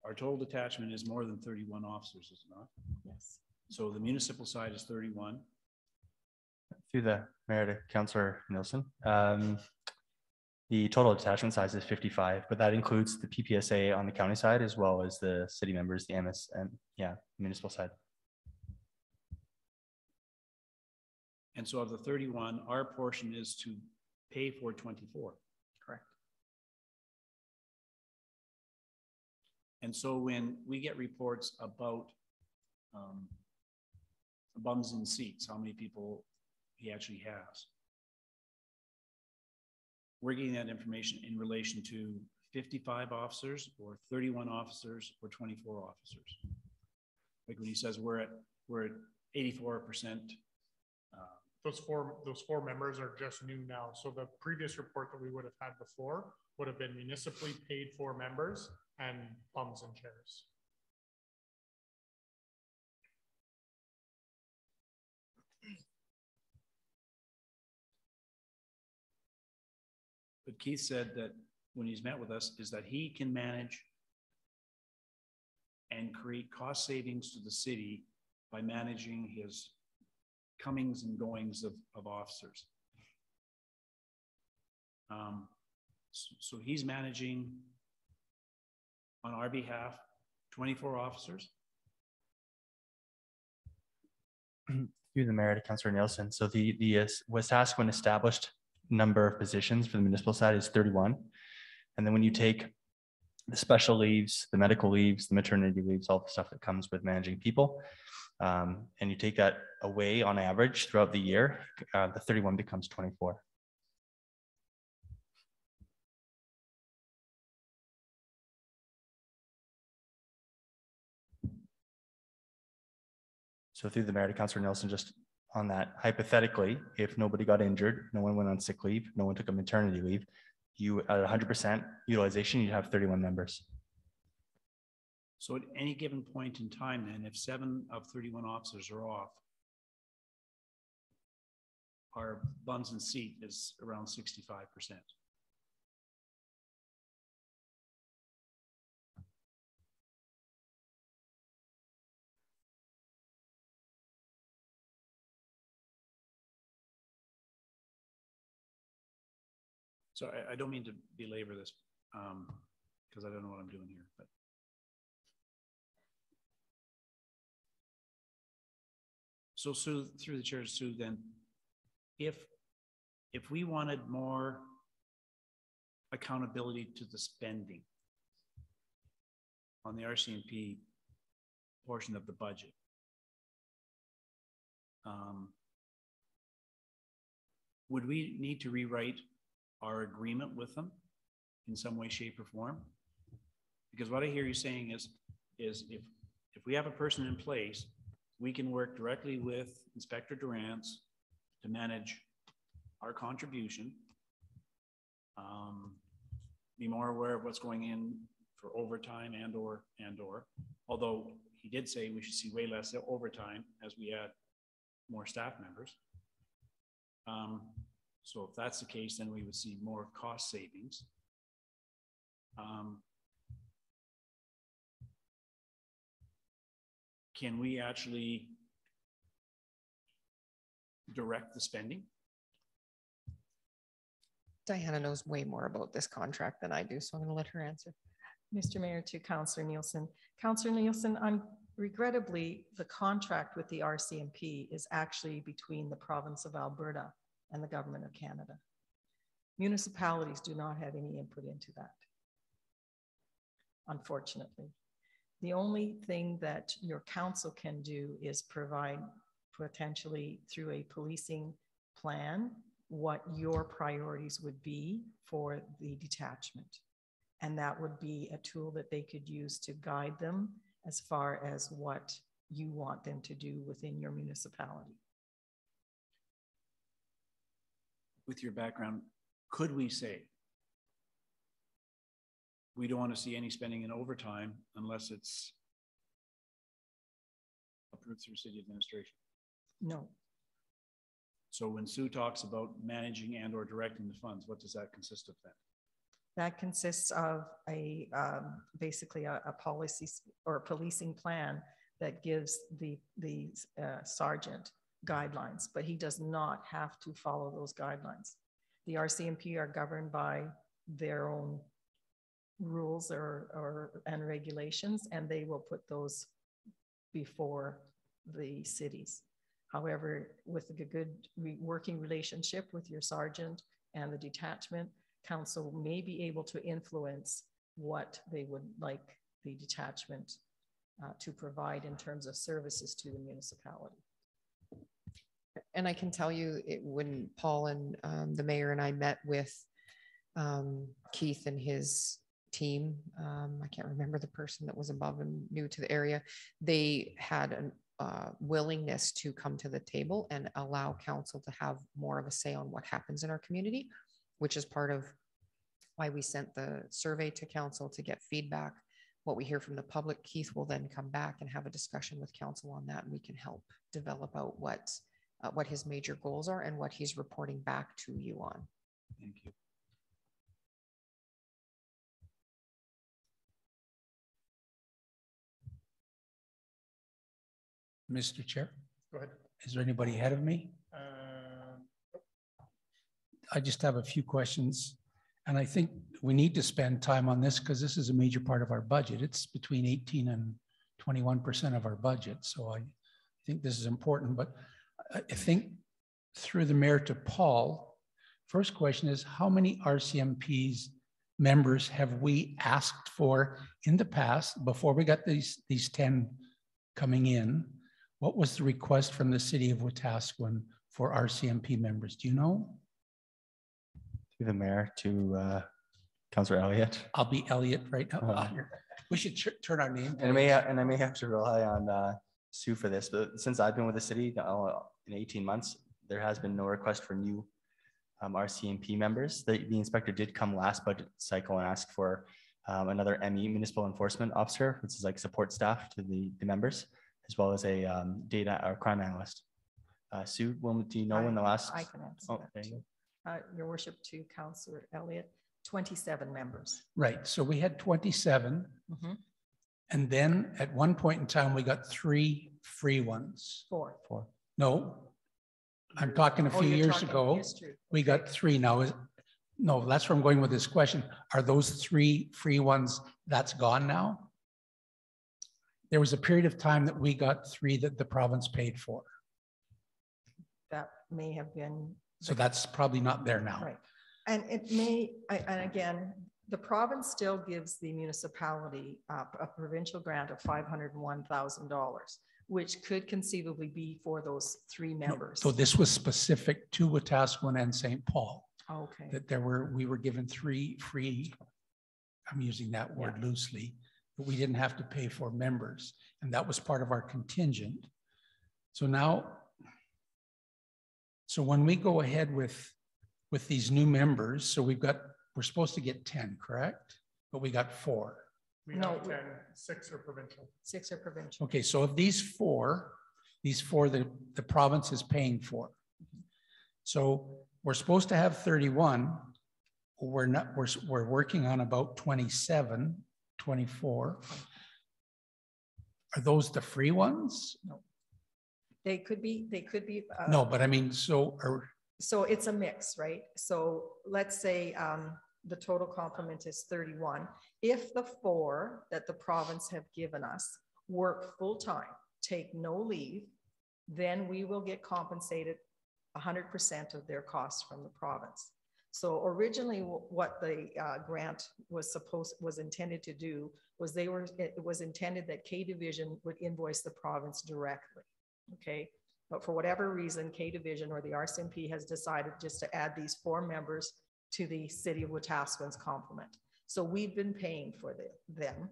Our total detachment is more than 31 officers, is it not? Yes. So the municipal side is 31. Through the mayor to Councillor Nielsen, the total detachment size is 55, but that includes the PPSA on the county side as well as the city members, the MS, and municipal side. And so of the 31, our portion is to pay for 24. Correct. And so when we get reports about bums in seats, how many people he actually has, we're getting that information in relation to 55 officers or 31 officers or 24 officers. Like when he says we're at 84%. Those four members are just new now. So the previous report that we would have had before would have been municipally paid for members and bums and chairs. But Keith said that when he's met with us is that he can manage and create cost savings to the city by managing his comings and goings of officers. So he's managing on our behalf 24 officers. Through the mayor to Councillor Nielsen. So the Wetaskiwin established number of positions for the municipal side is 31. And then when you take the special leaves, the medical leaves, the maternity leaves, all the stuff that comes with managing people, and you take that away on average throughout the year, the 31 becomes 24. So through the mayor to Councillor Nielsen, just on that, hypothetically, if nobody got injured, no one went on sick leave, no one took a maternity leave, you at 100% utilization, you'd have 31 members. So at any given point in time, then, if 7 of 31 officers are off, our bums and seat is around 65%. So I don't mean to belabor this because I don't know what I'm doing here, but so Sue, through the chair, Sue, then if we wanted more accountability to the spending on the RCMP portion of the budget, would we need to rewrite our agreement with them in some way, shape, or form? Because what I hear you saying is if we have a person in place, we can work directly with Inspector Durant's to manage our contribution, be more aware of what's going in for overtime and or, although he did say we should see way less overtime as we add more staff members. So if that's the case, then we would see more cost savings. Can we actually direct the spending? Diana knows way more about this contract than I do, so I'm going to let her answer. Mr. Mayor, to Councillor Nielsen. Councillor Nielsen, regrettably, the contract with the RCMP is actually between the province of Alberta and the government of Canada. Municipalities do not have any input into that, unfortunately. The only thing that your council can do is provide, potentially through a policing plan, what your priorities would be for the detachment. And that would be a tool that they could use to guide them as far as what you want them to do within your municipality. With your background, could we say we don't want to see any spending in overtime unless it's approved through city administration? No. So when Sue talks about managing and or directing the funds, what does that consist of then? That consists of a basically a policy or a policing plan that gives the sergeant guidelines, but he does not have to follow those guidelines. The RCMP are governed by their own rules and regulations, and they will put those before the cities. However, with a good working relationship with your sergeant and the detachment, council may be able to influence what they would like the detachment to provide in terms of services to the municipality. And I can tell you, when Paul and the mayor and I met with Keith and his team, I can't remember the person that was above and new to the area, they had a willingness to come to the table and allow council to have more of a say on what happens in our community, which is part of why we sent the survey to council to get feedback. What we hear from the public, Keith will then come back and have a discussion with council on that, and we can help develop out what his major goals are and what he's reporting back to you on. Thank you. Mr. Chair. Go ahead. Is there anybody ahead of me? I just have a few questions, and I think we need to spend time on this because this is a major part of our budget. It's between 18 and 21% of our budget. So I think this is important, but I think through the mayor to Paul, first question is, how many RCMP's members have we asked for in the past before we got these 10 coming in? What was the request from the city of Wetaskiwin for RCMP members? Do you know? To the mayor, to Councillor Elliott. I'll be Elliott right now. We should turn our name. And I may have to rely on Sue for this, but since I've been with the city in 18 months, there has been no request for new RCMP members. The inspector did come last budget cycle and ask for another ME, municipal enforcement officer, which is like support staff to the members, as well as a data or crime analyst. Sue, do you know when the last? I can answer that too. Your worship, to Councillor Elliott, 27 members. Right, so we had 27. Mm-hmm. And then at one point in time, we got 3 free ones. Four. No, I'm talking a few years ago. We got 3 now. No, that's where I'm going with this question. Are those 3 free ones that's gone now? There was a period of time that we got 3 that the province paid for. That may have been So that's probably not there now. Right. And it may, and again, the province still gives the municipality a provincial grant of $501,000, which could conceivably be for those 3 members. So this was specific to Wetaskiwin and St. Paul. Okay. That we were given 3 free, I'm using that word loosely, but we didn't have to pay for members. And that was part of our contingent. So now, so when we go ahead with these new members, so we're supposed to get 10, correct? But we got 4. We have 10, 6 are provincial. 6 are provincial. Okay, so of these four the province is paying for. So we're supposed to have 31. We're working on about 27, 24. Are those the free ones? No. They could be. No, but I mean, so it's a mix, right? So let's say the total complement is 31. If the 4 that the province have given us work full-time, take no leave, then we will get compensated 100% of their costs from the province. So originally what the grant was intended to do was it was intended that K Division would invoice the province directly. Okay. But for whatever reason, K Division or the RCMP has decided just to add these 4 members to the city of Wetaskiwin's complement. So we've been paying for them.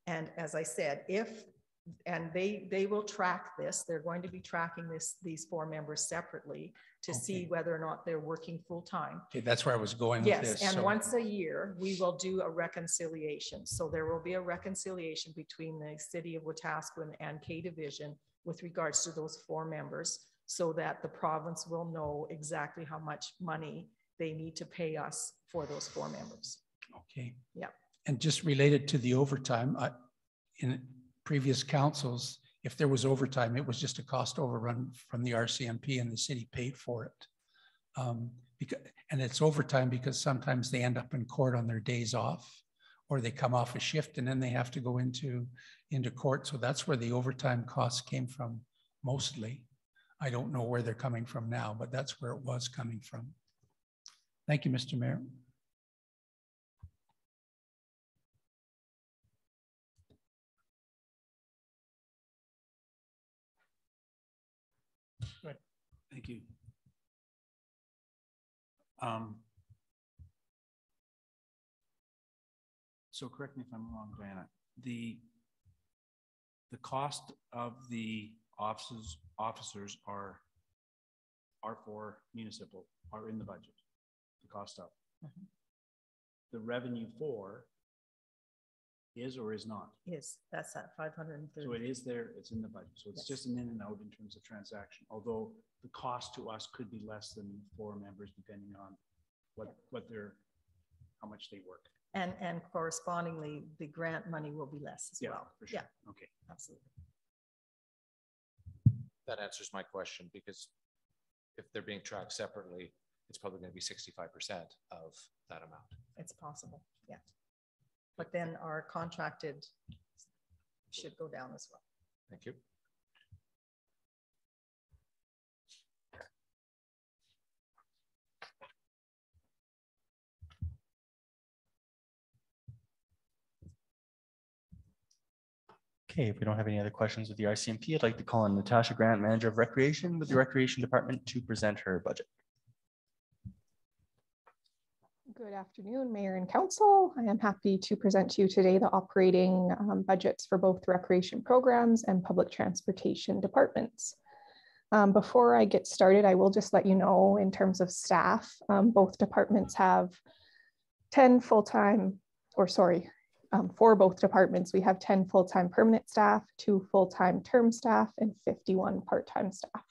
And as I said, they will track this, they're going to be tracking these 4 members separately to see whether or not they're working full time. Okay, that's where I was going with this. Yes, and once a year, we will do a reconciliation. So there will be a reconciliation between the city of Wetaskiwin and K Division with regards to those 4 members, so that the province will know exactly how much money they need to pay us for those 4 members. Okay. Yeah. And just related to the overtime, in previous councils, if there was overtime, it was just a cost overrun from the RCMP and the city paid for it. And it's overtime because sometimes they end up in court on their days off, or they come off a shift and then they have to go into court. So that's where the overtime costs came from mostly. I don't know where they're coming from now, but that's where it was coming from. Thank you, Mr. Mayor. Good. Thank you. So correct me if I'm wrong, Diana. The cost of the officers are for municipal, are in the budget, the cost of. Mm-hmm. The revenue for is or is not? Is, that's at 530. So it is there, it's in the budget. So it's just an in and out in terms of transaction, although the cost to us could be less than 4 members depending on how much they work. And correspondingly, the grant money will be less as well. For sure. Yeah, okay. Absolutely. That answers my question, because if they're being tracked separately, it's probably going to be 65% of that amount. It's possible, yeah. But then our contracted should go down as well. Thank you. Okay, if we don't have any other questions with the RCMP, I'd like to call on Natasha Grant, Manager of Recreation with the Recreation Department, to present her budget. Good afternoon, Mayor and Council. I am happy to present to you today the operating budgets for both recreation programs and public transportation departments. Before I get started, I will just let you know in terms of staff, both departments have 10 full-time, or sorry, for both departments, we have 10 full-time permanent staff, 2 full-time term staff, and 51 part-time staff.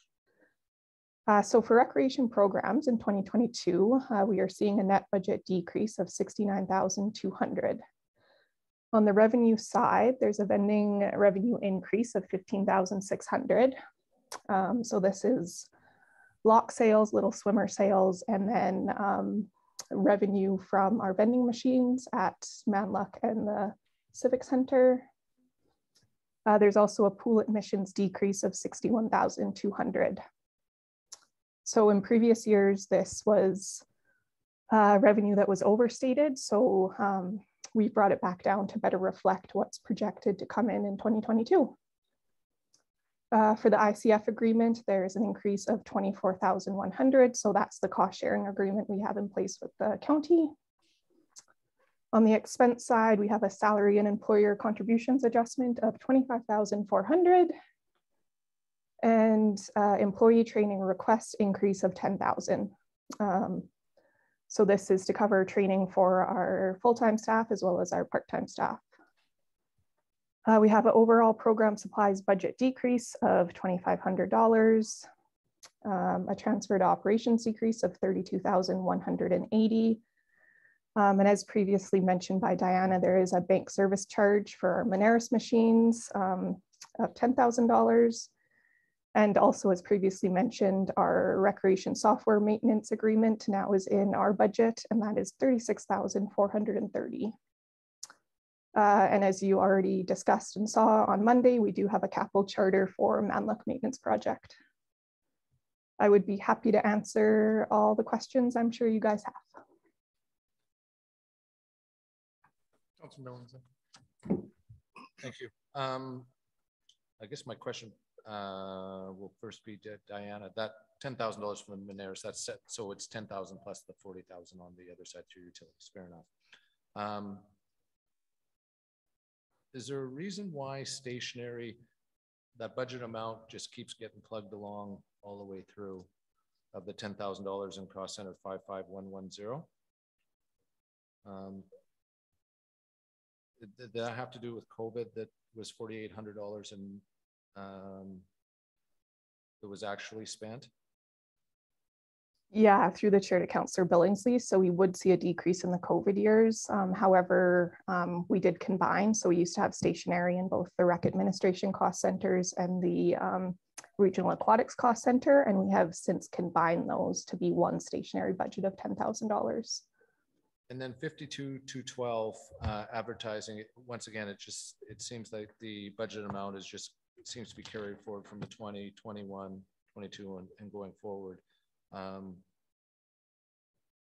So for recreation programs in 2022, we are seeing a net budget decrease of $69,200. On the revenue side, there's a vending revenue increase of $15,600. So this is lock sales, little swimmer sales, and then revenue from our vending machines at Manluck and the Civic Center. There's also a pool admissions decrease of $61,200. So in previous years, this was revenue that was overstated. So we brought it back down to better reflect what's projected to come in 2022. For the ICF agreement, there is an increase of 24,100. So that's the cost sharing agreement we have in place with the county. On the expense side, we have a salary and employer contributions adjustment of 25,400 and employee training request increase of 10,000. So this is to cover training for our full-time staff as well as our part-time staff. We have an overall program supplies budget decrease of $2,500, a transfer to operations decrease of 32,180. And as previously mentioned by Diana, there is a bank service charge for our Moneris machines of $10,000. And also, as previously mentioned, our recreation software maintenance agreement now is in our budget, and that is $36,430. And as you already discussed and saw on Monday, we do have a capital charter for Manlock Maintenance Project. I would be happy to answer all the questions I'm sure you guys have. Thank you. I guess my question will first be to Diana. That $10,000 from Moneris, that's set, so it's 10,000 plus the 40,000 on the other side to utilities. Fair enough. Is there a reason why stationary, that budget amount just keeps getting plugged along all the way through of the $10,000 in cost center 55110? Did that have to do with COVID that was $4,800 and that was actually spent? Yeah, through the chair to councillor Billingsley. So we would see a decrease in the COVID years. However, we did combine. So we used to have stationary in both the rec administration cost centers and the regional aquatics cost center. And we have since combined those to be one stationary budget of $10,000. And then 52,212 advertising. Once again, it seems like the budget amount is just, it seems to be carried forward from the 20, 21, 22 and going forward.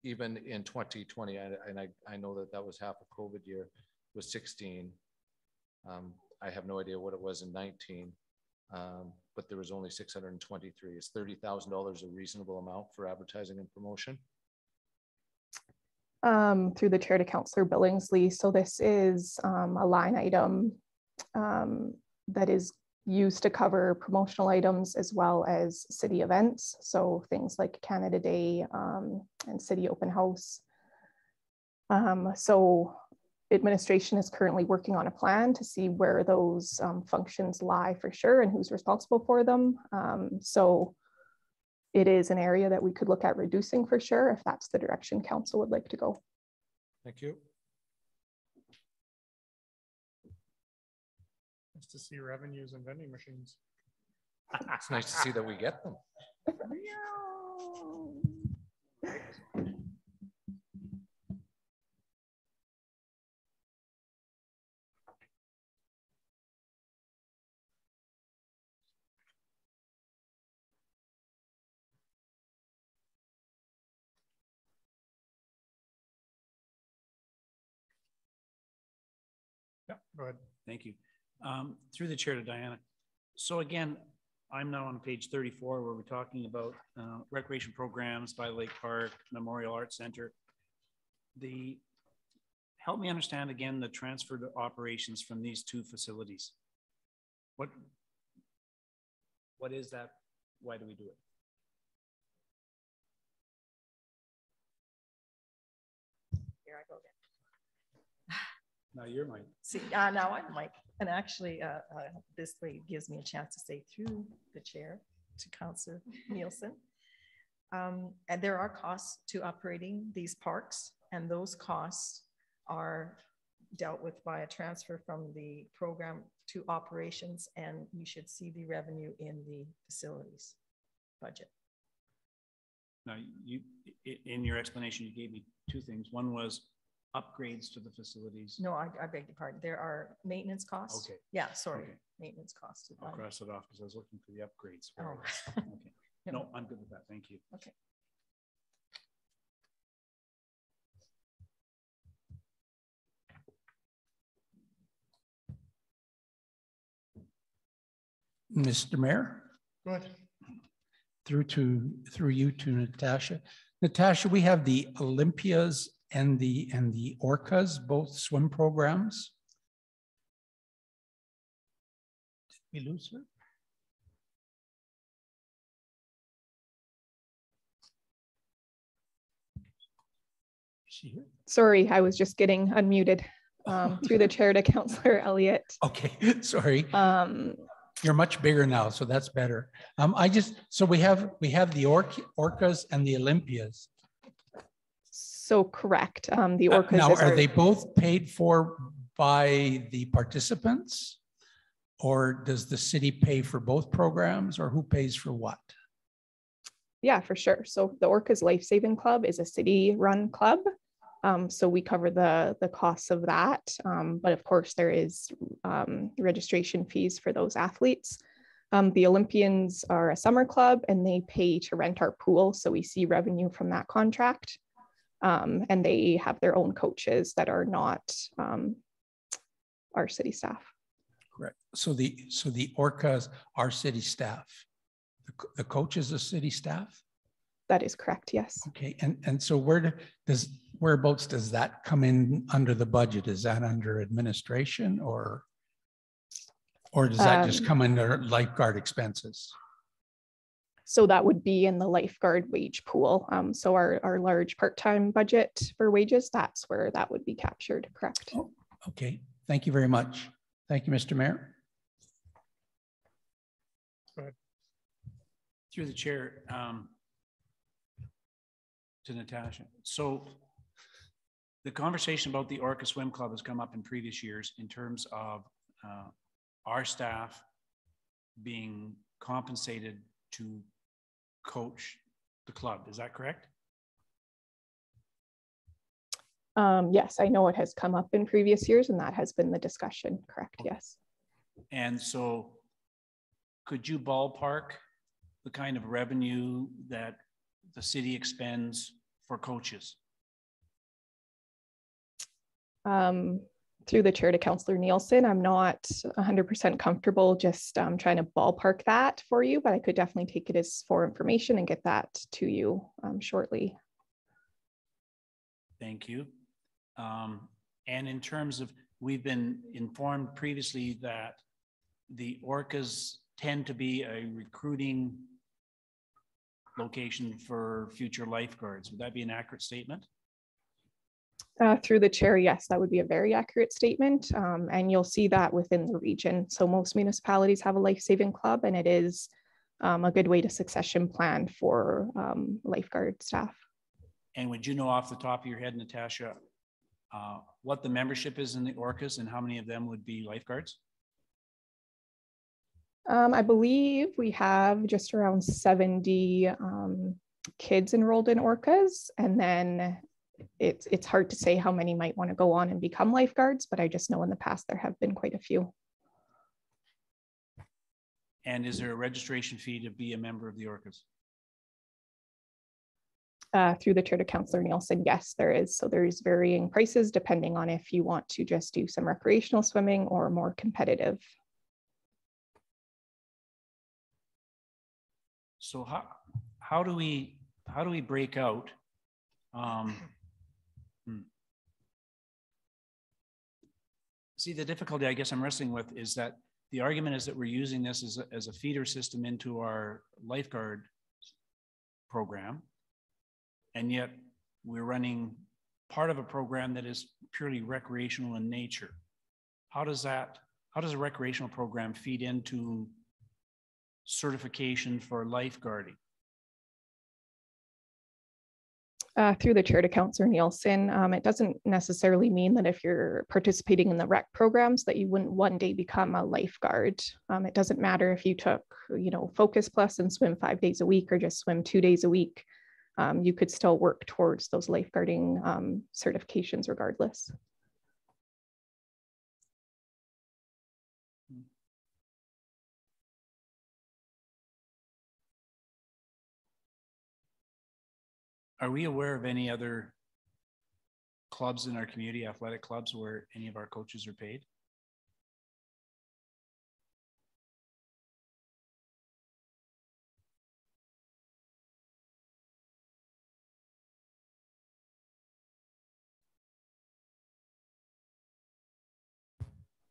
Even in 2020, and I know that that was half a COVID year, was 16. I have no idea what it was in 19, but there was only 623. Is $30,000 a reasonable amount for advertising and promotion? Through the chair to councillor Billingsley. So this is a line item that is used to cover promotional items as well as city events. So things like Canada Day and City Open House. So administration is currently working on a plan to see where those functions lie for sure and who's responsible for them. So it is an area that we could look at reducing for sure if that's the direction council would like to go. Thank you. Nice to see revenues and vending machines. It's nice to see that we get them. Yeah, go ahead. Thank you. Through the chair to Diana. So again, I'm now on page 34 where we're talking about recreation programs by Lake Park, Memorial Arts Center. Help me understand again the transfer to operations from these two facilities. What is that? Why do we do it? Here I go again. Now you're Mike. See, now I'm Mike. And actually, this way gives me a chance to say through the chair to Councillor Nielsen. And there are costs to operating these parks, and those costs are dealt with by a transfer from the program to operations, and you should see the revenue in the facilities budget. Now, in your explanation, you gave me two things. One was upgrades to the facilities. No, I beg your pardon. There are maintenance costs. Okay. Yeah, sorry. Okay. Maintenance costs. I'll cross it off because I was looking for the upgrades. Oh. Okay. No, I'm good with that. Thank you. Okay. Mr. Mayor? Go ahead. Through you to Natasha. Natasha, we have the Olympias and the Orcas, both swim programs. Did we lose her? Is she here? Sorry, I was just getting unmuted through the chair to Councillor Elliott. Okay, sorry. You're much bigger now, so that's better. So we have the Orcas and the Olympias. So correct. The Orcas now, are they both paid for by the participants, or does the city pay for both programs, or who pays for what? Yeah, for sure. So the Orcas Life Saving Club is a city-run club. So we cover the costs of that. But of course, there is registration fees for those athletes. The Olympians are a summer club and they pay to rent our pool. So we see revenue from that contract. And they have their own coaches that are not our city staff. Correct. So the Orcas are city staff. The coaches are city staff? That is correct, yes. Okay, and so whereabouts does that come in under the budget? Is that under administration or does that just come under lifeguard expenses? So that would be in the lifeguard wage pool. So our large part-time budget for wages, that's where that would be captured, correct? Oh, okay, thank you very much. Thank you, Mr. Mayor. Go ahead. Through the chair, to Natasha. So the conversation about the Orca Swim Club has come up in previous years in terms of our staff being compensated to coach the club. Is that correct? Yes, I know it has come up in previous years and that has been the discussion, correct, yes. And so could you ballpark the kind of revenue that the city expends for coaches? Through the chair to Councillor Nielsen, I'm not 100% comfortable just trying to ballpark that for you, but I could definitely take it as for information and get that to you shortly. Thank you. And in terms of, we've been informed previously that the Orcas tend to be a recruiting location for future lifeguards. Would that be an accurate statement? Through the chair, yes, that would be a very accurate statement. And you'll see that within the region. So most municipalities have a life-saving club and it is a good way to succession plan for lifeguard staff. And would you know off the top of your head, Natasha, what the membership is in the Orcas and how many of them would be lifeguards? I believe we have just around 70 kids enrolled in Orcas, and then it's hard to say how many might want to go on and become lifeguards, but I just know in the past there have been quite a few. And is there a registration fee to be a member of the Orcas? Through the chair to Councillor Nielsen, yes, there is. So there's varying prices depending on if you want to just do some recreational swimming or more competitive. So how do we break out? See, the difficulty I guess I'm wrestling with is that the argument is that we're using this as a feeder system into our lifeguard program, and yet we're running part of a program that is purely recreational in nature. How does a recreational program feed into certification for lifeguarding? Through the chair to Councillor Nielsen, it doesn't necessarily mean that if you're participating in the rec programs that you wouldn't one day become a lifeguard. It doesn't matter if you took, Focus Plus and swim 5 days a week or just swim 2 days a week. You could still work towards those lifeguarding certifications regardless. Are we aware of any other clubs in our community, athletic clubs, where any of our coaches are paid?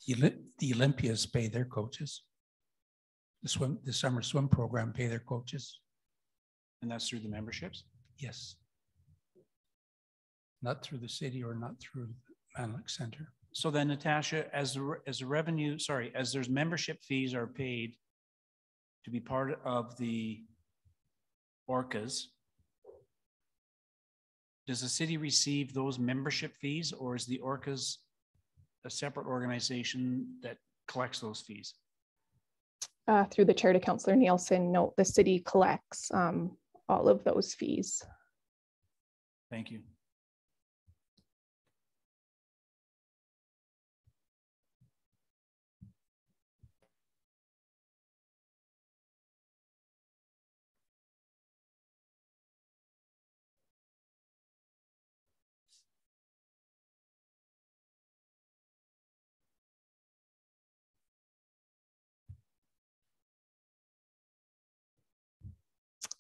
The Olympias pay their coaches. The summer swim program pay their coaches. And that's through the memberships? Yes. Not through the city or not through the Manlick Center. So then, Natasha, as a revenue, sorry, as there's membership fees are paid to be part of the ORCAs, does the city receive those membership fees, or is the ORCAs a separate organization that collects those fees? Through the chair to Councillor Nielsen, no, the city collects all of those fees. Thank you.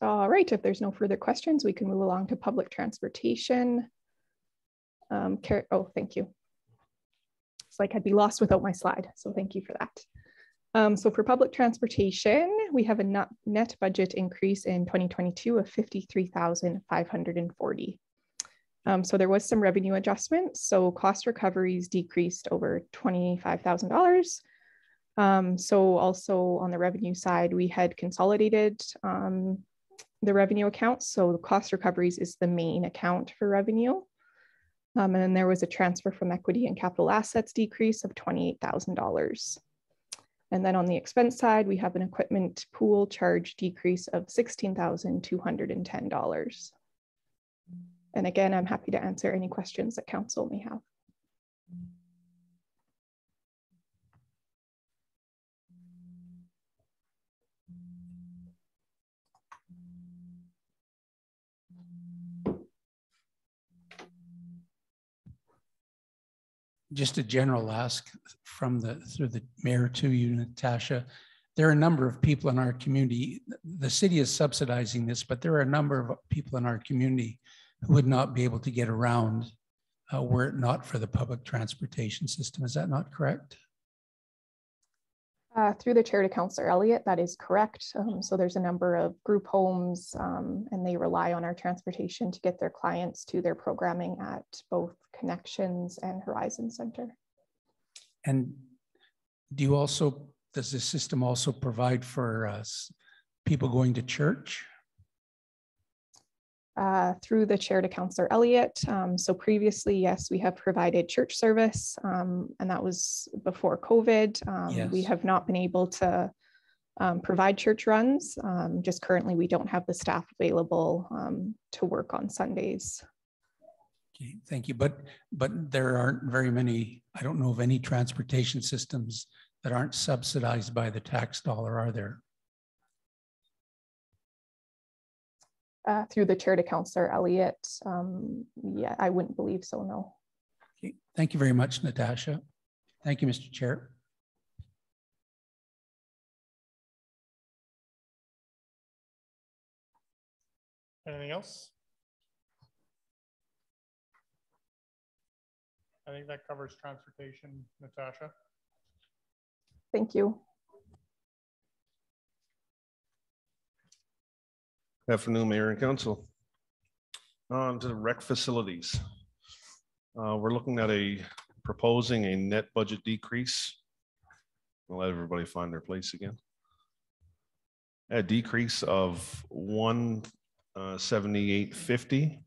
All right, if there's no further questions, we can move along to public transportation. Oh, thank you. It's like I'd be lost without my slide, so thank you for that. So for public transportation, we have a net budget increase in 2022 of $53,540. So there was some revenue adjustments. So cost recoveries decreased over $25,000. So also on the revenue side, we had consolidated the revenue accounts. So the cost recoveries is the main account for revenue. And then there was a transfer from equity and capital assets decrease of $28,000. And then on the expense side, we have an equipment pool charge decrease of $16,210. And again, I'm happy to answer any questions that council may have. Just a general ask from through the mayor to you, Natasha. There are a number of people in our community. The city is subsidizing this, but there are a number of people in our community who would not be able to get around were it not for the public transportation system. Is that not correct? Through the chair to Councillor Elliott, that is correct. So there's a number of group homes and they rely on our transportation to get their clients to their programming at both Connections and Horizon Center. And do you also, does the system also provide for people going to church? Through the chair to Councillor Elliott. So previously, yes, we have provided church service and that was before COVID. Yes. We have not been able to provide church runs. Just currently, we don't have the staff available to work on Sundays. Okay, thank you. But there aren't very many, I don't know of any transportation systems that aren't subsidized by the tax dollar, are there? Through the chair to Councillor Elliott, yeah, I wouldn't believe so, no. Okay, thank you very much, Natasha. Thank you, Mr. Chair. Anything else? I think that covers transportation, Natasha. Thank you. Good afternoon, Mayor and Council. On to the rec facilities. We're looking at proposing a net budget decrease. I'll let everybody find their place again. A decrease of $178.50.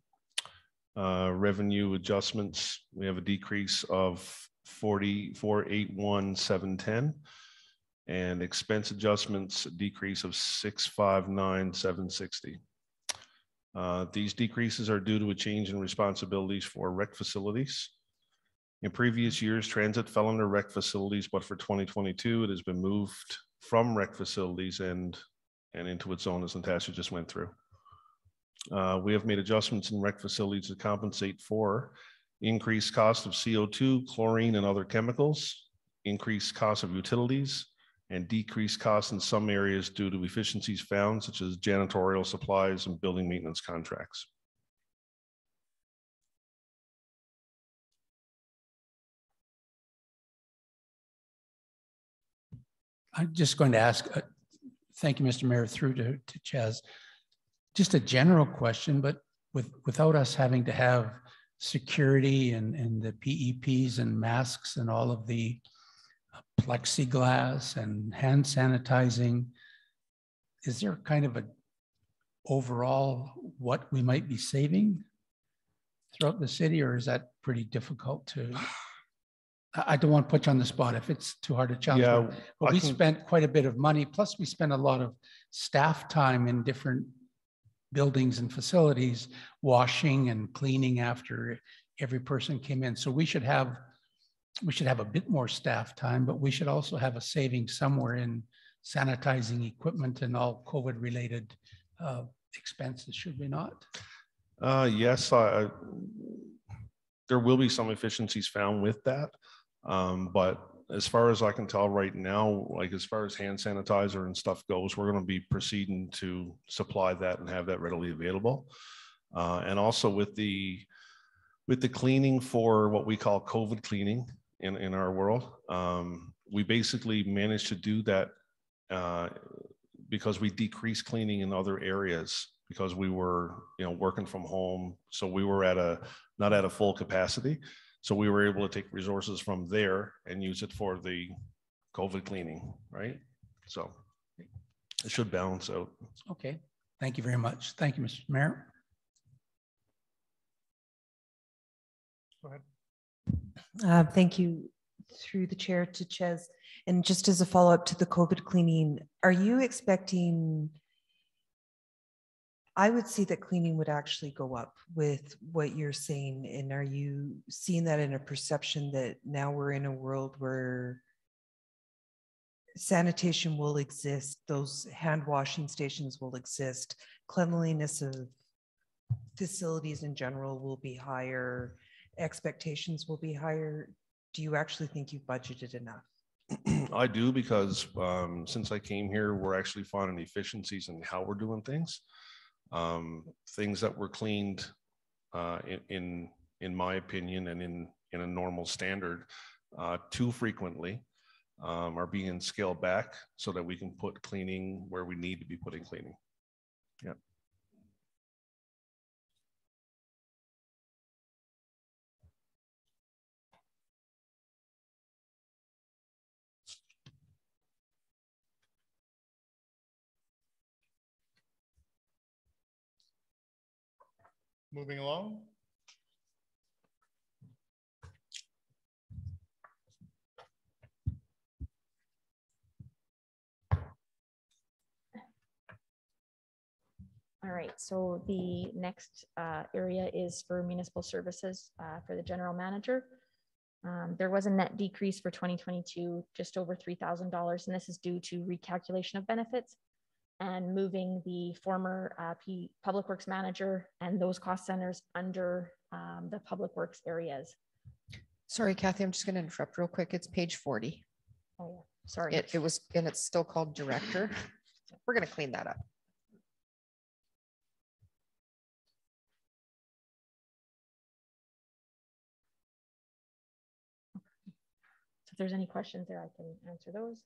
Revenue adjustments, we have a decrease of $481,710. And expense adjustments, a decrease of $659,760. These decreases are due to a change in responsibilities for rec facilities. In previous years, transit fell under rec facilities, but for 2022, it has been moved from rec facilities and into its own, as Natasha just went through. We have made adjustments in rec facilities to compensate for increased cost of CO2, chlorine, and other chemicals, increased cost of utilities, and decreased costs in some areas due to efficiencies found, such as janitorial supplies and building maintenance contracts. I'm just going to ask, thank you, Mr. Mayor, through to Chaz. Just a general question, but without us having to have security and the PEPs and masks and all of the plexiglass and hand sanitizing, is there kind of a overall what we might be saving throughout the city, or is that pretty difficult to? I don't want to put you on the spot if it's too hard to challenge. Yeah, but we spent quite a bit of money. Plus, we spent a lot of staff time in different buildings and facilities, washing and cleaning after every person came in. So we should have a bit more staff time, but we should also have a saving somewhere in sanitizing equipment and all COVID-related expenses, should we not? Yes, there will be some efficiencies found with that. But as far as I can tell right now, like as far as hand sanitizer and stuff goes, we're going to be proceeding to supply that and have that readily available. And also with the cleaning for what we call COVID cleaning in our world, we basically managed to do that because we decreased cleaning in other areas because we were, working from home. So we were not at a full capacity. So we were able to take resources from there and use it for the COVID cleaning, right? So it should balance out. Okay, thank you very much. Thank you, Mr. Mayor. Go ahead. Thank you through the chair to Ches. And just as a follow-up to the COVID cleaning, are you expecting, I would see that cleaning would actually go up with what you're saying. And are you seeing that in a perception that now we're in a world where sanitation will exist, those hand washing stations will exist, cleanliness of facilities in general will be higher, expectations will be higher? Do you actually think you've budgeted enough? I do, because since I came here, we're actually finding efficiencies in how we're doing things. Things that were cleaned in my opinion and in a normal standard too frequently are being scaled back so that we can put cleaning where we need to be putting cleaning. Yeah. Moving along. All right, so the next area is for municipal services for the general manager. There was a net decrease for 2022, just over $3,000, and this is due to recalculation of benefits and moving the former public works manager and those cost centers under the public works areas. Sorry, Kathy, I'm just going to interrupt real quick. It's page 40. Oh, sorry. It was, and it's still called director. We're going to clean that up. So if there's any questions there, I can answer those.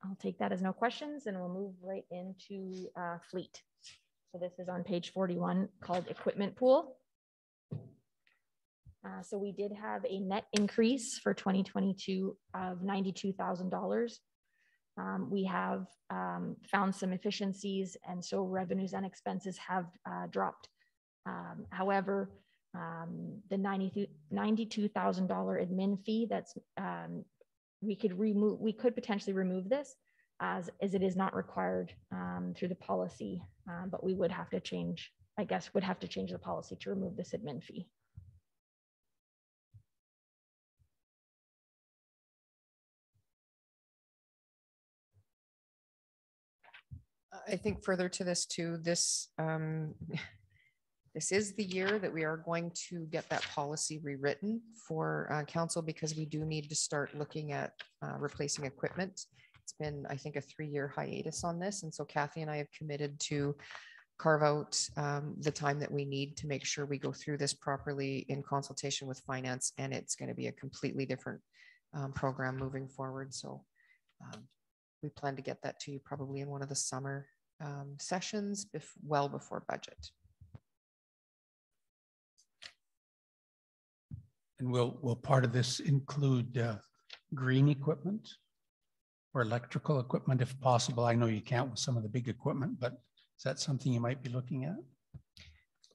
I'll take that as no questions, and we'll move right into fleet. So this is on page 41 called equipment pool. So we did have a net increase for 2022 of $92,000. We have found some efficiencies, and so revenues and expenses have dropped. However, the $92,000 admin fee that's we could potentially remove this as it is not required through the policy, but we would have to change, I guess, would have to change the policy to remove this admin fee. I think further to this too, this this is the year that we are going to get that policy rewritten for council, because we do need to start looking at replacing equipment. It's been, I think, a 3-year hiatus on this. And so Kathy and I have committed to carve out the time that we need to make sure we go through this properly in consultation with finance. And it's going to be a completely different program moving forward. So we plan to get that to you probably in one of the summer sessions well before budget. And will part of this include green equipment or electrical equipment if possible? I know you can't with some of the big equipment, but is that something you might be looking at?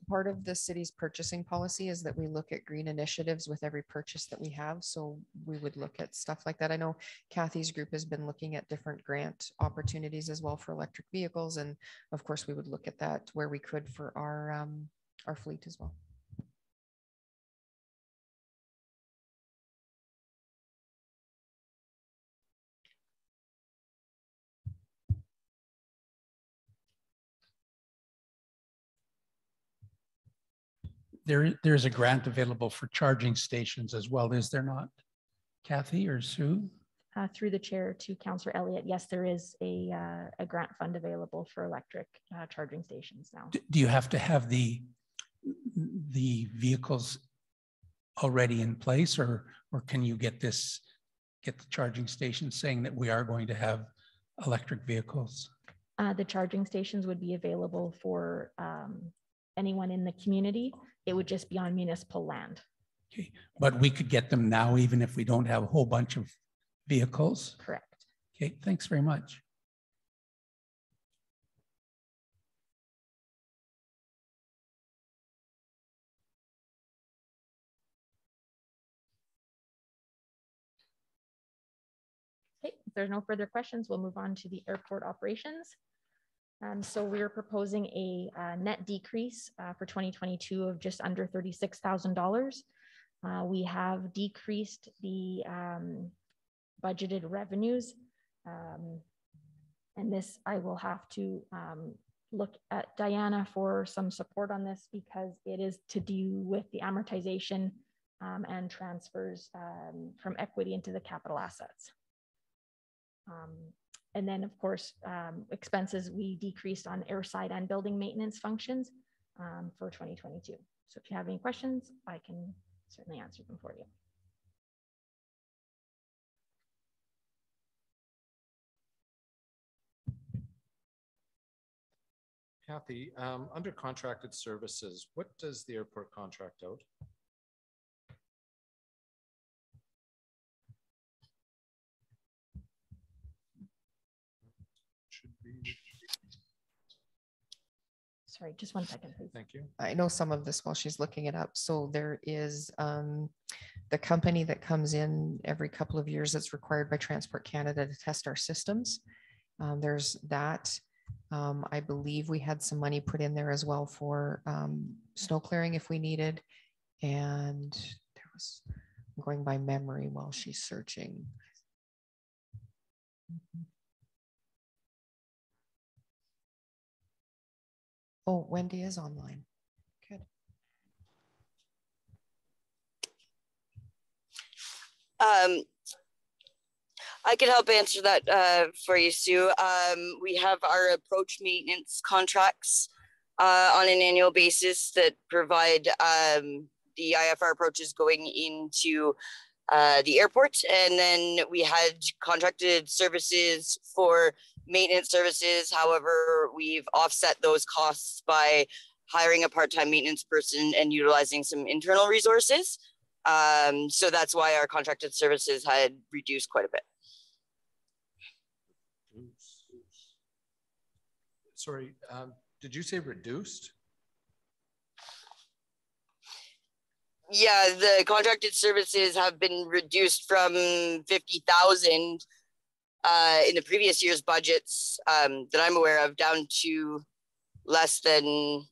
Part of the city's purchasing policy is that we look at green initiatives with every purchase that we have. So we would look at stuff like that. I know Kathy's group has been looking at different grant opportunities as well for electric vehicles. And of course, we would look at that where we could for our fleet as well. There's a grant available for charging stations as well, is there not, Kathy or Sue? Through the chair to Councillor Elliott, yes, there is a grant fund available for electric charging stations now. Do you have to have the vehicles already in place, or can you get the charging stations saying that we are going to have electric vehicles? The charging stations would be available for anyone in the community. It would just be on municipal land. Okay, but we could get them now even if we don't have a whole bunch of vehicles? Correct. Okay, thanks very much. Okay, if there's no further questions, we'll move on to the airport operations. So we are proposing a net decrease for 2022 of just under $36,000. We have decreased the budgeted revenues. And this, I will have to look at Diana for some support on this, because it is to do with the amortization and transfers from equity into the capital assets. And then, of course, expenses we decreased on airside and building maintenance functions for 2022. So if you have any questions, I can certainly answer them for you. Kathy, under contracted services, what does the airport contract out? Sorry, just 1 second, please. Thank you. I know some of this while she's looking it up. So there is the company that comes in every couple of years that's required by Transport Canada to test our systems. There's that. I believe we had some money put in there as well for snow clearing if we needed. And there was, I'm going by memory while she's searching. Oh, Wendy is online. Good. I can help answer that for you, Sue. We have our approach maintenance contracts on an annual basis that provide the IFR approaches going into the airport. And then we had contracted services for maintenance services. However, we've offset those costs by hiring a part-time maintenance person and utilizing some internal resources. So that's why our contracted services had reduced quite a bit. Sorry, did you say reduced? Yeah, the contracted services have been reduced from 50,000 in the previous year's budgets that I'm aware of down to less than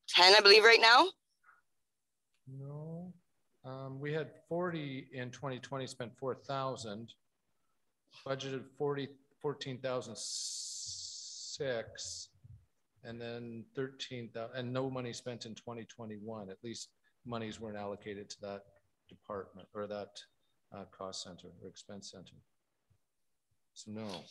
10, I believe, right now. No, we had 40 in 2020, spent 4,000, budgeted 14,006, and then 13,000, and no money spent in 2021. At least monies weren't allocated to that department or that cost center or expense center. So no.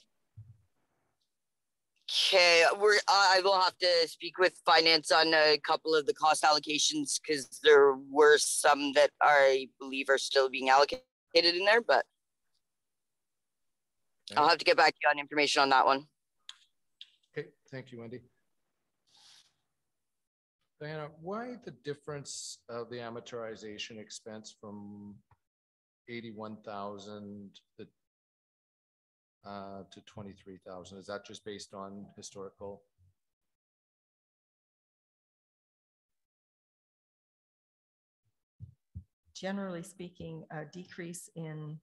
Okay, I will have to speak with finance on a couple of the cost allocations because there were some that I believe are still being allocated in there, but okay. I'll have to get back to you on information on that one. Okay, thank you, Wendy. Diana, why the difference of the amortization expense from 81,000 to 23,000? Is that just based on historical? Generally speaking, a decrease in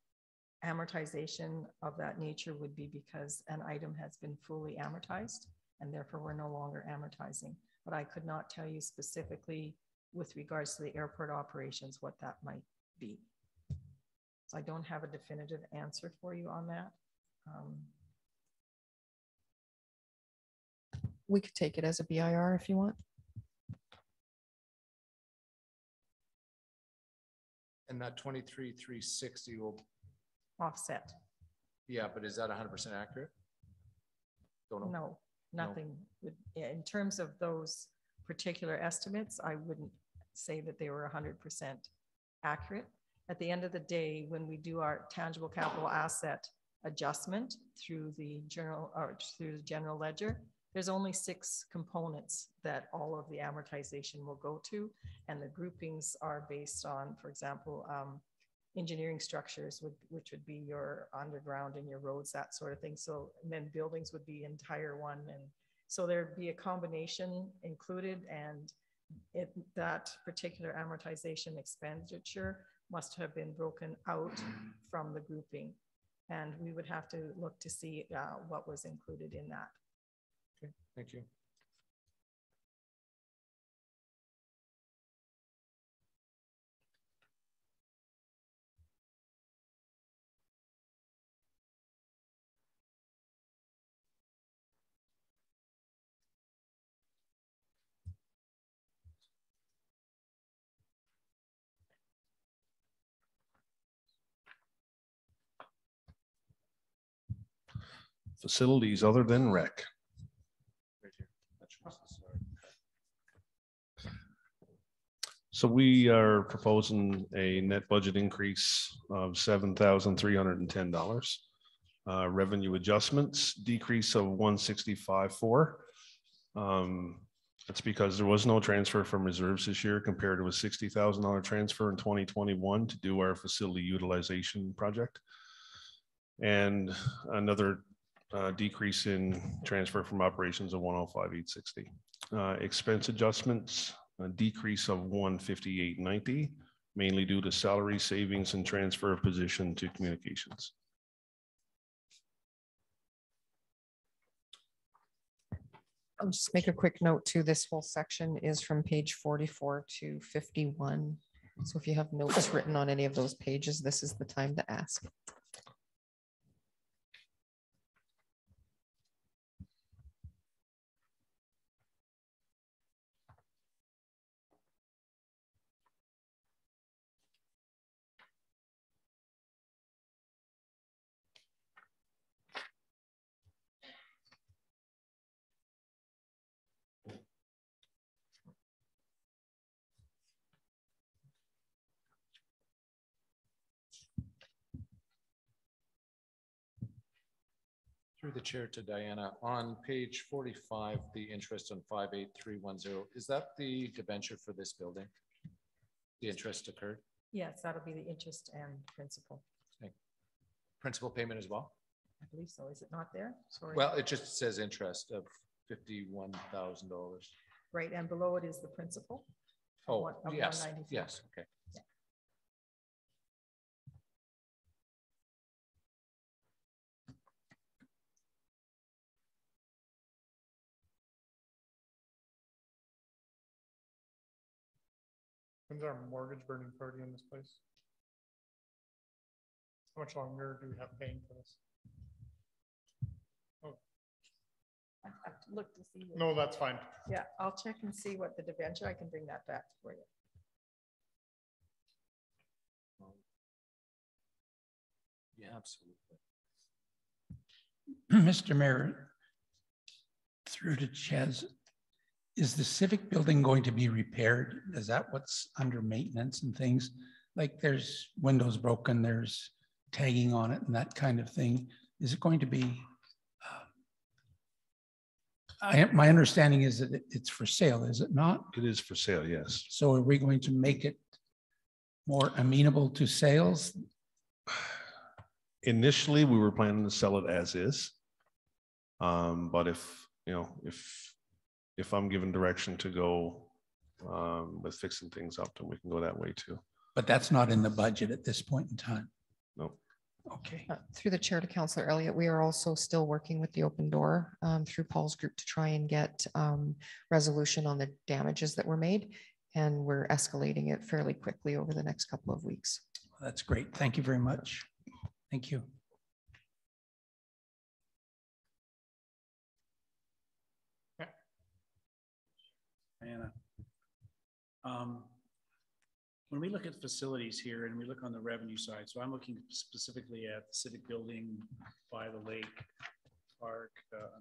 amortization of that nature would be because an item has been fully amortized and therefore we're no longer amortizing. But I could not tell you specifically with regards to the airport operations what that might be. So I don't have a definitive answer for you on that. We could take it as a BIR if you want. And that 23,360 will offset. Yeah, but is that 100% accurate? Don't know. No, nothing would, in terms of those particular estimates, I wouldn't say that they were 100% accurate. At the end of the day, when we do our tangible capital asset adjustment through the general ledger, there's only 6 components that all of the amortization will go to, and the groupings are based on, for example, engineering structures, which would be your underground and your roads, that sort of thing. So and then buildings would be entire one, and so there'd be a combination included, and that particular amortization expenditure must have been broken out from the grouping, and we would have to look to see what was included in that. Okay, thank you. Facilities other than rec. So we are proposing a net budget increase of $7,310. Revenue adjustments decrease of 165.4. That's because there was no transfer from reserves this year compared to a $60,000 transfer in 2021 to do our facility utilization project. And another decrease in transfer from operations of 105,860. Expense adjustments, a decrease of 158.90, mainly due to salary savings and transfer of position to communications. I'll just make a quick note too. This whole section is from page 44 to 51. So if you have notes written on any of those pages, this is the time to ask. Through the chair to Diana, on page 45, the interest on 58310, is that the debenture for this building? The interest occurred? Yes, that'll be the interest and principal. Okay. Principal payment as well? I believe so. Is it not there? Sorry. Well, it just says interest of $51,000. Right, and below it is the principal. Oh, yes, yes, okay. When's our mortgage burning party in this place? How much longer do we have paying for this? Oh, I have to look to see. no, that's fine. Yeah, I'll check and see what the debenture, I can bring that back for you. Yeah, absolutely. Mr. Mayor, through to Ches, is the civic building going to be repaired? Is that what's under maintenance and things? Like there's windows broken, there's tagging on it and that kind of thing. Is it going to be, my understanding is that it's for sale, is it not? It is for sale, yes. So are we going to make it more amenable to sales? Initially, we were planning to sell it as is. But if, you know, if I'm given direction to go with fixing things up, then we can go that way too. But that's not in the budget at this point in time. No. Okay. Through the chair to Councillor Elliott, we are also still working with the Open Door through Paul's group to try and get resolution on the damages that were made. And we're escalating it fairly quickly over the next couple of weeks. That's great. Thank you very much. Thank you. Anna, when we look at facilities here and we look on the revenue side, so I'm looking specifically at the civic building by the lake park,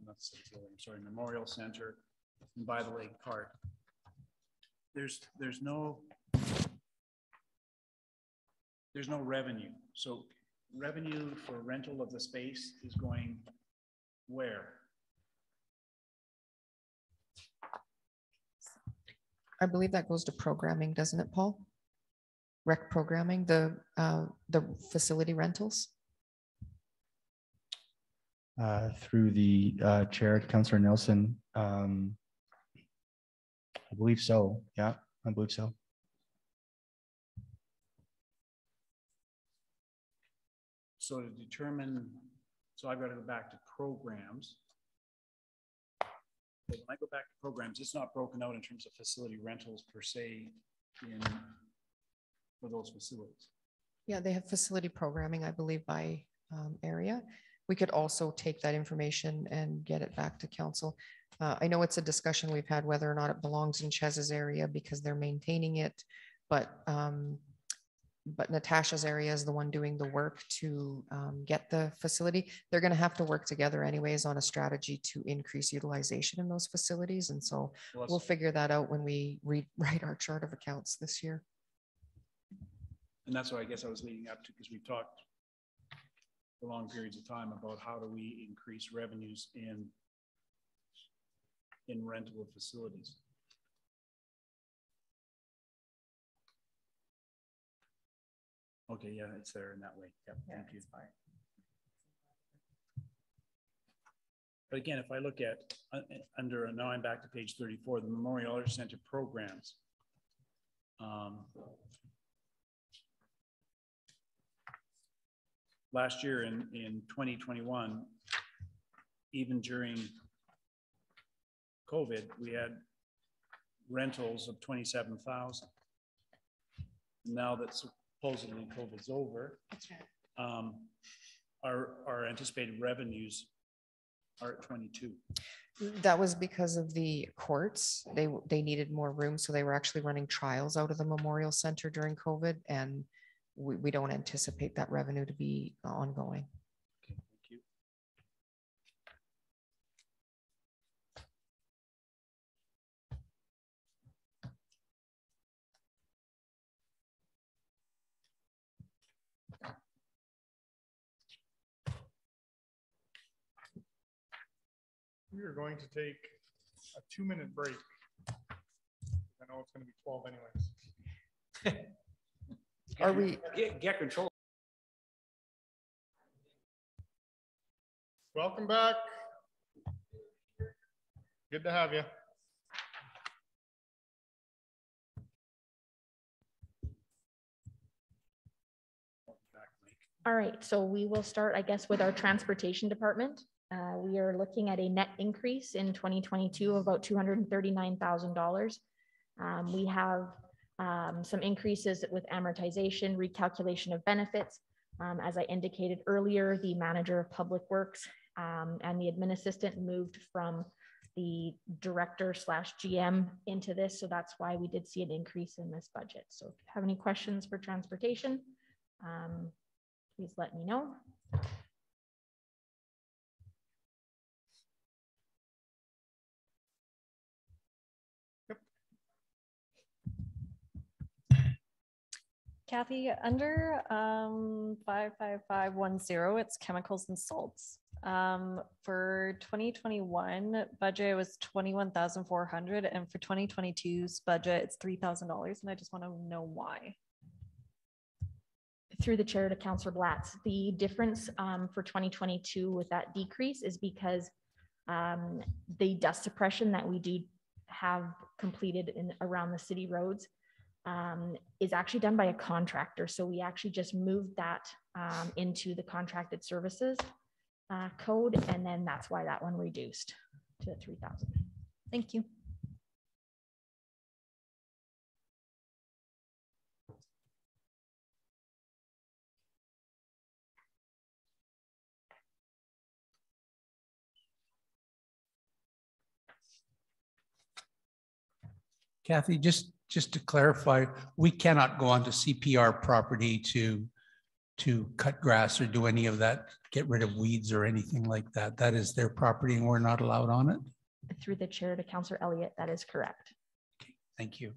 not civic building, I'm sorry, Memorial Center and by the lake park. There's no revenue. So revenue for rental of the space is going where? I believe that goes to programming, doesn't it, Paul? Rec programming, the facility rentals? Through the chair, Councillor Nelson, I believe so. Yeah, I believe so. So to determine, so I've got to go back to programs. But when I go back to programs, it's not broken out in terms of facility rentals per se for those facilities. Yeah, they have facility programming, I believe, by area. We could also take that information and get it back to council. I know it's a discussion we've had whether or not it belongs in Chez's area because they're maintaining it, but Natasha's area is the one doing the work to get the facility. They're going to have to work together anyways on a strategy to increase utilization in those facilities. And so we'll figure that out when we write our chart of accounts this year. And that's what I guess I was leading up to, because we've talked for long periods of time about how do we increase revenues in rental of facilities. Okay, yeah, it's there in that way. Yep, yeah, thank you. But again, if I look at under, now I'm back to page 34, the Memorial Arts Center programs. Last year in 2021, even during COVID, we had rentals of 27,000. Now that supposedly COVID's over, our anticipated revenues are at 22. That was because of the courts. They needed more room, so they were actually running trials out of the Memorial Center during COVID, and we don't anticipate that revenue to be ongoing. Okay, thank you. We are going to take a 2-minute break. I know it's going to be 12 anyways. Are we get control? Welcome back. Good to have you. All right, so we will start, I guess, with our transportation department. We are looking at a net increase in 2022 of about $239,000. We have Some increases with amortization, recalculation of benefits. As I indicated earlier, the manager of public works and the admin assistant moved from the director / GM into this. So that's why we did see an increase in this budget. So if you have any questions for transportation, please let me know. Kathy, under 55510, it's chemicals and salts. For 2021 budget was 21,400, and for 2022's budget it's $3,000, and I just want to know why. Through the chair to Councillor Blatz, the difference for 2022 with that decrease is because the dust suppression that we do have completed in around the city roads is actually done by a contractor. So we actually just moved that into the contracted services code, and then that's why that one reduced to 3,000. Thank you. Kathy, just to clarify, we cannot go onto CPR property to cut grass or do any of that, get rid of weeds or anything like that. That is their property and we're not allowed on it? Through the chair to Councillor Elliott, that is correct. Okay, thank you.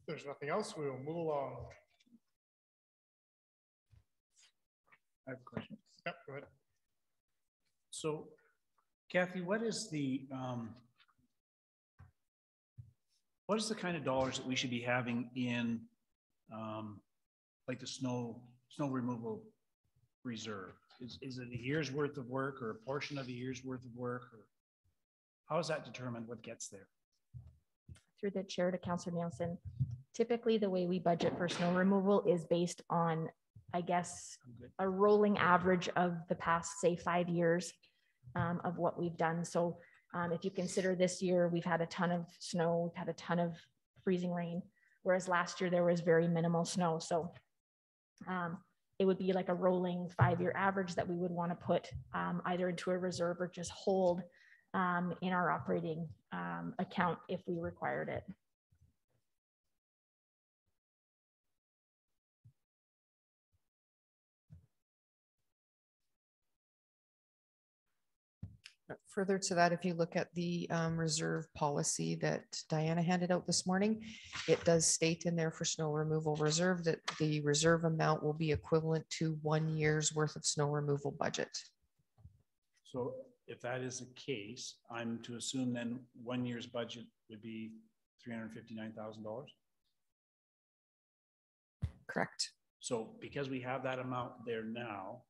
If there's nothing else, we will move along. I have a question. Yep, go ahead. So, Kathy, what is the kind of dollars that we should be having in like the snow removal reserve? Is it a year's worth of work or a portion of a year's worth of work? Or how is that determined what gets there? Through the chair to Councillor Nielsen, typically the way we budget for snow removal is based on, I guess, a rolling average of the past, say, 5 years of what we've done. So if you consider this year, we've had a ton of snow, we've had a ton of freezing rain, whereas last year there was very minimal snow. So it would be like a rolling 5-year average that we would want to put either into a reserve or just hold in our operating account if we required it. Further to that, if you look at the reserve policy that Diana handed out this morning, it does state in there for snow removal reserve that the reserve amount will be equivalent to 1 year's worth of snow removal budget. So if that is the case, I'm to assume then 1 year's budget would be $359,000? Correct. So because we have that amount there now,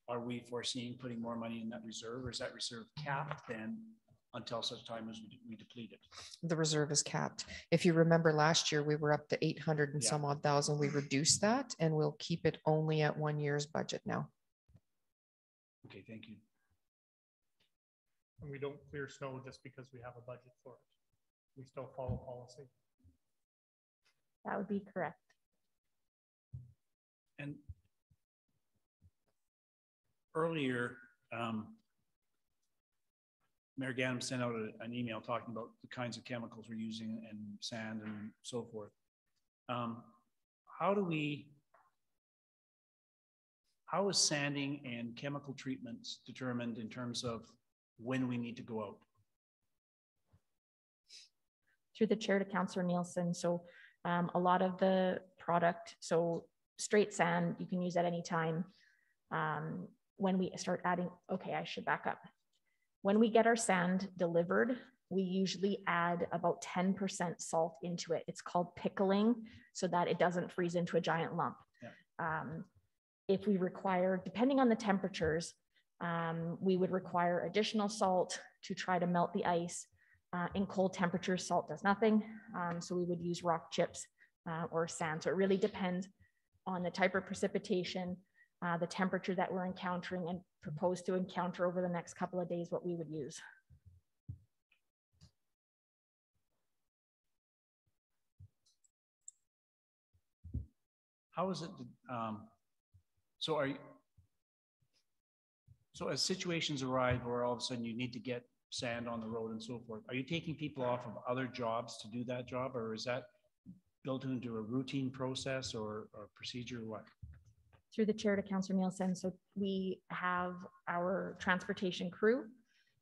are we foreseeing putting more money in that reserve, or is that reserve capped then until such time as we deplete it? The reserve is capped. If you remember last year, we were up to 800 and some odd thousand. We reduced that and we'll keep it only at 1 year's budget now. Okay, thank you. And we don't clear snow just because we have a budget for it. We still follow policy. That would be correct. And earlier, Mayor Ganem sent out an email talking about the kinds of chemicals we're using and sand and so forth. How is sanding and chemical treatments determined in terms of when we need to go out? Through the chair to Councillor Nielsen. So a lot of the product, so straight sand, you can use at any time. When we start adding, okay, I should back up. When we get our sand delivered, we usually add about 10% salt into it. It's called pickling so that it doesn't freeze into a giant lump. Yeah. If we require, depending on the temperatures, we would require additional salt to try to melt the ice. In cold temperatures, salt does nothing. So we would use rock chips or sand. So it really depends on the type of precipitation, the temperature that we're encountering and propose to encounter over the next couple of days, what we would use. How is it, so as situations arrive where all of a sudden you need to get sand on the road and so forth, are you taking people off of other jobs to do that job, or is that built into a routine process or procedure or what? Through the chair to Councillor Nielsen. So we have our transportation crew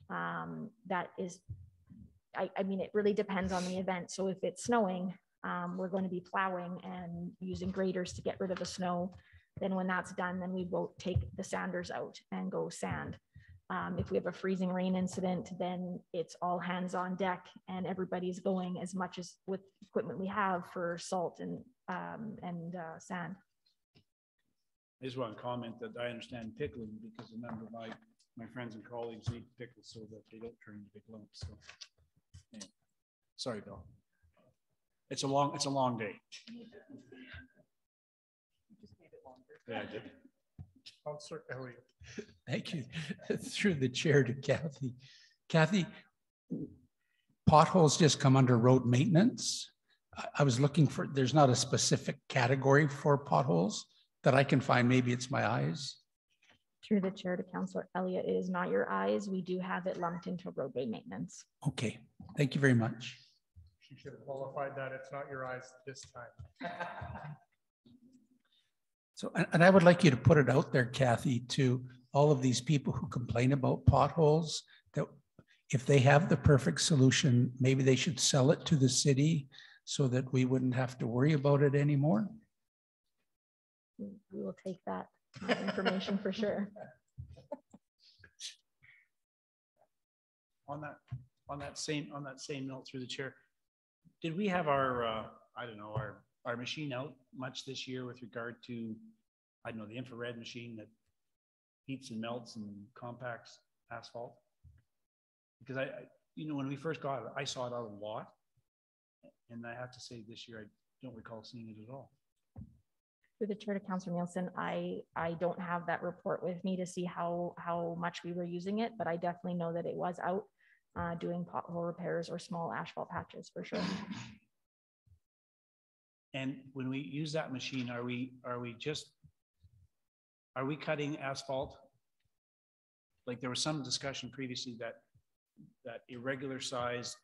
that is, I mean, it really depends on the event. So if it's snowing, we're going to be plowing and using graders to get rid of the snow. Then when that's done, then we will take the sanders out and go sand. If we have a freezing rain incident, then it's all hands on deck and everybody's going as much as with equipment we have for salt and sand. I just want to comment that I understand pickling because a number of my friends and colleagues need pickles so that they don't turn into big lumps. So, yeah. Sorry, Bill. It's a long day. Yeah, I did. Councillor Elliott. Thank you. Through the chair to Kathy. Kathy, potholes just come under road maintenance. I was looking for, there's not a specific category for potholes that I can find. Maybe it's my eyes. Through the chair to Councillor Elliott, it is not your eyes. We do have it lumped into roadway maintenance. Okay, thank you very much. She should have qualified that it's not your eyes this time. So, and I would like you to put it out there, Kathy, to all of these people who complain about potholes, that if they have the perfect solution, maybe they should sell it to the city so that we wouldn't have to worry about it anymore. We will take that information for sure. On that same note, through the chair, did we have our I don't know, our machine out much this year with regard to, I don't know, the infrared machine that heats and melts and compacts asphalt? Because I you know, when we first got it, I saw it out a lot, and I have to say this year I don't recall seeing it at all. Through the chair to Councillor Nielsen, I don't have that report with me to see how much we were using it, but I definitely know that it was out doing pothole repairs or small asphalt patches for sure. And when we use that machine, are we cutting asphalt? Like there was some discussion previously that irregular sized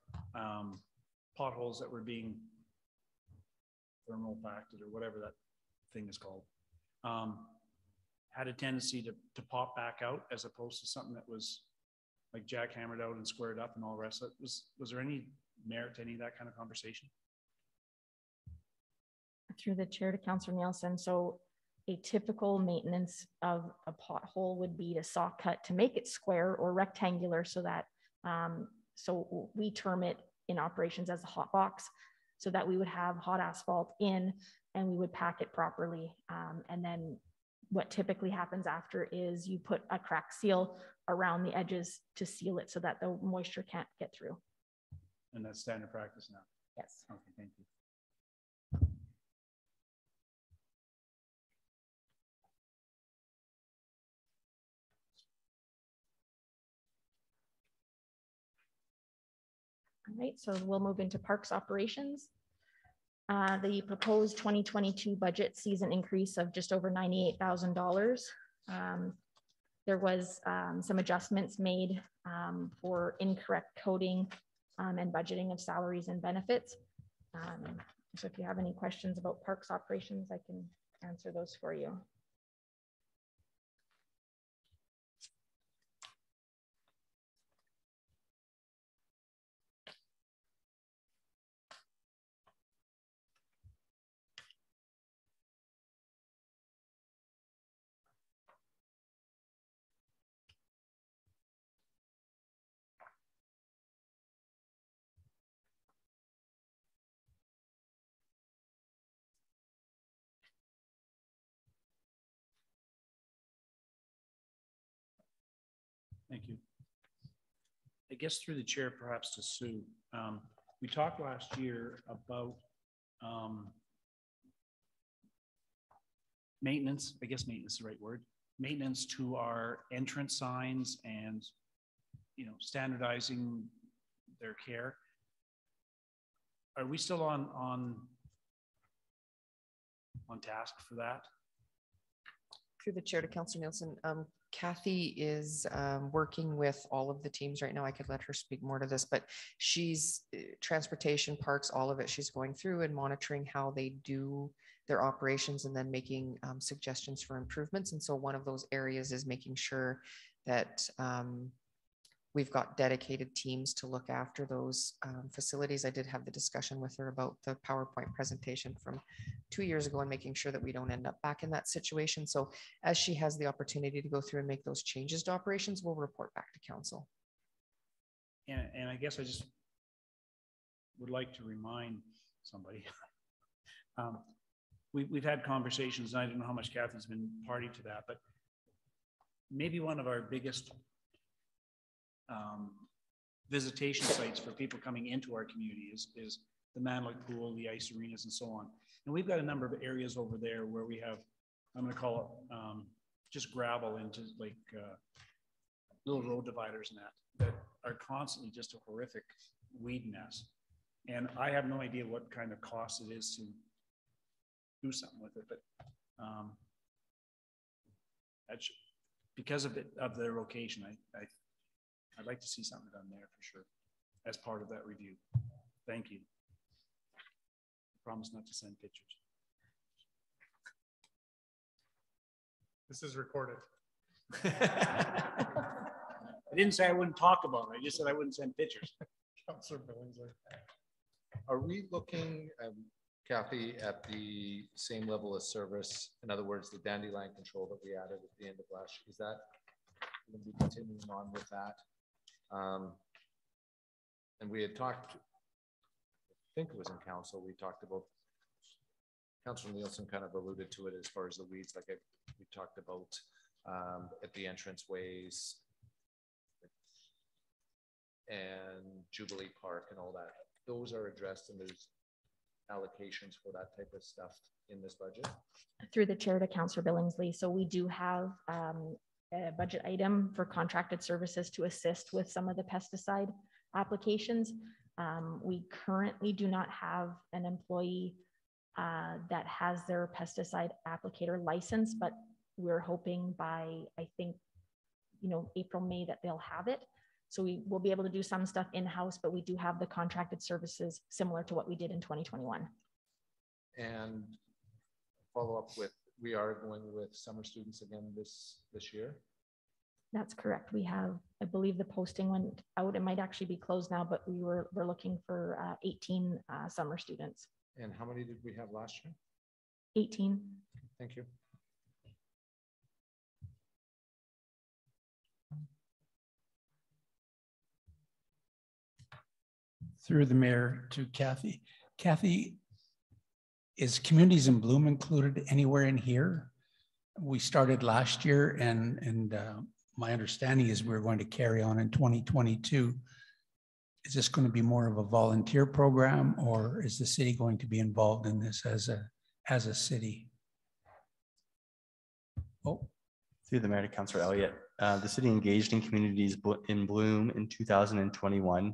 potholes that were being thermal factored or whatever that thing is called, had a tendency to pop back out as opposed to something that was like jackhammered out and squared up and all the rest of it. Was there any merit to any of that kind of conversation? Through the chair to Councillor Nielsen. So a typical maintenance of a pothole would be to saw cut to make it square or rectangular so that, so we term it in operations as a hot box, so that we would have hot asphalt in and we would pack it properly. And then what typically happens after is you put a crack seal around the edges to seal it so that the moisture can't get through. And that's standard practice now? Yes. Okay, thank you. All right, so we'll move into parks operations. The proposed 2022 budget sees an increase of just over $98,000. There was some adjustments made for incorrect coding and budgeting of salaries and benefits. So if you have any questions about parks operations, I can answer those for you. Thank you. I guess through the chair, perhaps to Sue, we talked last year about maintenance, I guess maintenance is the right word, maintenance to our entrance signs and, you know, standardizing their care. Are we still on task for that? Through the chair to Councillor Nielsen, Kathy is working with all of the teams right now. I could let her speak more to this, but she's transportation, parks, all of it. She's going through and monitoring how they do their operations and then making suggestions for improvements. And so one of those areas is making sure that we've got dedicated teams to look after those facilities. I did have the discussion with her about the PowerPoint presentation from 2 years ago and making sure that we don't end up back in that situation. So as she has the opportunity to go through and make those changes to operations, we'll report back to council. And I guess I just would like to remind somebody, we've had conversations, and I don't know how much Kathy's been party to that, but maybe one of our biggest visitation sites for people coming into our community is the Manlick Pool, the ice arenas, and so on. And we've got a number of areas over there where we have, I'm going to call it just gravel into like little road dividers and that are constantly just a horrific weed mess. And I have no idea what kind of cost it is to do something with it, but that's because of their location. I'd like to see something done there for sure as part of that review. Thank you. I promise not to send pictures. This is recorded. I didn't say I wouldn't talk about it. I just said I wouldn't send pictures. Councillor Billingsley. Are we looking, Kathy, at the same level of service? In other words, the dandelion control that we added at the end of last year, is that going to be continuing on with that? And we had talked, I think it was in council, we talked about, Councillor Nielsen kind of alluded to it as far as the weeds, like we talked about at the entranceways and Jubilee Park and all that. Those are addressed and there's allocations for that type of stuff in this budget? Through the chair to Councillor Billingsley. So we do have a budget item for contracted services to assist with some of the pesticide applications. We currently do not have an employee that has their pesticide applicator license, but we're hoping by, I think, April, May that they'll have it. So we will be able to do some stuff in-house, but we do have the contracted services similar to what we did in 2021. And follow up with, we are going with summer students again this year? That's correct. We have, I believe the posting went out. It might actually be closed now, but we're looking for 18 summer students. And how many did we have last year? 18. Thank you. Through the mayor to Kathy. Kathy, is Communities in Bloom included anywhere in here? We started last year and my understanding is we're going to carry on in 2022. Is this going to be more of a volunteer program or is the city going to be involved in this as a city? Oh. Through the mayor to Councillor Elliott. The city engaged in Communities in Bloom in 2021.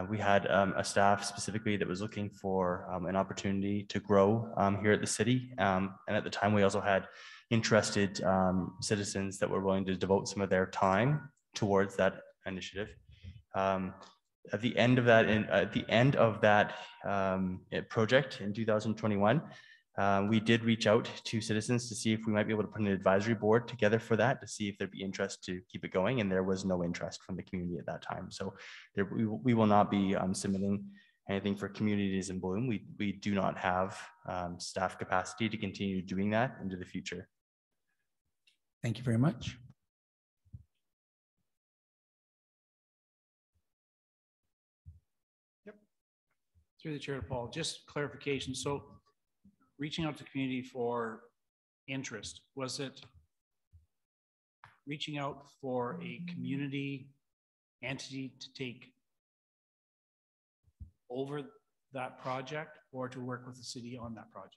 We had a staff specifically that was looking for an opportunity to grow here at the city. And at the time, we also had interested citizens that were willing to devote some of their time towards that initiative. At the end of that, project in 2021, we did reach out to citizens to see if we might be able to put an advisory board together for that to see if there'd be interest to keep it going, and there was no interest from the community at that time. So we will not be submitting anything for Communities in Bloom. We do not have staff capacity to continue doing that into the future. Thank you very much. Yep. Through the chair to Paul, just clarification. So reaching out to the community for interest, was it reaching out for a community entity to take over that project or to work with the city on that project?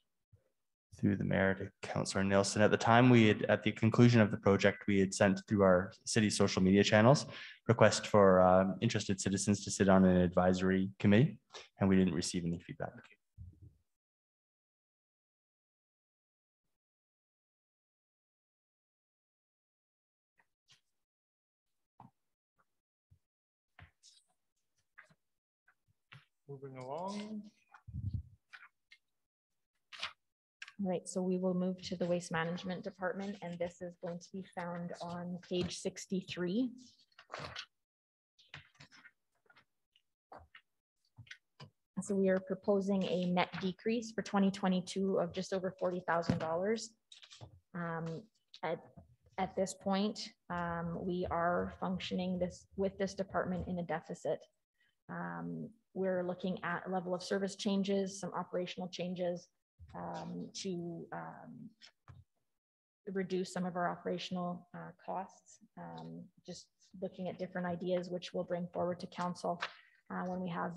Through the mayor to Councillor Nielsen. At the time, we had, at the conclusion of the project, we had sent through our city social media channels request for interested citizens to sit on an advisory committee, and we didn't receive any feedback. Moving along. All right, so we will move to the Waste Management Department, and this is going to be found on page 63. So we are proposing a net decrease for 2022 of just over $40,000. At this point, we are functioning with this department in a deficit. We're looking at a level of service changes, some operational changes, to reduce some of our operational costs, just looking at different ideas, which we'll bring forward to council when we have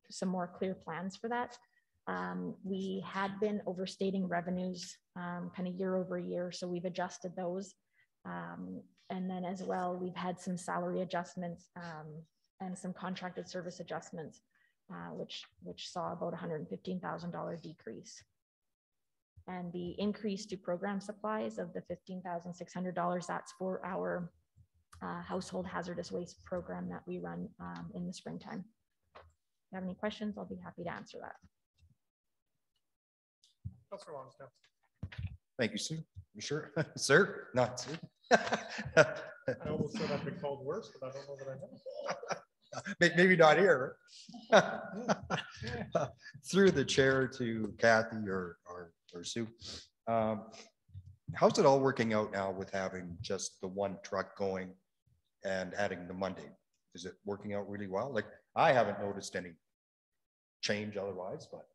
some more clear plans for that. We had been overstating revenues kind of year over year, so we've adjusted those. And then as well, we've had some salary adjustments and some contracted service adjustments, which saw about $115,000 decrease. And the increase to program supplies of the $15,600, that's for our household hazardous waste program that we run in the springtime. If you have any questions, I'll be happy to answer that. Councillor Lonsdale. Thank you, Sue. You sure? Sir? Not Sue. I almost said I've been called worse, but I don't know that I have. Maybe not here. Through the chair to Kathy or Sue. How's it all working out now with having just the one truck going and adding the Monday? Is it working out really well? Like, I haven't noticed any change otherwise, but.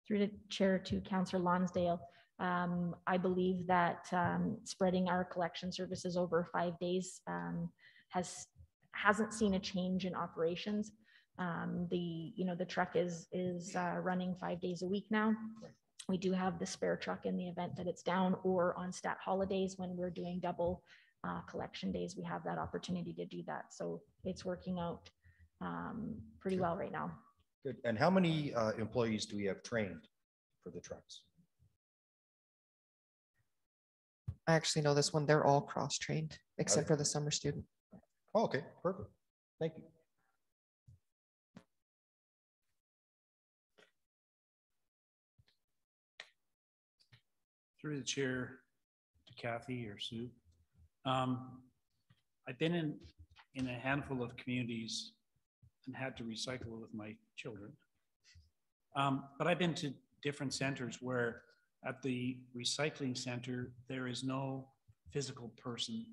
Through the chair to Councillor Lonsdale, I believe that spreading our collection services over 5 days hasn't seen a change in operations. The truck is running 5 days a week now. We do have the spare truck in the event that it's down, or on stat holidays when we're doing double collection days, we have that opportunity to do that. So it's working out pretty well right now. Good. And how many employees do we have trained for the trucks? I actually know this one. They're all cross-trained except for the summer student. Oh, okay, perfect. Thank you. Through the chair to Kathy or Sue. I've been in a handful of communities and had to recycle with my children. But I've been to different centers where at the recycling center, there is no physical person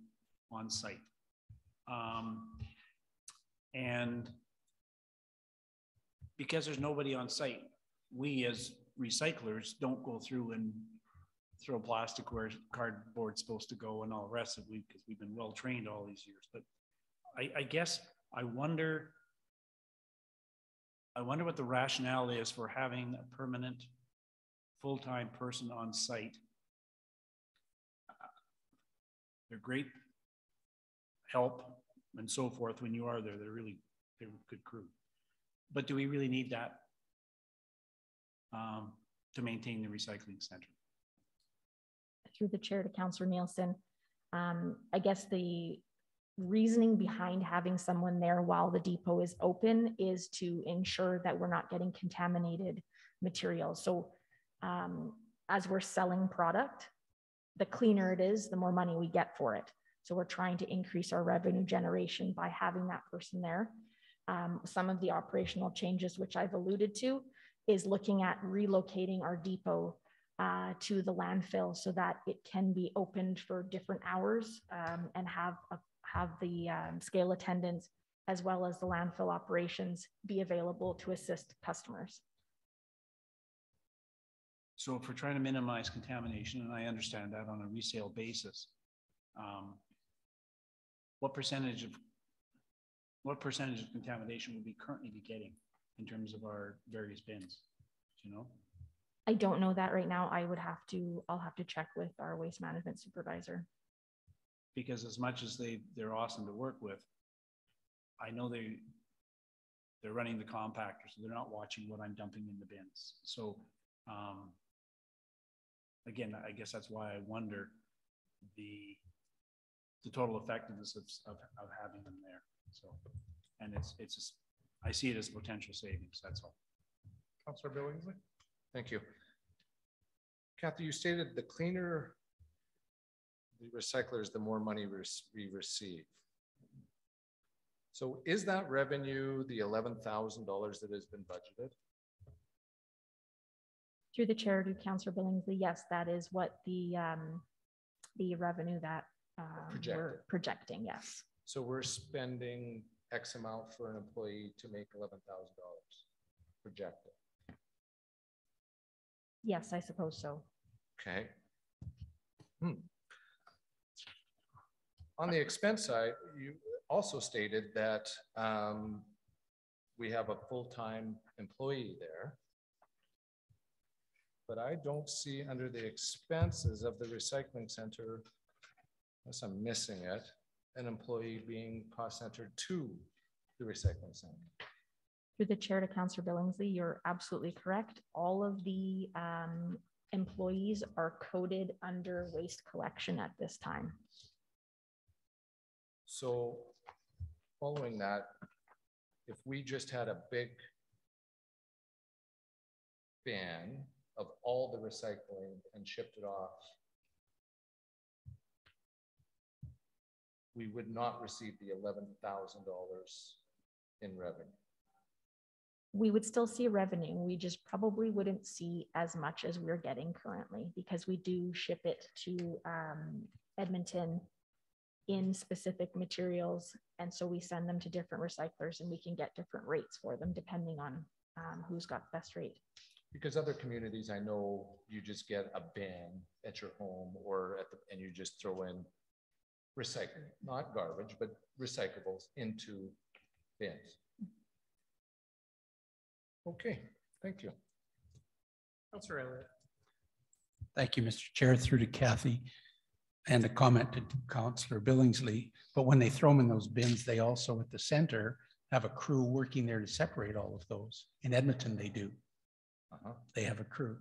on site. And because there's nobody on site, we as recyclers don't go through and throw plastic where cardboard's supposed to go and all the rest of it, because we've been well trained all these years. But I guess I wonder what the rationale is for having a permanent full-time person on site. They're great help and so forth when you are there. They're a good crew. But do we really need that to maintain the recycling center? Through the chair to Councillor Nielsen, I guess the reasoning behind having someone there while the depot is open is to ensure that we're not getting contaminated materials. So as we're selling product, the cleaner it is, the more money we get for it. So we're trying to increase our revenue generation by having that person there. Some of the operational changes, which I've alluded to, is looking at relocating our depot to the landfill so that it can be opened for different hours and have the scale attendants as well as the landfill operations be available to assist customers. So if we're trying to minimize contamination, and I understand that on a resale basis, what percentage of what percentage of contamination would we currently be getting in terms of our various bins? Do you know? I don't know that right now. I'll have to check with our waste management supervisor. Because as much as they're awesome to work with, I know they're running the compactor, so they're not watching what I'm dumping in the bins. So again, I guess that's why I wonder the total effectiveness of having them there. So, and it's just, I see it as potential savings. That's all. Councillor Billingsley. Thank you. Kathy, you stated the cleaner the recyclers, the more money we receive. So is that revenue the $11,000 that has been budgeted? Through the chair to Councillor Billingsley, yes, that is what the revenue that we're projecting, yes. So we're spending X amount for an employee to make $11,000 projected. Yes, I suppose so. Okay. On the expense side, you also stated that we have a full-time employee there, but I don't see under the expenses of the recycling center, unless I'm missing it, an employee being cost-centered to the recycling center. Through the chair to Councillor Billingsley, you're absolutely correct. All of the employees are coded under waste collection at this time. So following that, if we just had a big ban of all the recycling and shipped it off, we would not receive the $11,000 in revenue. We would still see revenue. We just probably wouldn't see as much as we're getting currently because we do ship it to Edmonton in specific materials. And so we send them to different recyclers and we can get different rates for them depending on who's got the best rate. Because other communities, I know you just get a bin at your home or and you just throw in recycling, not garbage, but recyclables into bins. Okay, thank you. Councillor Elliott. Thank you, Mr. Chair, through to Kathy, and a comment to Councillor Billingsley. But when they throw them in those bins, they also at the center have a crew working there to separate all of those. In Edmonton, they do. They have a crew.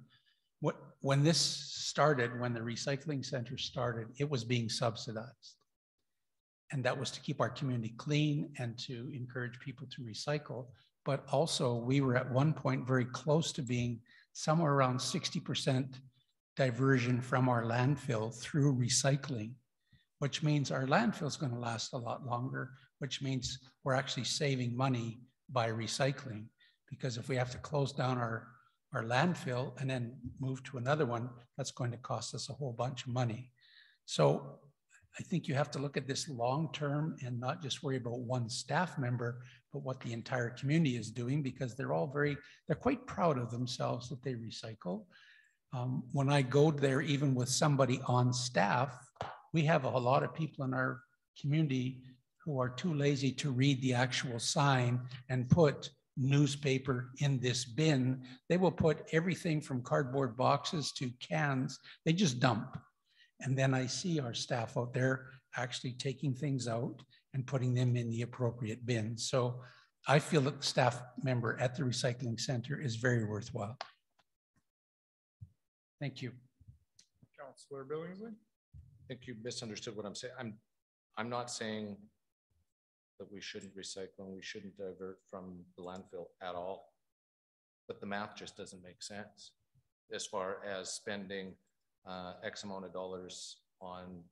When this started, when the recycling center started, it was being subsidized. And that was to keep our community clean and to encourage people to recycle. But also we were at one point very close to being somewhere around 60% diversion from our landfill through recycling, which means our landfill is going to last a lot longer, which means we're actually saving money by recycling. Because if we have to close down our landfill and then move to another one, that's going to cost us a whole bunch of money. So I think you have to look at this long-term and not just worry about one staff member, but what the entire community is doing, because they're all they're quite proud of themselves that they recycle. When I go there, even with somebody on staff, we have a lot of people in our community who are too lazy to read the actual sign and put newspaper in this bin. They will put everything from cardboard boxes to cans. They just dump. And then I see our staff out there actually taking things out and putting them in the appropriate bin. So I feel that the staff member at the recycling center is very worthwhile. Thank you. Councillor Billingsley. I think you misunderstood what I'm saying. I'm not saying that we shouldn't recycle and we shouldn't divert from the landfill at all. But the math just doesn't make sense as far as spending X amount of dollars on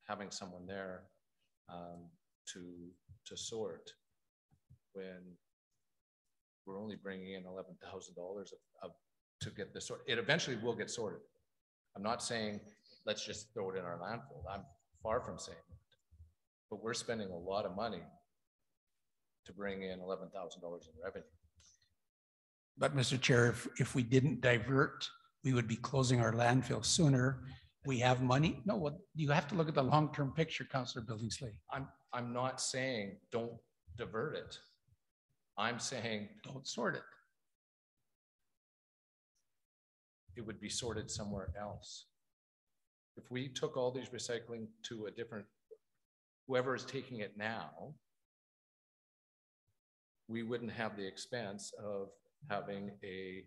having someone there to sort when we're only bringing in $11,000 to get this sort. It eventually will get sorted. I'm not saying let's just throw it in our landfill. I'm far from saying that. But we're spending a lot of money to bring in $11,000 in revenue. But Mr. Chair, if we didn't divert, we would be closing our landfill sooner. We have money. No, you have to look at the long-term picture, Councillor Billingsley. I'm not saying don't divert it. I'm saying don't sort it. It would be sorted somewhere else. If we took all these recycling to a different, whoever is taking it now, we wouldn't have the expense of having a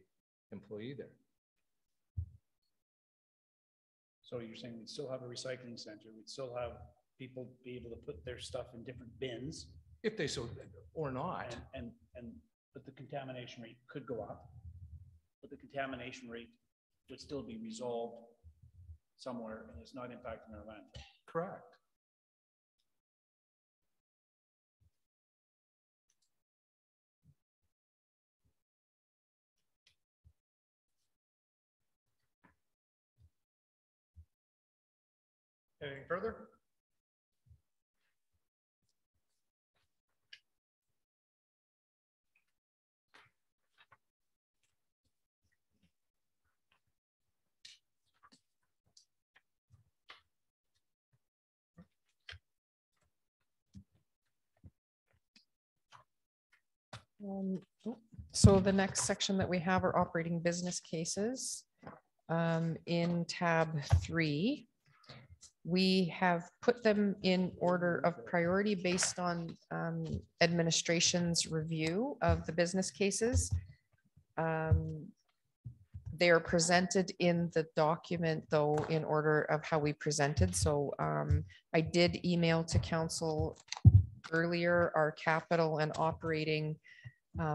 employee there. So you're saying we'd still have a recycling center, we'd still have people be able to put their stuff in different bins. If they so, or not. But the contamination rate could go up, but the contamination rate would still be resolved somewhere and it's not impacting our landfill. Correct. Anything further? So the next section that we have are operating business cases. In tab 3, we have put them in order of priority based on administration's review of the business cases. They are presented in the document, though, in order of how we presented. So I did email to council earlier our capital and operating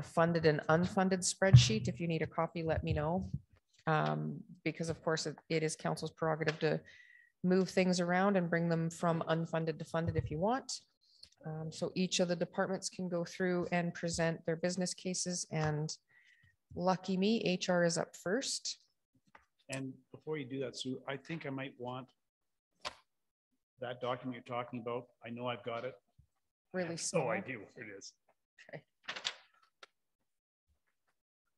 funded and unfunded spreadsheet. If you need a copy, let me know. Because of course it is council's prerogative to move things around and bring them from unfunded to funded if you want. So each of the departments can go through and present their business cases, and lucky me, HR is up first. And before you do that, Sue, I think I might want that document you're talking about. I know I've got it. Really small. No idea where it is. Okay.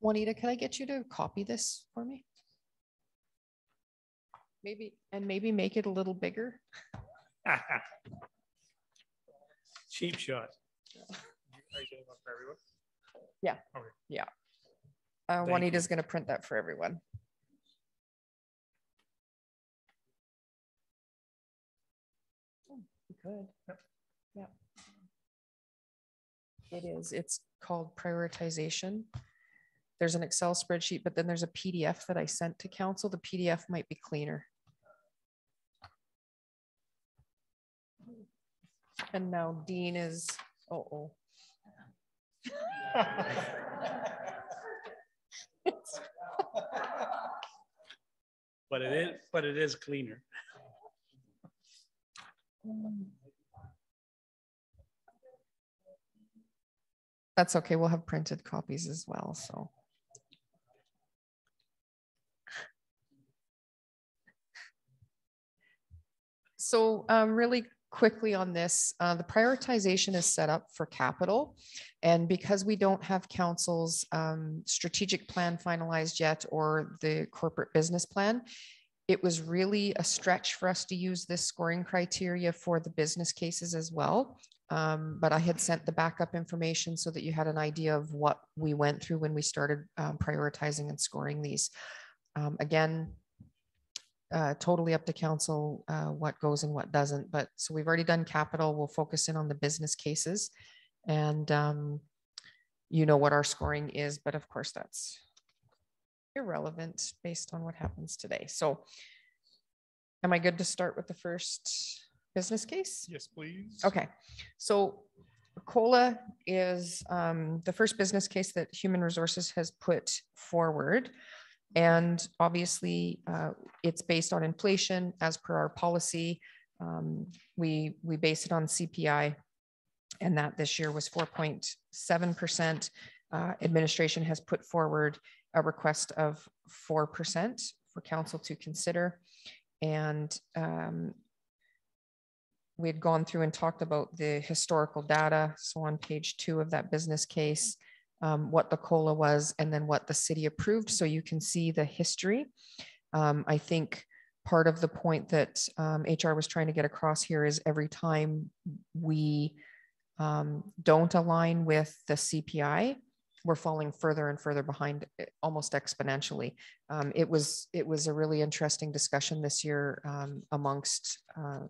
Juanita, can I get you to copy this for me? Maybe make it a little bigger. Cheap shot. Yeah. Okay. Yeah. Thank Juanita's going to print that for everyone. Oh, you could. Yep. It is. It's called prioritization. There's an Excel spreadsheet, but then there's a PDF that I sent to council. The PDF might be cleaner. And now Dean is, oh. But it is cleaner. That's okay. We'll have printed copies as well. So really quickly on this, the prioritization is set up for capital. And because we don't have council's strategic plan finalized yet or the corporate business plan, it was really a stretch for us to use this scoring criteria for the business cases as well. But I had sent the backup information so that you had an idea of what we went through when we started prioritizing and scoring these. Again, totally up to council what goes and what doesn't. But so we've already done capital. We'll focus in on the business cases, and you know what our scoring is. But of course, that's irrelevant based on what happens today. So, am I good to start with the first business case? Yes, please. Okay, so COLA is the first business case that Human Resources has put forward. And obviously it's based on inflation as per our policy. We base it on CPI, and that this year was 4.7%. Administration has put forward a request of 4% for council to consider. And we had gone through and talked about the historical data. So on page 2 of that business case, what the COLA was and then what the city approved. So you can see the history. I think part of the point that HR was trying to get across here is every time we don't align with the CPI, we're falling further and further behind, almost exponentially. It was a really interesting discussion this year amongst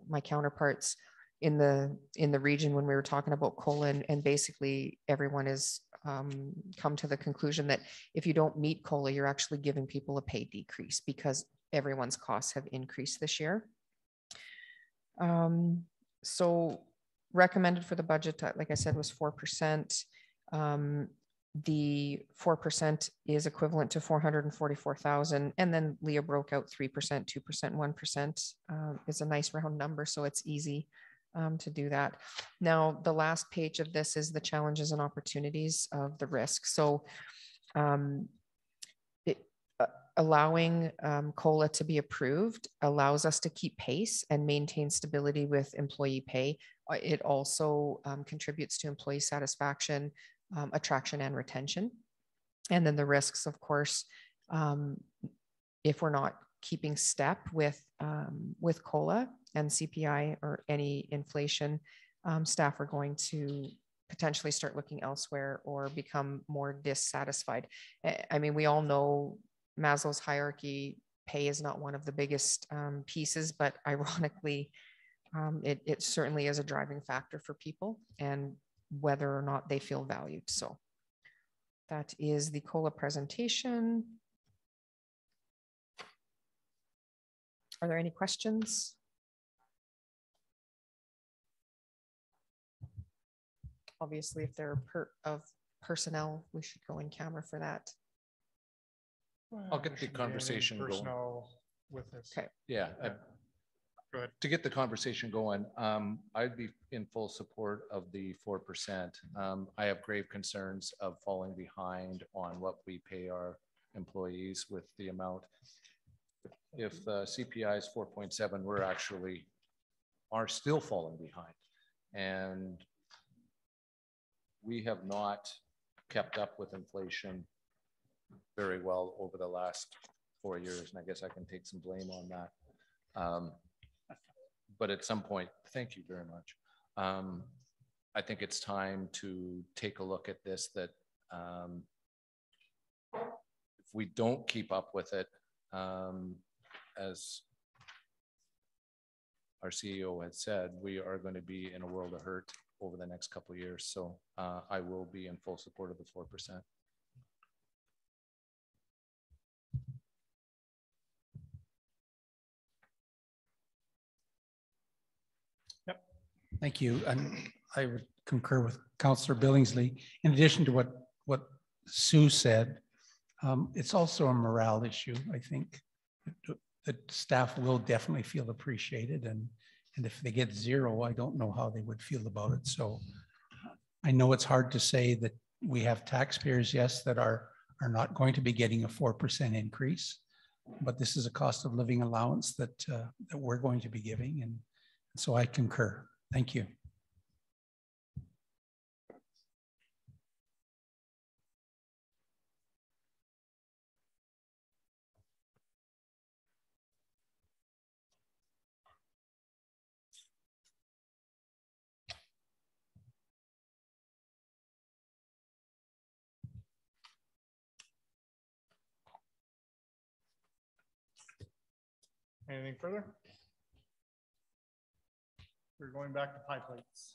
my counterparts in the region when we were talking about COLA, and basically everyone has come to the conclusion that if you don't meet COLA, you're actually giving people a pay decrease because everyone's costs have increased this year. So recommended for the budget, like I said, was 4%. The 4% is equivalent to 444,000. And then Leah broke out 3%, 2%, 1% is a nice round number. So it's easy to do that. Now, the last page of this is the challenges and opportunities of the risk. So allowing COLA to be approved allows us to keep pace and maintain stability with employee pay. It also contributes to employee satisfaction, attraction and retention. And then the risks, of course, if we're not keeping step with COLA and CPI or any inflation, staff are going to potentially start looking elsewhere or become more dissatisfied. I mean, we all know Maslow's hierarchy, pay is not one of the biggest pieces, but ironically, it certainly is a driving factor for people and whether or not they feel valued. So that is the COLA presentation. Are there any questions? Obviously, if they're of personnel, we should go in camera for that. I'll get the conversation going. With this. Okay. Yeah. Go ahead. To get the conversation going, I'd be in full support of the 4%. I have grave concerns of falling behind on what we pay our employees with the amount. If CPI is 4.7, we're actually are still falling behind. And we have not kept up with inflation very well over the last 4 years. And I guess I can take some blame on that. But at some point, thank you very much. I think it's time to take a look at this, that if we don't keep up with it, as our CEO had said, we are going to be in a world of hurt over the next couple of years. So I will be in full support of the 4%. Thank you. And I would concur with Councillor Billingsley. In addition to what Sue said, it's also a morale issue. I think that staff will definitely feel appreciated. And if they get 0, I don't know how they would feel about it. So I know it's hard to say that we have taxpayers, yes, that are not going to be getting a 4% increase, but this is a cost of living allowance that we're going to be giving. And so I concur. Thank you. Anything further? We're going back to pie plates.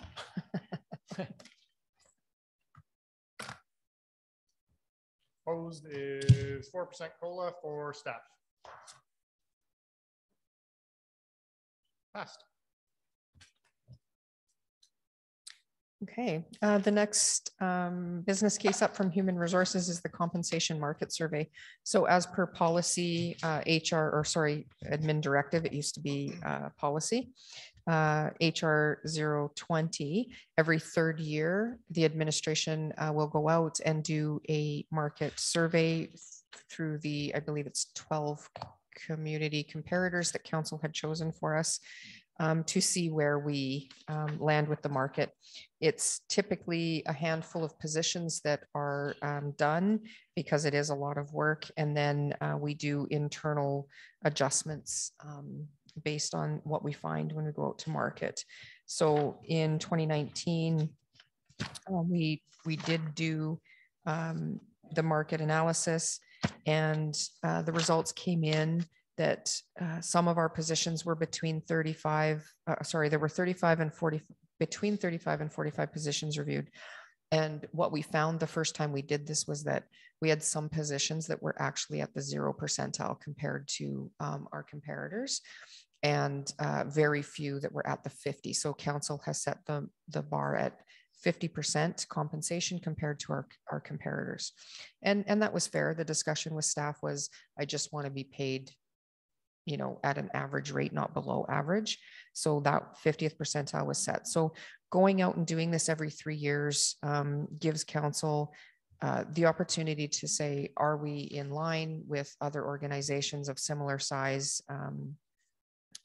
Proposed is 4% COLA for staff. Passed. Okay, the next business case up from Human Resources is the compensation market survey. So as per policy, admin directive, it used to be policy. HR 020, every third year, the administration will go out and do a market survey through I believe it's 12 community comparators that council had chosen for us to see where we land with the market. It's typically a handful of positions that are done because it is a lot of work. And then we do internal adjustments based on what we find when we go out to market. So in 2019, We did do the market analysis, and the results came in that some of our positions were between 35, there were 35 and 40, between 35 and 45 positions reviewed. And what we found the first time we did this was that we had some positions that were actually at the 0 percentile compared to our comparators, and very few that were at the 50. So council has set the bar at 50% compensation compared to our comparators. And that was fair. The discussion with staff was, I just want to be paid, you know, at an average rate, not below average. So that 50th percentile was set. So going out and doing this every 3 years gives council the opportunity to say, are we in line with other organizations of similar size,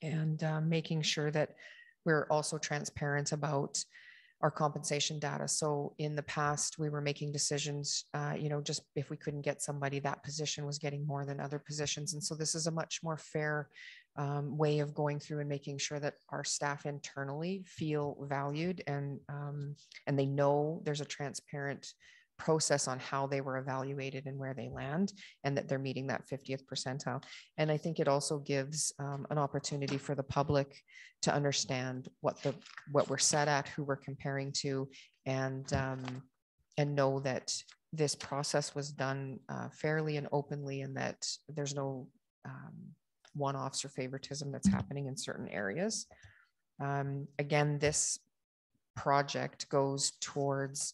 and making sure that we're also transparent about our compensation data. So in the past, we were making decisions, you know, just if we couldn't get somebody, that position was getting more than other positions. And so this is a much more fair way of going through and making sure that our staff internally feel valued, and they know there's a transparent process on how they were evaluated and where they land, and that they're meeting that 50th percentile. And I think it also gives an opportunity for the public to understand what we're set at, who we're comparing to, and know that this process was done fairly and openly, and that there's no one-offs or favoritism that's happening in certain areas. Again, this project goes towards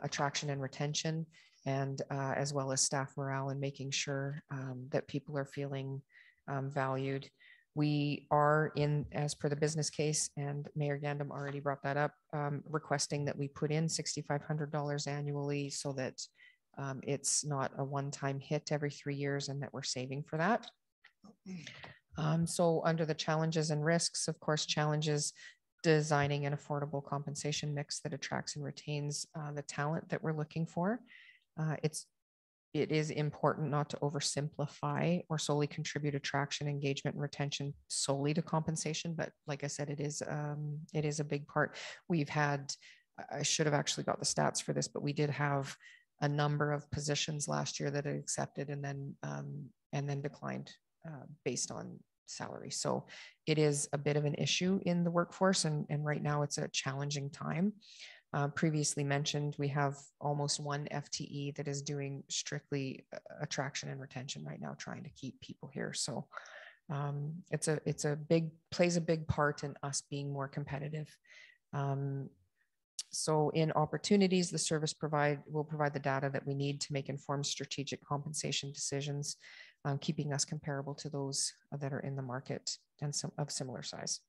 attraction and retention, and as well as staff morale, and making sure that people are feeling valued. We are as per the business case, and Mayor Gandam already brought that up, requesting that we put in $6,500 annually, so that it's not a one-time hit every 3 years, and that we're saving for that. So under the challenges and risks, of course, challenges: designing an affordable compensation mix that attracts and retains the talent that we're looking for. It is important not to oversimplify or solely contribute attraction, engagement, and retention solely to compensation. But like I said, it is a big part. We've had, I should have actually got the stats for this, but we did have a number of positions last year that had accepted and then declined based on salary. So it is a bit of an issue in the workforce, and right now it's a challenging time. Previously mentioned, we have almost 1 FTE that is doing strictly attraction and retention right now, trying to keep people here. So plays a big part in us being more competitive. So in opportunities, the service will provide the data that we need to make informed strategic compensation decisions, keeping us comparable to those that are in the market and some of similar size.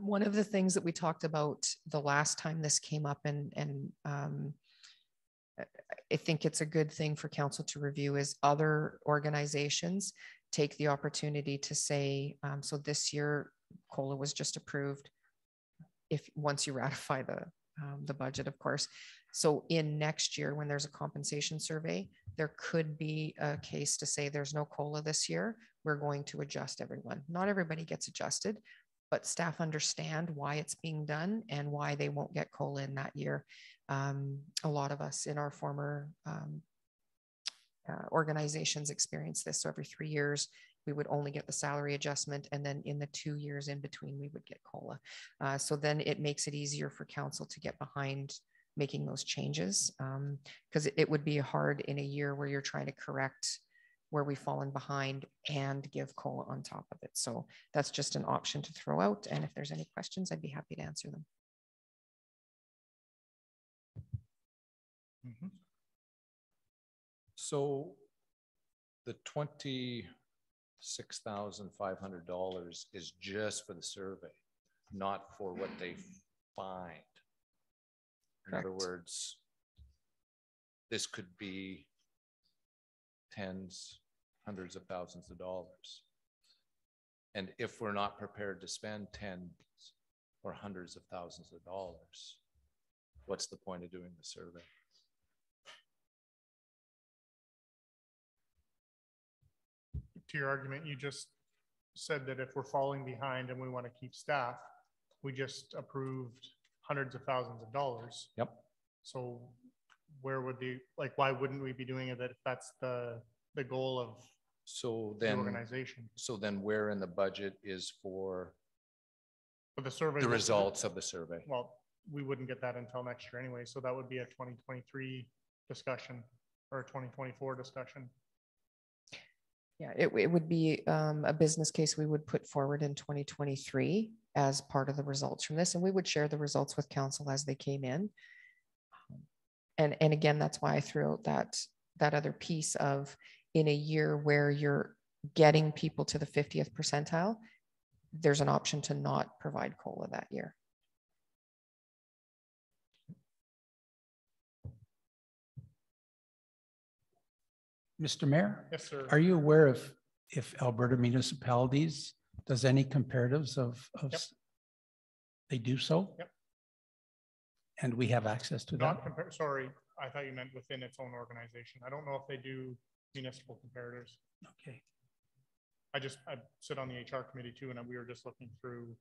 One of the things that we talked about the last time this came up, and I think it's a good thing for council to review, is other organizations take the opportunity to say, so this year COLA was just approved, once you ratify the budget, of course. So in next year, when there's a compensation survey, there could be a case to say there's no COLA this year, we're going to adjust everyone. Not everybody gets adjusted, but staff understand why it's being done and why they won't get COLA in that year. A lot of us in our former organizations experience this. So every 3 years, we would only get the salary adjustment, and then in the 2 years in between, we would get COLA. So then it makes it easier for council to get behind making those changes, because it would be hard in a year where you're trying to correct where we've fallen behind and give COLA on top of it. So that's just an option to throw out. And if there's any questions, I'd be happy to answer them. Mm-hmm. So the $26,500 is just for the survey, not for what they find. In other words, this could be tens, hundreds of thousands of dollars. And if we're not prepared to spend tens or hundreds of thousands of dollars, what's the point of doing the survey? To your argument, you just said that if we're falling behind and we want to keep staff, we just approved hundreds of thousands of dollars. Yep. So where would like, why wouldn't we be doing it if that's the goal of the organization? So then where in the budget is for the survey? The results of the survey? Well, we wouldn't get that until next year anyway. So that would be a 2023 discussion or a 2024 discussion. Yeah, it would be a business case we would put forward in 2023 as part of the results from this, and we would share the results with council as they came in. And again, that's why I threw out that other piece of, in a year where you're getting people to the 50th percentile, there's an option to not provide COLA that year. Mr. Mayor? Yes, sir. Are you aware of if Alberta municipalities does any comparatives of Yep. They do so? Yep. And we have access to Not that? sorry, I thought you meant within its own organization. I don't know if they do municipal comparators. Okay. I sit on the HR committee too, and we were just looking through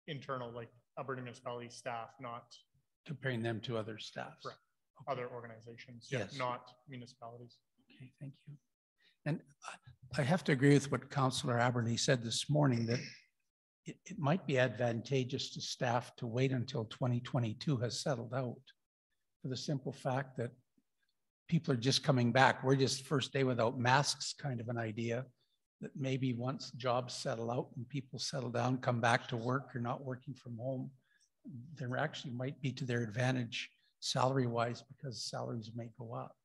internal, like Alberta municipality staff, not Comparing them to other staffs? Correct. Other organizations, Yes. not municipalities. Okay, thank you. And I have to agree with what Councillor Aberney said this morning, that it might be advantageous to staff to wait until 2022 has settled out, for the simple fact that people are just coming back. We're just first day without masks kind of an idea, that maybe once jobs settle out and people settle down, come back to work or not working from home, there actually might be to their advantage salary-wise, because salaries may go up.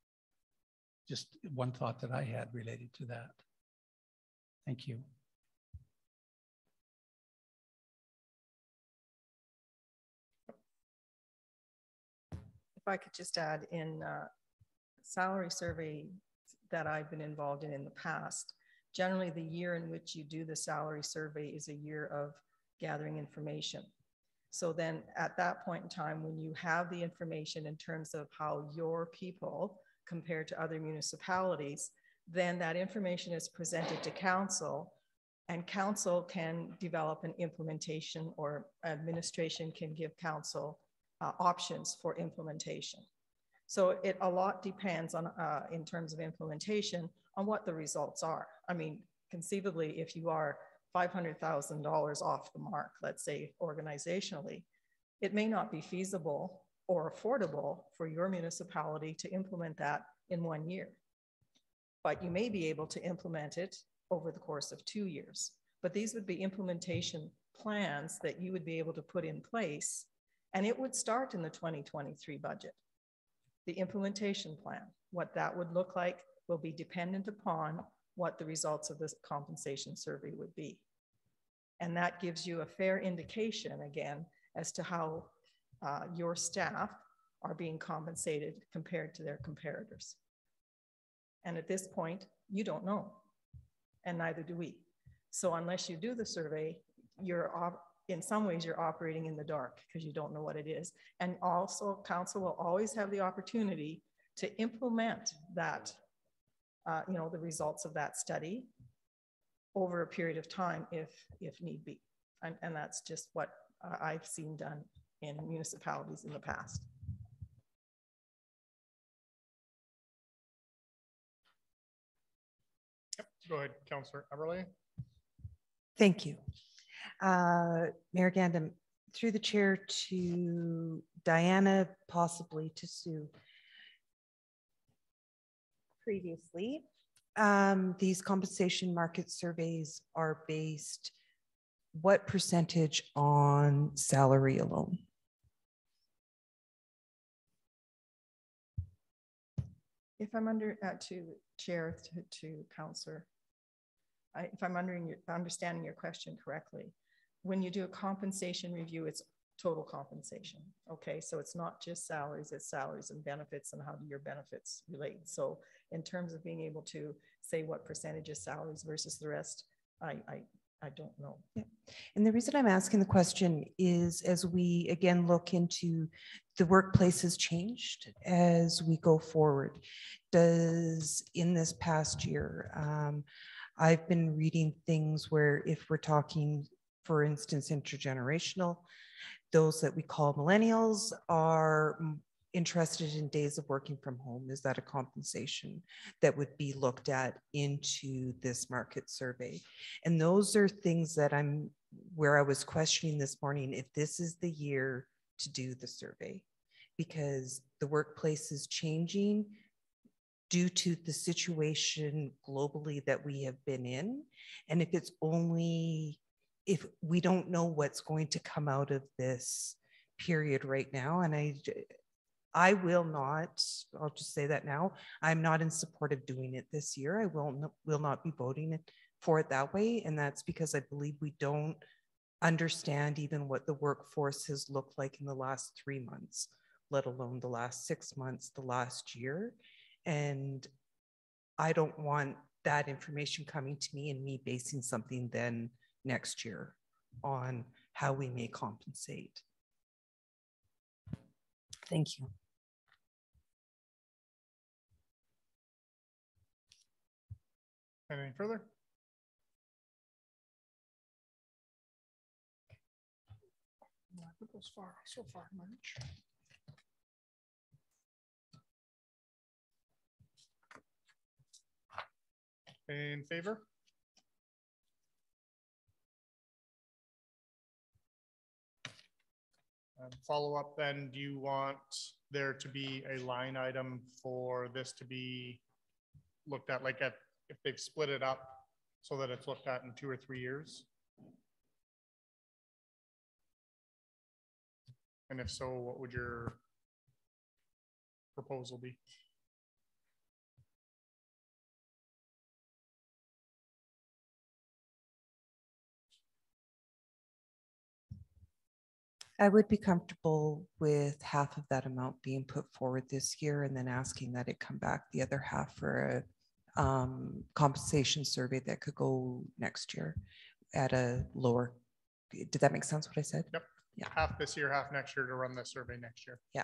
Just one thought that I had related to that. Thank you. If I could just add, in salary survey that I've been involved in the past, generally the year in which you do the salary survey is a year of gathering information. So then at that point in time, when you have the information in terms of how your people compare to other municipalities, then that information is presented to council, and council can develop an implementation, or administration can give council options for implementation. So a lot depends on, in terms of implementation, on what the results are. I mean, conceivably, if you are $500,000 off the mark, let's say organizationally, it may not be feasible or affordable for your municipality to implement that in 1 year. But you may be able to implement it over the course of 2 years. But these would be implementation plans that you would be able to put in place, and it would start in the 2023 budget. The implementation plan, what that would look like, will be dependent upon what the results of this compensation survey would be. And that gives you a fair indication, again, as to how your staff are being compensated compared to their comparators. And at this point, you don't know, and neither do we. So unless you do the survey, in some ways you're operating in the dark, because you don't know what it is. And also council will always have the opportunity to implement that, the results of that study over a period of time if need be. And that's just what I've seen done in municipalities in the past. Yep. Go ahead, Councillor Eberle. Thank you. Mayor Gandam, through the chair to Diana, possibly to Sue. Previously, these compensation market surveys are based what percentage on salary alone? If I'm to chair to councillor, if I'm understanding your question correctly, when you do a compensation review, it's total compensation. Okay, so it's not just salaries, it's salaries and benefits, and how do your benefits relate. So in terms of being able to say what percentage is salaries versus the rest, I don't know. Yeah. And the reason I'm asking the question is, as we again look into the workplace has changed as we go forward. Does in this past year, I've been reading things where if we're talking, for instance, intergenerational, those that we call millennials are interested in days of working from home. Is that a compensation that would be looked at into this market survey? And those are things that where I was questioning this morning, if this is the year to do the survey, because the workplace is changing due to the situation globally that we have been in. And if we don't know what's going to come out of this period right now, and I will not, I'll just say that now, I'm not in support of doing it this year. I will not be voting for it that way. And that's because I believe we don't understand even what the workforce has looked like in the last 3 months, let alone the last 6 months, the last year. And I don't want that information coming to me and me basing something then next year on how we may compensate. Thank you. Anything further? So far much. In favor? Follow up then, do you want there to be a line item for this to be looked at, like if they've split it up so that it's looked at in 2 or 3 years? And if so, what would your proposal be? I would be comfortable with half of that amount being put forward this year and then asking that it come back the other half for a compensation survey that could go next year at a lower. Did that make sense what I said? Yep. Yeah. Half this year, half next year to run the survey next year. Yeah.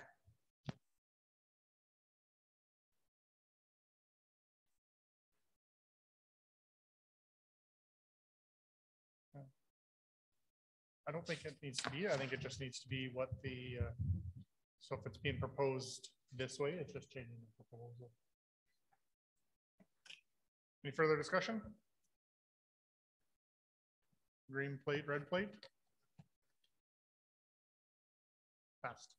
I don't think it needs to be. I think it just needs to be what the, so if it's being proposed this way, it's just changing the proposal. Any further discussion? Green plate, red plate? Passed.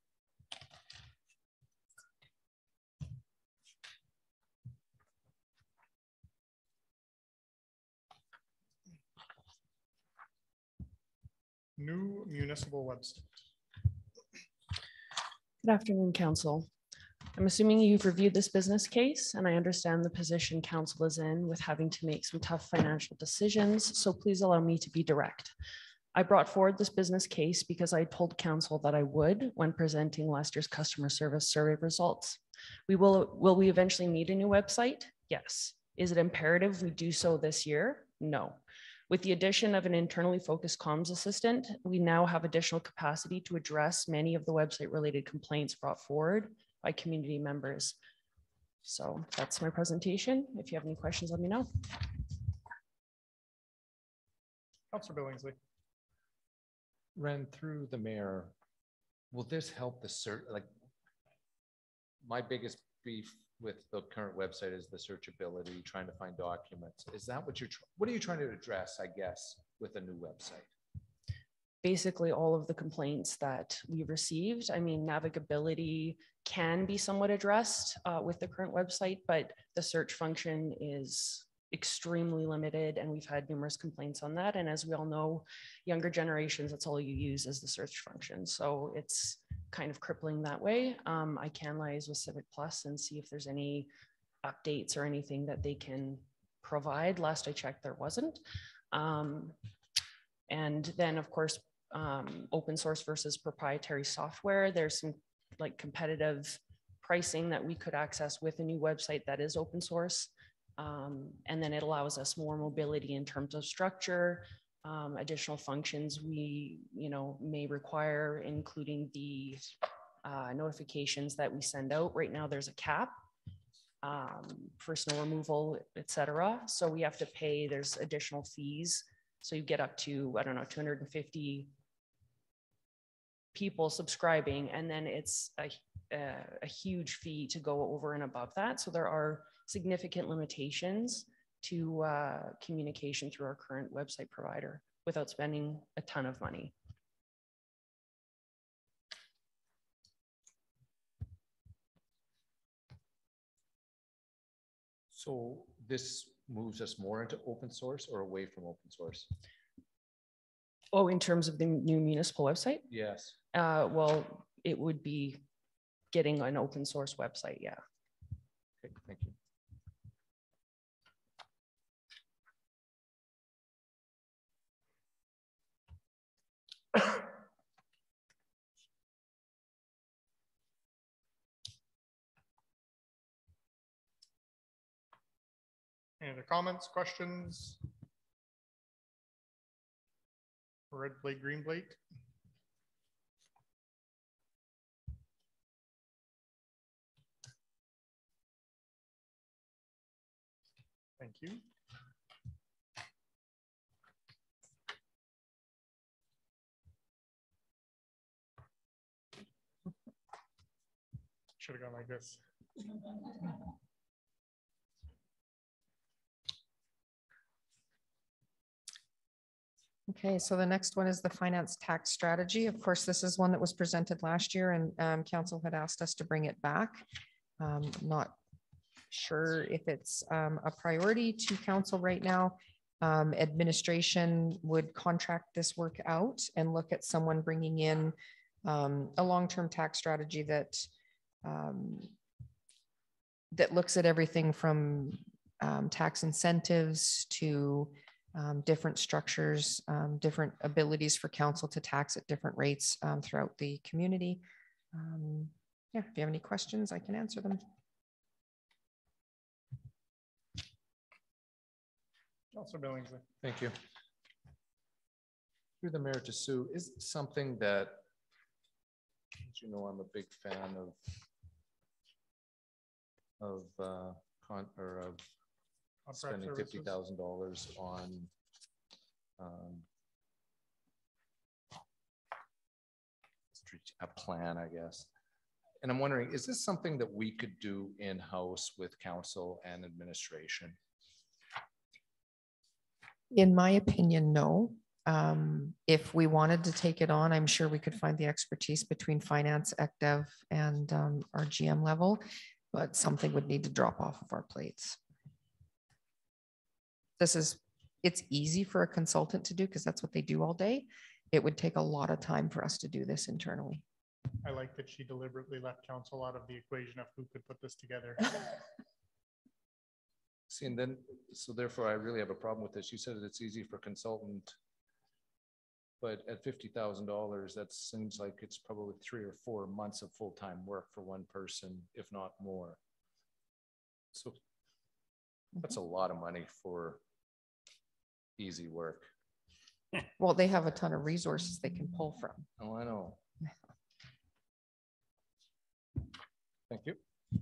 New municipal website. Good afternoon, Council. I'm assuming you've reviewed this business case and I understand the position Council is in with having to make some tough financial decisions, so please allow me to be direct. I brought forward this business case because I told Council that I would when presenting last year's customer service survey results. Will we eventually need a new website? Yes. Is it imperative we do so this year? No. With the addition of an internally focused comms assistant, we now have additional capacity to address many of the website related complaints brought forward by community members. So that's my presentation. If you have any questions, let me know. Councilor Billingsley. Ran through the mayor. Will this help the search? Like, my biggest beef with the current website is the searchability, trying to find documents. Is that what what are you trying to address, I guess, with a new website? Basically all of the complaints that we received. I mean, navigability can be somewhat addressed with the current website, but the search function is extremely limited and we've had numerous complaints on that. And as we all know, younger generations, that's all you use is the search function. So it's kind of crippling that way. I can liaise with Civic Plus and see if there's any updates or anything that they can provide. Last I checked, there wasn't. And then of course, open source versus proprietary software. There's some like competitive pricing that we could access with a new website that is open source. And then it allows us more mobility in terms of structure, additional functions we may require, including the notifications that we send out. Right now there's a cap for snow removal, etc. So we have to pay, there's additional fees. So you get up to, I don't know, 250 people subscribing, and then it's a huge fee to go over and above that. So there are significant limitations to communication through our current website provider without spending a ton of money. So this moves us more into open source or away from open source? Oh, in terms of the new municipal website? Yes. Well, it would be getting an open source website, yeah. Okay, thank you. Any other comments, questions? Red plate, green plate? Thank you. Should have gone like this. Okay, so the next one is the finance tax strategy. Of course, this is one that was presented last year, and council had asked us to bring it back. Not sure if it's a priority to council right now. Administration would contract this work out and look at someone bringing in a long-term tax strategy that that looks at everything from tax incentives to different structures, different abilities for council to tax at different rates throughout the community. Yeah, if you have any questions, I can answer them. Councilor Billingsley. Thank you. Through the mayor to Sue, is something that, as you know, I'm a big fan of spending $50,000 on a plan, I guess. And I'm wondering, is this something that we could do in-house with council and administration? In my opinion, no. If we wanted to take it on, I'm sure we could find the expertise between finance, ECDev, and our GM level, but something would need to drop off of our plates. It's easy for a consultant to do because that's what they do all day. It would take a lot of time for us to do this internally. I like that she deliberately left council out of the equation of who could put this together. See, and then, so therefore I really have a problem with this. You said that it's easy for consultant, but at $50,000, that seems like it's probably 3 or 4 months of full-time work for one person, if not more. So that's a lot of money for easy work. Well, they have a ton of resources they can pull from. Oh, I know. Thank you. As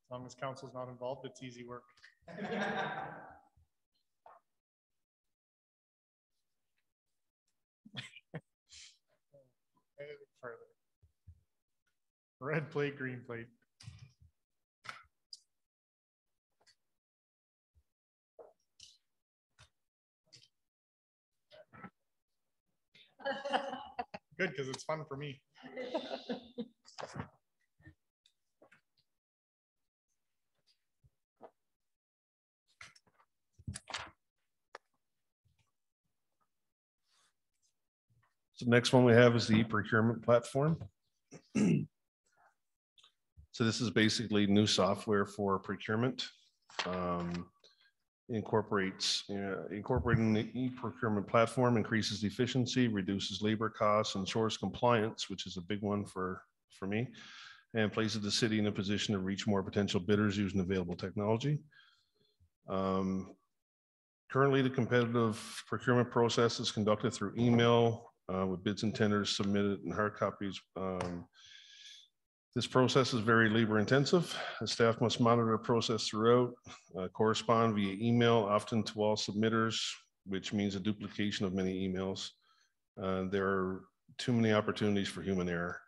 long as council's not involved, it's easy work. Further. Red plate, green plate. Good, because it's fun for me. So the next one we have is the e-procurement platform. So this is basically new software for procurement. Incorporating the e-procurement platform increases efficiency, reduces labor costs, ensures compliance, which is a big one for me, and places the city in a position to reach more potential bidders using available technology. Currently, the competitive procurement process is conducted through email with bids and tenders submitted in hard copies. This process is very labor intensive. The staff must monitor the process throughout, correspond via email, often to all submitters, which means a duplication of many emails. There are too many opportunities for human error.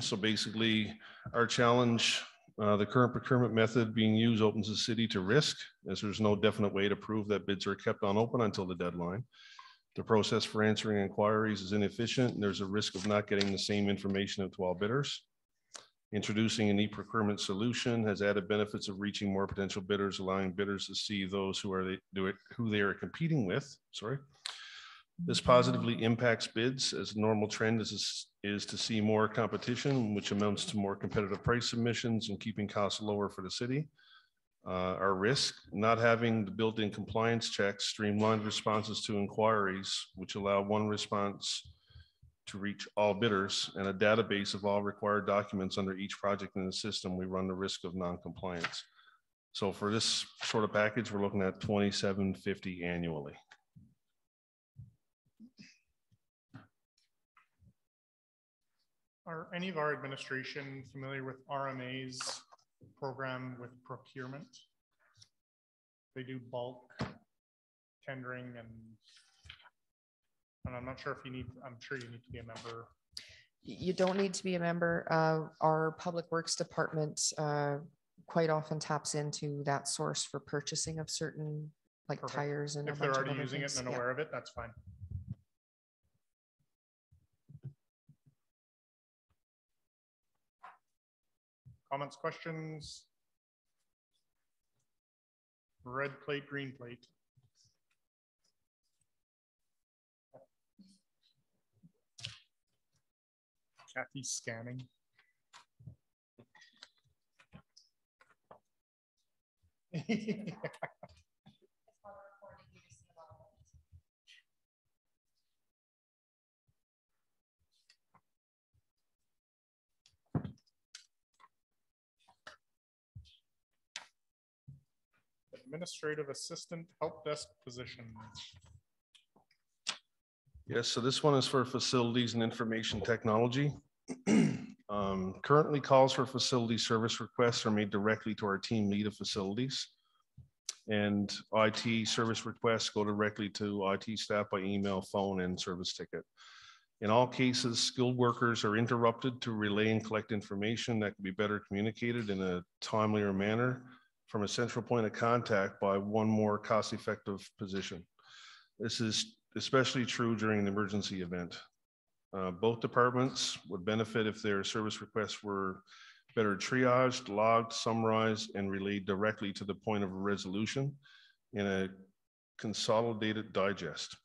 So basically, our challenge, the current procurement method being used opens the city to risk, as there's no definite way to prove that bids are kept on open until the deadline. The process for answering inquiries is inefficient, and there's a risk of not getting the same information to all bidders. Introducing an e-procurement solution has added benefits of reaching more potential bidders, allowing bidders to see those who they are competing with. Sorry. This positively impacts bids, as the normal trend is to see more competition, which amounts to more competitive price submissions and keeping costs lower for the city. Our risk, not having the built-in compliance checks, streamlined responses to inquiries, which allow one response to reach all bidders, and a database of all required documents under each project in the system, we run the risk of non-compliance. So for this sort of package, we're looking at $2,750 annually. Are any of our administration familiar with RMA's program with procurement? They do bulk tendering, and I'm not sure if you need, I'm sure you need to be a member. You don't need to be a member. Our Public Works Department quite often taps into that source for purchasing of certain like Perfect. Tires and if they're already using it and aware of it, that's fine. Comments, questions? Red plate, green plate. Kathy's scanning. Administrative assistant help desk position. Yes, so this one is for facilities and information technology. Currently, calls for facility service requests are made directly to our team lead of facilities. And IT service requests go directly to IT staff by email, phone, and service ticket. In all cases, skilled workers are interrupted to relay and collect information that can be better communicated in a timelier manner from a central point of contact by one more cost-effective position. This is especially true during an emergency event. Both departments would benefit if their service requests were better triaged, logged, summarized, and relayed directly to the point of a resolution in a consolidated digest.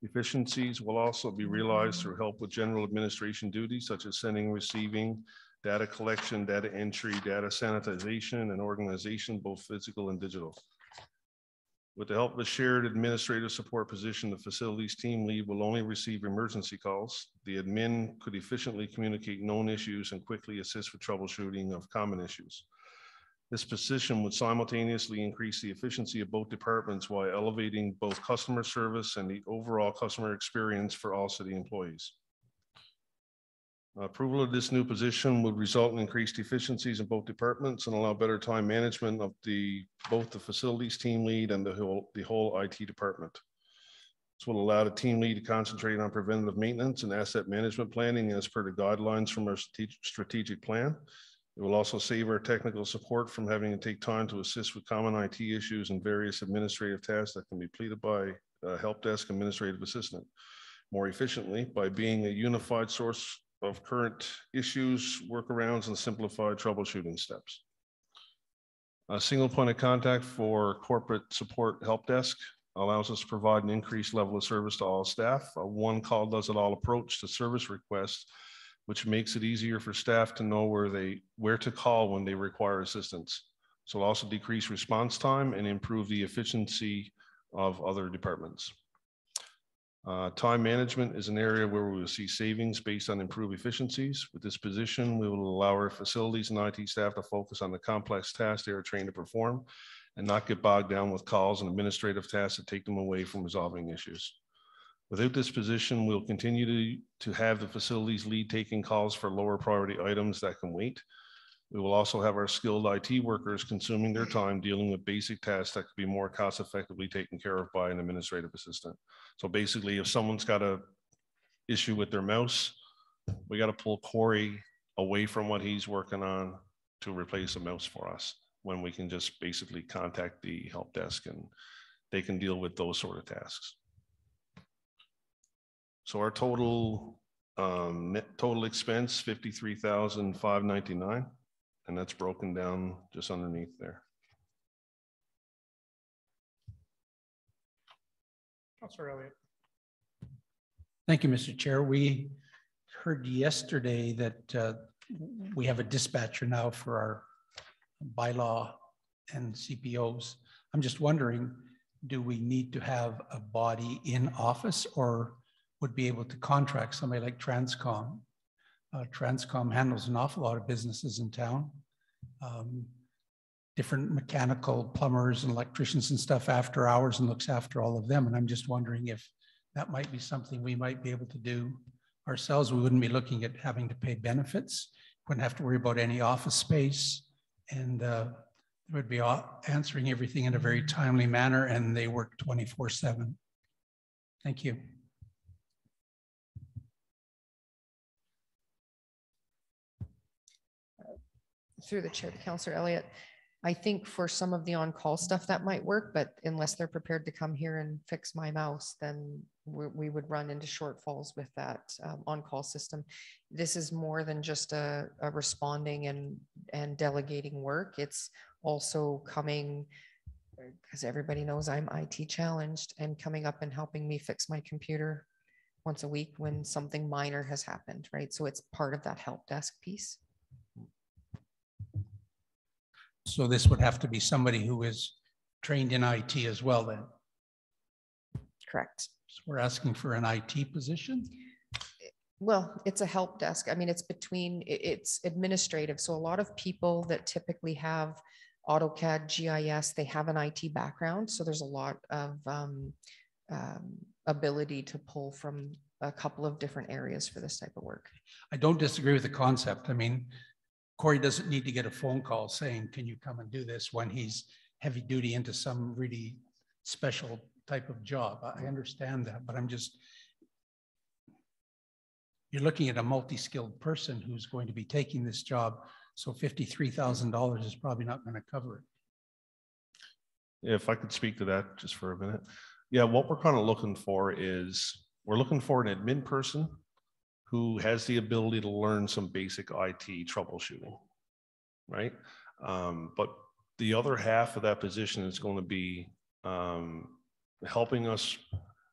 Efficiencies will also be realized through help with general administration duties such as sending, receiving, data collection, data entry, data sanitization, and organization, both physical and digital. With the help of a shared administrative support position, the facilities team lead will only receive emergency calls. The admin could efficiently communicate known issues and quickly assist with troubleshooting of common issues. This position would simultaneously increase the efficiency of both departments while elevating both customer service and the overall customer experience for all city employees. Approval of this new position would result in increased efficiencies in both departments and allow better time management of both the facilities team lead and the whole IT department. This will allow the team lead to concentrate on preventative maintenance and asset management planning as per the guidelines from our strategic plan. It will also save our technical support from having to take time to assist with common IT issues and various administrative tasks that can be completed by a help desk administrative assistant more efficiently by being a unified source of current issues, workarounds, and simplified troubleshooting steps. A single point of contact for corporate support help desk allows us to provide an increased level of service to all staff. A one call does it all approach to service requests, which makes it easier for staff to know where to call when they require assistance. So it'll also decrease response time and improve the efficiency of other departments. Time management is an area where we will see savings based on improved efficiencies. With this position, we will allow our facilities and IT staff to focus on the complex tasks they are trained to perform and not get bogged down with calls and administrative tasks that take them away from resolving issues. Without this position, we'll continue to have the facilities lead taking calls for lower priority items that can wait. We will also have our skilled IT workers consuming their time dealing with basic tasks that could be more cost effectively taken care of by an administrative assistant. So basically, if someone's got a issue with their mouse, we got to pull Corey away from what he's working on to replace a mouse for us, when we can just basically contact the help desk and they can deal with those sort of tasks. So our total net total expense, $53,599, and that's broken down just underneath there. Councilor Elliott. Thank you, Mr. Chair. We heard yesterday that we have a dispatcher now for our bylaw and CPOs. I'm just wondering, do we need to have a body in office, or would be able to contract somebody like Transcom? Transcom handles an awful lot of businesses in town. Different mechanical plumbers and electricians and stuff after hours, and looks after all of them. And I'm just wondering if that might be something we might be able to do ourselves. We wouldn't be looking at having to pay benefits. Wouldn't have to worry about any office space, and would be answering everything in a very timely manner, and they work 24/7. Thank you. Through the chair to Councillor Elliott, I think for some of the on-call stuff that might work, but unless they're prepared to come here and fix my mouse, then we would run into shortfalls with that on-call system. This is more than just a responding and delegating work. It's also coming, because everybody knows I'm IT challenged, and coming up and helping me fix my computer once a week when something minor has happened, right? So it's part of that help desk piece. So this would have to be somebody who is trained in IT as well then? Correct. So we're asking for an IT position? Well, it's a help desk. I mean, it's administrative. So a lot of people that typically have AutoCAD, GIS, they have an IT background. So there's a lot of ability to pull from a couple of different areas for this type of work. I don't disagree with the concept. I mean, Corey doesn't need to get a phone call saying, can you come and do this, when he's heavy duty into some really special type of job. I understand that, but you're looking at a multi-skilled person who's going to be taking this job. So $53,000 is probably not going to cover it. If I could speak to that just for a minute. Yeah, what we're kind of looking for is, we're looking for an admin person who has the ability to learn some basic IT troubleshooting, right? But the other half of that position is going to be helping us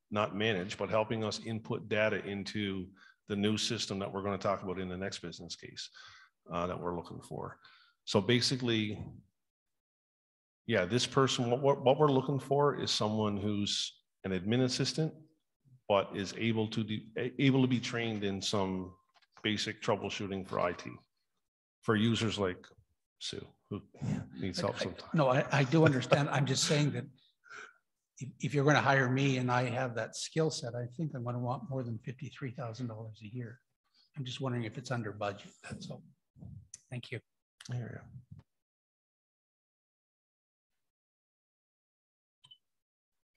not manage, but helping us input data into the new system that we're going to talk about in the next business case that we're looking for. So basically, yeah, this person, what we're looking for is someone who's an admin assistant, but is able to be trained in some basic troubleshooting for IT, for users like Sue, who needs help sometimes. No, I do understand. I'm just saying that if you're going to hire me and I have that skill set, I think I'm going to want more than $53,000 a year. I'm just wondering if it's under budget. That's all. Thank you. There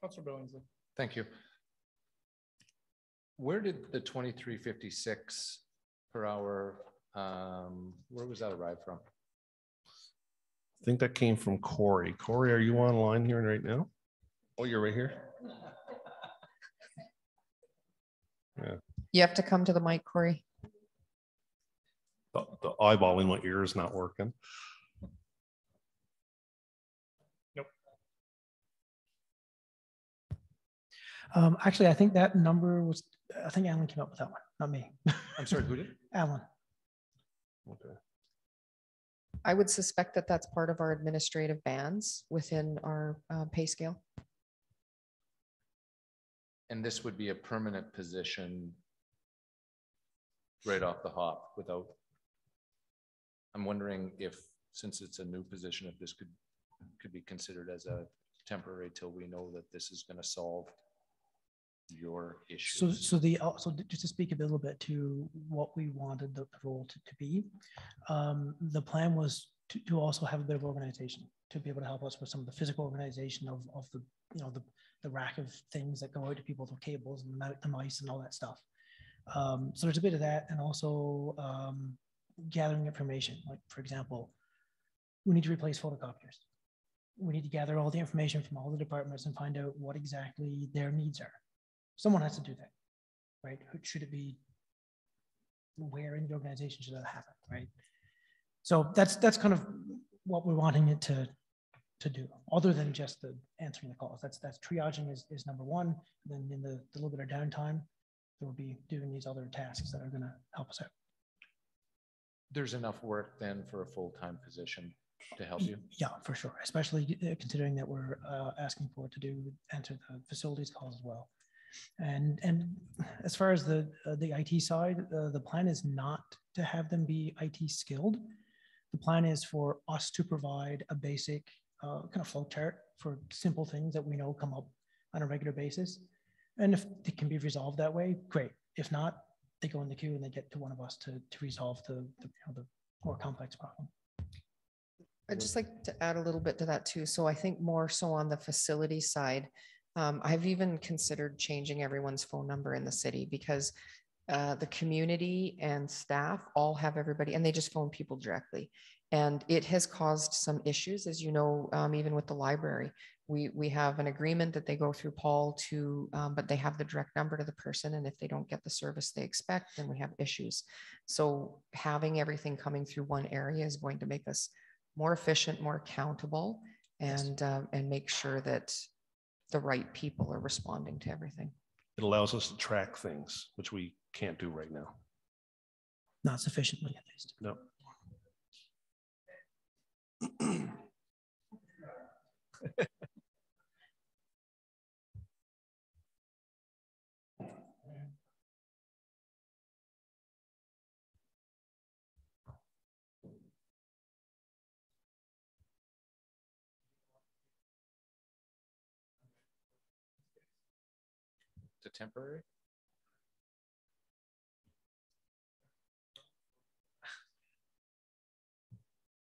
Councilor Billingsley. Thank you. Where did the 23.56 per hour, where was that arrived from? I think that came from Corey. Corey, are you online here right now? Oh, you're right here? Yeah. You have to come to the mic, Corey. The eyeball in my ear is not working. Actually, I think that number was, I think Alan came up with that one, not me. I'm sorry, who did? Alan. Okay. I would suspect that that's part of our administrative bands within our pay scale. And this would be a permanent position right off the hop without, I'm wondering if, since it's a new position, if this could be considered as a temporary till we know that this is going to solve your issue. So just to speak a little bit to what we wanted the role to be, the plan was to also have a bit of organization, to be able to help us with some of the physical organization of the, the rack of things that go out to people, the cables and the mice and all that stuff. So there's a bit of that, and also gathering information. Like, for example, we need to replace photocopiers. We need to gather all the information from all the departments and find out what exactly their needs are. Someone has to do that, right? Should it be, where in the organization should that happen, right? So that's kind of what we're wanting it to do, other than just the answering the calls. That's triaging is number one. And then in the little bit of downtime, we'll be doing these other tasks that are going to help us out. There's enough work then for a full-time position to help you? Yeah, for sure. Especially considering that we're asking for it to answer the facilities calls as well. And as far as the IT side, the plan is not to have them be IT skilled. The plan is for us to provide a basic kind of flow chart for simple things that we know come up on a regular basis. And if it can be resolved that way, great. If not, they go in the queue and they get to one of us to resolve the more complex problem. I'd just like to add a little bit to that too. So I think more so on the facility side, I've even considered changing everyone's phone number in the city, because the community and staff all have everybody, and they just phone people directly. And it has caused some issues, as you know, even with the library. We have an agreement that they go through Paul to, but they have the direct number to the person. And if they don't get the service they expect, then we have issues. So having everything coming through one area is going to make us more efficient, more accountable, and make sure that the right people are responding to everything. It allows us to track things, which we can't do right now. Not sufficiently, at least. No. To temporary?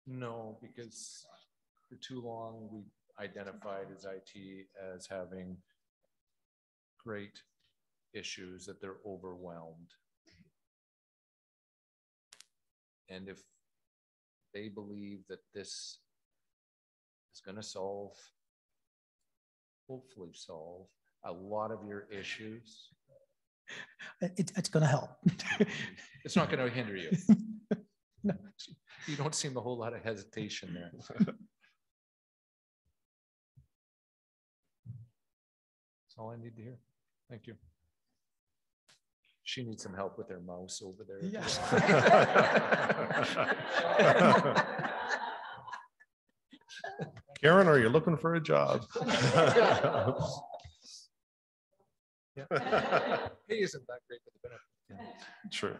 No, because for too long we identified as IT as having great issues, that they're overwhelmed. And if they believe that this is going to solve, hopefully solve, a lot of your issues, it's going to help. it's not going to hinder you. No. You don't seem a whole lot of hesitation there. That's all I need to hear. Thank you. She needs some help with her mouse over there. Yes. Karen, are you looking for a job? He isn't that great with the benefit. True.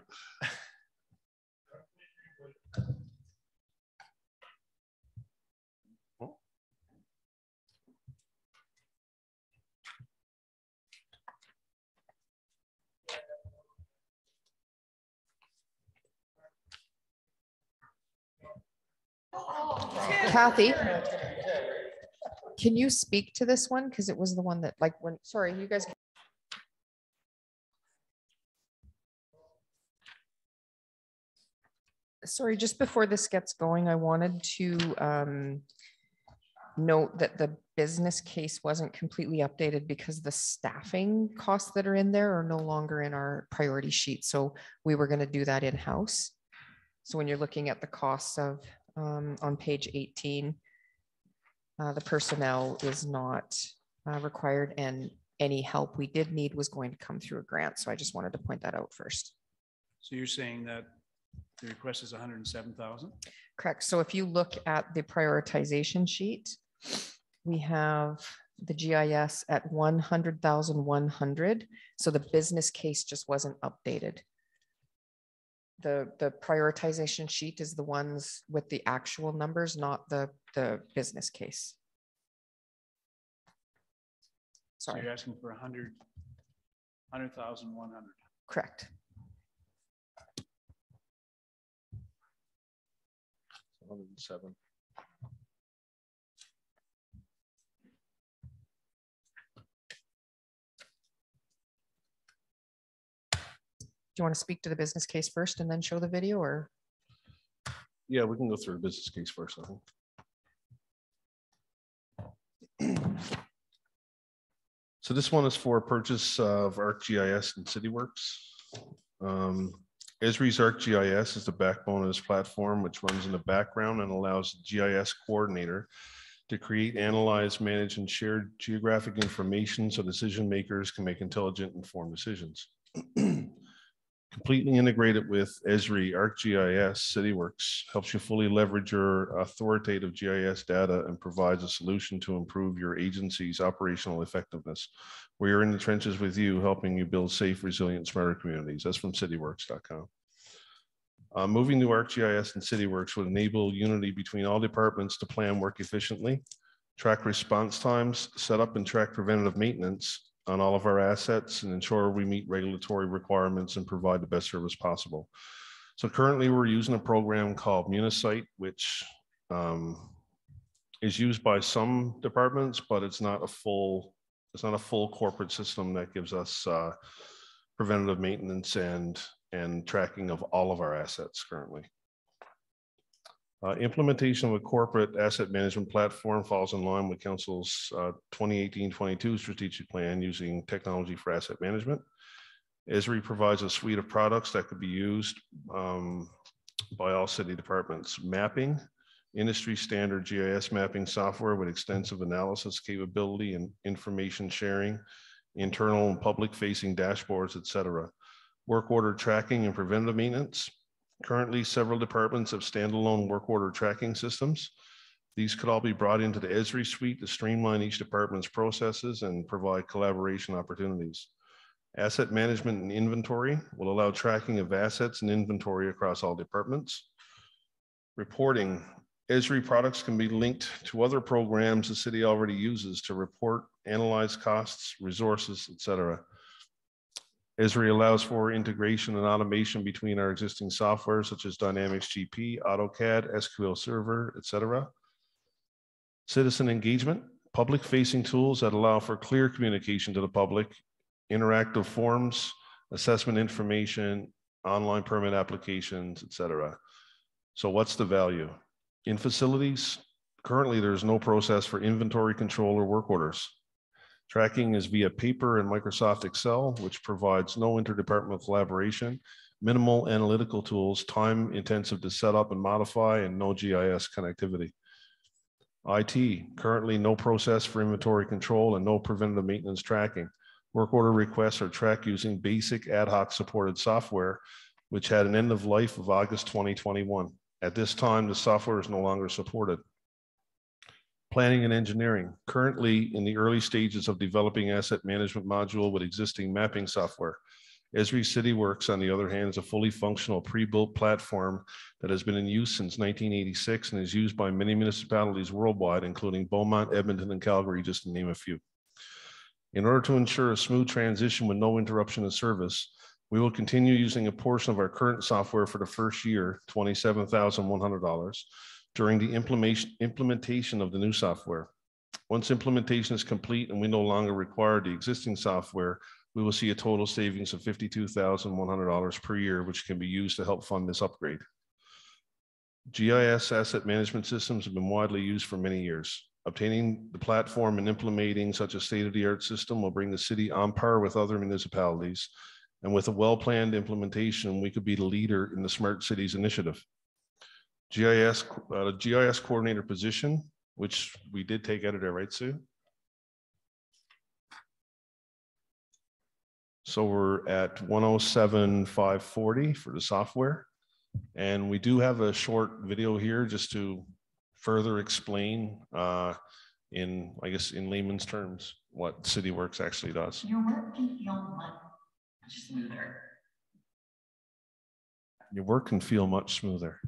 Kathy, can you speak to this one? Because it was the one that, like, when, sorry, you guys. Sorry, just before this gets going, I wanted to note that the business case wasn't completely updated because the staffing costs that are in there are no longer in our priority sheet. So we were going to do that in-house. So when you're looking at the costs of on page 18, the personnel is not required, and any help we did need was going to come through a grant. So I just wanted to point that out first. So you're saying that the request is 107,000? Correct. So if you look at the prioritization sheet, we have the GIS at 100,100. So the business case just wasn't updated. The prioritization sheet is the ones with the actual numbers, not the business case. Sorry. So you're asking for 100,100. Correct. 107. you want to speak to the business case first and then show the video, or? Yeah, we can go through the business case first, I think. So this one is for purchase of ArcGIS and CityWorks. Esri's ArcGIS is the backbone of this platform, which runs in the background and allows the GIS coordinator to create, analyze, manage, and share geographic information so decision makers can make intelligent, informed decisions. Completely integrated with Esri, ArcGIS, CityWorks helps you fully leverage your authoritative GIS data and provides a solution to improve your agency's operational effectiveness. We are in the trenches with you, helping you build safe, resilient, smarter communities. That's from cityworks.com. Moving to ArcGIS and CityWorks would enable unity between all departments to plan work efficiently, track response times, set up and track preventative maintenance on all of our assets, and ensure we meet regulatory requirements and provide the best service possible. So currently we're using a program called Munisite, which is used by some departments, but it's not a full corporate system that gives us preventative maintenance and tracking of all of our assets currently. Implementation of a corporate asset management platform falls in line with Council's 2018-22 strategic plan using technology for asset management. Esri provides a suite of products that could be used by all city departments. Mapping, industry standard GIS mapping software with extensive analysis capability and information sharing, internal and public facing dashboards, etc. Work order tracking and preventative maintenance. Currently, several departments have standalone work order tracking systems. These could all be brought into the Esri suite to streamline each department's processes and provide collaboration opportunities. Asset management and inventory will allow tracking of assets and inventory across all departments. Reporting. Esri products can be linked to other programs the city already uses to report, analyze costs, resources, etc. Esri allows for integration and automation between our existing software, such as Dynamics GP, AutoCAD, SQL Server, etc. Citizen engagement, public-facing tools that allow for clear communication to the public, interactive forms, assessment information, online permit applications, etc. So what's the value? In facilities, currently there's no process for inventory control or work orders. Tracking is via paper and Microsoft Excel, which provides no interdepartmental collaboration, minimal analytical tools, time intensive to set up and modify, and no GIS connectivity. IT, currently no process for inventory control and no preventative maintenance tracking. Work order requests are tracked using basic ad hoc supported software, which had an end of life of August 2021. At this time, the software is no longer supported. Planning and engineering, currently in the early stages of developing asset management module with existing mapping software. Esri CityWorks, on the other hand, is a fully functional pre-built platform that has been in use since 1986 and is used by many municipalities worldwide, including Beaumont, Edmonton, and Calgary, just to name a few. In order to ensure a smooth transition with no interruption of service, we will continue using a portion of our current software for the first year, $27,100, during the implementation of the new software. Once implementation is complete and we no longer require the existing software, we will see a total savings of $52,100 per year, which can be used to help fund this upgrade. GIS asset management systems have been widely used for many years. Obtaining the platform and implementing such a state-of-the-art system will bring the city on par with other municipalities. And with a well-planned implementation, we could be the leader in the Smart Cities initiative. GIS coordinator position, which we did take out of there, right, Sue? So we're at 107,540 for the software. And we do have a short video here just to further explain in layman's terms what CityWorks actually does. Your work can feel much smoother. Your work can feel much smoother.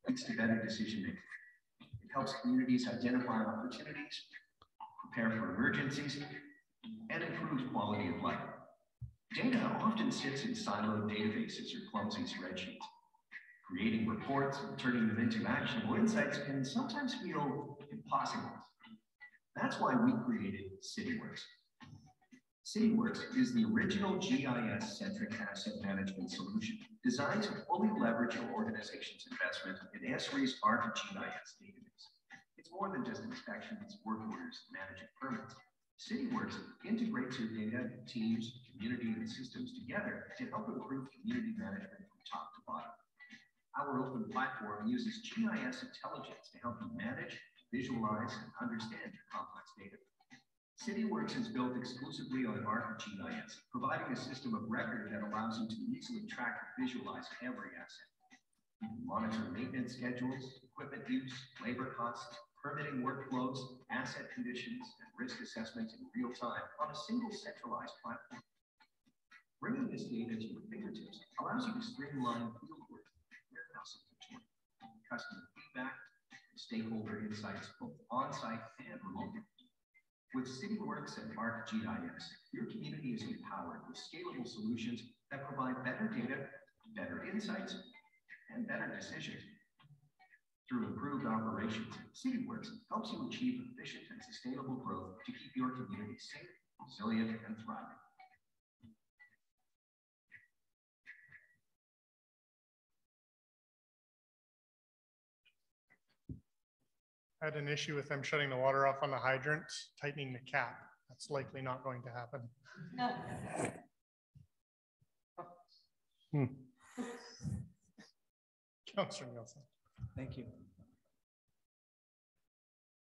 Leads to better decision making. It helps communities identify opportunities, prepare for emergencies, and improves quality of life. Data often sits in siloed databases or clumsy spreadsheets. Creating reports and turning them into actionable insights can sometimes feel impossible. That's why we created CityWorks. CityWorks is the original GIS-centric asset management solution designed to fully leverage your organization's investment in Esri's ArcGIS database. It's more than just inspections, work orders, and managing permits. CityWorks integrates your data, teams, community, and systems together to help improve community management from top to bottom. Our open platform uses GIS intelligence to help you manage, visualize, and understand your complex data. CityWorks is built exclusively on ArcGIS, providing a system of record that allows you to easily track and visualize every asset. You can monitor maintenance schedules, equipment use, labor costs, permitting workflows, asset conditions, and risk assessments in real time on a single centralized platform. Bringing this data to your fingertips allows you to streamline fieldwork, warehouse inventory, customer feedback, and stakeholder insights both on-site and remotely. With CityWorks and ArcGIS, your community is empowered with scalable solutions that provide better data, better insights, and better decisions. Through improved operations, CityWorks helps you achieve efficient and sustainable growth to keep your community safe, resilient, and thriving. I had an issue with them shutting the water off on the hydrant, tightening the cap. That's likely not going to happen. Councillor Nielsen. Thank you.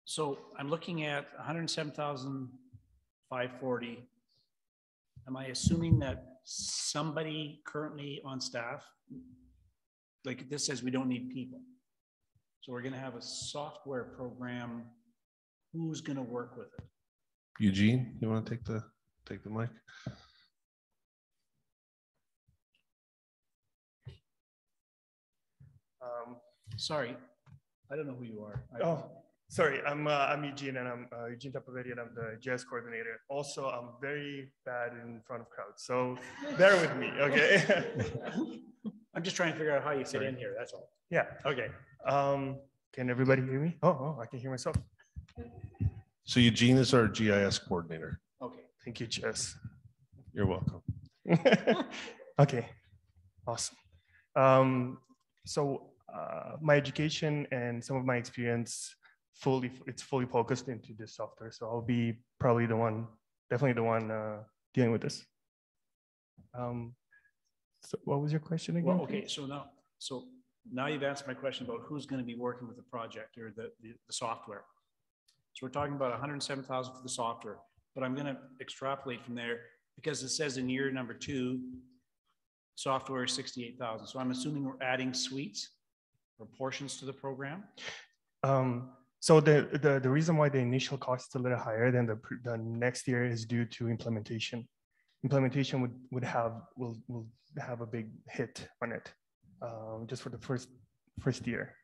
So I'm looking at 107,540. Am I assuming that somebody currently on staff, like this says we don't need people. So we're going to have a software program. Who's going to work with it? Eugene, you want to take the mic? Sorry, I don't know who you are. Sorry, I'm Eugene, and I'm Eugene Tapavetti, and I'm the GIS coordinator. Also, I'm very bad in front of crowds, so bear with me, okay? I'm just trying to figure out how you fit in here, that's all. Yeah, okay. Can everybody hear me? Oh, I can hear myself. So Eugene is our GIS coordinator. Okay. Thank you, Chess. You're welcome. Okay, awesome. My education and some of my experience it's fully focused into this software. So I'll be probably definitely the one dealing with this. So what was your question again? Well, okay, so now you've answered my question about who's going to be working with the project or the software. So we're talking about 107,000 for the software, but I'm going to extrapolate from there because it says in year number 2, software is 68,000. So I'm assuming we're adding suites or portions to the program. So the reason why the initial cost is a little higher than the next year is due to implementation. Implementation will have a big hit on it, just for the first year.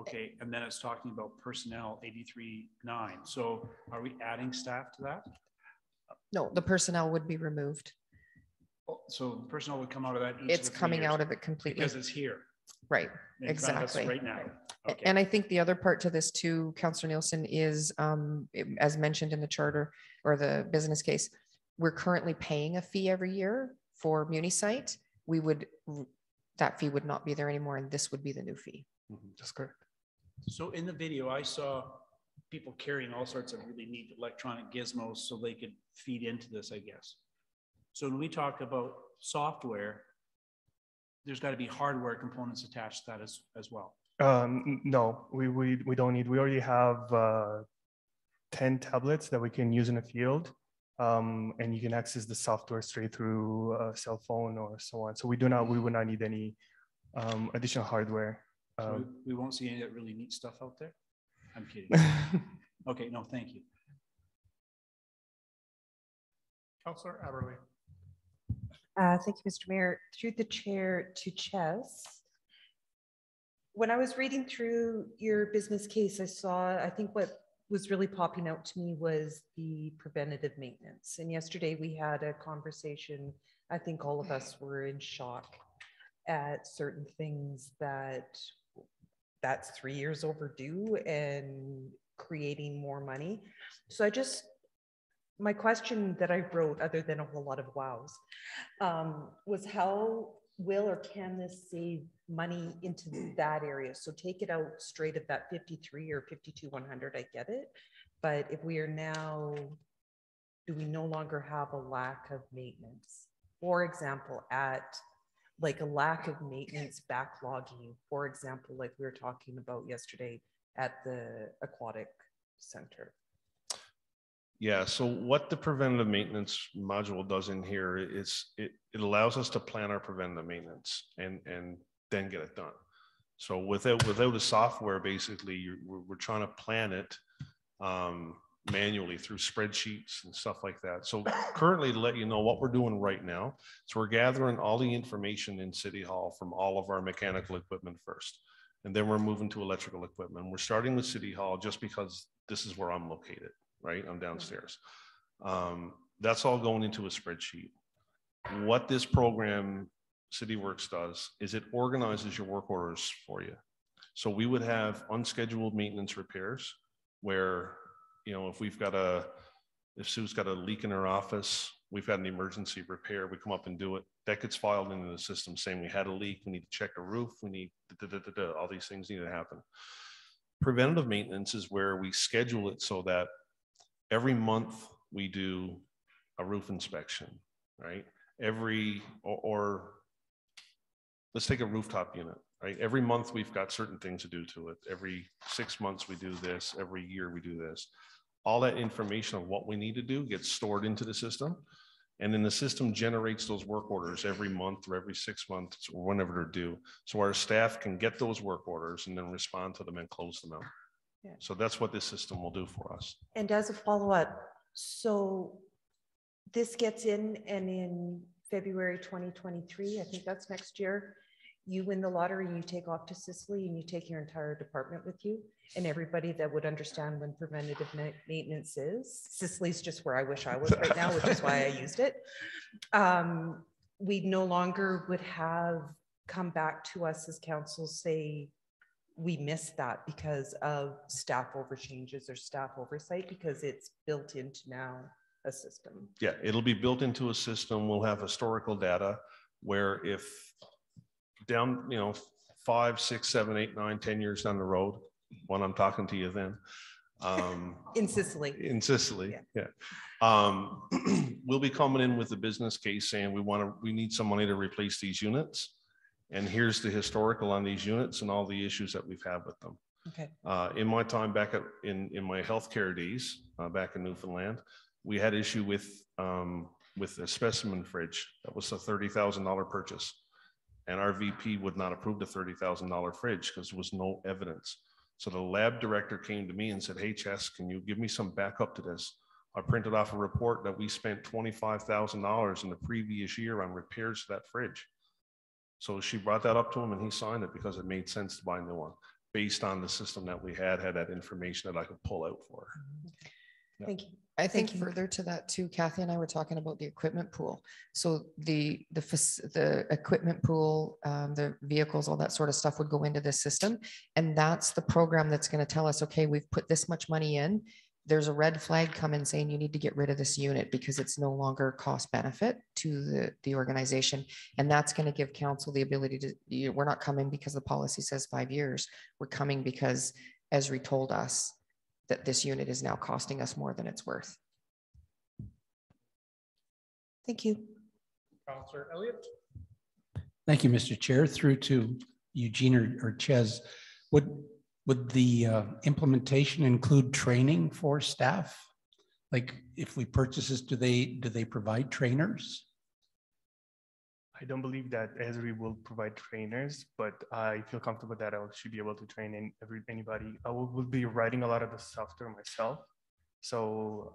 Okay, and then it's talking about personnel 83,900. So are we adding staff to that? No, the personnel would be removed. So personnel would come out of that. It's coming out of it completely. Because it's here. Right, in front of us exactly. right now. Okay. And I think the other part to this too, Councillor Nielsen, is as mentioned in the charter or the business case, we're currently paying a fee every year for MuniSite. That fee would not be there anymore, and this would be the new fee. That's correct. So in the video, I saw people carrying all sorts of really neat electronic gizmos so they could feed into this, I guess. So when we talk about software, there's got to be hardware components attached to that as well. No, we don't need. We already have 10 tablets that we can use in the field, and you can access the software straight through a cell phone or so on. So we would not need any additional hardware. So we won't see any of that really neat stuff out there. I'm kidding. Okay, no, thank you. Councillor Aberley. Thank you, Mr. Mayor. Through the chair to Chess. When I was reading through your business case, I think what was really popping out to me was the preventative maintenance. And yesterday we had a conversation. I think all of us were in shock at certain things that's 3 years overdue and creating more money. So my question that I wrote, other than a whole lot of wows, was how will or can this save money into that area? So take it out straight of that 53 or 52,100, I get it. But if we are now, do we no longer have a lack of maintenance? For example, at like a lack of maintenance backlogging, for example, like we were talking about yesterday at the aquatic center. Yeah, so what the preventative maintenance module does in here is it allows us to plan our preventative maintenance and then get it done. So without a software, basically, we're trying to plan it manually through spreadsheets and stuff like that. So currently, to let you know what we're doing right now, so we're gathering all the information in City Hall from all of our mechanical equipment first, and then we're moving to electrical equipment. We're starting with City Hall just because this is where I'm located. Right, I'm downstairs. That's all going into a spreadsheet. What this program, CityWorks, does is it organizes your work orders for you. So we would have unscheduled maintenance repairs where, you know, if Sue's got a leak in her office, we've had an emergency repair, we come up and do it. That gets filed into the system saying we had a leak, we need to check a roof, we need all these things need to happen. Preventative maintenance is where we schedule it so that every month we do a roof inspection, right? Or let's take a rooftop unit, right? Every month we've got certain things to do to it. Every 6 months we do this, every year we do this. All that information of what we need to do gets stored into the system. And then the system generates those work orders every month or every 6 months or whenever they're due. So our staff can get those work orders and then respond to them and close them out. Yeah. So that's what this system will do for us. And as a follow-up, so this gets in, and in February 2023, I think that's next year, you win the lottery, you take off to Sicily and you take your entire department with you, and everybody that would understand when preventative maintenance is. Sicily's just where I wish I was right now, which is why I used it. We no longer would have come back to us as council say, we missed that because of staff overchanges or staff oversight, because it's built into now a system. Yeah, it'll be built into a system. We'll have historical data where if down, 5, 6, 7, 8, 9, 10 years down the road, when I'm talking to you then. In Sicily. In Sicily, yeah. We'll be coming in with a business case saying we need some money to replace these units. And here's the historical on these units and all the issues that we've had with them. Okay. In my time back in my healthcare days back in Newfoundland, we had issue with a specimen fridge. That was a $30,000 purchase. And our VP would not approve the $30,000 fridge because there was no evidence. So the lab director came to me and said, "Hey, Chess, can you give me some backup to this?" I printed off a report that we spent $25,000 in the previous year on repairs to that fridge. So she brought that up to him and he signed it because it made sense to buy a new one based on the system that we had that information that I could pull out for her. Yeah. Thank you. I think further to that too, Kathy and I were talking about the equipment pool. So the equipment pool, the vehicles, all that sort of stuff would go into this system. And that's the program that's going to tell us, okay, we've put this much money in. There's a red flag coming saying you need to get rid of this unit because it's no longer cost benefit to the organization. And that's going to give council the ability to, we're not coming because the policy says 5 years. We're coming because Esri told us that this unit is now costing us more than it's worth. Thank you. Councillor Elliott. Thank you, Mr. Chair. Through to Eugene or Ches, would the implementation include training for staff? Like if we purchase this, do they provide trainers? I don't believe that Esri will provide trainers, but I feel comfortable that I should be able to train anybody. I will be writing a lot of the software myself, so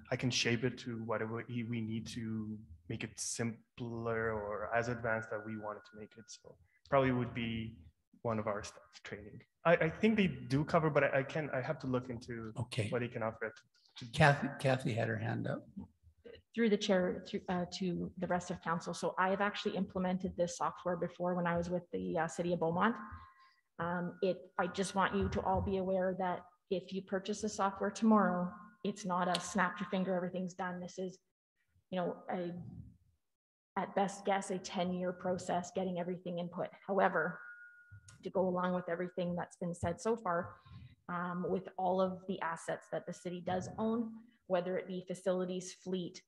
I can shape it to whatever we need to make it simpler or as advanced that we want it to make it. So probably would be one of our staff training. I think they do cover, but I have to look into what they can offer. Kathy had her hand up. Through the chair to the rest of council. So I have actually implemented this software before when I was with the city of Beaumont. I just want you to all be aware that if you purchase the software tomorrow, It's not a snap your finger, everything's done. This is, you know, at best guess, a 10-year process getting everything input. However, to go along with everything that's been said so far, with all of the assets that the city does own, whether it be facilities, fleet,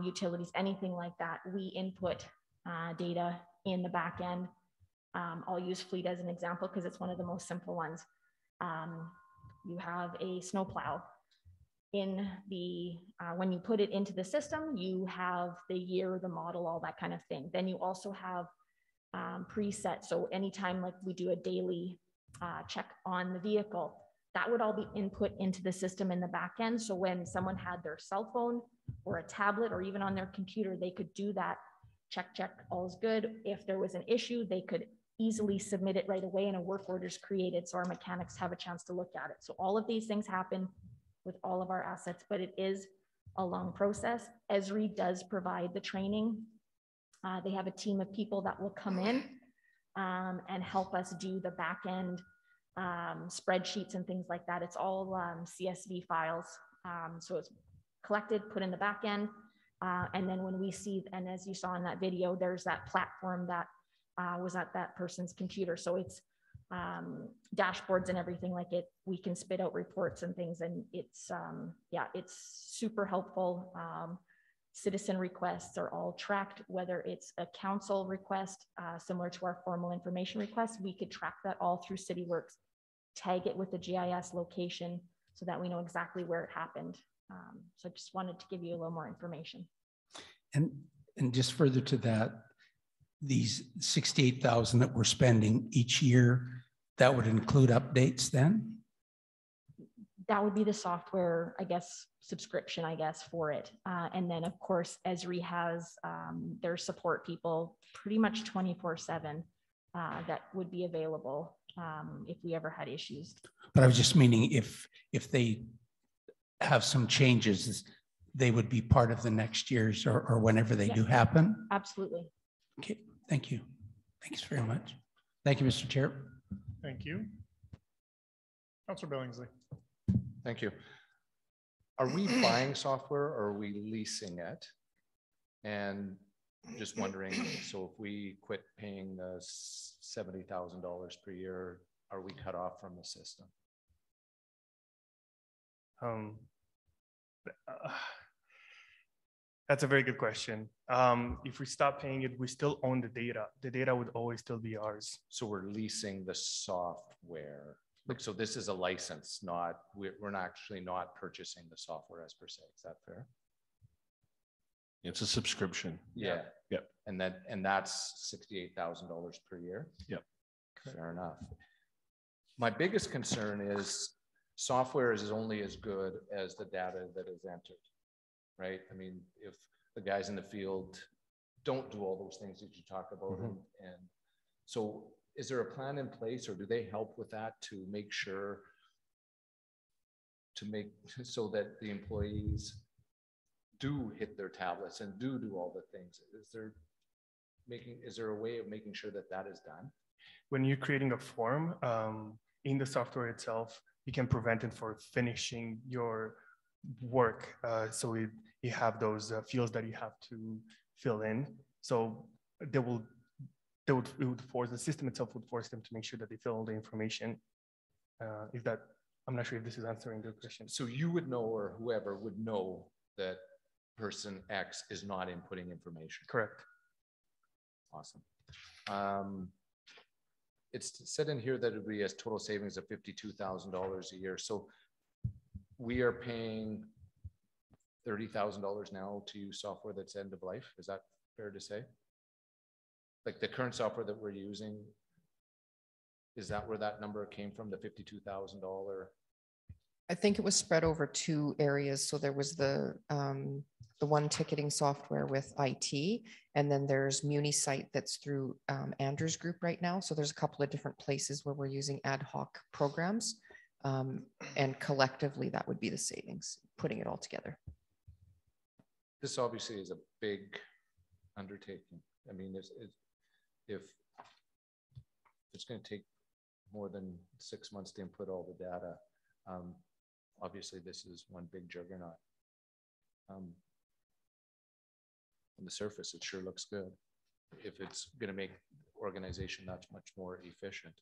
utilities, anything like that, we input data in the back end. I'll use fleet as an example because it's one of the most simple ones. You have a snowplow. In the, when you put it into the system, you have the year, the model, all that kind of thing. Then you also have preset. So anytime like we do a daily check on the vehicle, that would all be input into the system in the back end. So when someone had their cell phone or a tablet or even on their computer, they could do that, check, all's good. If there was an issue, they could easily submit it right away and a work order is created. So our mechanics have a chance to look at it. So all of these things happen with all of our assets, but it is a long process. Esri does provide the training. They have a team of people that will come in and help us do the back end spreadsheets and things like that. It's all CSV files. So it's collected, put in the back end. And then when we see, and as you saw in that video, there's that platform that was at that person's computer. So it's dashboards and everything like it. We can spit out reports and things, and it's yeah, it's super helpful. Citizen requests are all tracked, whether it's a council request, similar to our formal information request, we could track that all through CityWorks, tag it with the GIS location so that we know exactly where it happened. So I just wanted to give you a little more information. And just further to that, these 68,000 that we're spending each year, that would include updates then? That would be the software, I guess, subscription, I guess, for it. And then of course, Esri has their support people pretty much 24/7 that would be available if we ever had issues. But I was just meaning if they have some changes, they would be part of the next year's or whenever they do happen? Absolutely. Okay, thank you. Thanks very much. Thank you, Mr. Chair. Thank you. Councilor Billingsley. Thank you. Are we buying software or are we leasing it? And just wondering, so if we quit paying the $70,000 per year, are we cut off from the system? That's a very good question. If we stop paying it, we still own the data. The data would always still be ours. So we're leasing the software. Like, so this is a license, not, we're not actually not purchasing the software as per se. Is that fair? It's a subscription. Yeah. Yep. And that's $68,000 per year. Yep. Fair enough. My biggest concern is software is only as good as the data that is entered, right? I mean, if the guys in the field don't do all those things that you talk about, and so is there a plan in place, or do they help with that to make sure, so that the employees do hit their tablets and do all the things? Is there a way of making sure that that is done? When you're creating a form in the software itself, you can prevent it for finishing your work. So you have those fields that you have to fill in. So it would force, the system itself would force them to make sure that they fill all the information. I'm not sure if this is answering the question. So you would know, or whoever would know, that person X is not inputting information. Correct. Awesome. It's said in here that it would be a total savings of $52,000 a year. So we are paying $30,000 now to use software that's end of life. Is that fair to say? Like the current software that we're using, is that where that number came from, the $52,000? I think it was spread over two areas. So there was the one ticketing software with IT, and then there's MuniSite that's through Andrew's group right now. So there's a couple of different places where we're using ad hoc programs, and collectively that would be the savings, putting it all together. This obviously is a big undertaking. I mean, if it's going to take more than 6 months to input all the data, obviously this is one big juggernaut. On the surface, it sure looks good. If it's going to make organization that much more efficient.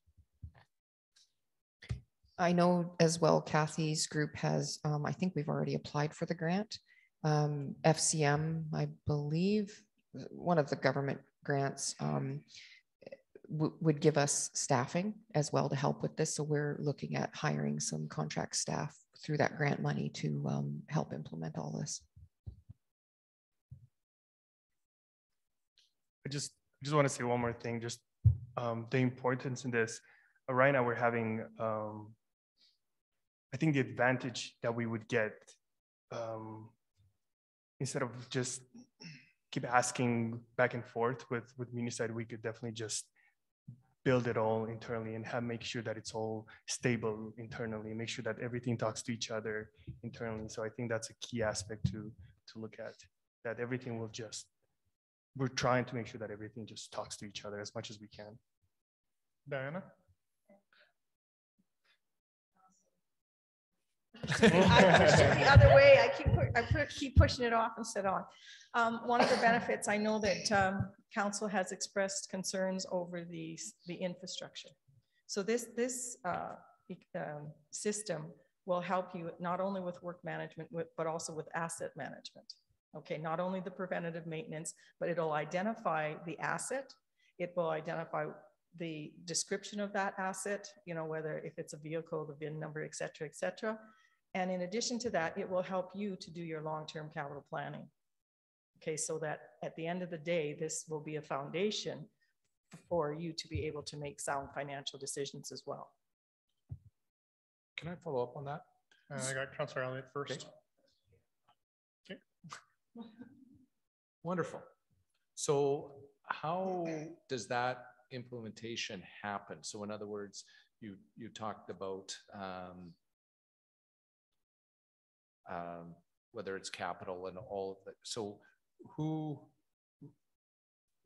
I know as well, Kathy's group has, I think we've already applied for the grant. FCM, I believe, one of the government grants would give us staffing as well to help with this. So we're looking at hiring some contract staff through that grant money to help implement all this. I just want to say one more thing, just the importance in this. Right now we're having, I think the advantage that we would get instead of just keep asking back and forth with Municide, we could definitely just build it all internally and make sure that it's all stable internally, make sure that everything talks to each other internally. So I think that's a key aspect to look at, that everything will just, we're trying to make sure that everything just talks to each other as much as we can. Diana? I pushed it the other way. I keep pushing it off and sit on. One of the benefits, I know that council has expressed concerns over the infrastructure. So this system will help you not only with work management, but also with asset management. Okay, not only the preventative maintenance, but it'll identify the asset. It will identify the description of that asset, you know, whether if it's a vehicle, the VIN number, et cetera, et cetera. And in addition to that, it will help you to do your long-term capital planning. Okay, so that at the end of the day, this will be a foundation for you to be able to make sound financial decisions as well. Can I follow up on that? I got Councillor Elliott first. Okay. Wonderful. So how does that implementation happen? So in other words, you talked about whether it's capital and all of that. So who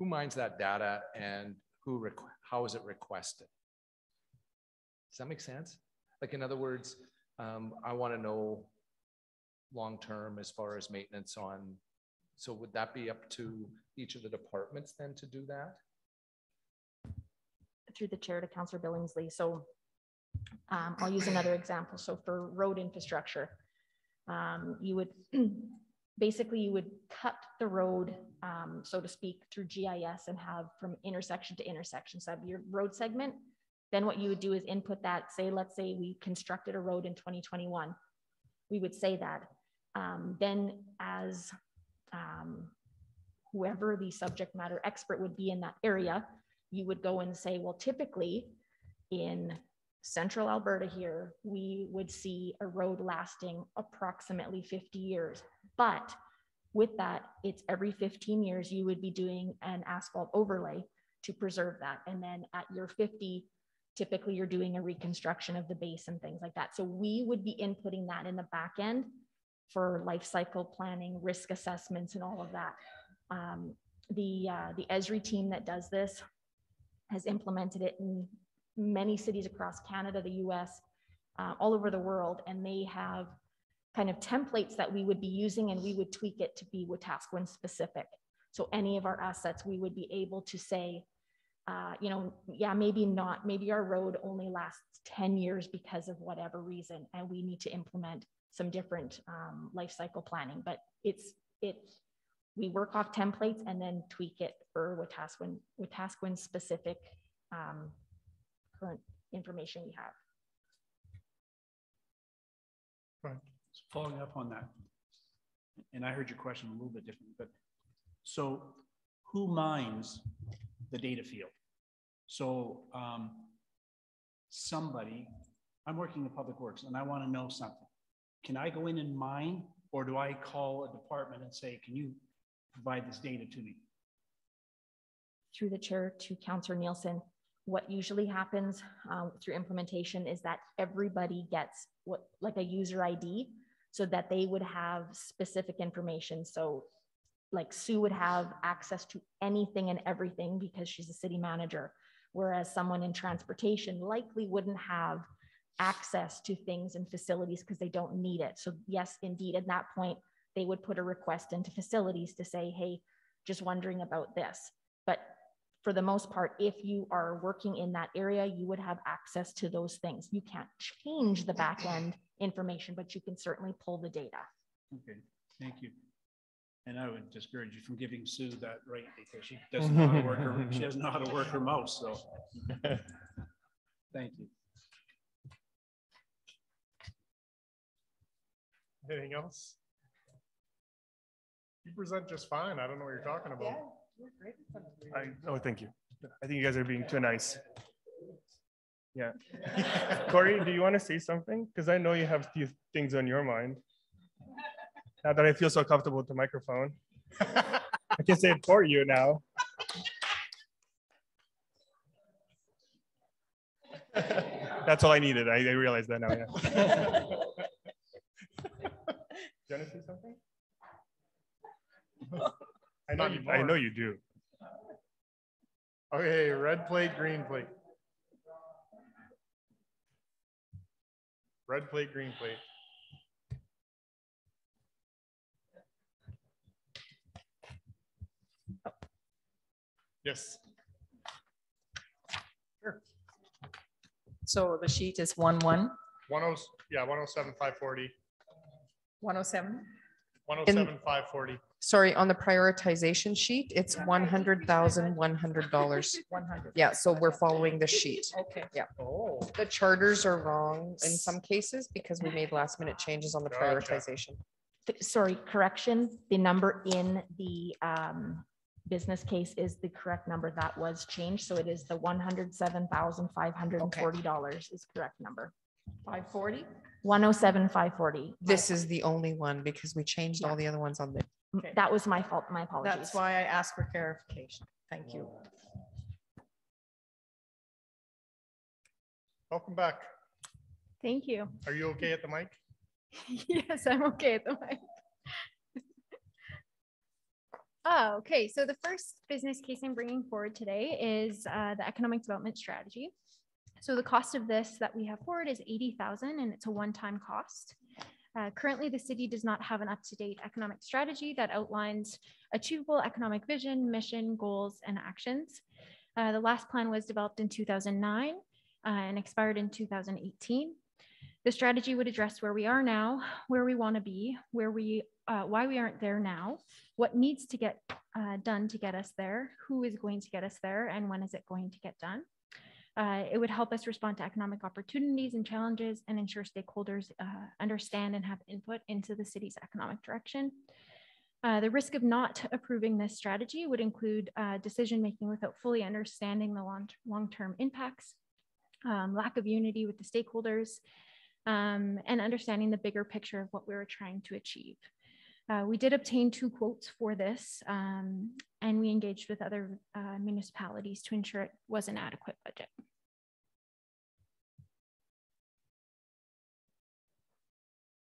mines that data and how is it requested? Does that make sense? Like, in other words, I want to know long-term as far as maintenance on, so would that be up to each of the departments then to do that? Through the chair to Councillor Billingsley. So I'll use another example. So for road infrastructure, you would basically, you would cut the road, so to speak, through GIS and have from intersection to intersection. So your road segment, then what you would do is input that, say, let's say we constructed a road in 2021. We would say that. Then as whoever the subject matter expert would be in that area, you would go and say, well, typically in central Alberta here, we would see a road lasting approximately 50 years. But with that, it's every 15 years, you would be doing an asphalt overlay to preserve that. And then at year 50, typically you're doing a reconstruction of the base and things like that. So we would be inputting that in the back end for life cycle planning, risk assessments, and all of that. The Esri team that does this has implemented it in many cities across Canada, the US, all over the world, and they have kind of templates that we would be using, and we would tweak it to be Wetaskiwin specific. So any of our assets, we would be able to say, you know, yeah, maybe not, maybe our road only lasts 10 years because of whatever reason, and we need to implement some different life cycle planning. But we work off templates and then tweak it for Wetaskiwin specific current information we have. Right. So following up on that, and I heard your question a little bit different, but so who mines the data field? So somebody, I'm working in Public Works and I want to know something. Can I go in and mine, or do I call a department and say, can you provide this data to me? Through the chair to Councillor Nielsen, what usually happens through implementation is that everybody gets like a user ID, so that they would have specific information. So like Sue would have access to anything and everything because she's a city manager, whereas someone in transportation likely wouldn't have access to things and facilities because they don't need it. So yes, indeed, at that point, they would put a request into facilities to say, hey, just wondering about this. But for the most part, if you are working in that area, you would have access to those things. You can't change the back end information, but you can certainly pull the data. Okay, thank you. And I would discourage you from giving Sue that right because she doesn't know how to work her, she doesn't know how to work her mouse. So thank you. Anything else? You present just fine. I don't know what you're talking about. Oh, thank you. I think you guys are being too nice. Yeah. Corey, do you want to say something? Because I know you have a few things on your mind. Now that I feel so comfortable with the microphone, I can say it for you now. That's all I needed. I realized that now. Yeah. Do you want to say something? I know you do. Okay, red plate, green plate. Red plate, green plate. Yes. Sure. So the sheet is 10, 107, 540. 107. 107, 540. Sorry, on the prioritization sheet, it's $100,100. 100. Yeah, so we're following the sheet. Okay. Yeah. Oh. The charters are wrong in some cases because we made last minute changes on the prioritization. Sorry, correction. The number in the business case is the correct number that was changed. So it is the $107,540 is correct number. 540? 107, 540. This is the only one because we changed all the other ones on the. Okay. That was my fault. My apologies. That's why I asked for clarification. Thank you. Welcome back. Thank you. Are you okay at the mic? Yes, I'm okay at the mic. Oh, okay. So the first business case I'm bringing forward today is the economic development strategy. So the cost of this that we have forward is $80,000 and it's a one-time cost. Currently, the city does not have an up-to-date economic strategy that outlines achievable economic vision, mission, goals, and actions. The last plan was developed in 2009 and expired in 2018. The strategy would address where we are now, where we want to be, why we aren't there now, what needs to get done to get us there, who is going to get us there, and when is it going to get done. It would help us respond to economic opportunities and challenges and ensure stakeholders understand and have input into the city's economic direction. The risk of not approving this strategy would include decision-making without fully understanding the long-term impacts, lack of unity with the stakeholders, and understanding the bigger picture of what we were trying to achieve. We did obtain 2 quotes for this, and we engaged with other municipalities to ensure it was an adequate budget.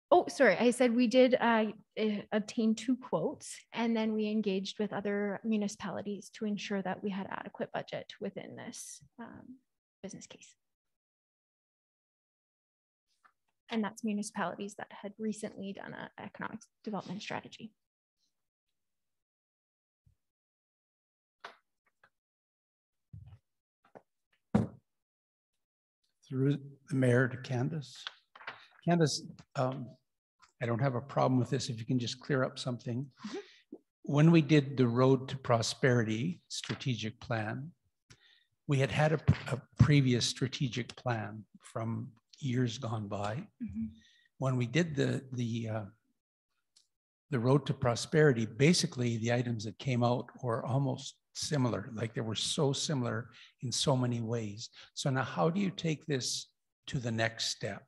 Oh, sorry, I said we did obtain 2 quotes, and then we engaged with other municipalities to ensure that we had adequate budget within this business case. And that's municipalities that had recently done an economic development strategy. Through the mayor to Candace. Candace, I don't have a problem with this if you can just clear up something. Mm-hmm. When we did the Road to Prosperity strategic plan, we had a previous strategic plan from years gone by. Mm-hmm. When we did the Road to Prosperity, basically the items that came out were almost similar, like they were so similar in so many ways. So now how do you take this to the next step?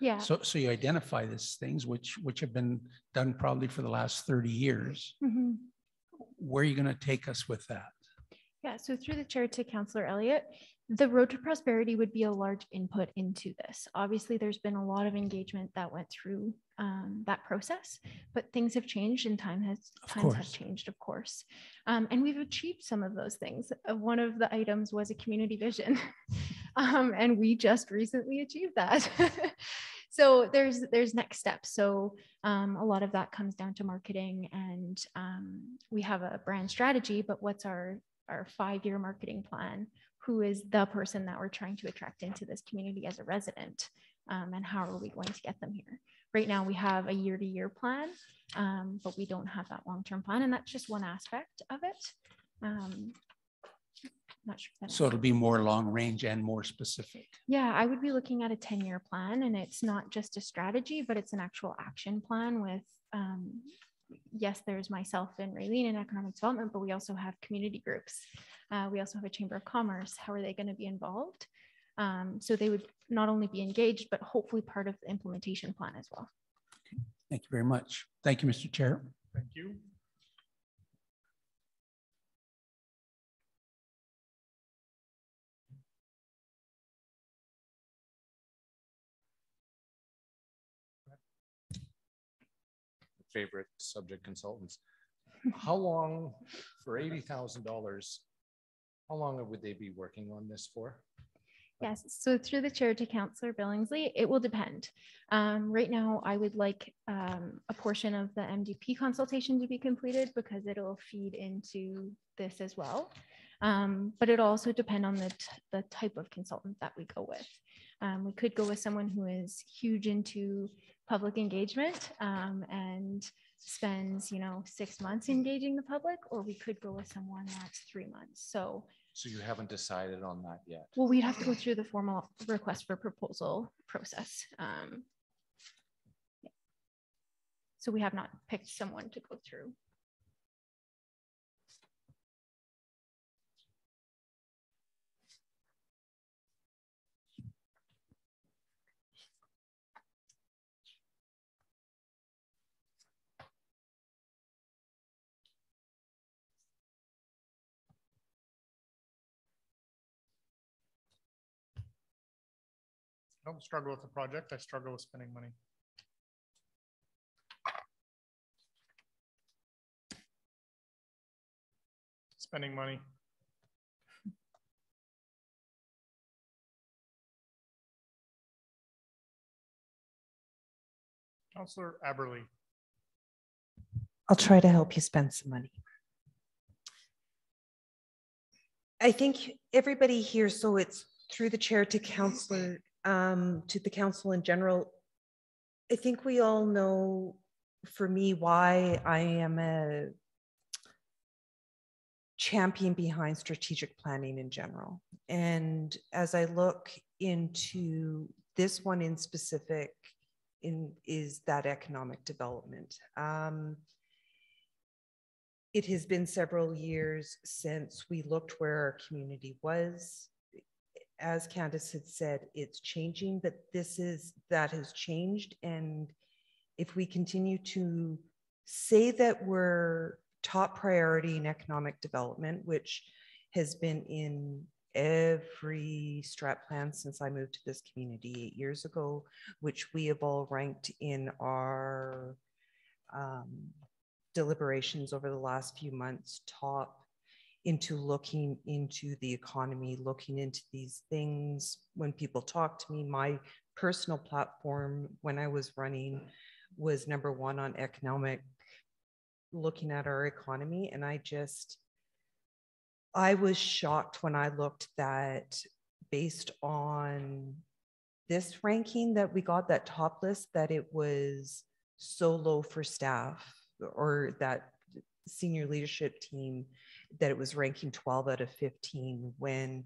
Yeah. So you identify these things which have been done probably for the last 30 years. Mm-hmm. Where are you going to take us with that? Yeah, so through the chair to Councillor Elliott, the Road to Prosperity would be a large input into this. Obviously, there's been a lot of engagement that went through that process, but things have changed and times have changed, of course. And we've achieved some of those things. One of the items was a community vision. And we just recently achieved that. So there's next steps. So a lot of that comes down to marketing, and we have a brand strategy, but what's our 5-year marketing plan? Who is the person that we're trying to attract into this community as a resident? And how are we going to get them here? Right now we have a year-to-year plan, but we don't have that long-term plan, and that's just one aspect of it. Not sure if that So it'll be more long range and more specific. Yeah, I would be looking at a 10-year plan, and it's not just a strategy, but it's an actual action plan with, yes, there's myself and Raylene in economic development, but we also have community groups. We also have a Chamber of Commerce. How are they going to be involved? So they would not only be engaged, but hopefully part of the implementation plan as well. Okay. Thank you very much. Thank you, Mr. Chair. Thank you. Favorite subject consultants. How long, for $80,000, how long would they be working on this for? Yes, so through the chair to Councillor Billingsley, it will depend. Right now, I would like a portion of the MDP consultation to be completed because it'll feed into this as well. But it'll also depend on the type of consultant that we go with. We could go with someone who is huge into public engagement and spends 6 months engaging the public, or we could go with someone that's 3 months. So you haven't decided on that yet? Well, we'd have to go through the formal request for proposal process. Yeah. So we have not picked someone to go through. I don't struggle with the project. I struggle with spending money. Spending money. Councillor Aberley. I'll try to help you spend some money. I think everybody here, so it's through the chair to councillor, to the council in general. I think we all know, for me, why I am a champion behind strategic planning in general. And as I look into this one in specific, is that economic development. It has been several years since we looked where our community was. As Candace had said, it's changing, but that has changed. And if we continue to say that we're top priority in economic development, which has been in every strat plan since I moved to this community 8 years ago, which we have all ranked in our deliberations over the last few months, top into looking into the economy, looking into these things. When people talk to me, my personal platform when I was running was #1 on economic, looking at our economy. And I was shocked when I looked that based on this ranking that we got, that top list, that it was so low for staff or that senior leadership team, that it was ranking 12 out of 15, when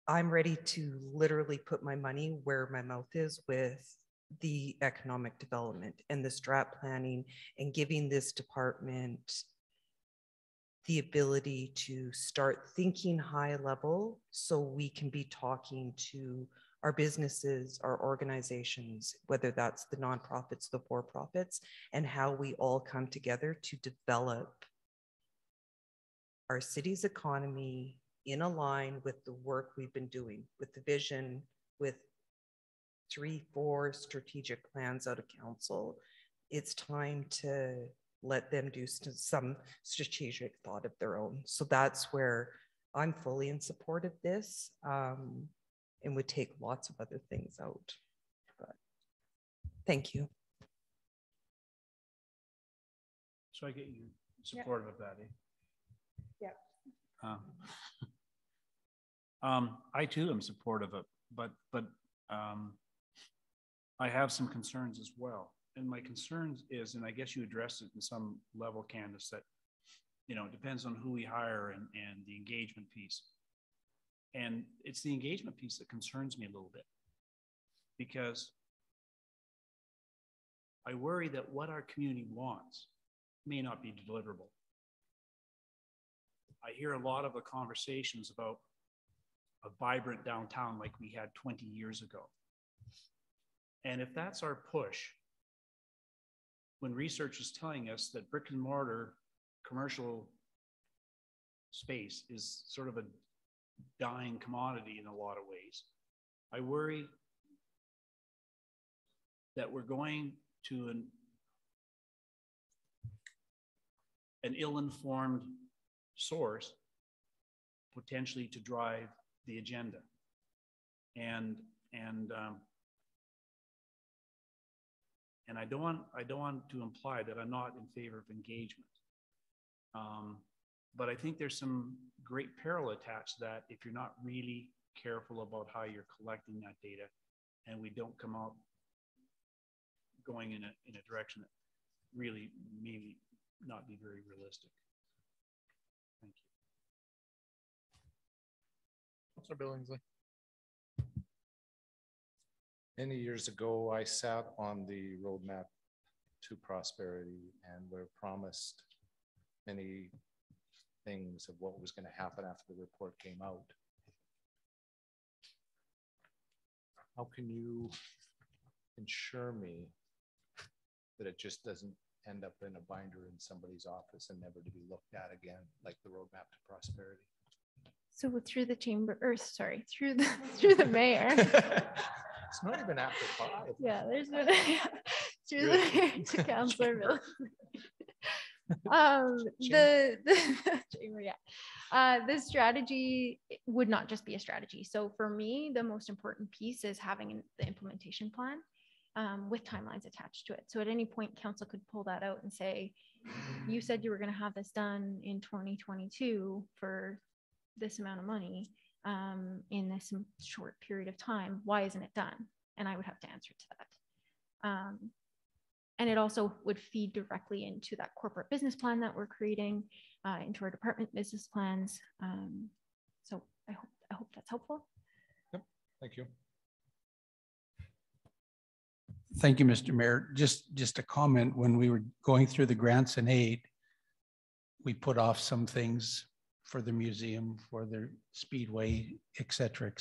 I'm ready to literally put my money where my mouth is with the economic development and the strat planning, and giving this department the ability to start thinking high level so we can be talking to our businesses, our organizations, whether that's the nonprofits, the for-profits, and how we all come together to develop our city's economy in a line with the work we've been doing, with the vision, with 3-4 strategic plans out of council. It's time to let them do some strategic thought of their own. So that's where I'm fully in support of this. and would take lots of other things out. But thank you. So I get you supportive of that, eh? Yeah. I too am supportive of it, but I have some concerns as well. And my concerns is, and I guess you addressed it in some level, Candace, that, you know, it depends on who we hire and the engagement piece. And it's the engagement piece that concerns me a little bit, because I worry that what our community wants may not be deliverable. I hear a lot of the conversations about a vibrant downtown like we had 20 years ago. And if that's our push, when research is telling us that brick and mortar commercial space is sort of a dying commodity in a lot of ways, I worry that we're going to an ill-informed source potentially to drive the agenda. And I don't want to imply that I'm not in favor of engagement. But I think there's some great peril attached to that if you're not really careful about how you're collecting that data, and we don't come out going in a direction that really maybe not be very realistic. Thank you. Councilor Billingsley. Many years ago, I sat on the roadmap to prosperity, and were promised many things of what was going to happen after the report came out. How can you ensure me that it just doesn't end up in a binder in somebody's office and never to be looked at again, like the roadmap to prosperity? So through the chamber, or sorry, through the mayor. It's not even after 5. Yeah, there's no through the mayor to Councillor Bill. The chamber, yeah. The strategy would not just be a strategy. So for me, the most important piece is having the implementation plan with timelines attached to it. So at any point, council could pull that out and say, you said you were going to have this done in 2022 for this amount of money in this short period of time. Why isn't it done? And I would have to answer to that. And it also would feed directly into that corporate business plan that we're creating, into our department business plans. So I hope that's helpful. Yep, thank you. Thank you, Mr. Mayor. Just a comment, when we were going through the grants and aid, we put off some things for the museum, for the speedway, et cetera,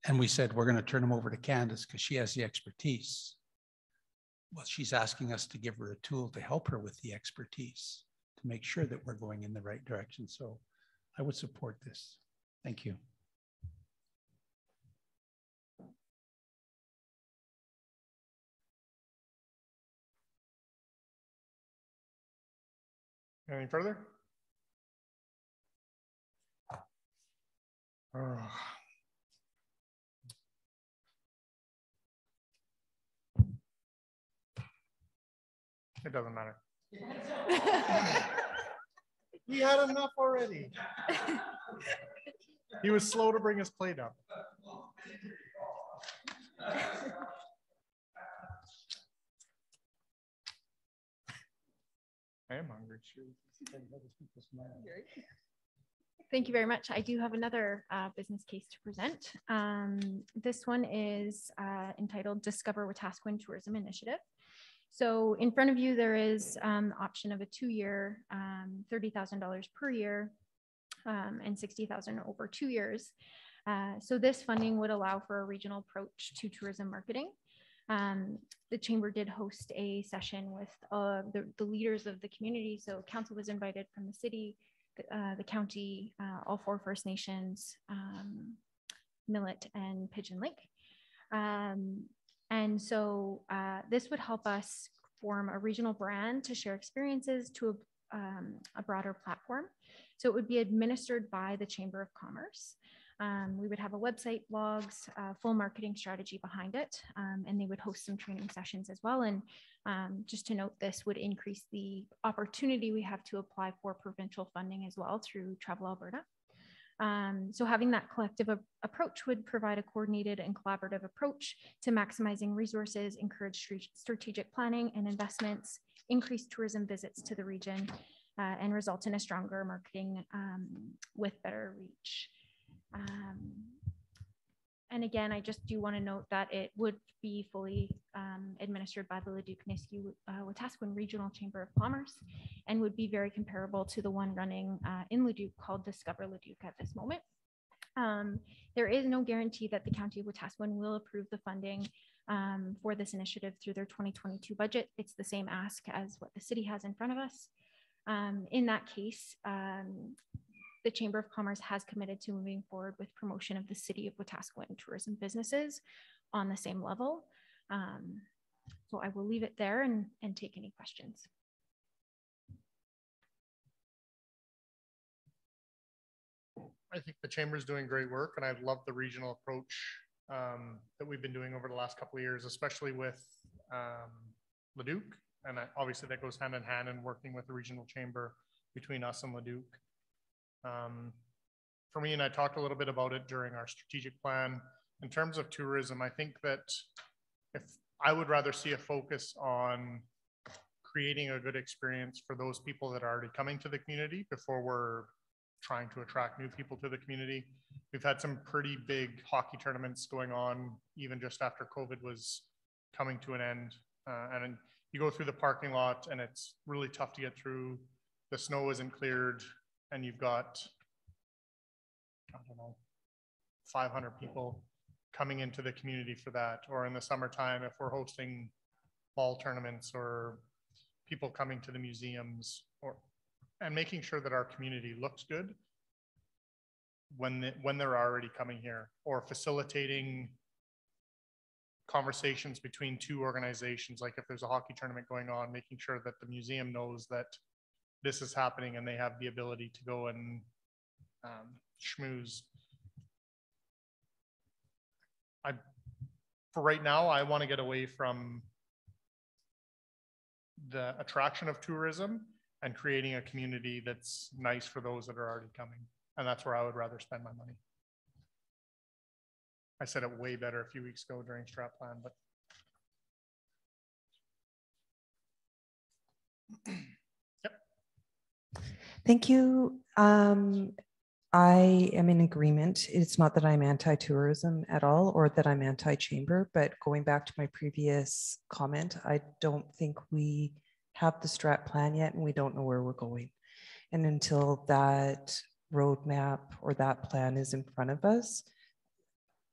and we said, we're going to turn them over to Candace because she has the expertise. Well, she's asking us to give her a tool to help her with the expertise to make sure that we're going in the right direction. So I would support this. Thank you. Anything further? It doesn't matter. We had enough already. He was slow to bring his plate up. I am hungry. Thank you very much. I do have another business case to present. This one is entitled Discover Wetaskiwin Tourism Initiative. So in front of you, there is the option of a 2-year, $30,000 per year and $60,000 over 2 years. So this funding would allow for a regional approach to tourism marketing. The chamber did host a session with the leaders of the community. So council was invited from the city, the county, all 4 First Nations, Millet and Pigeon Lake. And so this would help us form a regional brand to share experiences to a broader platform. So it would be administered by the Chamber of Commerce. We would have a website, blogs, full marketing strategy behind it, and they would host some training sessions as well. And just to note, this would increase the opportunity we have to apply for provincial funding as well through Travel Alberta. So having that collective approach would provide a coordinated and collaborative approach to maximizing resources, encourage strategic planning and investments, increase tourism visits to the region, and result in a stronger marketing with better reach. And again, I just do want to note that it would be fully administered by the Leduc-Nisku Wetaskiwin Regional Chamber of Commerce and would be very comparable to the one running in Leduc called Discover Leduc at this moment. There is no guarantee that the County of Wetaskiwin will approve the funding for this initiative through their 2022 budget. It's the same ask as what the city has in front of us. In that case, the Chamber of Commerce has committed to moving forward with promotion of the City of Wetaskiwin tourism businesses on the same level. So I will leave it there and take any questions. I think the Chamber is doing great work, and I love the regional approach that we've been doing over the last couple of years, especially with Leduc. And obviously that goes hand in hand in working with the regional chamber between us and Leduc. For me, and I talked a little bit about it during our strategic plan, in terms of tourism, I think that if I would rather see a focus on creating a good experience for those people that are already coming to the community before we're trying to attract new people to the community. We've had some pretty big hockey tournaments going on, even just after COVID was coming to an end. And you go through the parking lot and it's really tough to get through. The snow isn't cleared and you've got, I don't know, 500 people coming into the community for that. Or in the summertime, if we're hosting ball tournaments or people coming to the museums, and making sure that our community looks good when they're already coming here, or facilitating conversations between two organizations. Like if there's a hockey tournament going on, making sure that the museum knows that this is happening and they have the ability to go and schmooze. For right now, I want to get away from the attraction of tourism and creating a community that's nice for those that are already coming. And that's where I would rather spend my money. I said it way better a few weeks ago during strat plan, but. Yep. Thank you. I am in agreement. It's not that I'm anti-tourism at all or that I'm anti-chamber, but going back to my previous comment, I don't think we have the strat plan yet and we don't know where we're going. And until that roadmap or that plan is in front of us,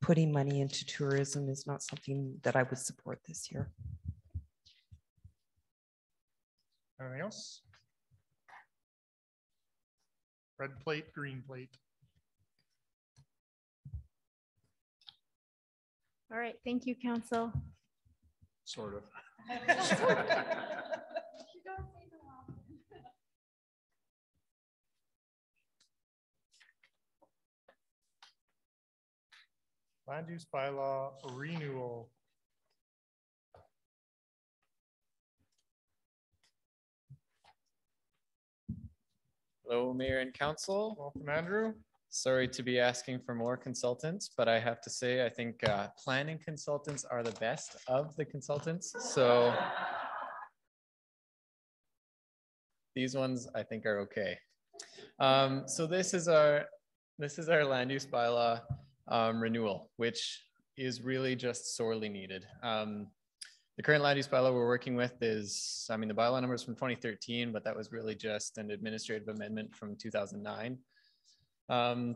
putting money into tourism is not something that I would support this year. Anything else? Red plate, green plate. All right, thank you, Council. Sort of. Land use bylaw renewal. Hello, Mayor and Council. Welcome, Andrew. Sorry to be asking for more consultants, but I have to say, I think planning consultants are the best of the consultants. So these ones I think are okay. So this is our land use bylaw renewal, which is really just sorely needed. The current land use bylaw we're working with is, I mean, the bylaw number is from 2013, but that was really just an administrative amendment from 2009.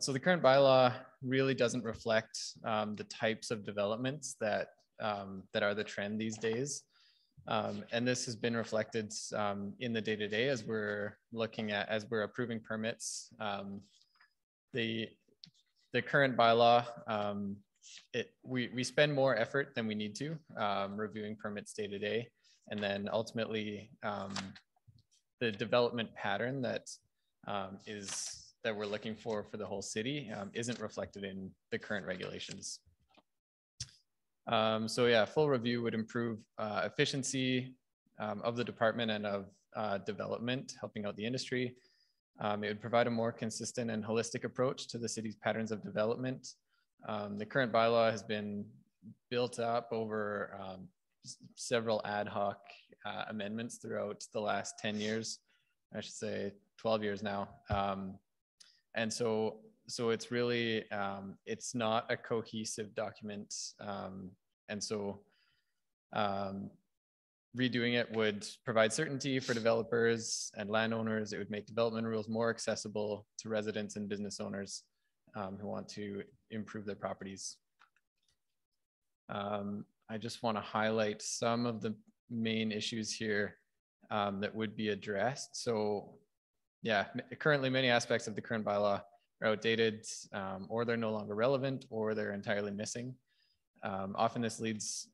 So the current bylaw really doesn't reflect the types of developments that are the trend these days. And this has been reflected in the day-to-day as we're looking at, as we're approving permits. The current bylaw, we spend more effort than we need to reviewing permits day to day. And then ultimately the development pattern that that we're looking for the whole city isn't reflected in the current regulations. So yeah, full review would improve efficiency of the department and of development, helping out the industry. It would provide a more consistent and holistic approach to the city's patterns of development. The current bylaw has been built up over several ad hoc amendments throughout the last 10 years, I should say 12 years now. And so it's really, it's not a cohesive document. And so redoing it would provide certainty for developers and landowners. It would make development rules more accessible to residents and business owners who want to improve their properties. I just want to highlight some of the main issues here that would be addressed. So yeah, currently many aspects of the current bylaw are outdated, or they're no longer relevant, or they're entirely missing. Often this leads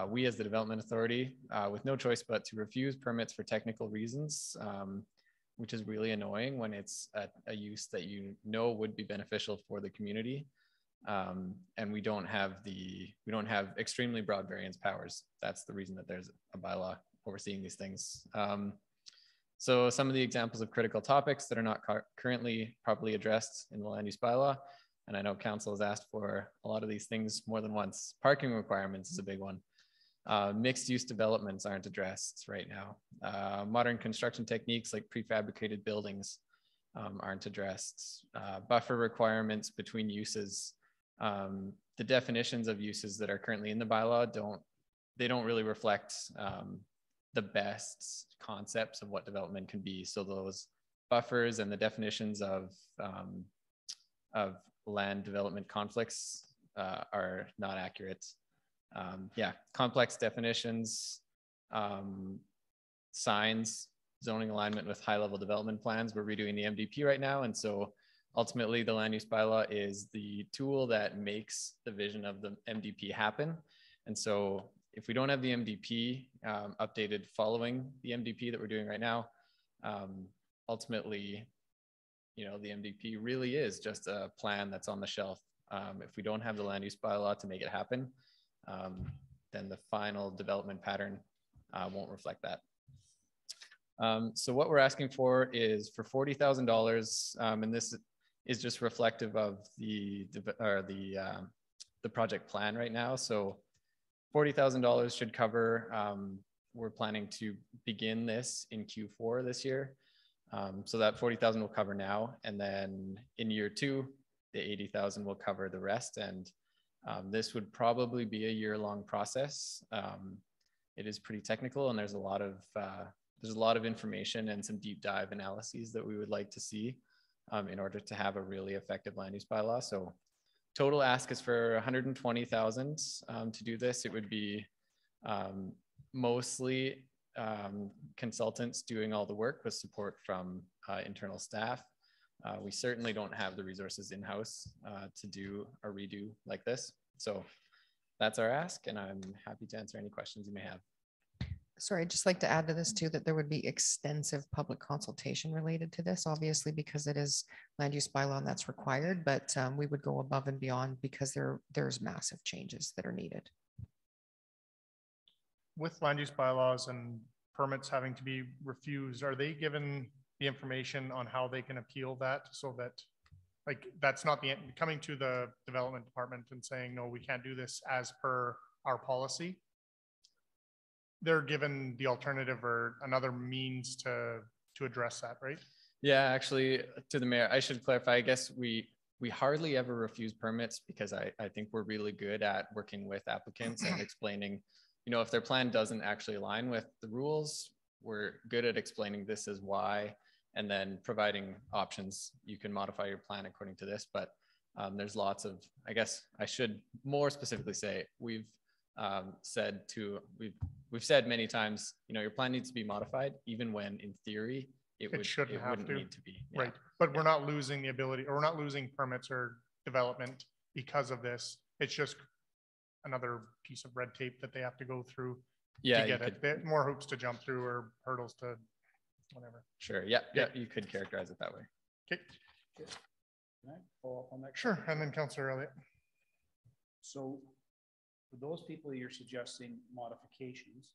we as the development authority with no choice but to refuse permits for technical reasons, which is really annoying when it's a use that you know would be beneficial for the community. And we don't have extremely broad variance powers. That's the reason that there's a bylaw overseeing these things. So some of the examples of critical topics that are not currently properly addressed in the land use bylaw, and I know council has asked for a lot of these things more than once. Parking requirements is a big one. Mixed use developments aren't addressed right now. Modern construction techniques like prefabricated buildings aren't addressed. Buffer requirements between uses. The definitions of uses that are currently in the bylaw don't really reflect the best concepts of what development can be. So those buffers and the definitions of land development conflicts are not accurate. Yeah, complex definitions, signs, zoning alignment with high level development plans. We're redoing the MDP right now. And so ultimately the land use bylaw is the tool that makes the vision of the MDP happen. And so if we don't have the MDP updated following the MDP that we're doing right now, ultimately, you know, the MDP really is just a plan that's on the shelf. If we don't have the land use bylaw to make it happen, then the final development pattern won't reflect that. So what we're asking for is for $40,000, and this is just reflective of the project plan right now. So $40,000 should cover. We're planning to begin this in Q4 this year. So that 40,000 will cover now, and then in year 2, the 80,000 will cover the rest. And this would probably be a year-long process. It is pretty technical, and there's a lot of information and some deep dive analyses that we would like to see in order to have a really effective land use bylaw. So total ask is for 120,000 to do this. It would be mostly consultants doing all the work with support from internal staff. We certainly don't have the resources in-house to do a redo like this. So that's our ask, and I'm happy to answer any questions you may have. Sorry, I'd just like to add to this too, that there would be extensive public consultation related to this, obviously, because it is land use bylaw and that's required, but we would go above and beyond because there's massive changes that are needed. With land use bylaws and permits having to be refused, are they given the information on how they can appeal that, so that, like, that's not the coming to the development department and saying, no, we can't do this as per our policy? They're given the alternative or another means to address that, right? Yeah, actually, to the mayor, I should clarify, I guess we hardly ever refuse permits because I think we're really good at working with applicants and explaining, you know, if their plan doesn't actually align with the rules, we're good at explaining this is why, and then providing options. You can modify your plan according to this, but there's lots of, I guess I should more specifically say, we've said many times, you know, your plan needs to be modified, even when in theory it wouldn't need to be. Yeah. Right, but we're not losing the ability, or we're not losing permits or development because of this. It's just another piece of red tape that they have to go through to get it. They have more hoops to jump through or hurdles to whatever. Sure. Yeah. Yeah. You could characterize it that way. Okay. Can I follow up on that? Sure, and then Councillor Elliott. So for those people you're suggesting modifications,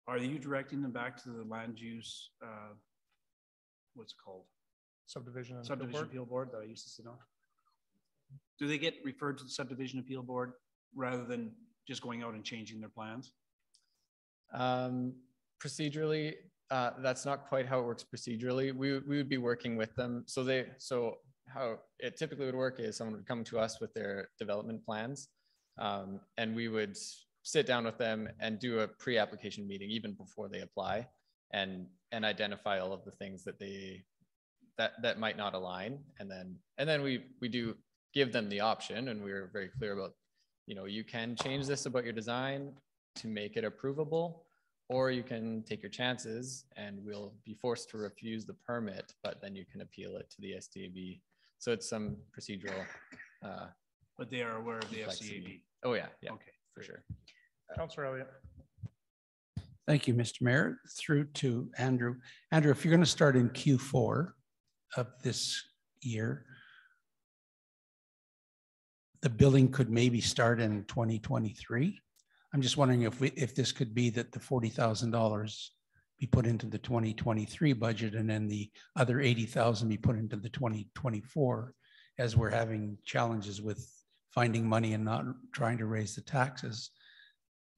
are you directing them back to the land use, what's it called? Subdivision Appeal Board that I used to sit on? Do they get referred to the Subdivision Appeal Board rather than just going out and changing their plans? Procedurally, that's not quite how it works procedurally. We would be working with them. So how it typically would work is someone would come to us with their development plans, and we would sit down with them and do a pre-application meeting even before they apply, and identify all of the things that that might not align, and then we do give them the option, and we're very clear about, you can change this about your design to make it approvable, or you can take your chances and we'll be forced to refuse the permit, but then you can appeal it to the SDAB. So it's some procedural. But they are aware of the SDAB. Oh yeah, okay, for sure. Councillor Elliott. Thank you, Mr. Mayor. Through to Andrew. Andrew, if you're going to start in Q4 of this year, the billing could maybe start in 2023. I'm just wondering if this could be that the $40,000 be put into the 2023 budget and then the other 80,000 be put into the 2024, as we're having challenges with finding money and not trying to raise the taxes.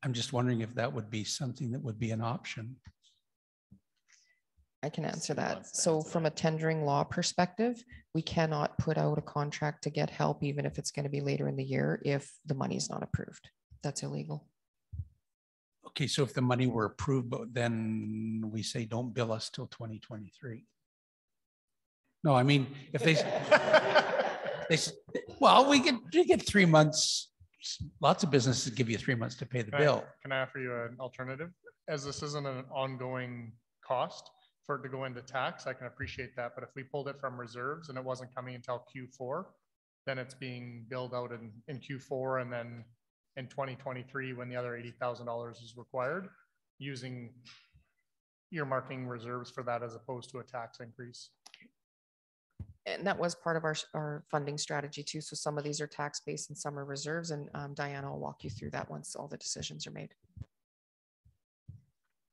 I'm just wondering if that would be something that would be an option. I can answer that. So from a tendering law perspective, we cannot put out a contract to get help, even if it's going to be later in the year, if the money is not approved. That's illegal. Okay, so if the money were approved, but then we say don't bill us till 2023. No, I mean, if well, we get 3 months. Lots of businesses give you 3 months to pay the bill. Can I offer you an alternative? As this isn't an ongoing cost for it to go into tax, I can appreciate that. But if we pulled it from reserves and it wasn't coming until Q4, then it's being billed out in Q4, and then in 2023, when the other $80,000 is required, using earmarking reserves for that as opposed to a tax increase. And that was part of our funding strategy too. So some of these are tax-based and some are reserves, and Diana will walk you through that once all the decisions are made.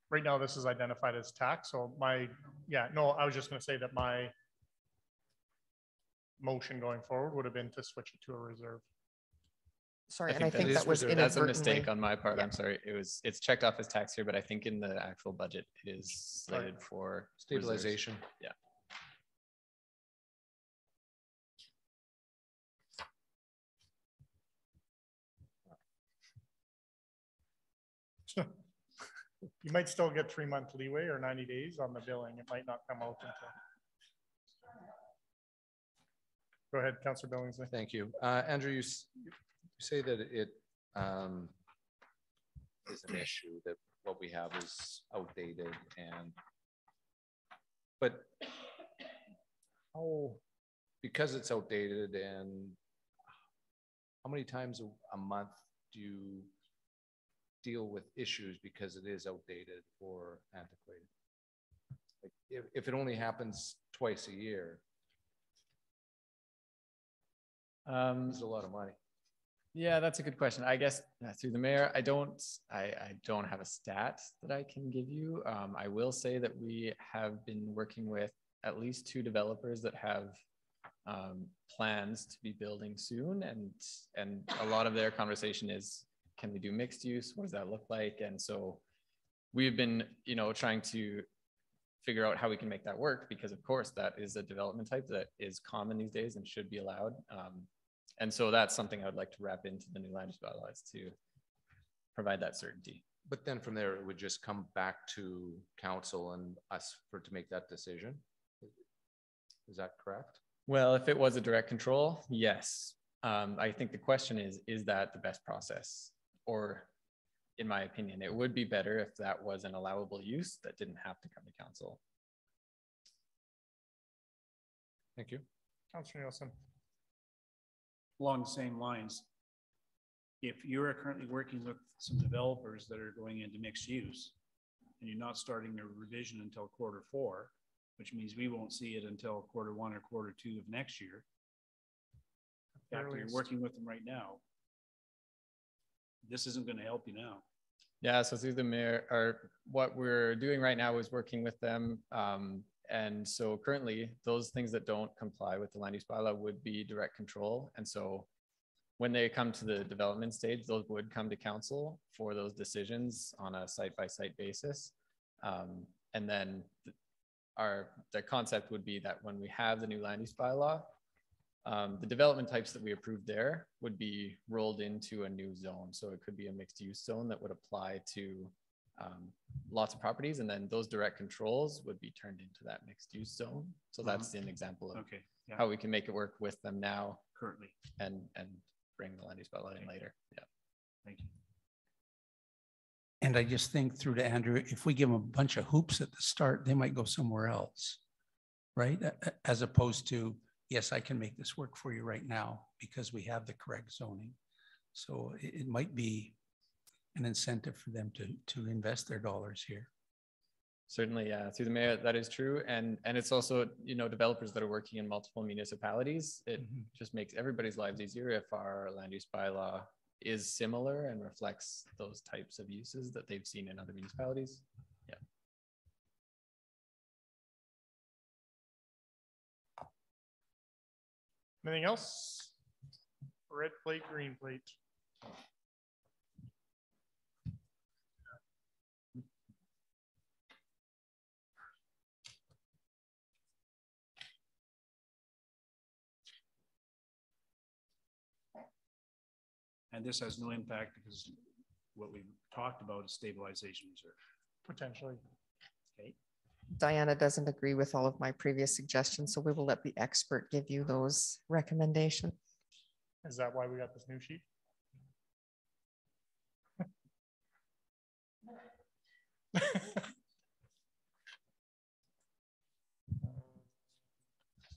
Right now, this is identified as tax. So I was just going to say that my motion going forward would have been to switch it to a reserve. Sorry, I think that was inadvertently. That's a mistake on my part. Yeah. I'm sorry. It's checked off as tax here, but I think in the actual budget it is slated for stabilization. Reserves. Yeah. You might still get 3 month leeway or 90 days on the billing. It might not come out until. Go ahead, Councillor Billingsley. Thank you. Andrew, you say that it is an issue, that what we have is outdated, but because it's outdated, and how many times a month do you deal with issues because it is outdated or antiquated? Like if it only happens twice a year, it's a lot of money. Yeah, that's a good question. I guess through the mayor, I don't have a stat that I can give you. I will say that we have been working with at least 2 developers that have plans to be building soon, and a lot of their conversation is, can we do mixed use? What does that look like? And so we've been, trying to figure out how we can make that work, because of course that is a development type that is common these days and should be allowed. And so that's something I would like to wrap into the new land use bylaws to provide that certainty. But then from there, it would just come back to council and us to make that decision. Is that correct? Well, if it was a direct control, yes. I think the question is that the best process? Or in my opinion, it would be better if that was an allowable use that didn't have to come to council. Thank you. Councillor Nielsen. Along the same lines, if you're currently working with some developers that are going into mixed use and you're not starting a revision until Q4, which means we won't see it until Q1 or Q2 of next year. In fact, you're working with them right now. This isn't going to help you now. Yeah, so through the mayor, what we're doing right now is working with them. And so currently those things that don't comply with the land use bylaw would be direct control. And so when they come to the development stage, those would come to council for those decisions on a site-by-site basis. And then the concept would be that when we have the new land use bylaw, the development types that we approved there would be rolled into a new zone. So it could be a mixed use zone that would apply to lots of properties, and then those direct controls would be turned into that mixed use zone. So that's an example of how we can make it work with them now currently and bring the land use bylaw in later. Yeah. Thank you. And I just think through to Andrew, if we give them a bunch of hoops at the start, they might go somewhere else, right? As opposed to, yes, I can make this work for you right now because we have the correct zoning. So it might be an incentive for them to invest their dollars here. Certainly, yeah, through the mayor, that is true. And it's also, you know, developers that are working in multiple municipalities, it just makes everybody's lives easier if our land use bylaw is similar and reflects those types of uses that they've seen in other municipalities. Yeah. Anything else? Red plate, green plate. And this has no impact because what we talked about is stabilization reserve. Potentially. Okay. Diana doesn't agree with all of my previous suggestions, so we will let the expert give you those recommendations. Is that why we got this new sheet?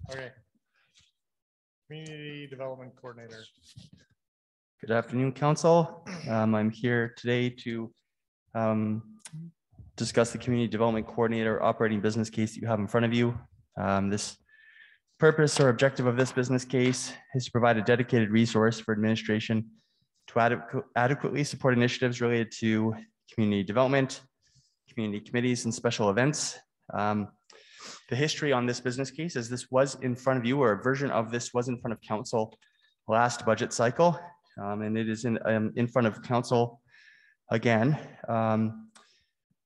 Okay. Community Development Coordinator. Good afternoon, Council. I'm here today to discuss the Community Development Coordinator operating business case that you have in front of you. This purpose or objective of this business case is to provide a dedicated resource for administration to adequately support initiatives related to community development, community committees, and special events. The history on this business case is this was in front of you, or a version of this was in front of Council last budget cycle. And it is in front of Council again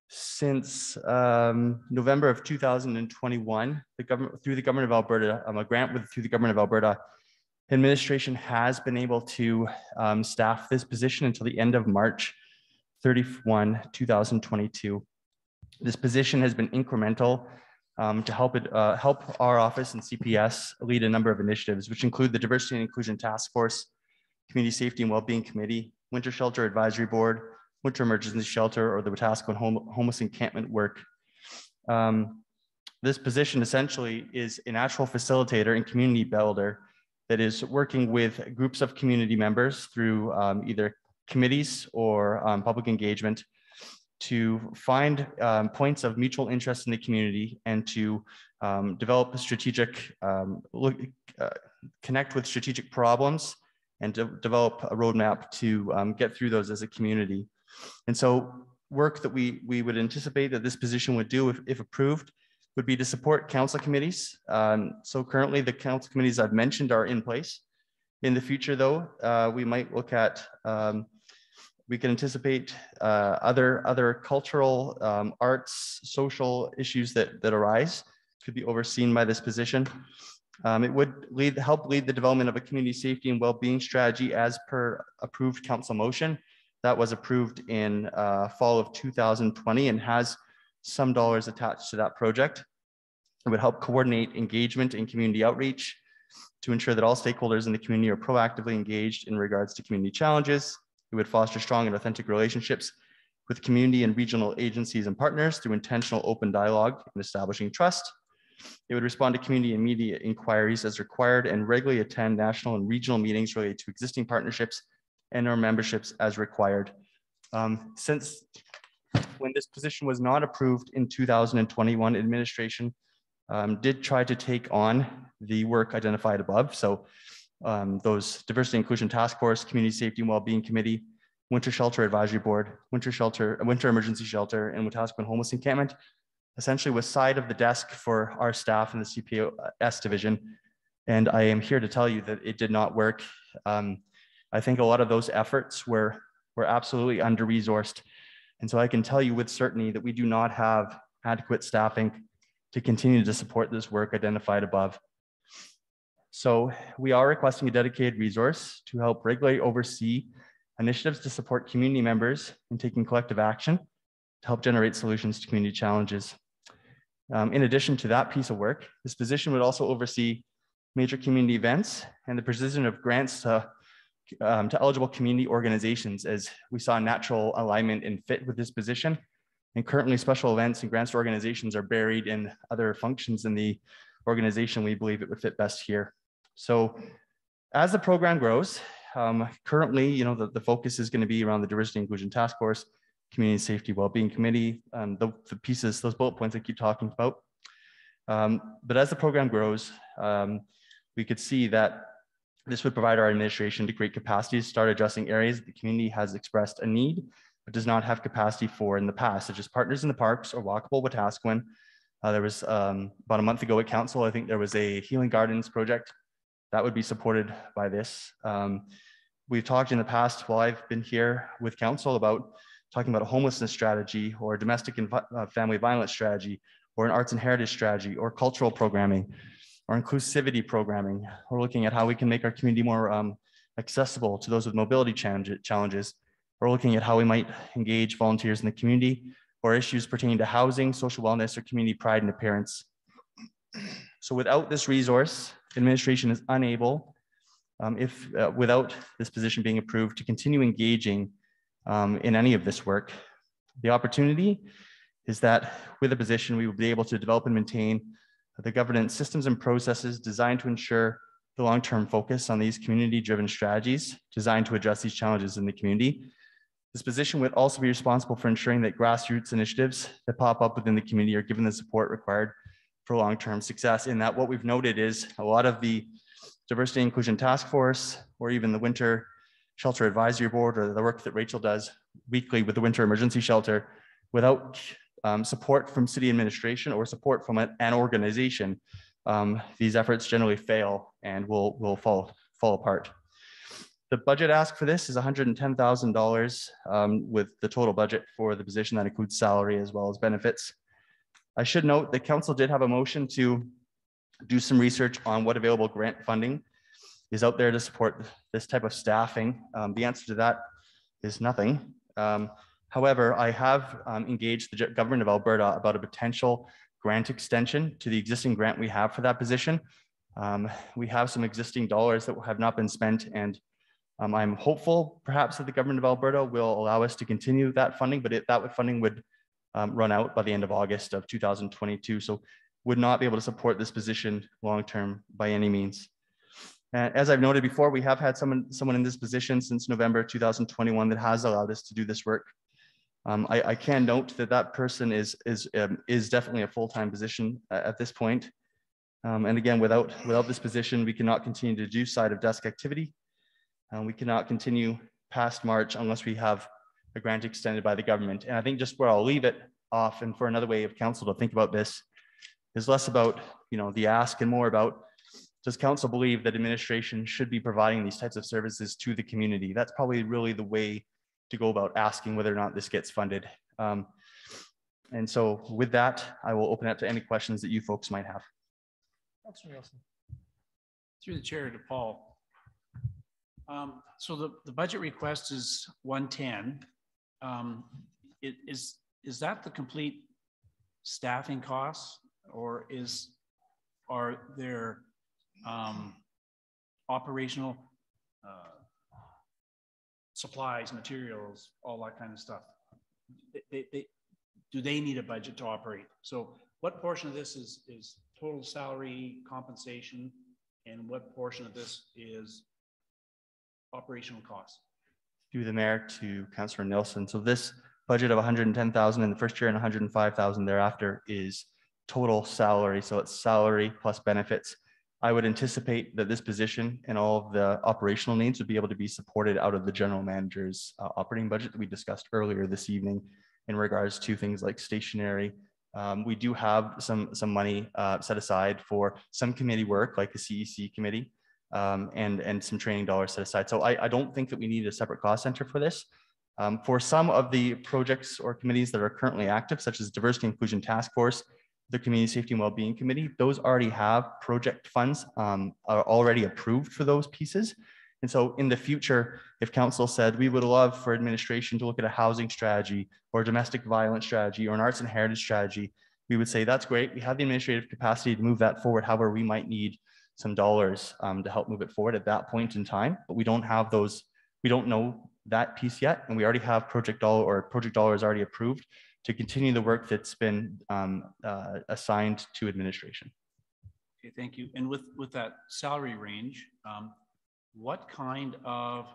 since November of 2021. The government, through the government of Alberta, a grant through the government of Alberta, administration has been able to staff this position until the end of March 31, 2022. This position has been incremental to help our office and CPS lead a number of initiatives, which include the Diversity and Inclusion Task Force, Community Safety and Wellbeing Committee, Winter Shelter Advisory Board, Winter Emergency Shelter, or the Wetaskiwin Homeless Encampment Work. This position essentially is a natural facilitator and community builder that is working with groups of community members through either committees or public engagement to find points of mutual interest in the community and to develop a strategic, connect with strategic problems and to develop a roadmap to get through those as a community. And so work that we would anticipate that this position would do if approved would be to support council committees. So currently the council committees I've mentioned are in place. In the future though, we might look at, we can anticipate other cultural, arts, social issues that arise could be overseen by this position. It would help lead the development of a community safety and well-being strategy as per approved council motion that was approved in fall of 2020 and has some dollars attached to that project. It would help coordinate engagement and community outreach to ensure that all stakeholders in the community are proactively engaged in regards to community challenges. It would foster strong and authentic relationships with community and regional agencies and partners through intentional open dialogue and establishing trust. It would respond to community and media inquiries as required and regularly attend national and regional meetings related to existing partnerships and our memberships as required. Since when this position was not approved in 2021, administration did try to take on the work identified above. So those Diversity Inclusion Task Force, Community Safety and Wellbeing Committee, Winter Shelter Advisory Board, Winter Emergency Shelter, and Wetaskiwin Homeless Encampment, essentially was side of the desk for our staff in the CPS division. And I am here to tell you that it did not work. I think a lot of those efforts were absolutely under-resourced. And so I can tell you with certainty that we do not have adequate staffing to continue to support this work identified above. So we are requesting a dedicated resource to help regularly oversee initiatives to support community members in taking collective action to help generate solutions to community challenges. In addition to that piece of work, this position would also oversee major community events and the precision of grants to eligible community organizations, as we saw natural alignment and fit with this position. And currently special events and grants to organizations are buried in other functions in the organization. We believe it would fit best here. So as the program grows, currently, the focus is going to be around the Diversity Inclusion Task Force, Community Safety Wellbeing Committee, the pieces, those bullet points I keep talking about. But as the program grows, we could see that this would provide our administration to create capacity to start addressing areas that the community has expressed a need, but does not have capacity for in the past, such as Partners in the Parks or Walkable Wetaskiwin. There was about a month ago at council, I think there was a Healing Gardens project that would be supported by this. We've talked in the past while I've been here with council about talking about a homelessness strategy or a domestic and family violence strategy or an arts and heritage strategy or cultural programming or inclusivity programming. We're looking at how we can make our community more accessible to those with mobility challenges. We're looking at how we might engage volunteers in the community or issues pertaining to housing, social wellness, or community pride and appearance. So without this resource, administration is unable, without this position being approved, to continue engaging in any of this work. The opportunity is that with a position, we will be able to develop and maintain the governance systems and processes designed to ensure the long-term focus on these community-driven strategies designed to address these challenges in the community. This position would also be responsible for ensuring that grassroots initiatives that pop up within the community are given the support required for long-term success. In that, what we've noted is a lot of the Diversity and Inclusion Task Force, or even the Winter Shelter Advisory Board, or the work that Rachel does weekly with the Winter Emergency Shelter, without support from city administration or support from an organization, these efforts generally fail and will fall apart. The budget ask for this is $110,000 with the total budget for the position that includes salary as well as benefits. I should note that council did have a motion to do some research on what available grant funding is out there to support this type of staffing. The answer to that is nothing. However, I have engaged the government of Alberta about a potential grant extension to the existing grant we have for that position. We have some existing dollars that have not been spent, and I'm hopeful perhaps that the government of Alberta will allow us to continue that funding, but that funding would run out by the end of August of 2022. So would not be able to support this position long-term by any means. And as I've noted before, we have had someone in this position since November 2021 that has allowed us to do this work. I can note that person is definitely a full-time position at this point. And again, without this position, we cannot continue to do side of desk activity. We cannot continue past March unless we have a grant extended by the government. And I think just where I'll leave it off, and for another way of council to think about this, is less about the ask and more about, does council believe that administration should be providing these types of services to the community? That's probably really the way to go about asking whether or not this gets funded. And so with that, I will open it up to any questions that you folks might have. Through the chair to Paul. So the budget request is 110. Is that the complete staffing costs, or are there operational supplies, materials, all that kind of stuff? Do they need a budget to operate? So what portion of this is total salary compensation, and what portion of this is operational costs? Through the mayor to Councillor Nelson. So this budget of 110,000 in the first year and 105,000 thereafter is total salary. So it's salary plus benefits. I would anticipate that this position and all of the operational needs would be able to be supported out of the general manager's operating budget that we discussed earlier this evening in regards to things like stationery. We do have some money set aside for some committee work like the CEC committee and some training dollars set aside. So I don't think that we need a separate cost center for this. For some of the projects or committees that are currently active, such as Diversity Inclusion Task Force, the Community Safety and Wellbeing Committee, those already have project funds are already approved for those pieces. And so in the future, if council said, we would love for administration to look at a housing strategy or a domestic violence strategy or an arts and heritage strategy, we would say, that's great. We have the administrative capacity to move that forward. However, we might need some dollars to help move it forward at that point in time, but we don't have those, we don't know that piece yet. And we already have project dollars already approved to continue the work that's been assigned to administration. Okay, thank you. And with that salary range, what kind of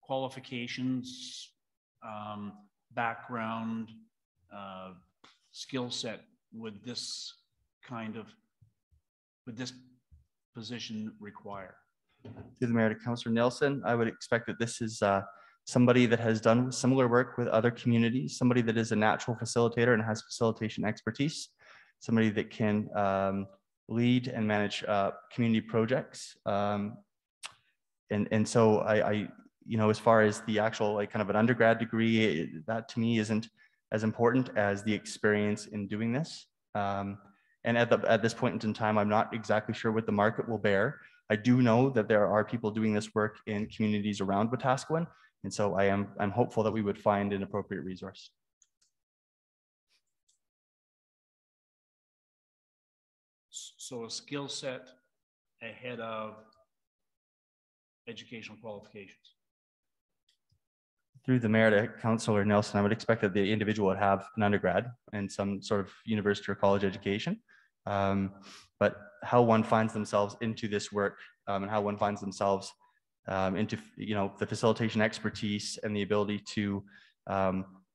qualifications, background, skill set would this position require? Through the Mayor to Councillor Nelson, I would expect that this is somebody that has done similar work with other communities, somebody that is a natural facilitator and has facilitation expertise, somebody that can lead and manage community projects. And so I, you know, as far as the actual like kind of an undergrad degree, that to me isn't as important as the experience in doing this. And at this point in time, I'm not exactly sure what the market will bear. I do know that there are people doing this work in communities around Wetaskiwin. And so I'm hopeful that we would find an appropriate resource. So a skill set ahead of educational qualifications. Through the Mayor to Councillor Nelson, I would expect that the individual would have an undergrad and some sort of university or college education. But how one finds themselves into this work and how one finds themselves into, you know, the facilitation expertise and the ability to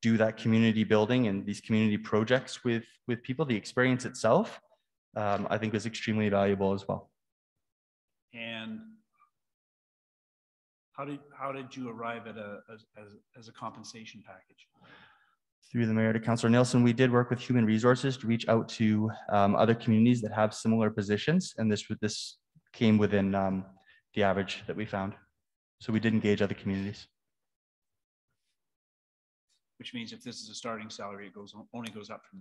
do that community building and these community projects with people, the experience itself, I think is extremely valuable as well. And how did you arrive at as a compensation package? Through the Mayor to Councillor Nelson, we did work with Human Resources to reach out to other communities that have similar positions, and this came within the average that we found. So we did engage other communities. Which means if this is a starting salary, it only goes up from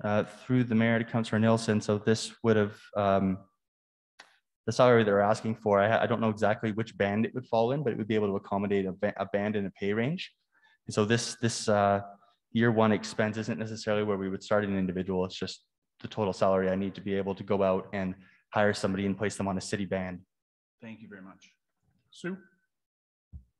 there. Through the Mayor to Councillor Nelson, so this would have the salary they're asking for. I don't know exactly which band it would fall in, but it would be able to accommodate a band and a pay range. And so this year one expense isn't necessarily where we would start an individual. It's just the total salary I need to be able to go out and hire somebody and place them on a city band. Thank you very much. Sue?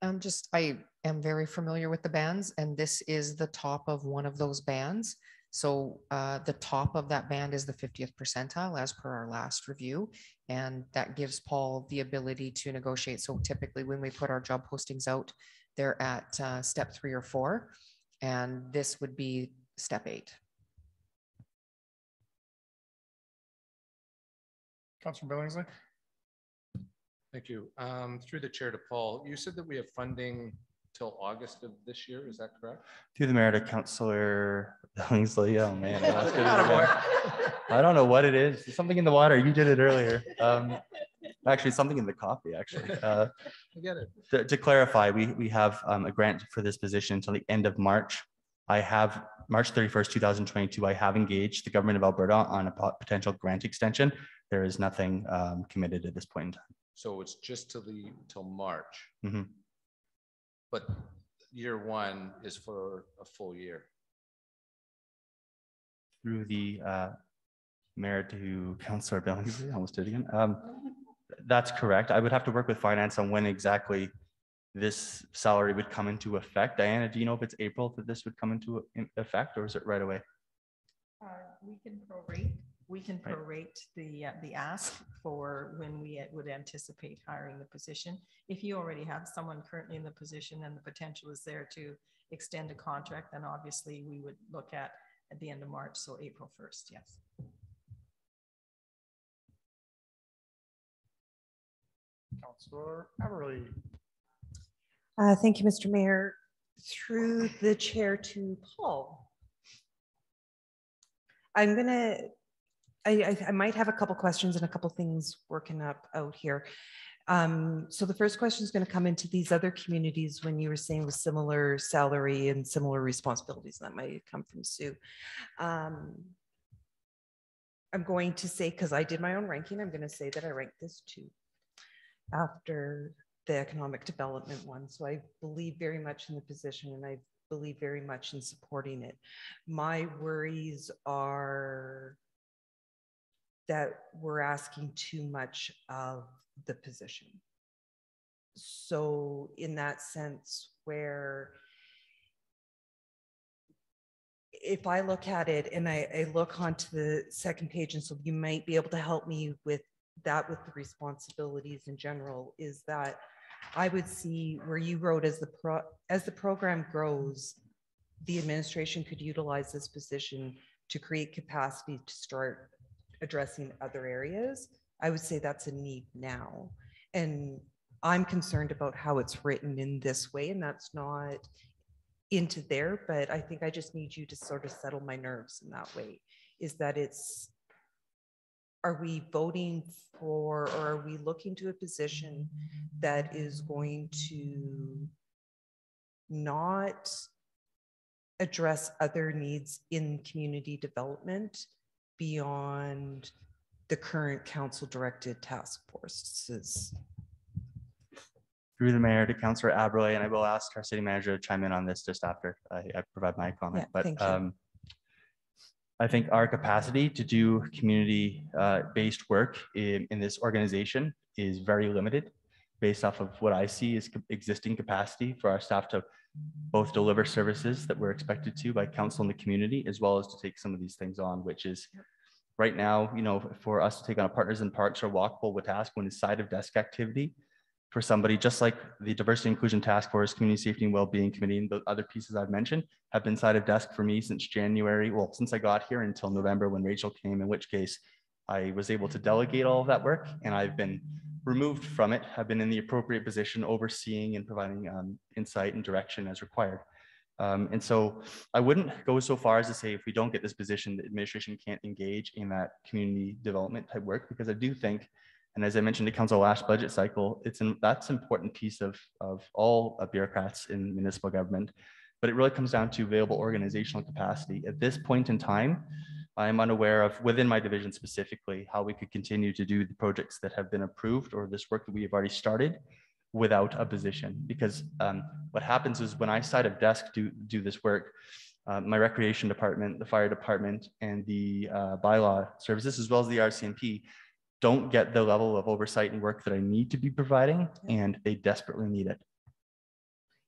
I am very familiar with the bands, and this is the top of one of those bands. So the top of that band is the 50th percentile as per our last review. And that gives Paul the ability to negotiate. So typically when we put our job postings out, they're at step 3 or 4, and this would be step 8. Councilor Billingsley. Thank you. Through the chair to Paul, you said that we have funding till August of this year. Is that correct? Through the Mayor to Councillor Billingsley. Oh man, I don't know what it is. There's something in the water. You did it earlier. Actually, something in the coffee. Actually, I get it. To clarify, we have a grant for this position until the end of March. I have March 31st, 2022. I have engaged the government of Alberta on a potential grant extension. There is nothing committed at this point in time. So it's just till March. Mm-hmm. But year one is for a full year. Through the Mayor to Councillor Billingsley, almost did it again. That's correct. I would have to work with finance on when exactly this salary would come into effect. Diana, do you know if it's April that this would come into effect, or is it right away? We can prorate We can Right. prorate the ask for when we would anticipate hiring the position. If you already have someone currently in the position and the potential is there to extend a contract, then obviously we would look at the end of March, so April 1st, yes. Councillor Everly. Thank you, Mr. Mayor. Through the chair to Paul. I'm gonna, I might have a couple questions and a couple things working up out here. So the first question is going to come into these other communities when you were saying with similar salary and similar responsibilities. That might come from Sue. I'm going to say, because I did my own ranking, I'm going to say that I ranked this 2 after the economic development one. So I believe very much in the position and I believe very much in supporting it. My worries are that we're asking too much of the position. So in that sense, where if I look at it and I look onto the second page, and so you might be able to help me with that, with the responsibilities in general, is that I would see where you wrote as the program grows, the administration could utilize this position to create capacity to start addressing other areas. I would say that's a need now. And I'm concerned about how it's written in this way, and that's not into there, but I think I just need you to sort of settle my nerves in that way, is that it's, are we voting for, or are we looking to a position that is going to not address other needs in community development beyond the current council directed task forces? Through the mayor to Councillor Aberley, and I will ask our city manager to chime in on this just after I provide my comment. Yeah, thank you. I think our capacity to do community-based work in this organization is very limited based off of what I see as existing capacity for our staff to both deliver services that we're expected to by council and the community, as well as to take some of these things on, which is right now, you know, for us to take on a Partners in Parks or Walkable Wetaskiwin is side of desk activity for somebody, just like the Diversity Inclusion Task Force, Community Safety and Wellbeing Committee, and the other pieces I've mentioned have been side of desk for me since January, well, since I got here until November when Rachel came, in which case I was able to delegate all of that work, and I've been removed from it. I've been in the appropriate position overseeing and providing insight and direction as required. And so I wouldn't go so far as to say if we don't get this position, the administration can't engage in that community development type work, because I do think, and as I mentioned to council last budget cycle, that's an important piece of all bureaucrats in municipal government, but it really comes down to available organizational capacity. At this point in time, I'm unaware of, within my division specifically, how we could continue to do the projects that have been approved or this work that we have already started without a position. Because what happens is when I side of desk do this work, my recreation department, the fire department, and the bylaw services, as well as the RCMP, don't get the level of oversight and work that I need to be providing, and they desperately need it.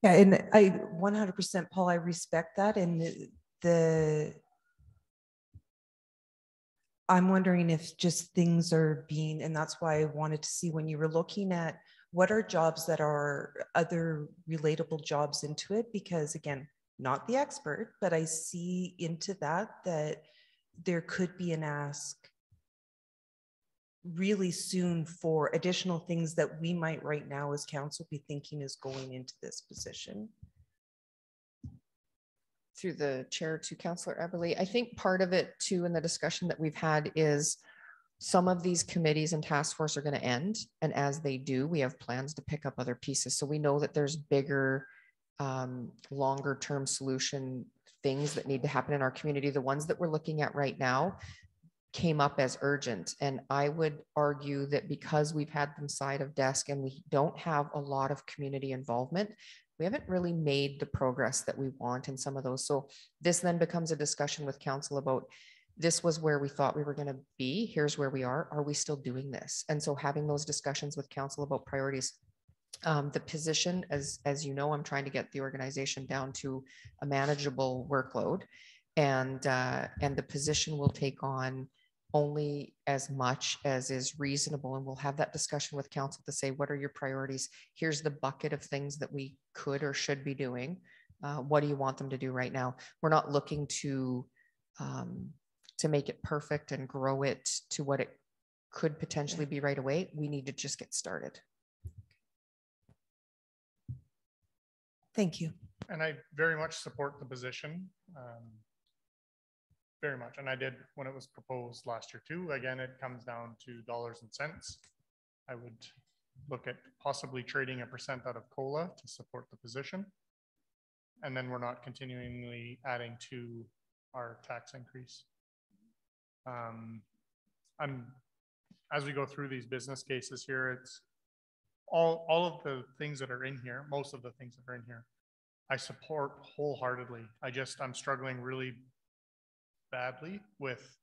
Yeah, and I 100%, Paul, I respect that. And I'm wondering if just things are being, and that's why I wanted to see when you were looking at what are jobs that are other relatable jobs into it, because again, not the expert, but I see into that there could be an ask really soon for additional things that we might right now as council be thinking is going into this position. Through the chair to Councillor Eberly, I think part of it too in the discussion that we've had is some of these committees and task force are going to end, and as they do, we have plans to pick up other pieces. So we know that there's bigger, longer term solution things that need to happen in our community. The ones that we're looking at right now came up as urgent, and I would argue that because we've had them side of desk and we don't have a lot of community involvement, we haven't really made the progress that we want in some of those. So this then becomes a discussion with council about, this was where we thought we were going to be, here's where we are we still doing this? And so having those discussions with council about priorities. The position, as you know, I'm trying to get the organization down to a manageable workload, and the position will take on only as much as is reasonable. And we'll have that discussion with council to say, what are your priorities? Here's the bucket of things that we could or should be doing. What do you want them to do right now? We're not looking to make it perfect and grow it to what it could potentially be right away. We need to just get started. Thank you. And I very much support the position. Very much. And I did when it was proposed last year too. Again, it comes down to dollars and cents. I would look at possibly trading 1% out of COLA to support the position. And then we're not continually adding to our tax increase. As we go through these business cases here, it's all of the things that are in here, most of the things that are in here, I support wholeheartedly. I'm struggling really badly with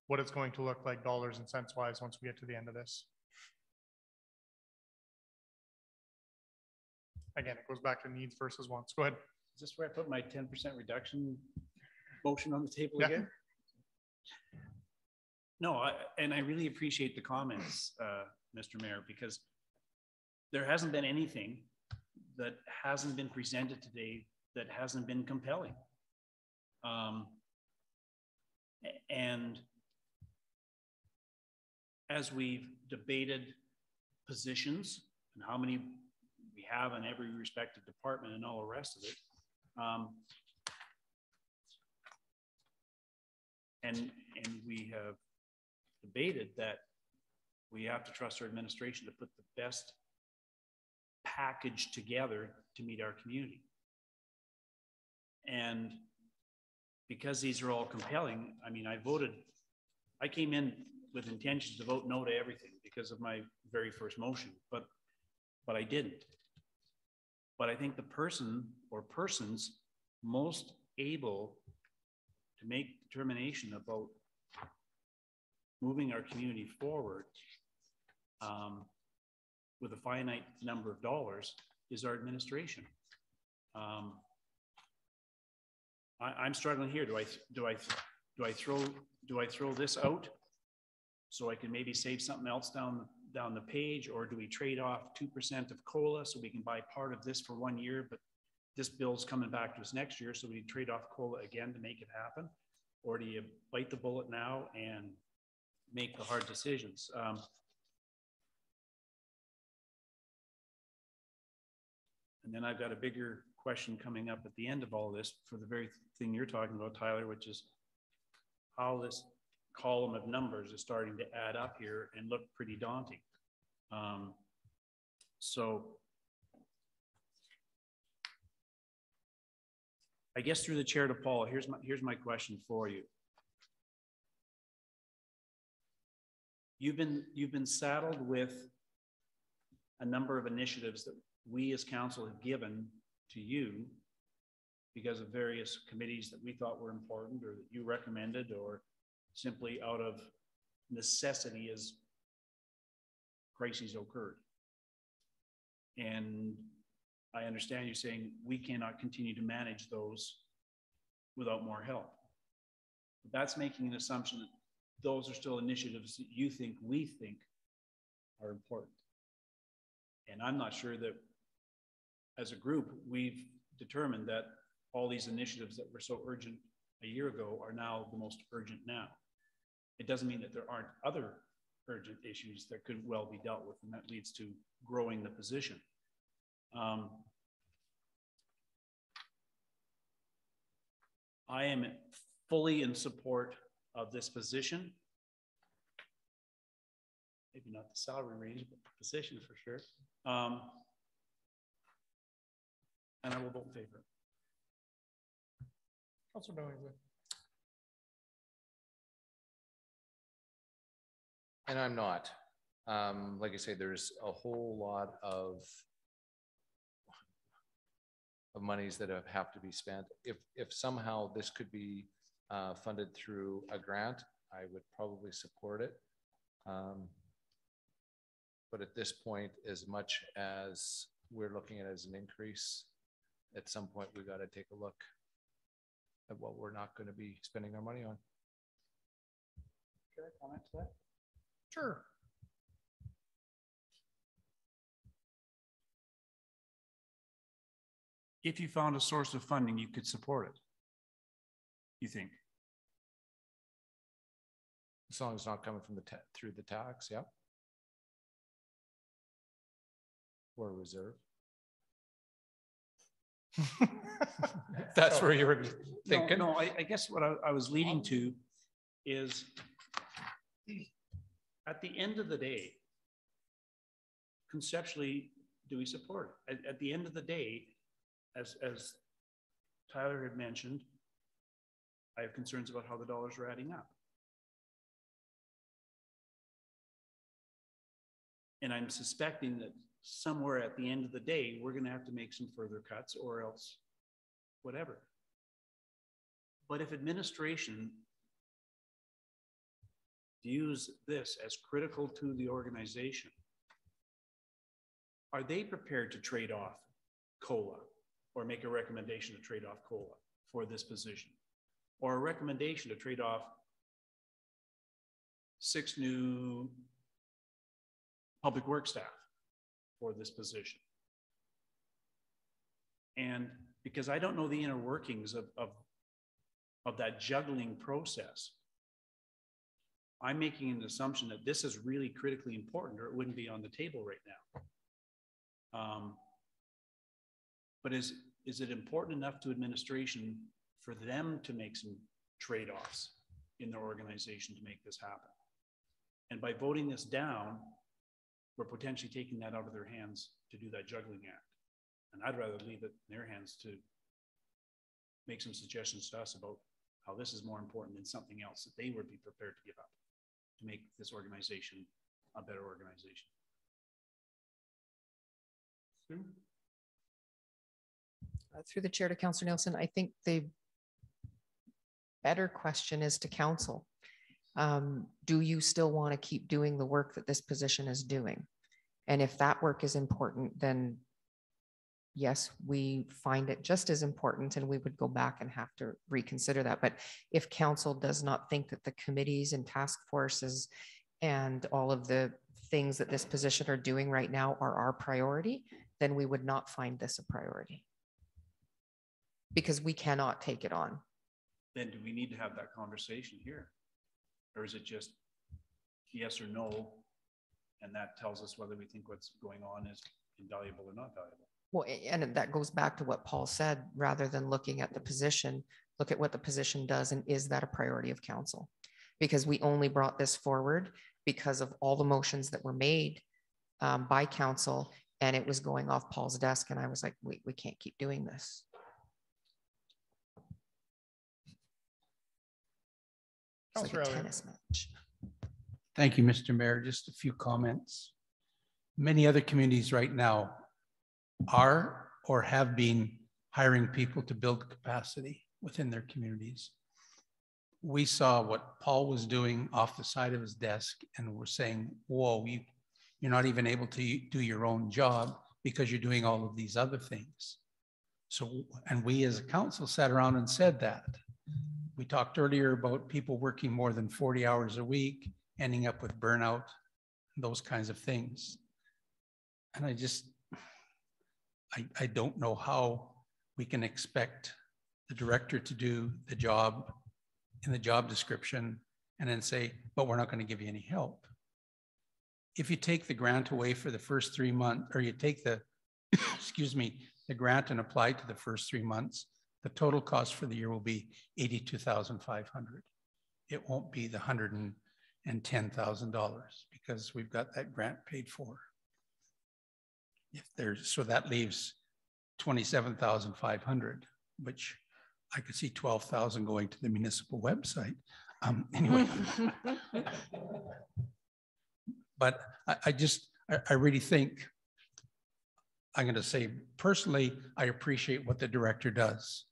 what it's going to look like dollars and cents wise once we get to the end of this. Again, it goes back to needs versus wants. Go ahead. Is this where I put my 10% reduction motion on the table Yeah. again? No, and I really appreciate the comments, Mr. Mayor, because there hasn't been anything that hasn't been presented today that hasn't been compelling. And as we've debated positions and how many we have in every respective department and all the rest of it, and we have debated that we have to trust our administration to put the best package together to meet our community. And because these are all compelling, I mean, I came in with intentions to vote no to everything because of my very first motion, but I didn't. But I think the person or persons most able to make determination about moving our community forward with a finite number of dollars is our administration. I'm struggling here. Do I throw this out so I can maybe save something else down the page, or do we trade off 2% of COLA so we can buy part of this for 1 year, but this bill's coming back to us next year, so we trade off COLA again to make it happen? Or do you bite the bullet now and make the hard decisions? And then I've got a bigger question coming up at the end of all this for the very thing you're talking about, Tyler, which is how this column of numbers is starting to add up here and look pretty daunting. So I guess through the chair to Paul, here's my question for you. You've been saddled with a number of initiatives that we as council have given to you because of various committees that we thought were important or that you recommended, or simply out of necessity as crises occurred. And I understand you saying we cannot continue to manage those without more help. But that's making an assumption that those are still initiatives that you think we think are important. And I'm not sure that as a group, we've determined that all these initiatives that were so urgent a year ago are now the most urgent now. It doesn't mean that there aren't other urgent issues that could well be dealt with, and that leads to growing the position. I am fully in support of this position. Maybe not the salary range, but the position for sure. And I will vote in favor. Councilor Billingsley. And I'm not. Like I say, there's a whole lot of monies that have to be spent. If somehow this could be funded through a grant, I would probably support it. But at this point, as much as we're looking at it as an increase, at some point we got to take a look at what we're not going to be spending our money on. Can I comment to that? Sure. If you found a source of funding, you could support it. You think? As long as it's not coming from through the tax, yeah. Or reserve. That's where you were thinking. No, I guess what I was leading to is at the end of the day, conceptually, do we support it? At the end of the day, as Tyler had mentioned, I have concerns about how the dollars are adding up. And I'm suspecting that somewhere at the end of the day, we're going to have to make some further cuts or else whatever. But if administration views this as critical to the organization, are they prepared to trade off COLA or make a recommendation to trade off COLA for this position? Or a recommendation to trade off 6 new public works staff for this position? And because I don't know the inner workings of that juggling process, I'm making an assumption that this is really critically important or it wouldn't be on the table right now. But is it important enough to administration for them to make some trade-offs in their organization to make this happen? And by voting this down, we're potentially taking that out of their hands to do that juggling act. And I'd rather leave it in their hands to make some suggestions to us about how this is more important than something else that they would be prepared to give up to make this organization a better organization. Sue? Through the chair to Councillor Nielsen, I think the better question is to council. Do you still want to keep doing the work that this position is doing? And if that work is important, then yes, we find it just as important and we would go back and have to reconsider that. But if council does not think that the committees and task forces and all of the things that this position are doing right now are our priority, then we would not find this a priority. Because we cannot take it on. Then do we need to have that conversation here? Or is it just yes or no? And that tells us whether we think what's going on is invaluable or not valuable. Well, and that goes back to what Paul said, rather than looking at the position, look at what the position does and is that a priority of council? Because we only brought this forward because of all the motions that were made by council, and it was going off Paul's desk, and I was like, we can't keep doing this. It's like a tennis match. Thank you, Mr. Mayor. Just a few comments. Many other communities right now are or have been hiring people to build capacity within their communities. We saw what Paul was doing off the side of his desk and we're saying, whoa, you're not even able to do your own job because you're doing all of these other things. So, and we as a council sat around and said that. We talked earlier about people working more than 40 hours a week, ending up with burnout, those kinds of things. And I don't know how we can expect the director to do the job in the job description and then say, but we're not going to give you any help. If you take the grant away for the first 3 months, or you take the, excuse me, the grant and apply to the first 3 months, the total cost for the year will be $82,500. It won't be the $110,000 because we've got that grant paid for. So that leaves $27,500, which I could see 12,000 going to the municipal website. Anyway, but I really think, I'm going to say personally, I appreciate what the director does.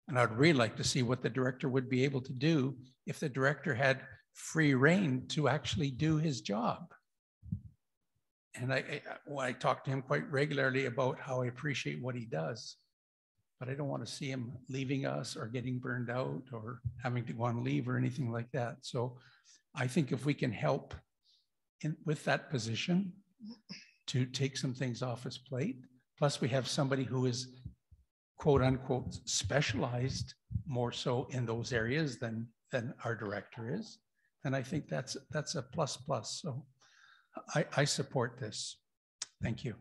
And I'd really like to see what the director would be able to do if the director had free reign to actually do his job. And I talk to him quite regularly about how I appreciate what he does. but I don't want to see him leaving us or getting burned out or having to go on leave or anything like that. So I think if we can help with that position to take some things off his plate, plus we have somebody who is quote unquote specialized more so in those areas than our director is, then I think that's a plus. So I support this. Thank you.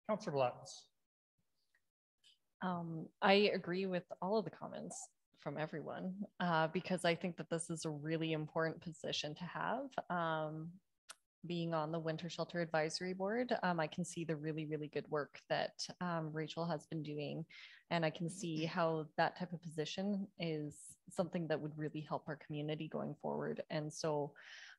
Councillor Blatz. I agree with all of the comments from everyone because I think that this is a really important position to have. Being on the Winter Shelter Advisory Board, I can see the really, really good work that Rachel has been doing. And I can see how that type of position is something that would really help our community going forward. And so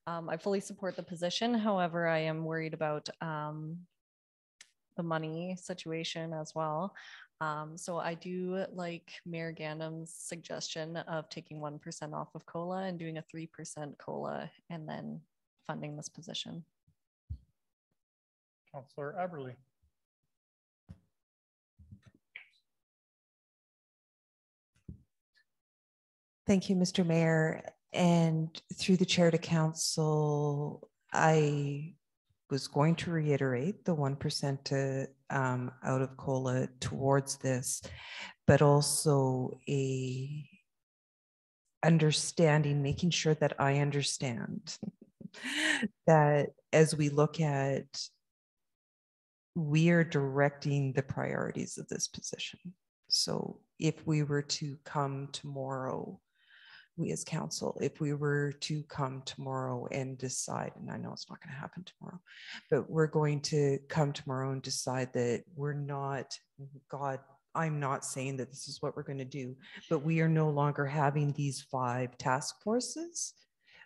I fully support the position. However, I am worried about the money situation as well. So I do like Mayor Gandam's suggestion of taking 1% off of COLA and doing a 3% COLA and then funding this position. Councillor Aberley. Thank you, Mr. Mayor. And through the chair to council, I was going to reiterate the 1% out of COLA towards this, but also a understanding, making sure that I understand that as we look at, we are directing the priorities of this position. So if we were to come tomorrow, we as council, if we were to come tomorrow and decide, and I know it's not going to happen tomorrow, but we're going to come tomorrow and decide that we're not, God, I'm not saying that this is what we're going to do, but we are no longer having these 5 task forces.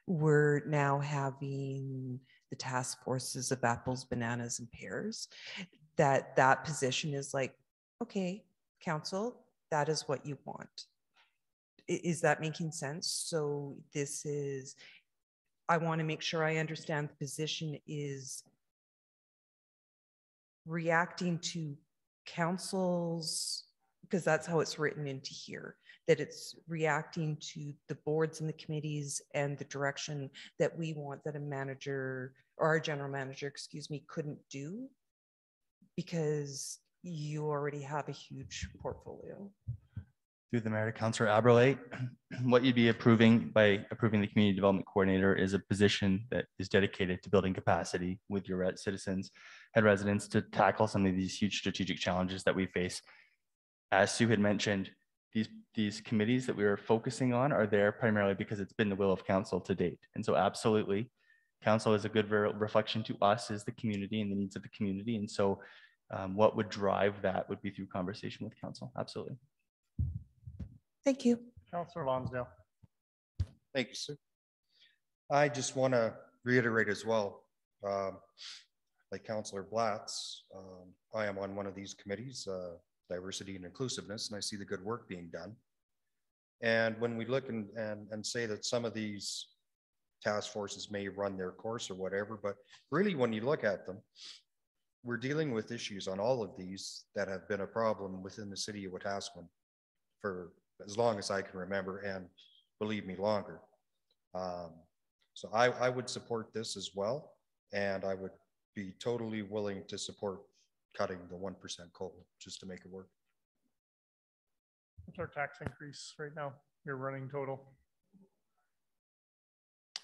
We're now having the task forces of apples, bananas, and pears. That position is like, okay, council, that is what you want. Is that making sense? So this is, I want to make sure I understand the position is reacting to councils, because that's how it's written into here, that it's reacting to the boards and the committees and the direction that we want that a manager or our general manager, excuse me, couldn't do because you already have a huge portfolio. Through the mayor to Councillor Aberley, what you'd be approving by approving the community development coordinator is a position that is dedicated to building capacity with your citizens and residents to tackle some of these huge strategic challenges that we face. As Sue had mentioned, these committees that we are focusing on are there primarily because it's been the will of council to date. And so absolutely, council is a good reflection to us as the community and the needs of the community. And so what would drive that would be through conversation with council. Absolutely. Thank you. Councillor Lonsdale. Thank you, sir. I just want to reiterate as well, like Councillor Blatz, I am on one of these committees, diversity and inclusiveness, and I see the good work being done. And when we look and say that some of these task forces may run their course or whatever, but really when you look at them, we're dealing with issues on all of these that have been a problem within the city of Wetaskiwin for as long as I can remember, and believe me, longer. So I would support this as well, and I would be totally willing to support cutting the 1% COLA just to make it work. What's our tax increase right now? Your running total?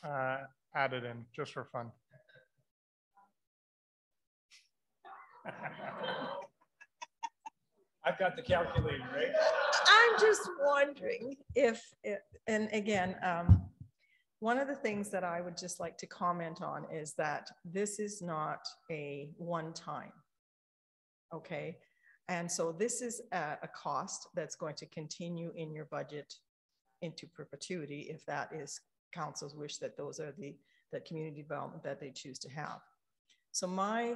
Add it in just for fun. I've got the calculator, right? I'm just wondering if, and again, one of the things that I would just like to comment on is that this is not a one-time, okay? And so this is a cost that's going to continue in your budget into perpetuity if that is council's wish that those are the community development that they choose to have. So my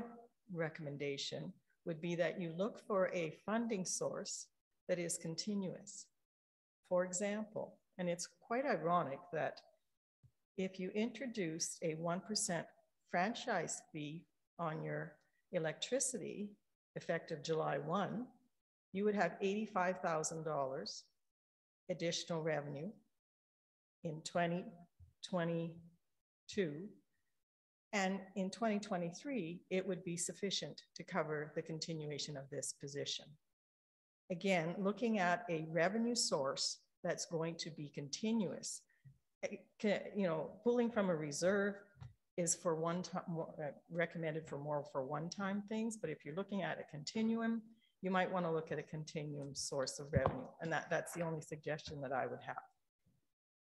recommendation would be that you look for a funding source that is continuous. For example, and it's quite ironic that if you introduce a 1% franchise fee on your electricity, effective July 1, you would have $85,000 additional revenue in 2022. And in 2023, it would be sufficient to cover the continuation of this position. Again, looking at a revenue source that's going to be continuous, pulling from a reserve is for one time, recommended for more for one-time things. But if you're looking at a continuum, you might want to look at a continuum source of revenue. And that's the only suggestion that I would have.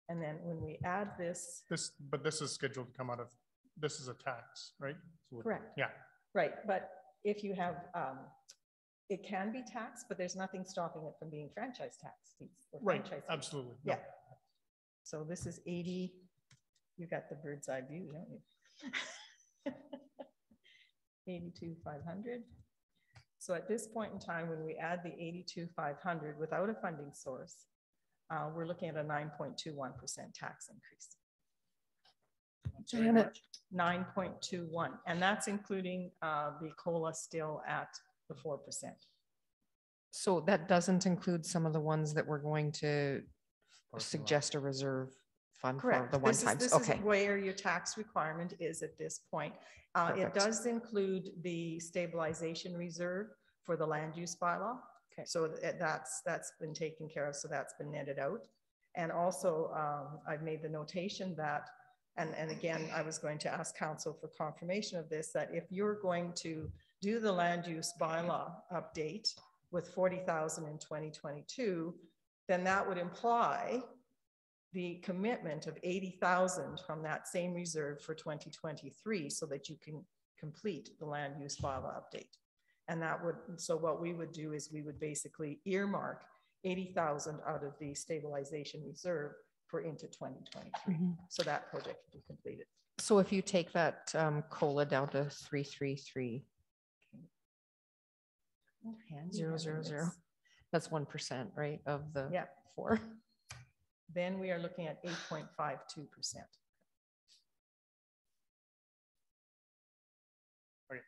And then when we add this. But this is scheduled to come out of, this is a tax, right? Correct. Yeah. Right. But if you have, it can be taxed, but there's nothing stopping it from being franchise tax. Right. Absolutely. Yeah. So this is 80. You got the bird's eye view, don't you? 82,500. So at this point in time, when we add the 82,500 without a funding source, we're looking at a 9.21% tax increase. 9.21, and that's including the COLA still at the 4%. So that doesn't include some of the ones that we're going to suggest a reserve fund. Correct. For the one times. This okay. is where your tax requirement is at this point. It does include the stabilization reserve for the land use bylaw. Okay. So that's been taken care of. So that's been netted out. And also I've made the notation that, and again, I was going to ask council for confirmation of this, that if you're going to do the land use bylaw update with 40,000 in 2022, then that would imply the commitment of 80,000 from that same reserve for 2023 so that you can complete the land use bylaw update. And that would, so what we would do is we would basically earmark 80,000 out of the stabilization reserve for into 2023. So that project will be completed. So if you take that COLA down to 333, 000, that's 1%, right? Of the 4. Then we are looking at 8.52%. Okay.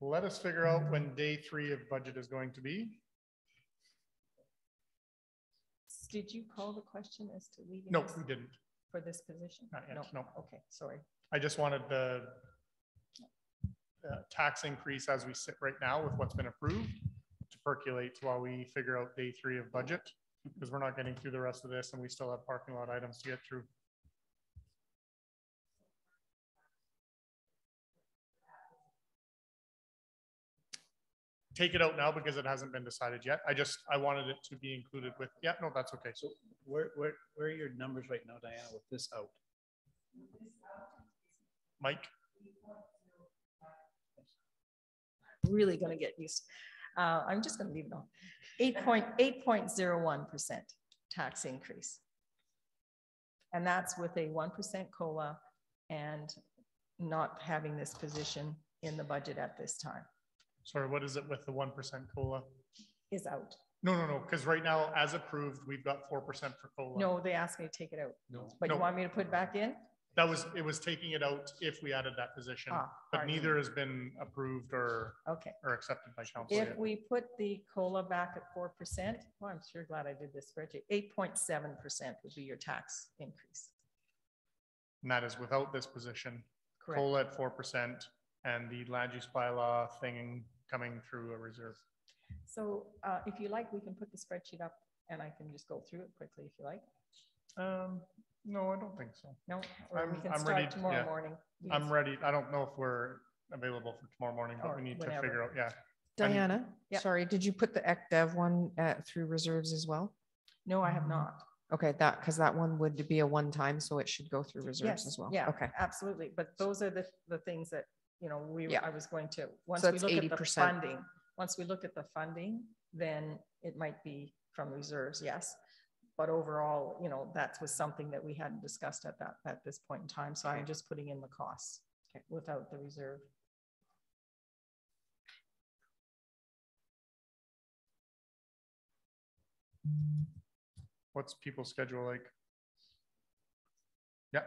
Let us figure out when day 3 of budget is going to be. Did you call the question as to leaving? No, we didn't. For this position? Not yet, no. Okay, sorry. I just wanted the tax increase as we sit right now with what's been approved to percolate while we figure out day 3 of budget, because we're not getting through the rest of this and we still have parking lot items to get through. Take it out now because it hasn't been decided yet. I wanted it to be included with, yeah, no, that's okay. So where are your numbers right now, Diana, with this out? Mike? Really going to get used. I'm just going to leave it on. 8.01% tax increase. And that's with a 1% COLA and not having this position in the budget at this time. Sorry, what is it with the 1% COLA? Is out. No, because right now, as approved, we've got 4% for COLA. No, they asked me to take it out. No. But you want me to put it back in? It was taking it out if we added that position, but neither has been approved or accepted by council. If we put the COLA back at 4%, well, I'm sure glad I did this spreadsheet, 8.7% would be your tax increase. And that is without this position. Correct. COLA at 4% and the land use bylaw thing coming through a reserve. So if you like, we can put the spreadsheet up and I can just go through it quickly if you like. No, I don't think so. No, or we can start tomorrow morning. I'm ready. I don't know if we're available for tomorrow morning, but we need to figure out, Diana, sorry, did you put the ECDEV one through reserves as well? No, I have not. Okay, because that one would be a one-time, so it should go through reserves as well. Yeah, okay, absolutely. But those are the things that, you know, I was going to, once so we look 80%. at the funding, once we look at the funding, then it might be from reserves, yes. But overall, you know, that was something that we hadn't discussed at this point in time. So I'm just putting in the costs without the reserve. What's people's schedule like? Yeah.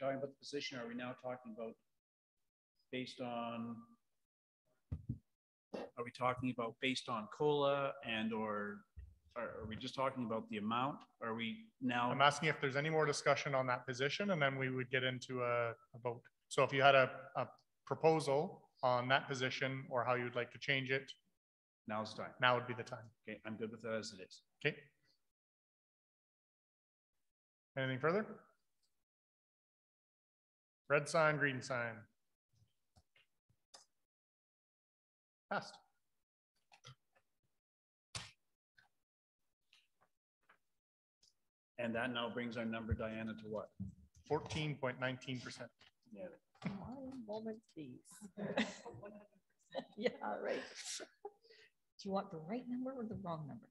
talking about the position? Or are we now talking about based on, are we talking about based on COLA and or are we just talking about the amount? Are we now? I'm asking if there's any more discussion on that position, and then we would get into a vote. So if you had a proposal on that position or how you'd like to change it, now's the time. Now would be the time. Okay, I'm good with that as it is. Okay. Anything further? Red sign, green sign. Passed. And that now brings our number, Diana, to what? 14.19%. Yeah. One moment, please. Yeah, right. Do you want the right number or the wrong number?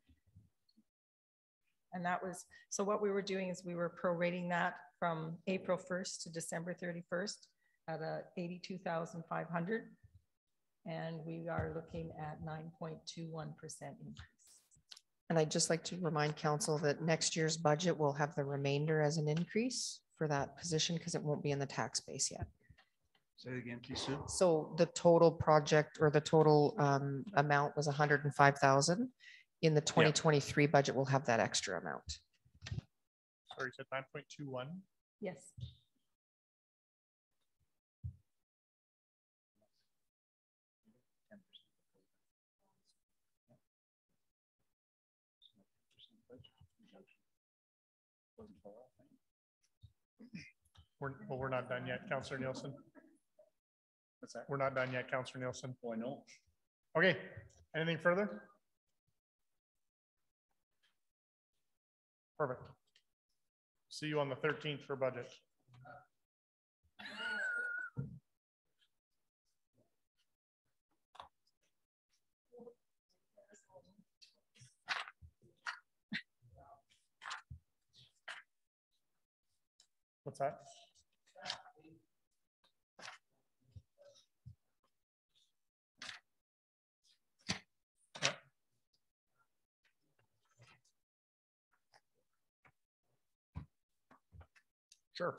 And that was, so what we were doing is we were prorating that from April 1st to December 31st at a 82,500. And we are looking at 9.21% increase. And I'd just like to remind council that next year's budget will have the remainder as an increase for that position because it won't be in the tax base yet. Say it again, please, Sue. So the total project or the total amount was 105,000. In the 2023 budget, we'll have that extra amount. Sorry, you said 9.21? Yes. We're not done yet, Councillor Nielsen. What's that? We're not done yet, Councillor Nielsen. Oh, I know. Okay, anything further? Perfect. See you on the 13th for budget. What's that? Sure.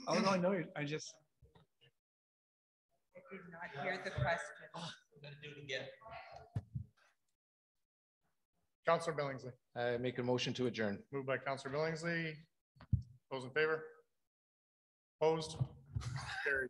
Oh, no, I know you. I just. I did not hear the question. I'm gonna do it again. Councillor Billingsley. I make a motion to adjourn. Moved by Councillor Billingsley. Those in favor? Opposed? Carried.